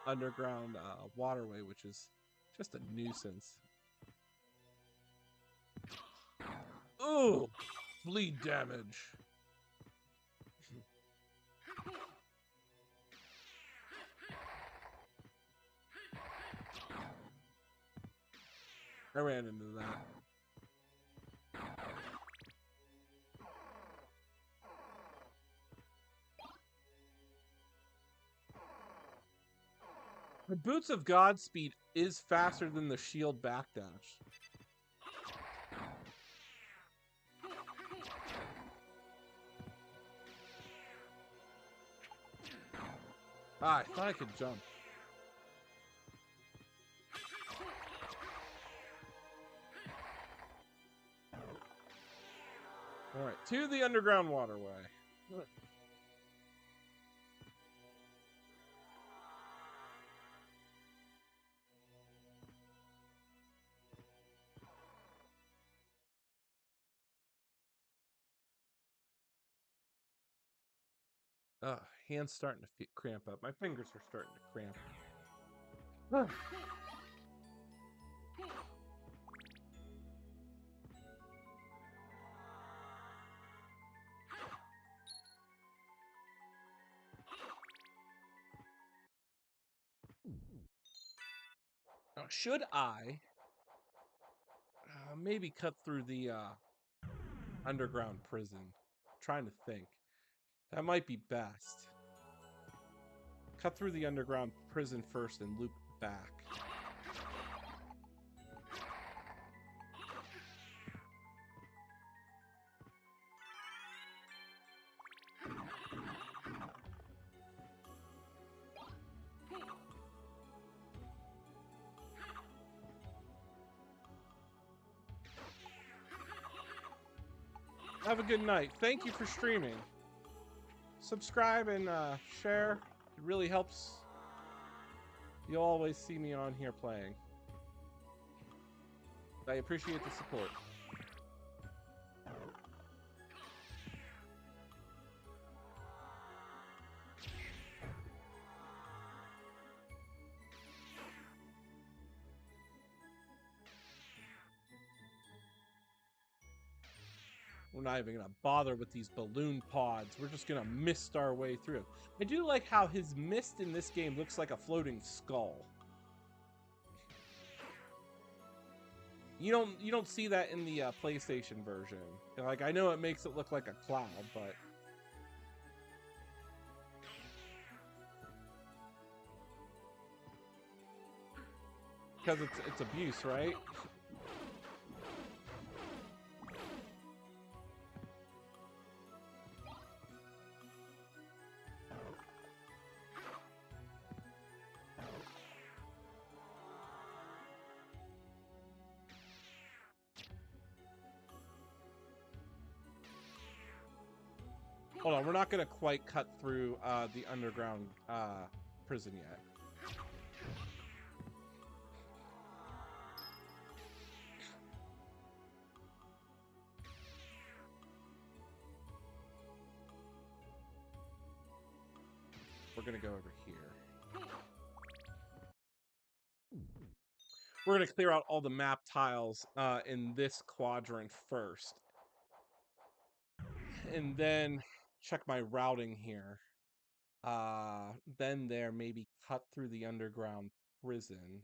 underground waterway, which is just a nuisance. Ooh, bleed damage. I ran into that. The Boots of Godspeed is faster than the shield backdash. Ah, I thought I could jump. All right, to the underground waterway. Hands starting to cramp up. My fingers are starting to cramp. Now, should I maybe cut through the underground prison? I'm trying to think. That might be best. Cut through the underground prison first and loop back. Have a good night. Thank you for streaming. Subscribe and share. It really helps. You'll always see me on here playing. I appreciate the support. We're not even gonna bother with these balloon pods. We're just gonna mist our way through. I do like how his mist in this game looks like a floating skull. You don't see that in the PlayStation version. Like, I know it makes it look like a cloud, but because it's abuse, right? Hold on, we're not gonna quite cut through the underground prison yet. We're gonna go over here. We're gonna clear out all the map tiles in this quadrant first. And then check my routing here. Then there, maybe cut through the underground prison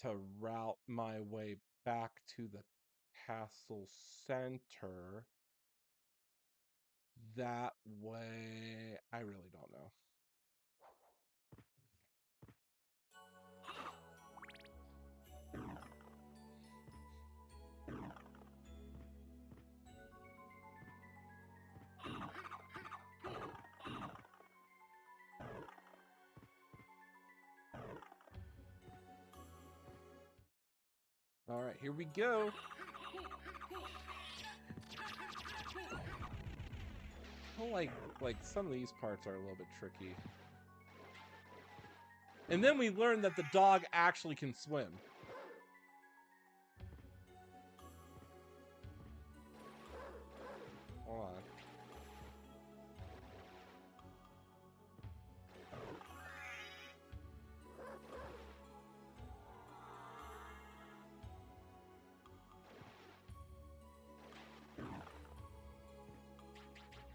to route my way back to the castle center. That way, I really don't know. All right, here we go. I like some of these parts are a little bit tricky. And then we learned that the dog actually can swim. Hold on.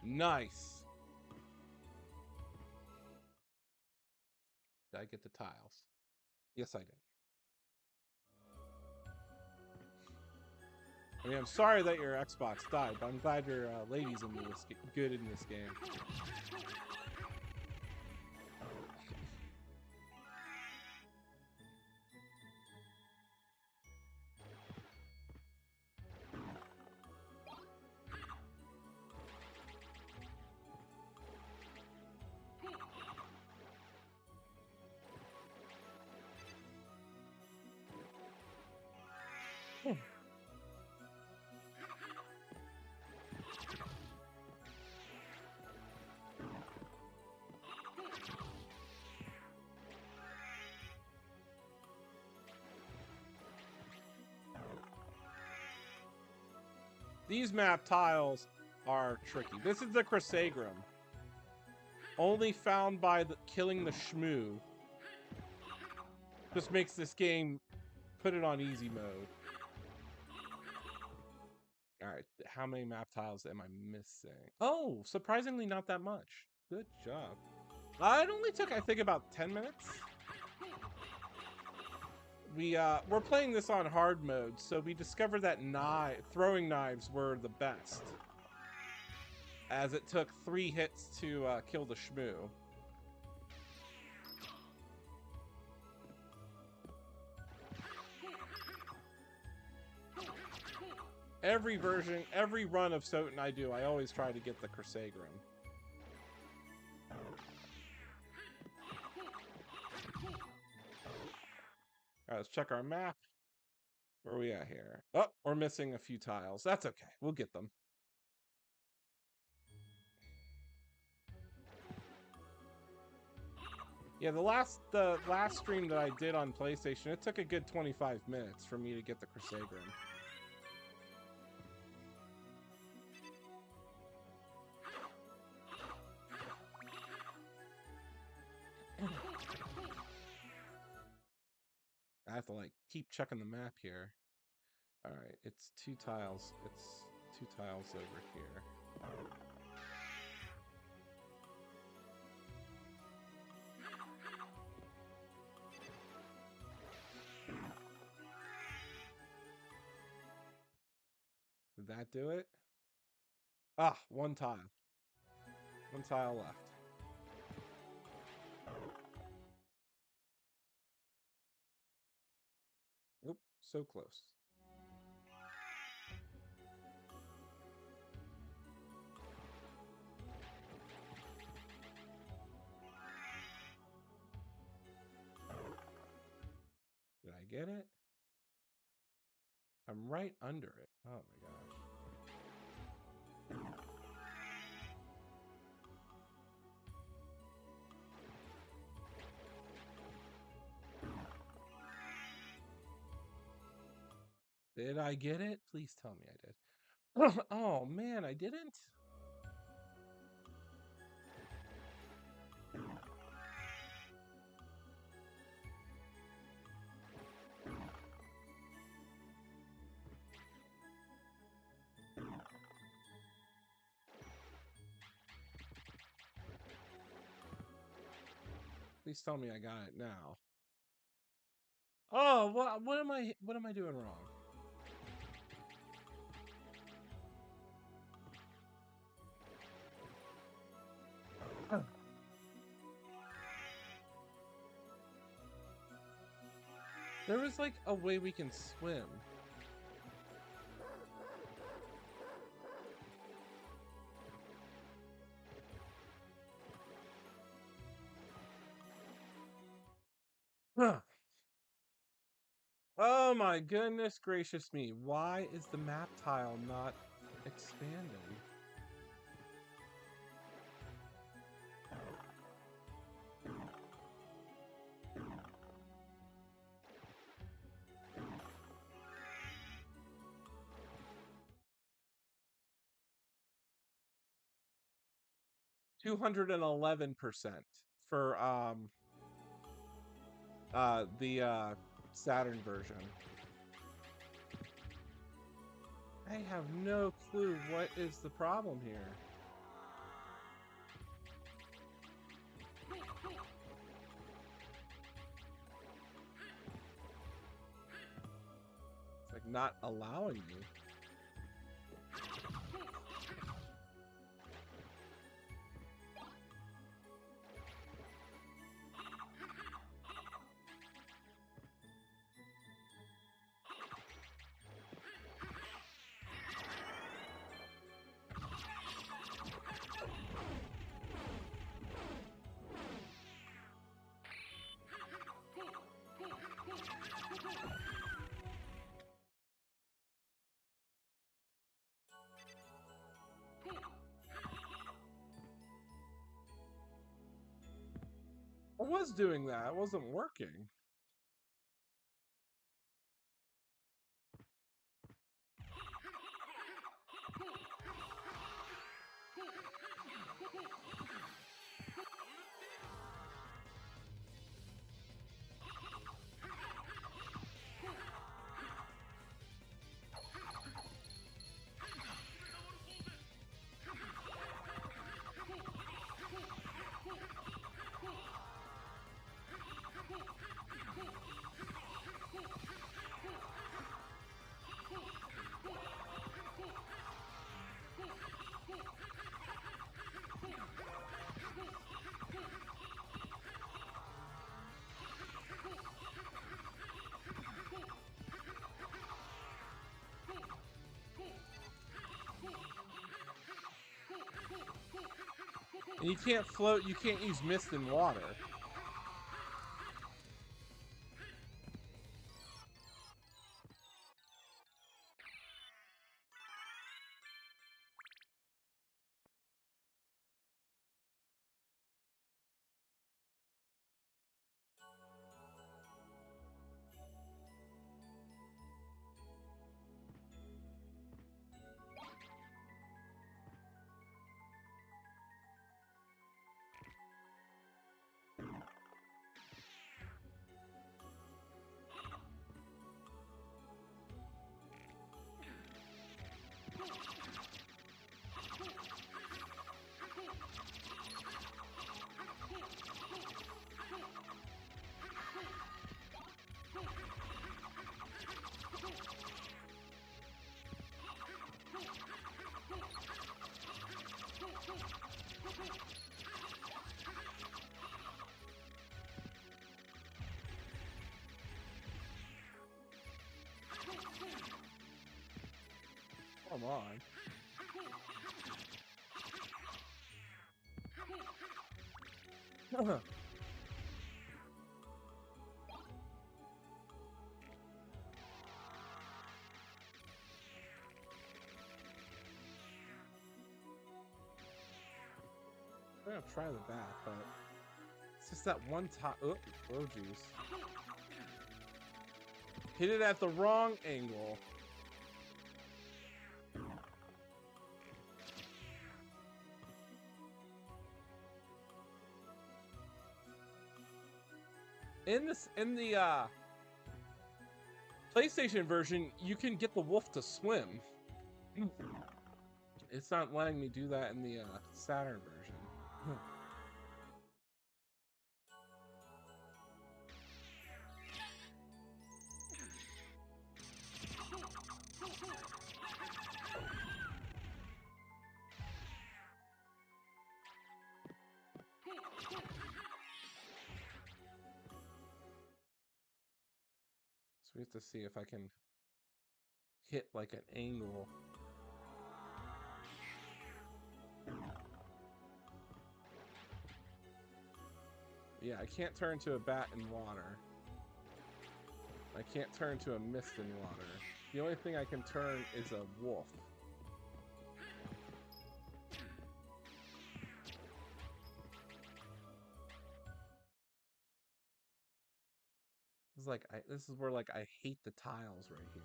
Nice. Did I get the tiles? Yes, I did. I mean, I'm sorry that your Xbox died, but I'm glad your lady's in this good in this game. These map tiles are tricky. This is the Crissaegrim. Only found by killing the Shmoo. Just makes this game, put it on easy mode. Alright, how many map tiles am I missing? Oh, surprisingly not that much. Good job. It only took, I think, about 10 minutes. We're playing this on hard mode, so we discovered that throwing knives were the best, as it took 3 hits to kill the Shmoo. Every run of SOTN I do, I always try to get the Crissaegrim. Alright, let's check our map. Where are we at here? Oh, we're missing a few tiles. That's okay. We'll get them. Yeah, the last stream that I did on PlayStation, it took a good 25 minutes for me to get the Crissaegrim. I have to like keep checking the map here. All right, it's 2 tiles. It's 2 tiles over here. Did that do it? Ah, 1 tile. 1 tile left. Oop, so close. Did I get it? I'm right under it. Oh my gosh. Did I get it? Please tell me I did. Oh man, I didn't? Please tell me I got it now. Oh, what am I doing wrong? There was like a way we can swim. Huh. Oh my goodness gracious me. Why is the map tile not expanding? $211% for the Saturn version. I have no clue what is the problem here. It's like not allowing me. I was doing that. It wasn't working. And you can't float, you can't use mist and water. Come on. I'm gonna try the bat, but it's just that one time. Oh, oh, jeez. Hit it at the wrong angle. In the PlayStation version, you can get the wolf to swim. It's not letting me do that in the Saturn version. So we have to see if I can hit like an angle. Yeah, I can't turn to a bat in water. I can't turn to a mist in water. The only thing I can turn is a wolf. This is like this is where like I hate the tiles right here.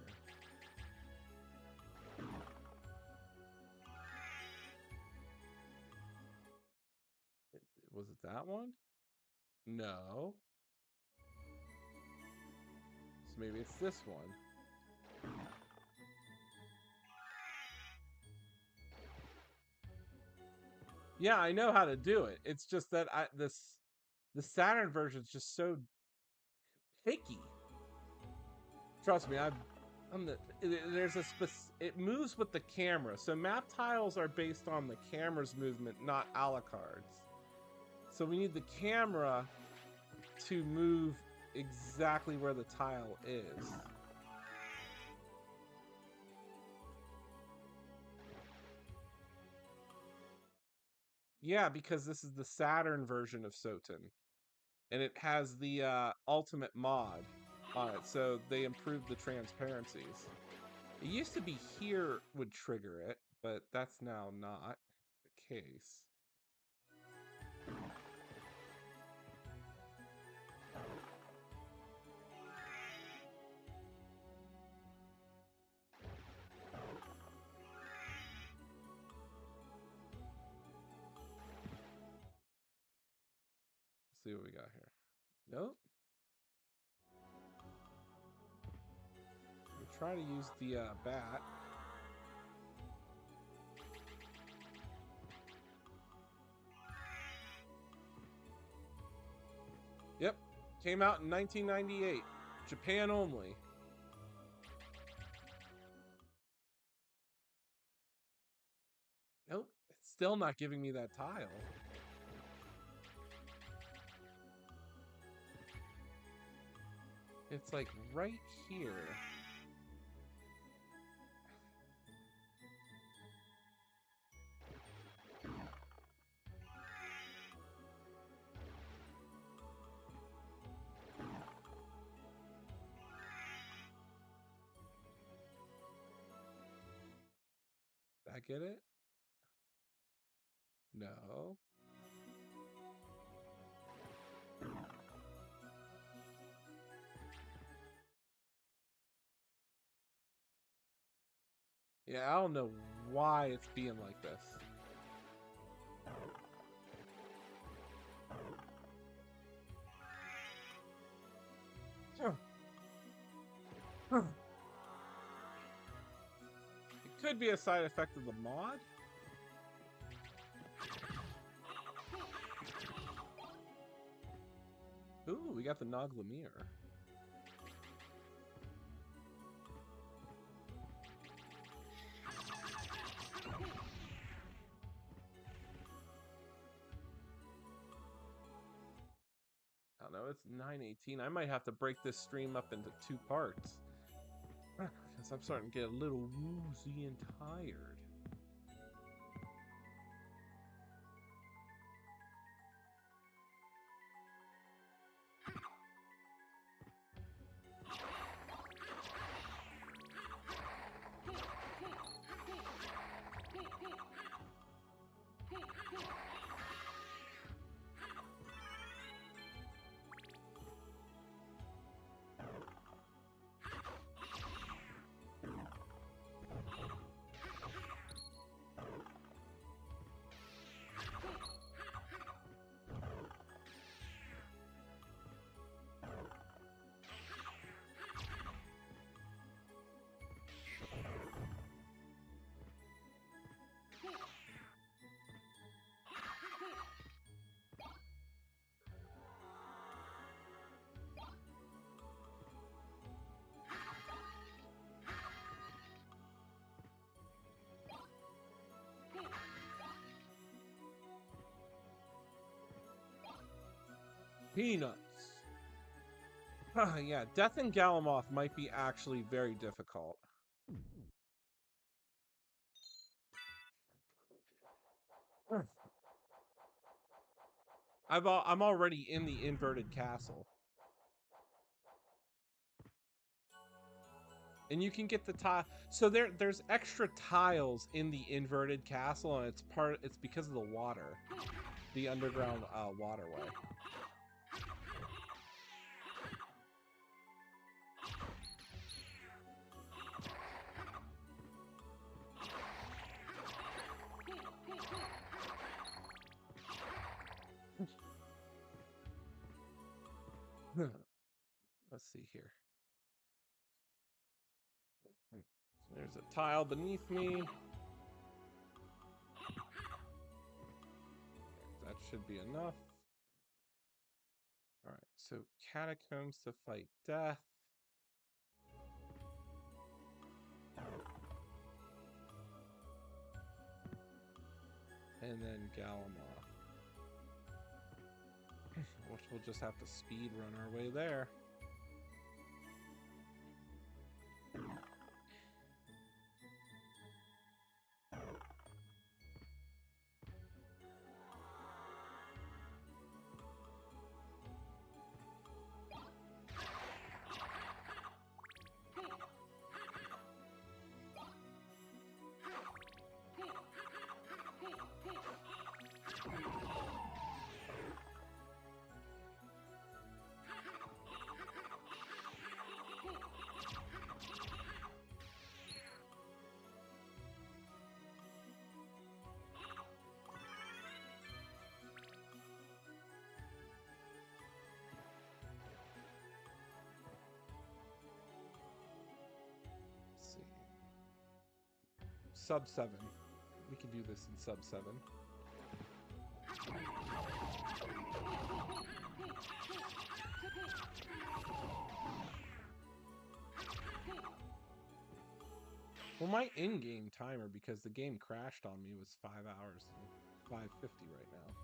Was it that one? No. So maybe it's this one. Yeah, I know how to do it. It's just that the Saturn version is just so picky. Trust me, there's a it moves with the camera. So map tiles are based on the camera's movement, not a la cards. So we need the camera to move exactly where the tile is. Yeah, because this is the Saturn version of SOTN. And it has the ultimate mod on it, so they improved the transparencies. It used to be here would trigger it, but that's now not the case. Let's see what we got here. Nope. We try to use the bat. Yep, came out in 1998. Japan only. Nope, it's still not giving me that tile. It's like right here. I get it? No. Yeah, I don't know why it's being like this. It could be a side effect of the mod. Ooh, we got the Noglamir. I don't know, it's 9:18. I might have to break this stream up into 2 parts. Because I'm starting to get a little woozy and tired. Peanuts. Yeah, Death and Galamoth might be actually very difficult. I'm already in the inverted castle. And you can get the tile. So there's extra tiles in the inverted castle, and it's because of the water. The underground waterway. Let's see here. There's a tile beneath me. That should be enough. All right, so catacombs to fight death. And then Galamoth. Which we'll just have to speed run our way there. Sub 7. We can do this in sub 7. Well, my in-game timer, because the game crashed on me, was 5 hours and 5:50 right now.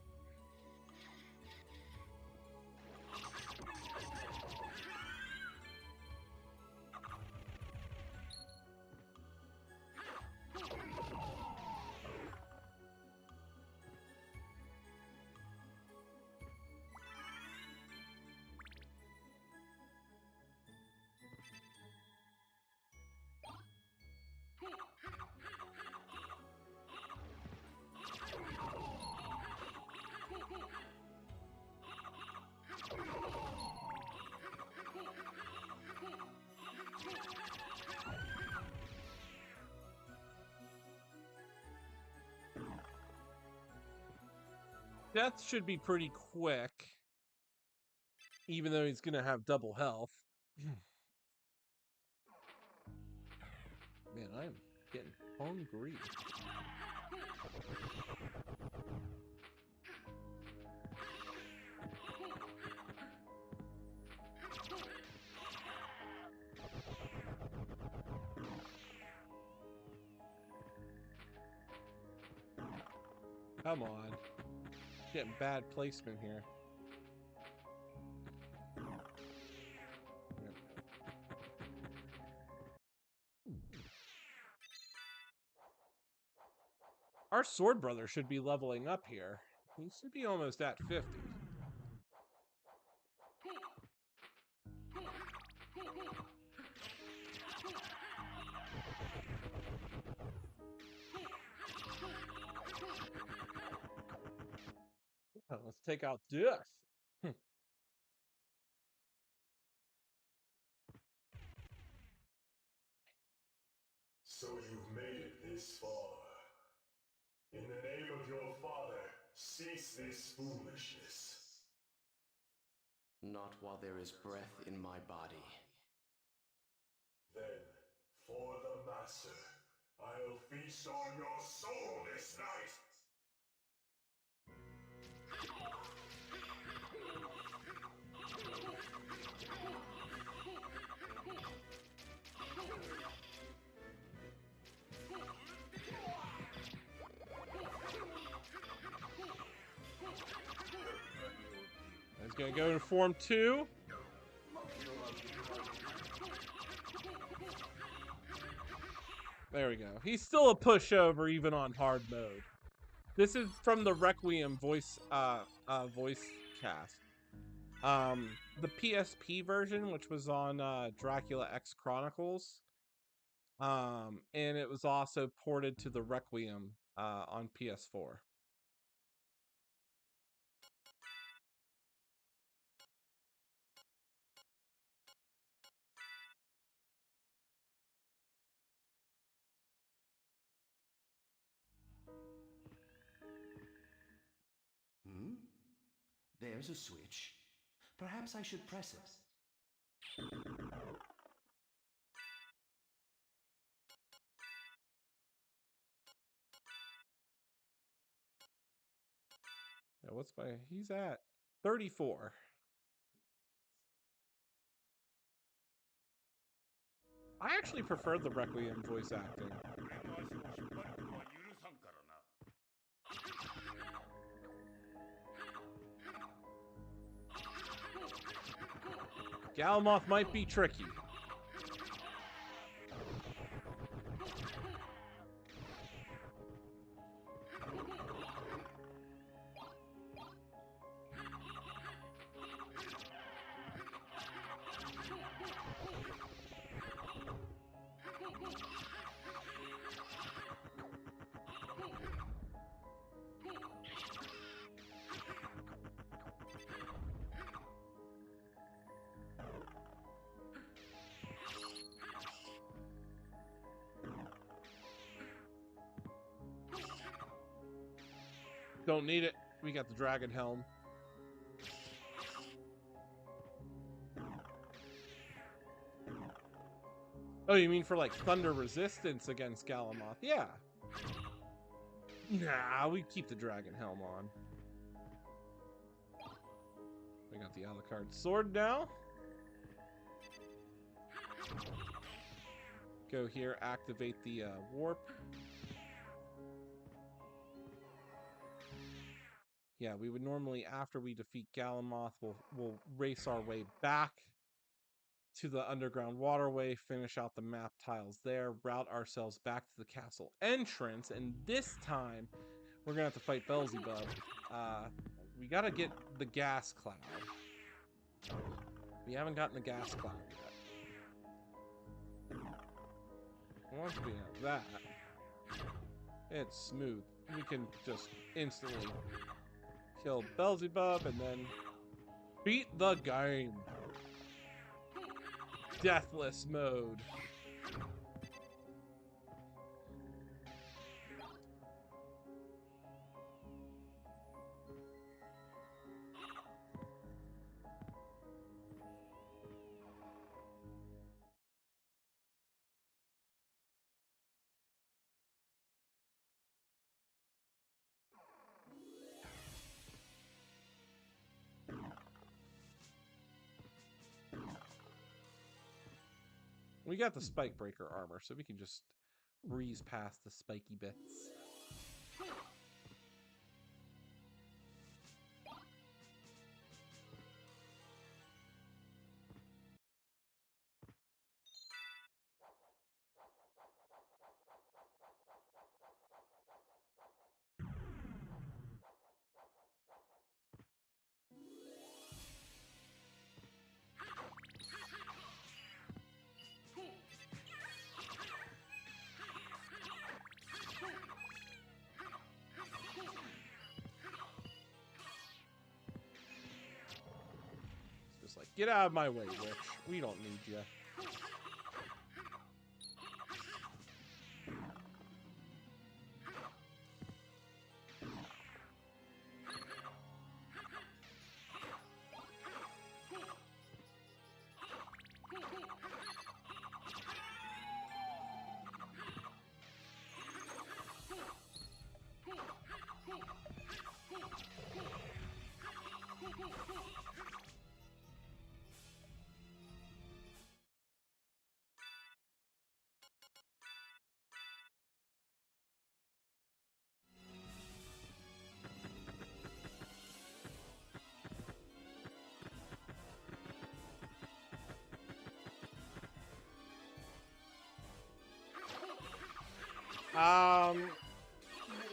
Death should be pretty quick, even though he's gonna have double health. Man, I'm getting hungry. Come on. Getting bad placement here. Our sword brother should be leveling up here. He should be almost at 50. Let's take out Death. So you've made it this far. In the name of your father, cease this foolishness. Not while there is breath in my body. Then, for the Master, I'll feast on your soul this night! He's gonna go in Form 2. There we go. He's still a pushover even on hard mode. This is from the Requiem voice voice cast. The PSP version, which was on Dracula X Chronicles. And it was also ported to the Requiem on PS4. There's a switch. Perhaps I should press it. Yeah, what's my... He's at 34. I actually prefer the Requiem voice acting. Galamoth might be tricky. Don't need it. We got the dragon helm. Oh, you mean for like thunder resistance against Galamoth? Yeah. Nah, we keep the dragon helm on. We got the Alucard sword now. Go here, activate the warp. Yeah, we would normally, after we defeat Galamoth, we'll race our way back to the underground waterway, finish out the map tiles there, route ourselves back to the castle entrance, and this time we're gonna have to fight Beelzebub. We gotta get the gas cloud. We haven't gotten the gas cloud yet. Once we have that, it's smooth. We can just instantly kill Beelzebub and then beat the game. Deathless mode. We got the spike breaker armor, so we can just breeze past the spiky bits. Just like, get out of my way, witch. We don't need you.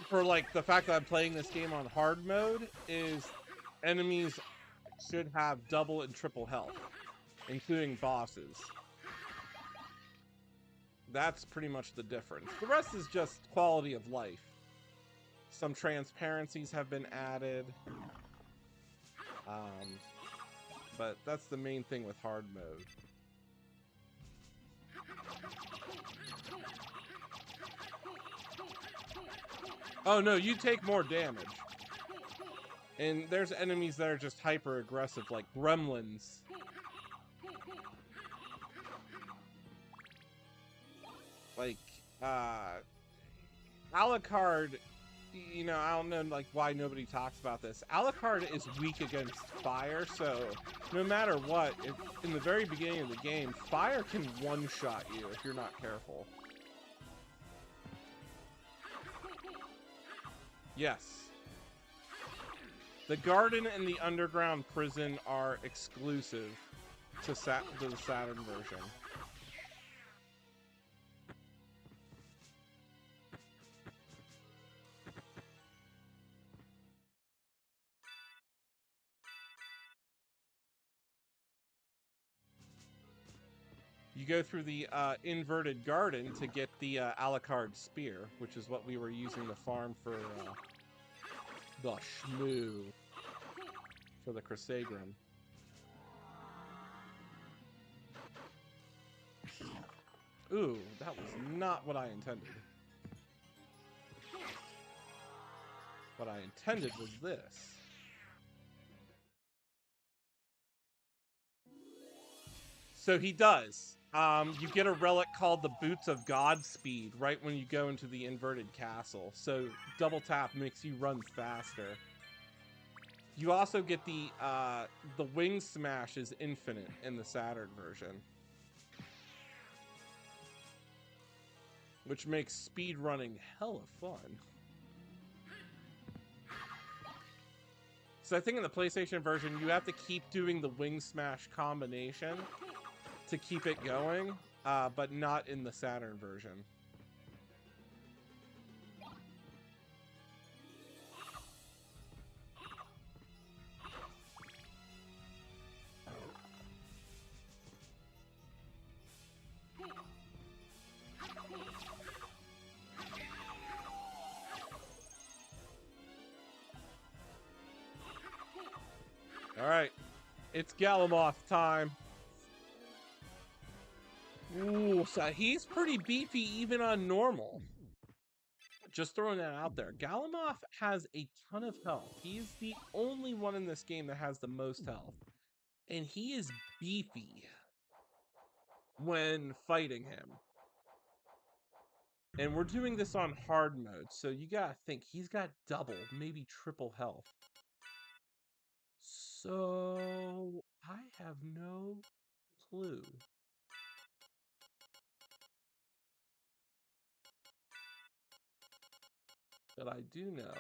For like the fact that I'm playing this game on hard mode is enemies should have double and triple health, including bosses. That's pretty much the difference. The rest is just quality of life. Some transparencies have been added. But that's the main thing with hard mode. Oh no, you take more damage. And there's enemies that are just hyper aggressive, like gremlins. Like, Alucard, you know, I don't know like why nobody talks about this. Alucard is weak against fire, so no matter what, in the very beginning of the game, fire can one-shot you if you're not careful. Yes. The garden and the underground prison are exclusive to the Saturn version. You go through the inverted garden to get the Alucard spear, which is what we were using to farm for the shmoo for the Crissaegrim. Ooh, that was not what I intended. What I intended was this. So he does. You get a relic called the Boots of Godspeed right when you go into the inverted castle. So double tap makes you run faster. You also get the wing smash is infinite in the Saturn version, which makes speed running hella fun. So I think in the PlayStation version, you have to keep doing the wing smash combination to keep it going, but not in the Saturn version. All right, it's Galamoth time. Ooh, so he's pretty beefy even on normal. Just throwing that out there. Galamoth has a ton of health. He's the only one in this game that has the most health. And he is beefy when fighting him. And we're doing this on hard mode, so you gotta think he's got double, maybe triple health. So I have no clue. But I do know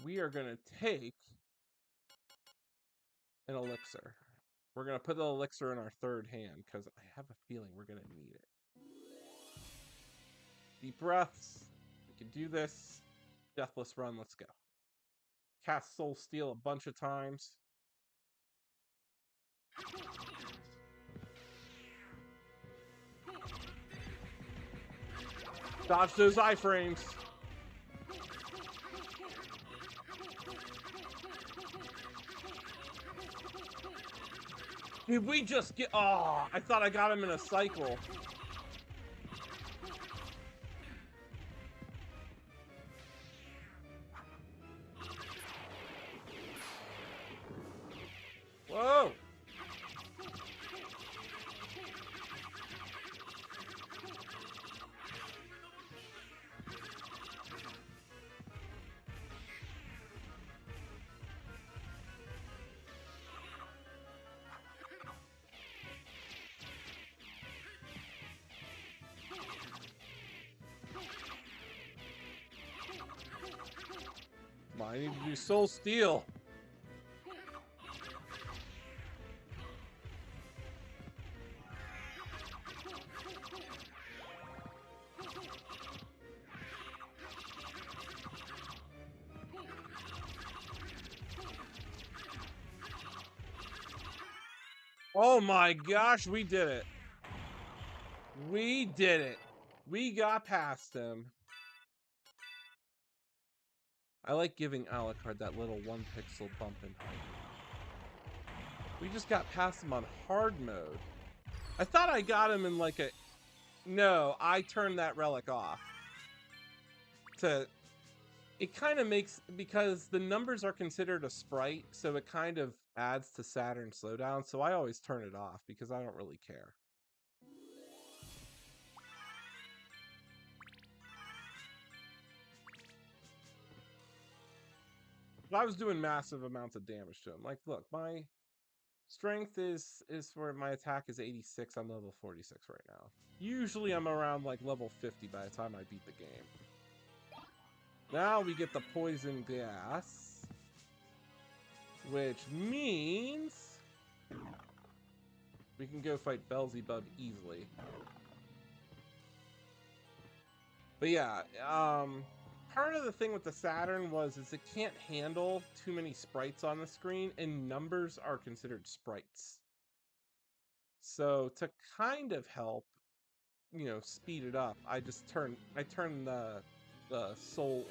we are going to take an elixir. We're going to put the elixir in our third hand because I have a feeling we're going to need it. Deep breaths. We can do this. Deathless run. Let's go. Cast Soul Steal a bunch of times. Dodge those iframes. Did we just get... Oh, I thought I got him in a cycle. Whoa! I need to do Soul Steal. Oh my gosh, we did it. We did it. We got past him. I like giving Alucard that little 1 pixel bump in height. We just got past him on hard mode. I thought I got him in like a... No, I turned that relic off. It kind of makes... Because the numbers are considered a sprite, so it kind of adds to Saturn slowdown, so I always turn it off because I don't really care. But I was doing massive amounts of damage to him. Like, look, my strength is where my attack is 86. I'm level 46 right now. Usually I'm around like level 50 by the time I beat the game. Now we get the poison gas, which means we can go fight Beelzebub easily. But yeah, part of the thing with the Saturn is it can't handle too many sprites on the screen, and numbers are considered sprites. So to kind of help, you know, speed it up, I turn the soul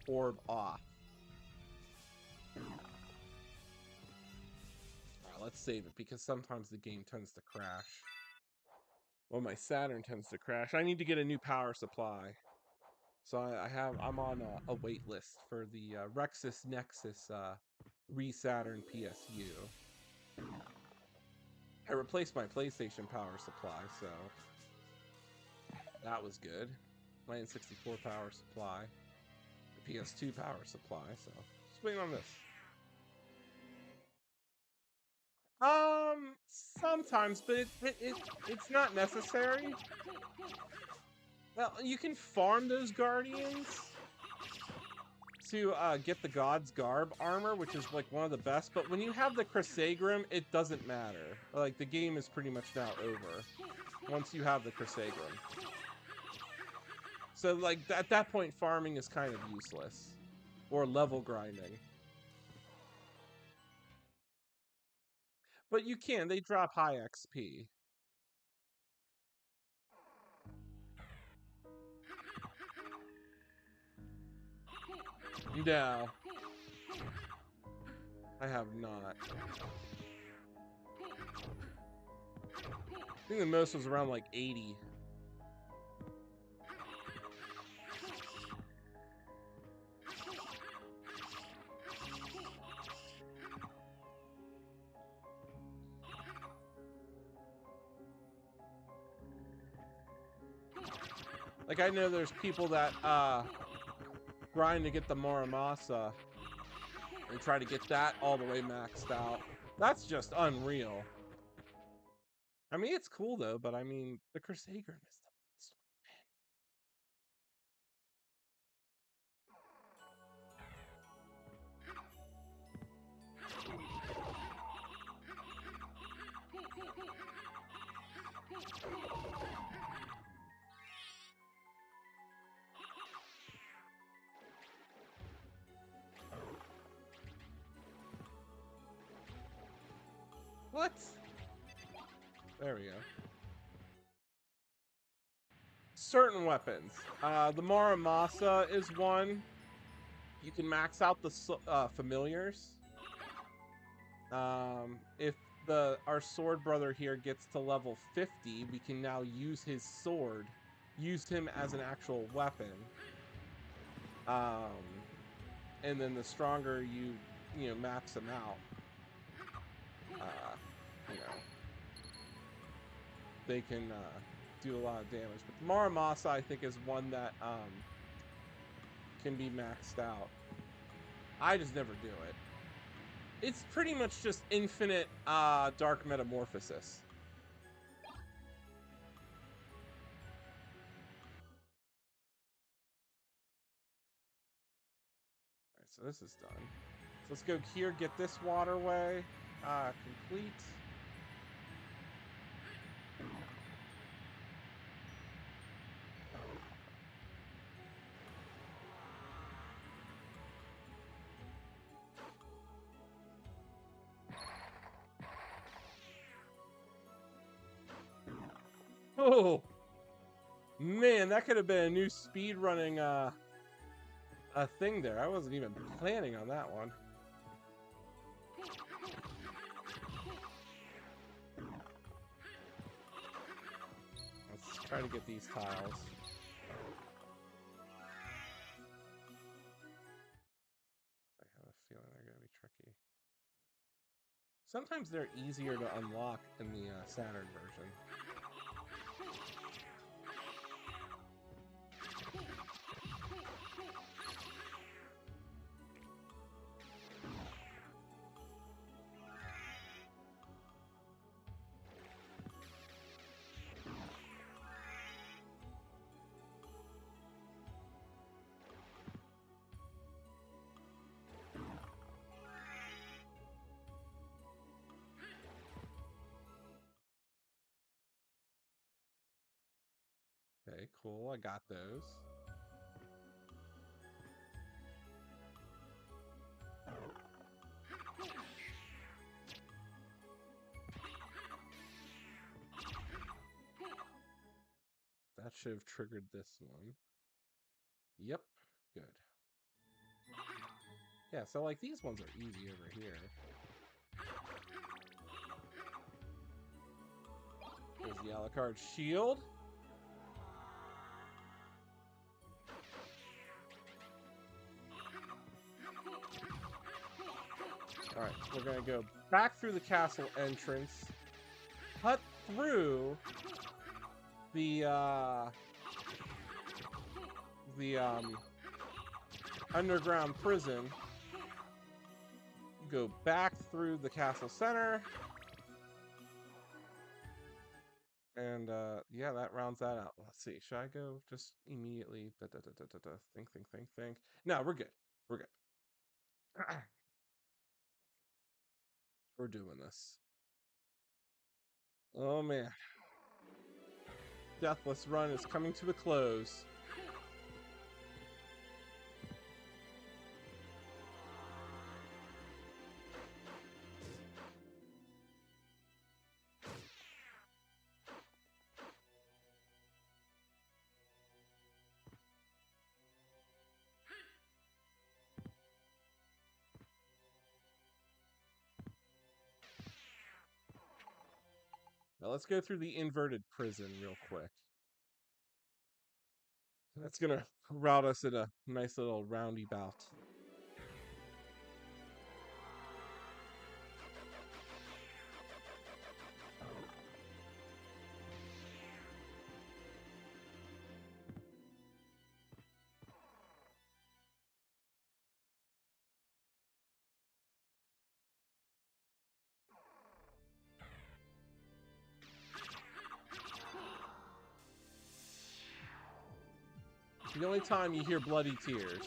orb off. Alright, let's save it because sometimes the game tends to crash. Well, my Saturn tends to crash. I need to get a new power supply. So I'm on a wait list for the Rexus Nexus Re-Saturn PSU. I replaced my PlayStation power supply, so that was good. My N64 power supply, the PS2 power supply, so just waiting on this. Sometimes, but it's not necessary. Well, you can farm those Guardians to get the God's Garb armor, which is like one of the best, but when you have the Crissaegrim, it doesn't matter. Like, the game is pretty much now over once you have the Crissaegrim. So, like, at that point, farming is kind of useless. Or level grinding. But you can, they drop high XP. No. I have not. I think the most was around like 80. Like, I know there's people that grind to get the Muramasa and try to get that all the way maxed out. That's just unreal. I mean, it's cool though, but I mean, the Crissaegrim is the best What? There we go. Certain weapons. The Muramasa is one. You can max out the familiars. If our sword brother here gets to level 50, we can now use his sword. Use him as an actual weapon. And then the stronger you max him out, they can do a lot of damage. But the Muramasa, I think, is one that can be maxed out. I just never do it. It's pretty much just infinite dark metamorphosis. Alright, so this is done. So let's go here, get this waterway complete. Oh man, that could have been a new speed running a thing there. I wasn't even planning on that one. Let's try to get these tiles. I have a feeling they're going to be tricky. Sometimes they're easier to unlock in the Saturn version. Okay, cool. I got those. That should have triggered this one. Yep, good. Yeah, so like these ones are easy over here. There's the Alucard shield. Alright, we're gonna go back through the castle entrance, cut through the underground prison, go back through the castle center, and yeah, that rounds that out. Let's see, should I go just immediately think? No, we're good. We're good. We're doing this. Oh man. Deathless Run is coming to a close. Now let's go through the inverted prison real quick. That's gonna route us in a nice little roundabout. The only time you hear bloody tears.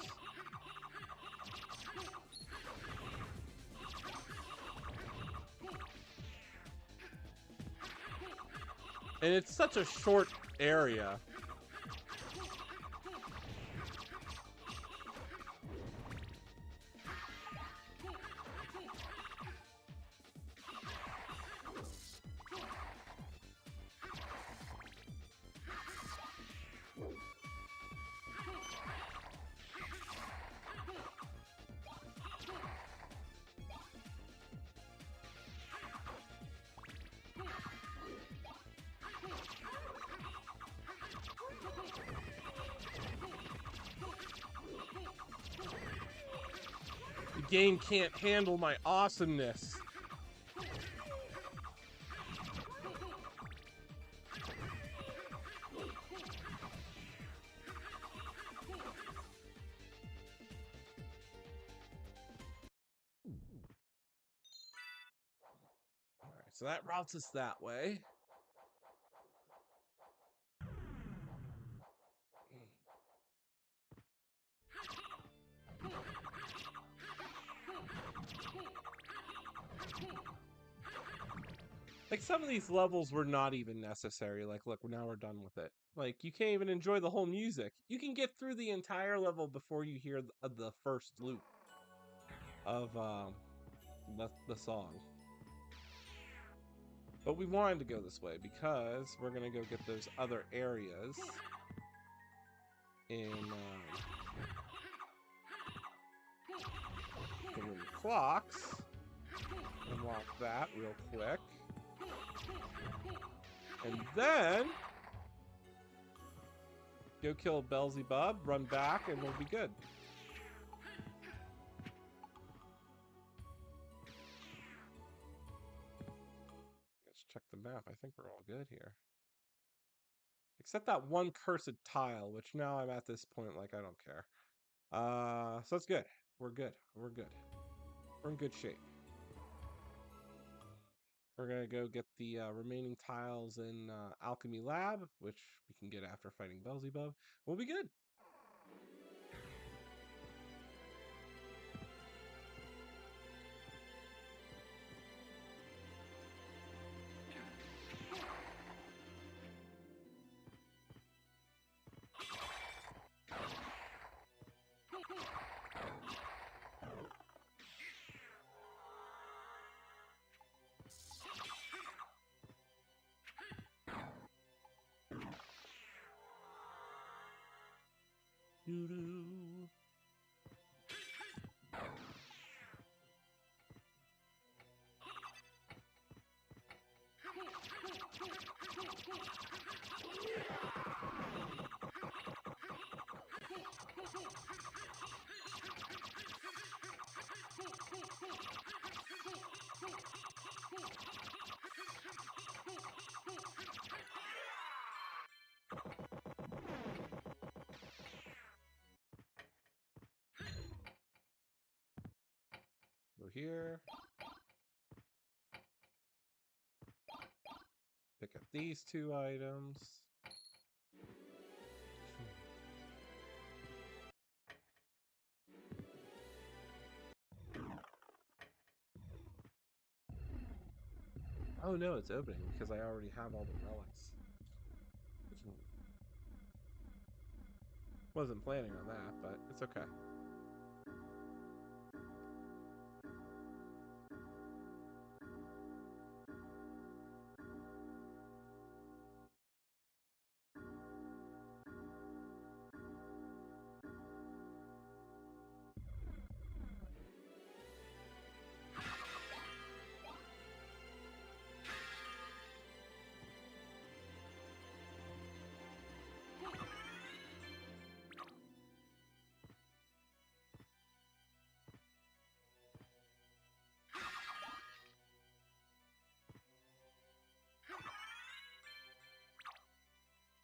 And it's such a short area. game can't handle my awesomeness. Alright, so that routes us that way. Like, some of these levels were not even necessary. Like, look, now we're done with it. Like, you can't even enjoy the whole music. You can get through the entire level before you hear the first loop of the song. But we wanted to go this way because we're gonna go get those other areas in the room clocks. Unlock that real quick. And then go kill Beelzebub, run back, and we'll be good. Let's check the map. I think we're all good here. Except that one cursed tile, which now I'm at this point, like, I don't care. So it's good. We're good. We're good. We're in good shape. We're gonna go get the remaining tiles in Alchemy Lab, which we can get after fighting Beelzebub. We'll be good. Doo-doo. We're here. Pick up these 2 items. Oh no, it's opening because I already have all the relics. Wasn't planning on that, but it's okay.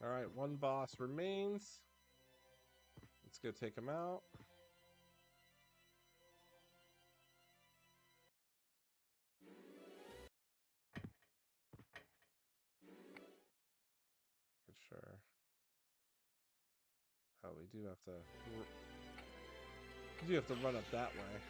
All right, 1 boss remains. Let's go take him out. Sure. Oh, we do have to run up that way.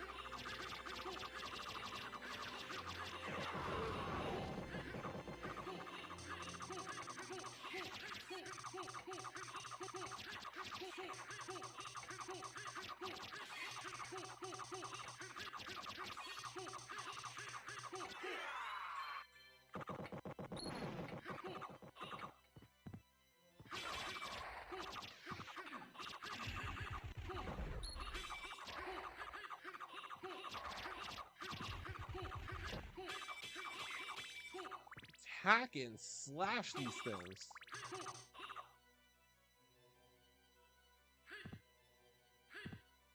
Hack and slash these things.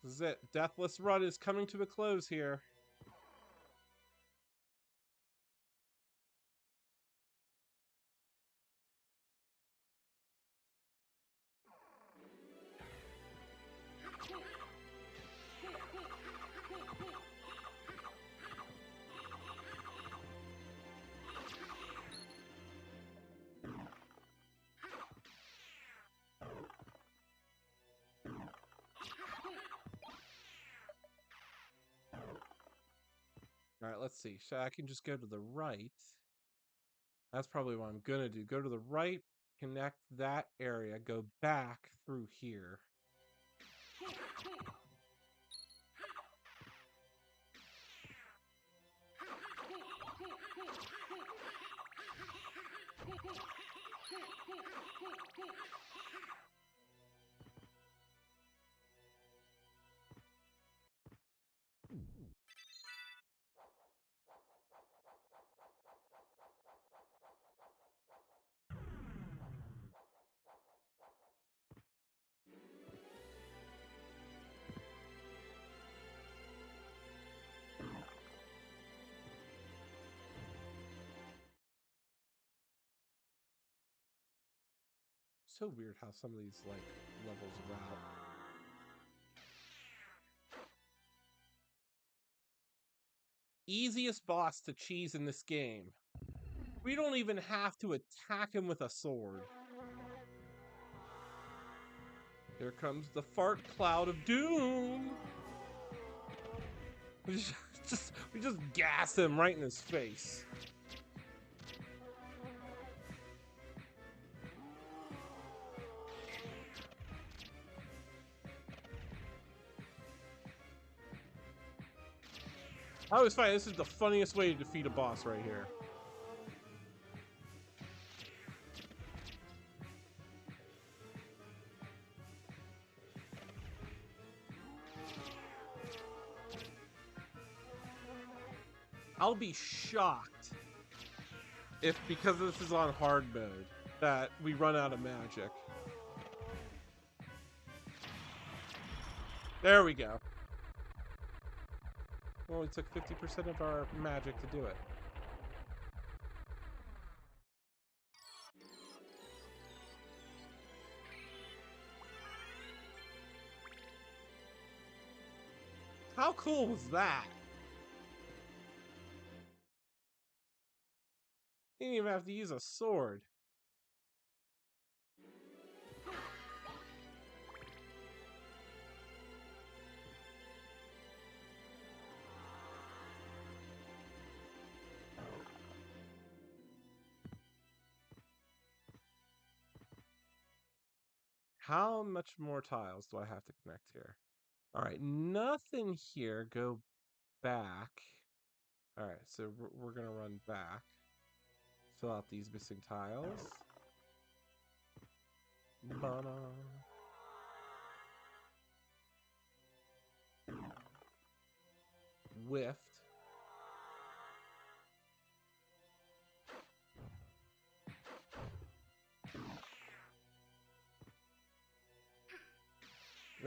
This is it. Deathless Run is coming to a close here. All right, let's see. So I can just go to the right. That's probably what I'm gonna do. Go to the right, connect that area, go back through here. So weird how some of these like levels route. Easiest boss to cheese in this game. We don't even have to attack him with a sword. Here comes the fart cloud of doom. We just gas him right in his face. I always find this is the funniest way to defeat a boss right here. I'll be shocked if, because this is on hard mode, that we run out of magic. There we go. Well, it took 50% of our magic to do it. How cool was that? Didn't even have to use a sword. How much more tiles do I have to connect here? All right, nothing here. Go back. All right, so we're gonna run back. Fill out these missing tiles. Whiffed.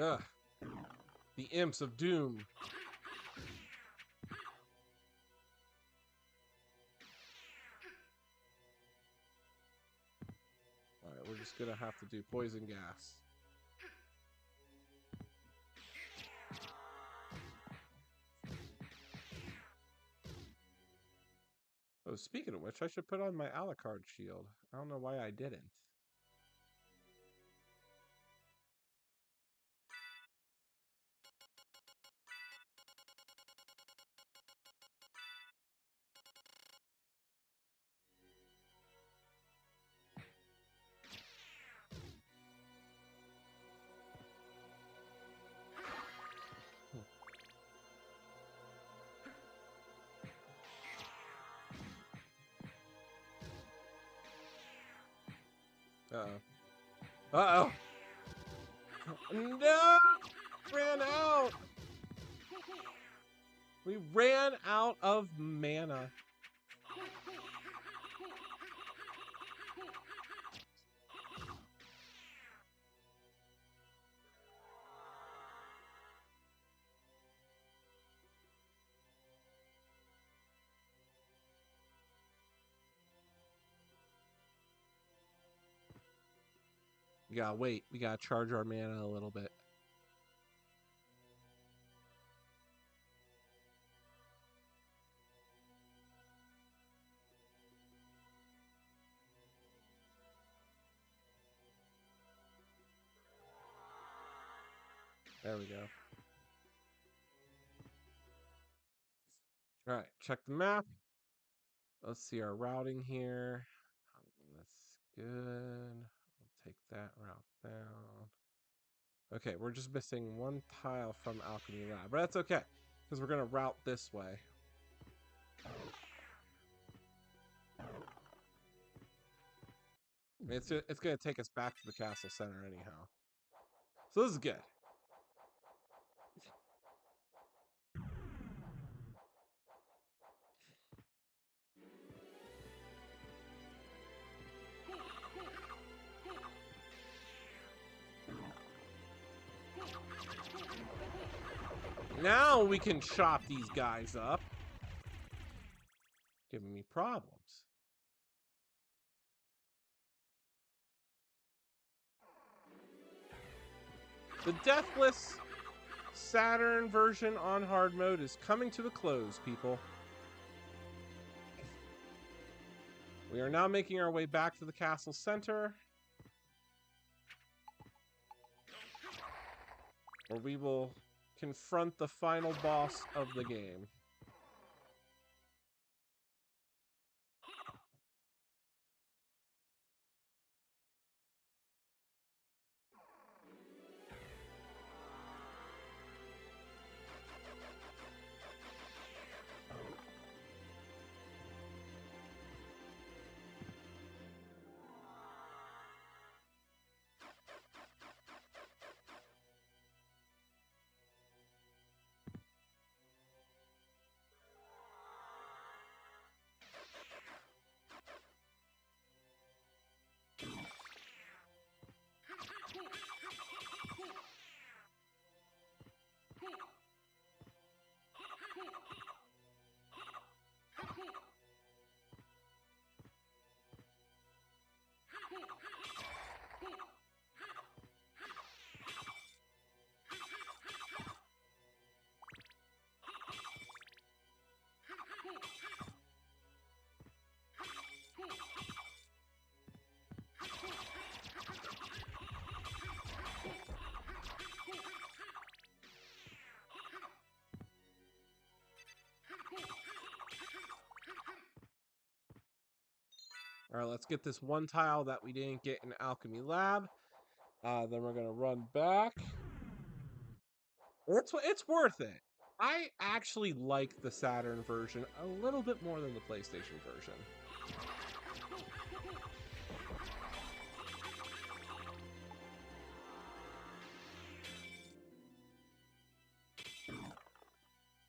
Ugh. The imps of doom. Alright, we're just gonna have to do poison gas. Oh, speaking of which, I should put on my Alucard shield. I don't know why I didn't. Uh-oh. Uh-oh! No! Ran out! We ran out of mana. We gotta wait. We gotta charge our mana a little bit. There we go. All right, check the map. Let's see our routing here. That's good. I'll take that route down. Okay, we're just missing one tile from Alchemy Lab, but that's okay, because we're gonna route this way. It's gonna take us back to the castle center anyhow. So this is good. Now we can chop these guys up. Giving me problems. The Deathless Saturn version on hard mode is coming to a close, people. We are now making our way back to the castle center, where we will confront the final boss of the game. All right, let's get this one tile that we didn't get in Alchemy Lab. Then we're gonna run back. It's worth it. I actually like the Saturn version a little bit more than the PlayStation version.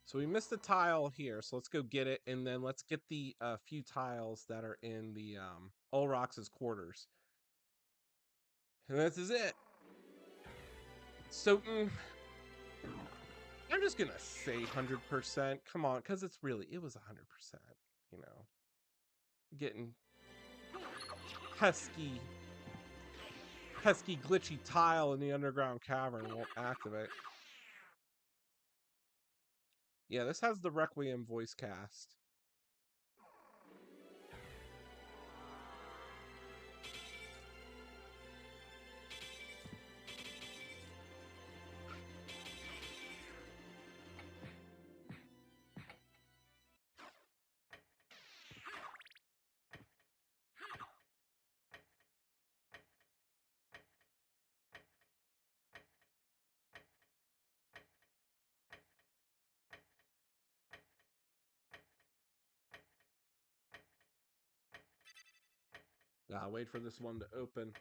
So we missed a tile here, so let's go get it, and then let's get the few tiles that are in the Ulrox's quarters. And this is it. So, I'm just gonna say 100%. Come on, because it was 100%. You know, getting pesky, glitchy tile in the underground cavern won't activate. Yeah, this has the Requiem voice cast. Wait for this one to open.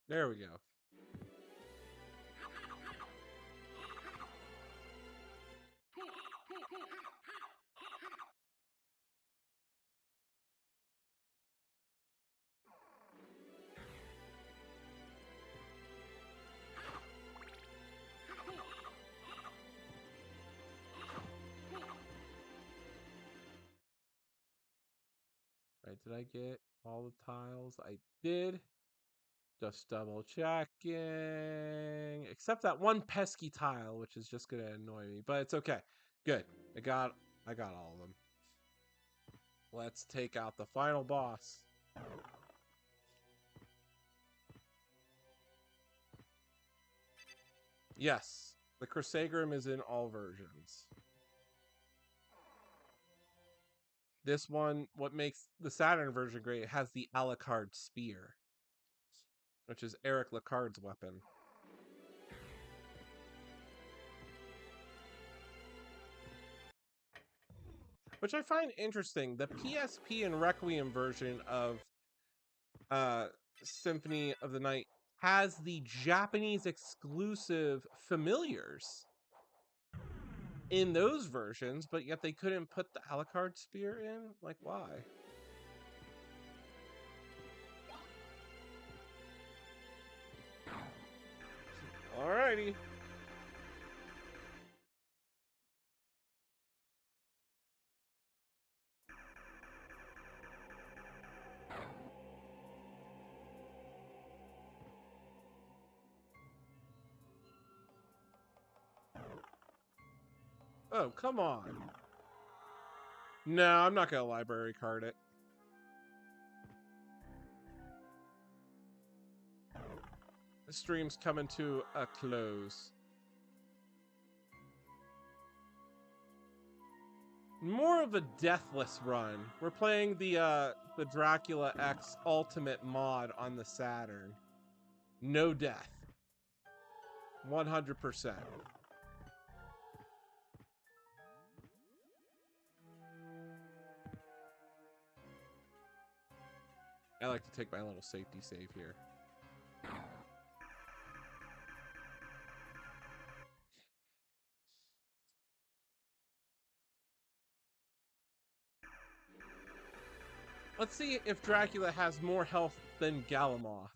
There we go. All right, did I get all the tiles? I did. Just double checking. Except that one pesky tile, which is just gonna annoy me, but it's okay. Good. I got all of them. Let's take out the final boss. Yes, the Crusagram is in all versions. This one, what makes the Saturn version great, it has the Alucard spear, which is Eric Lacard's weapon. Which I find interesting. The PSP and Requiem version of Symphony of the Night has the Japanese exclusive familiars in those versions, but yet they couldn't put the Alucard spear in? Like, why? Alrighty. Oh, come on. No, I'm not gonna library card it. The stream's coming to a close. More of a deathless run. We're playing the Dracula X Ultimate mod on the Saturn. No death. 100%. I like to take my little safety save here. Let's see if Dracula has more health than Galamoth.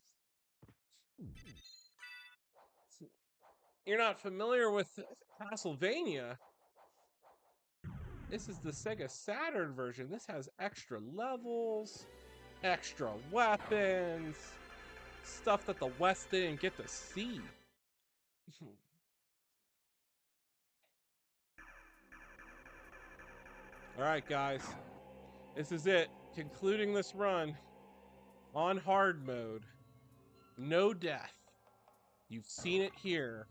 You're not familiar with Castlevania? This is the Sega Saturn version. This has extra levels, extra weapons, stuff that the West didn't get to see. All right, guys. This is it. Concluding this run on hard mode. No death. You've seen it here.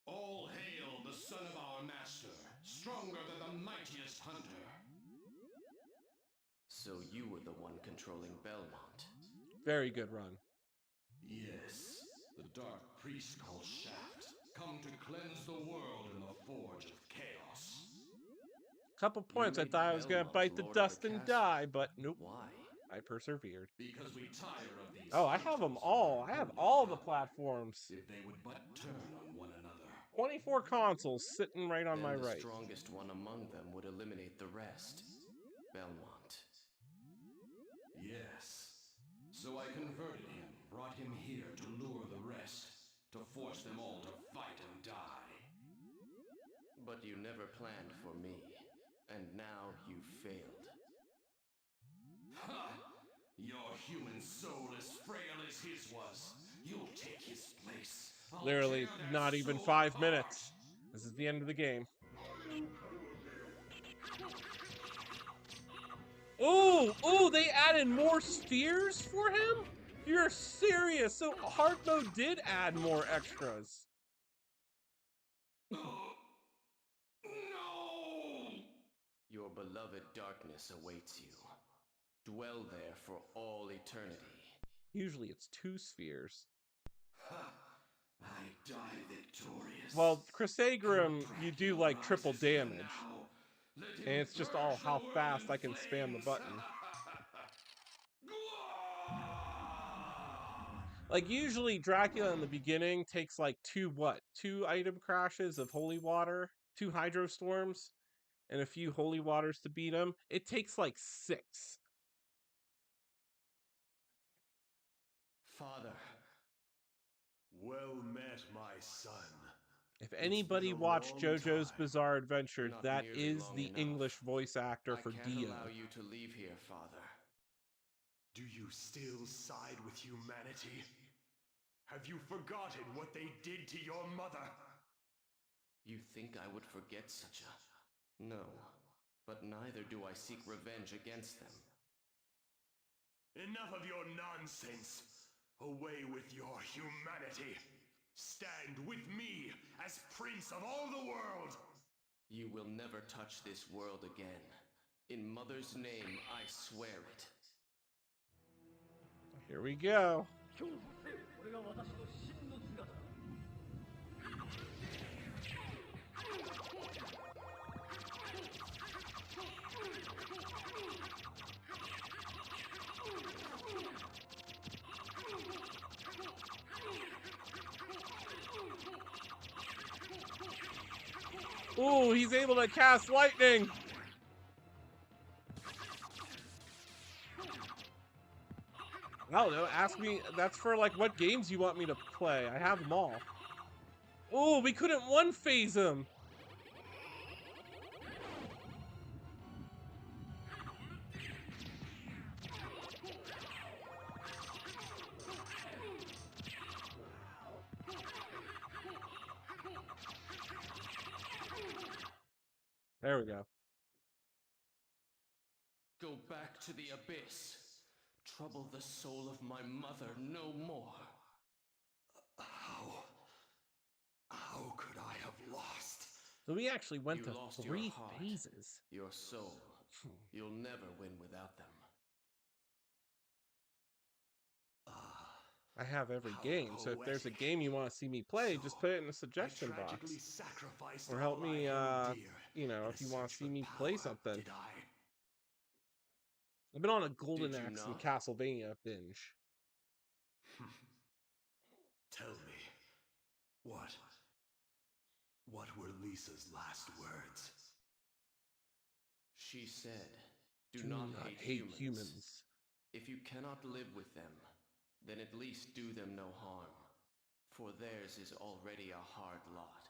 All hail the son of our master, stronger than the mightiest hunter. So you were the one controlling Belmont. Very good run. Yes, the dark priest called Shaft, come to cleanse the world in the forge of chaos. Couple points. I made thought I was gonna Belmont bite the lord of dust the and castle. die, but nope. Why? I persevered. Because we tire of these Oh, I have them hunters and all. their I have holy all the power. platforms. If they would but turn on one another. 24 consoles sitting right on my Then the right. strongest one among them would eliminate the rest. Belmont. Yes. So I converted him, brought him here to lure the rest, to force them all to fight and die. But you never planned for me, and now you've failed. Ha! Your human soul as frail as his was. You'll take his place. I'll Literally, tear that not even soul 5 apart. minutes. This is the end of the game. Ooh, ooh, they added more spheres for him? You're serious. So hard mode did add more extras. No! Your beloved darkness awaits you. Dwell there for all eternity. Usually it's 2 spheres. Ha! I die victorious. Well, Crusagram, you do like triple Rises even damage. now. Let him And it's just purge all the how world fast in I can spam the flames. button. Like, usually Dracula in the beginning takes like 2 item crashes of holy water, 2 hydro storms, and a few holy waters to beat him. It takes like 6. Father. Well met, my son. If It's been anybody a watched long JoJo's time. Bizarre Adventure, Not that nearly is long the enough. English voice actor I for can't Dio. allow you to leave here, Father. Do you still side with humanity? Have you forgotten what they did to your mother? You think I would forget such a... No, but neither do I seek revenge against them. Enough of your nonsense! Away with your humanity! Stand with me as Prince of all the world! You will never touch this world again. In Mother's name, I swear it. Here we go. Ooh, he's able to cast lightning. I don't know. Ask me. That's for like what games you want me to play. I have them all. Ooh, we couldn't one phase him. There we go. Go back to the abyss. Trouble the soul of my mother no more. How could I have lost? So we actually went You to lost your 3 heart, phases. your soul. You'll never win without them. I have every How game, so if there's a poetic. game you want to see me play, So, just put it in the I suggestion tragically box. sacrificed Or help all me, I held dear you know, in a if you want search to see for me play power, something. did I? I've been on a Golden Did you Axe and not? Castlevania binge. Tell me, what? What were Lisa's last words? She said, do Do not not hate hate humans. humans. If you cannot live with them, then at least do them no harm, for theirs is already a hard lot.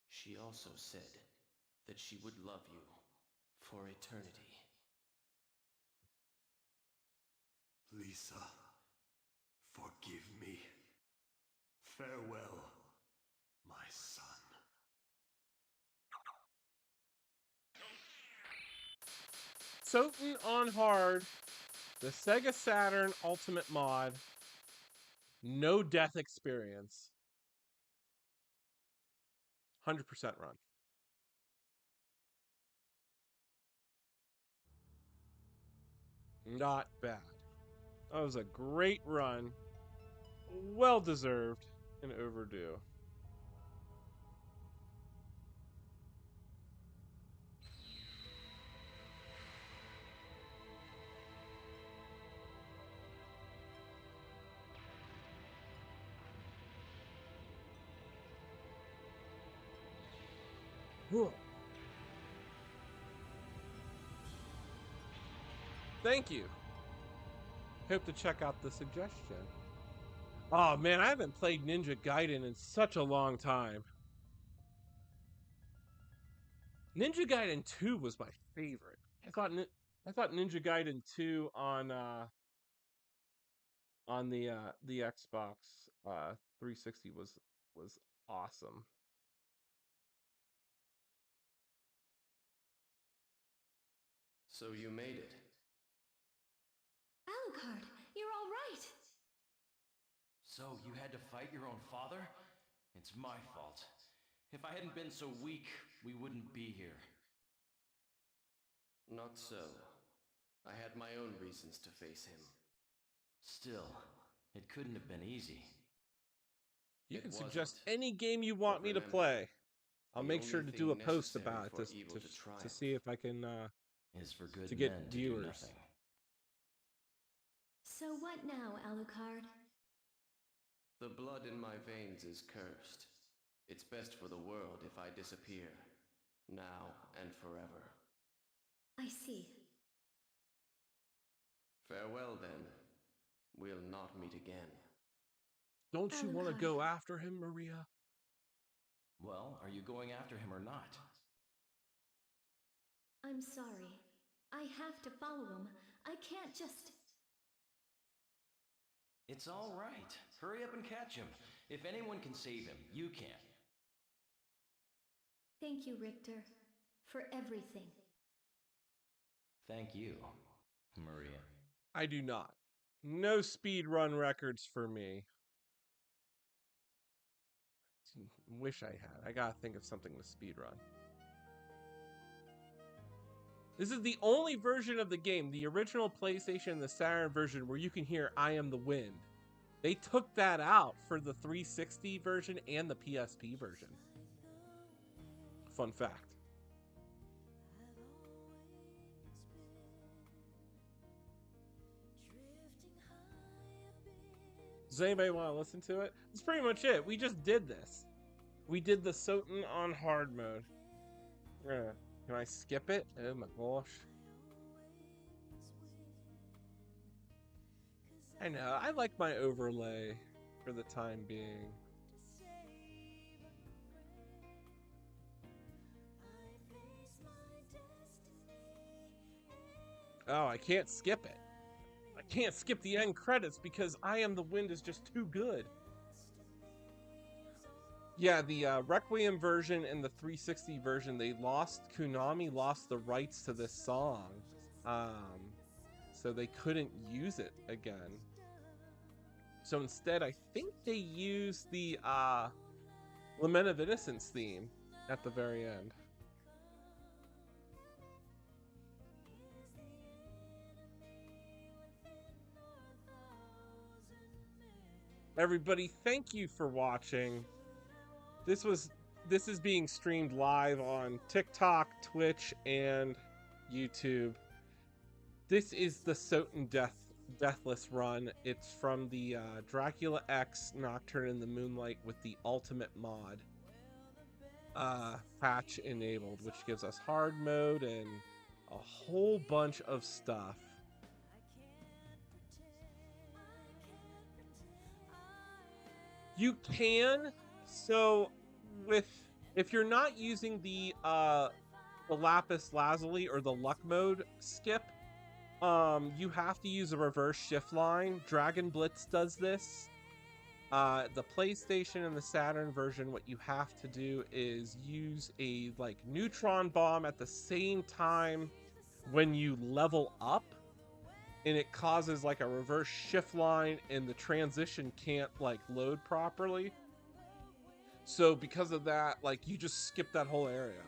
She also said that she would love you for eternity. Lisa, forgive me. Farewell, my son. SOTN on hard. The Sega Saturn Ultimate Mod. No death experience. 100% run. Not bad. That was a great run. Well deserved and overdue. Whew. Thank you. Hope to check out the suggestion. Oh man, I haven't played Ninja Gaiden in such a long time. Ninja Gaiden 2 was my favorite. I thought Ninja Gaiden 2 on the Xbox 360 was awesome. So you made it. Alucard, you're all right. So you had to fight your own father? It's my fault. If I hadn't been so weak, we wouldn't be here. Not so. I had my own reasons to face him. Still, it couldn't have been easy. You It can wasn't. suggest any game you But want me to remember, play. I'll the make only sure to do a thing post necessary about it for evil to to triumph see if I can Is for good to get men to do viewers. nothing. So what now, Alucard? The blood in my veins is cursed. It's best for the world if I disappear, now and forever. I see. Farewell then. We'll not meet again. Don't you want to Alucard. go after him, Maria? Well, are you going after him or not? I'm sorry. I have to follow him. I can't just... It's all right. Hurry up and catch him. If anyone can save him, you can. Thank you, Richter, for everything. Thank you, Maria. I do not. No speed run records for me. Wish I had. I gotta think of something with speed run. This is the only version of the game, the original PlayStation and the Saturn version, where you can hear I Am the Wind. They took that out for the 360 version and the PSP version. Fun fact. Does anybody want to listen to it? That's pretty much it. We just did this. We did the SOTN on hard mode. Can I skip it? Oh my gosh. I know. I like my overlay for the time being. Oh, I can't skip it. I can't skip the end credits because I Am the Wind is just too good. Yeah, the Requiem version and the 360 version, Konami lost the rights to this song. So they couldn't use it again. So instead, I think they used the Lament of Innocence theme at the very end. Everybody, thank you for watching. This is being streamed live on TikTok, Twitch, and YouTube. This is the SOTN Deathless run. It's from the Dracula X Nocturne in the Moonlight with the Ultimate Mod patch enabled, which gives us hard mode and a whole bunch of stuff. You can, so if you're not using the lapis lazuli or the luck mode skip, you have to use a reverse shift line. Dragon Blitz does this. The PlayStation and the Saturn version, what you have to do is use a neutron bomb at the same time when you level up, and it causes like a reverse shift line and the transition can't load properly. So because of that, you just skip that whole area.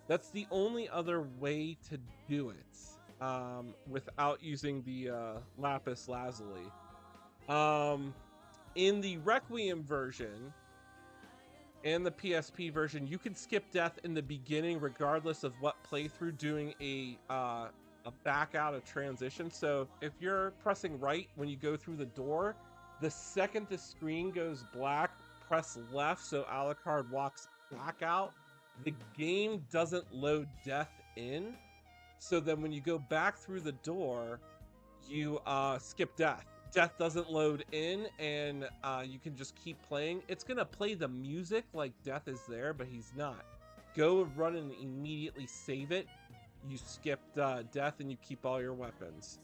That's the only other way to do it without using the lapis lazuli. In the Requiem version and the PSP version, you can skip death in the beginning regardless of what playthrough, doing a back out of transition. So if you're pressing right when you go through the door, the second the screen goes black, press left so Alucard walks back out. The game doesn't load death in. So then when you go back through the door, you skip death. Death doesn't load in, and you can just keep playing. It's gonna play the music like death is there, but he's not. Go run and immediately save it. You skipped death and you keep all your weapons.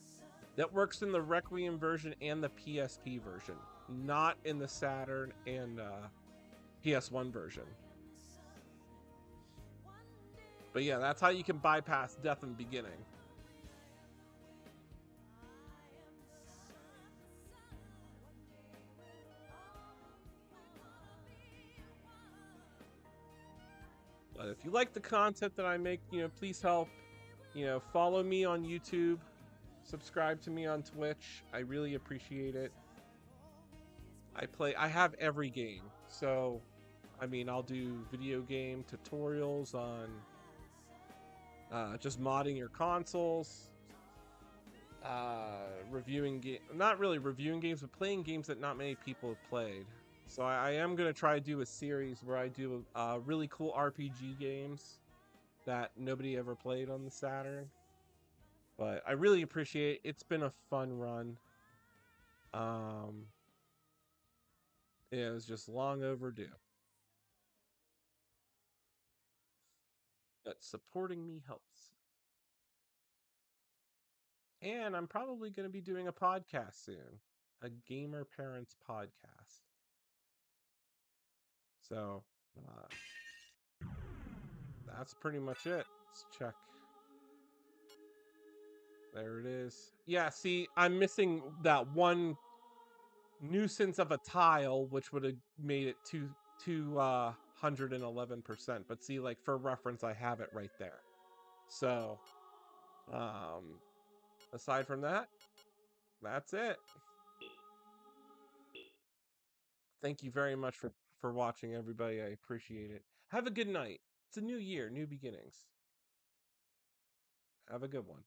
That works in the Requiem version and the PSP version, not in the Saturn and PS1 version. But yeah, that's how you can bypass death in the beginning. But if you like the content that I make, please help, follow me on YouTube, subscribe to me on Twitch. I really appreciate it. I have every game. So, I'll do video game tutorials on just modding your consoles, reviewing not really reviewing games, but playing games that not many people have played. So I am going to try to do a series where I do really cool RPG games that nobody ever played on the Saturn. But I really appreciate it. It's been a fun run. It was just long overdue. But supporting me helps. And I'm probably going to be doing a podcast soon, a Gamer Parents podcast. So that's pretty much it. Let's check. There it is. Yeah, see, I'm missing that one nuisance of a tile, which would have made it 211%. But see, like for reference, I have it right there. So, aside from that, that's it. Thank you very much for watching, everybody. I appreciate it. Have a good night. It's a new year, new beginnings. Have a good one.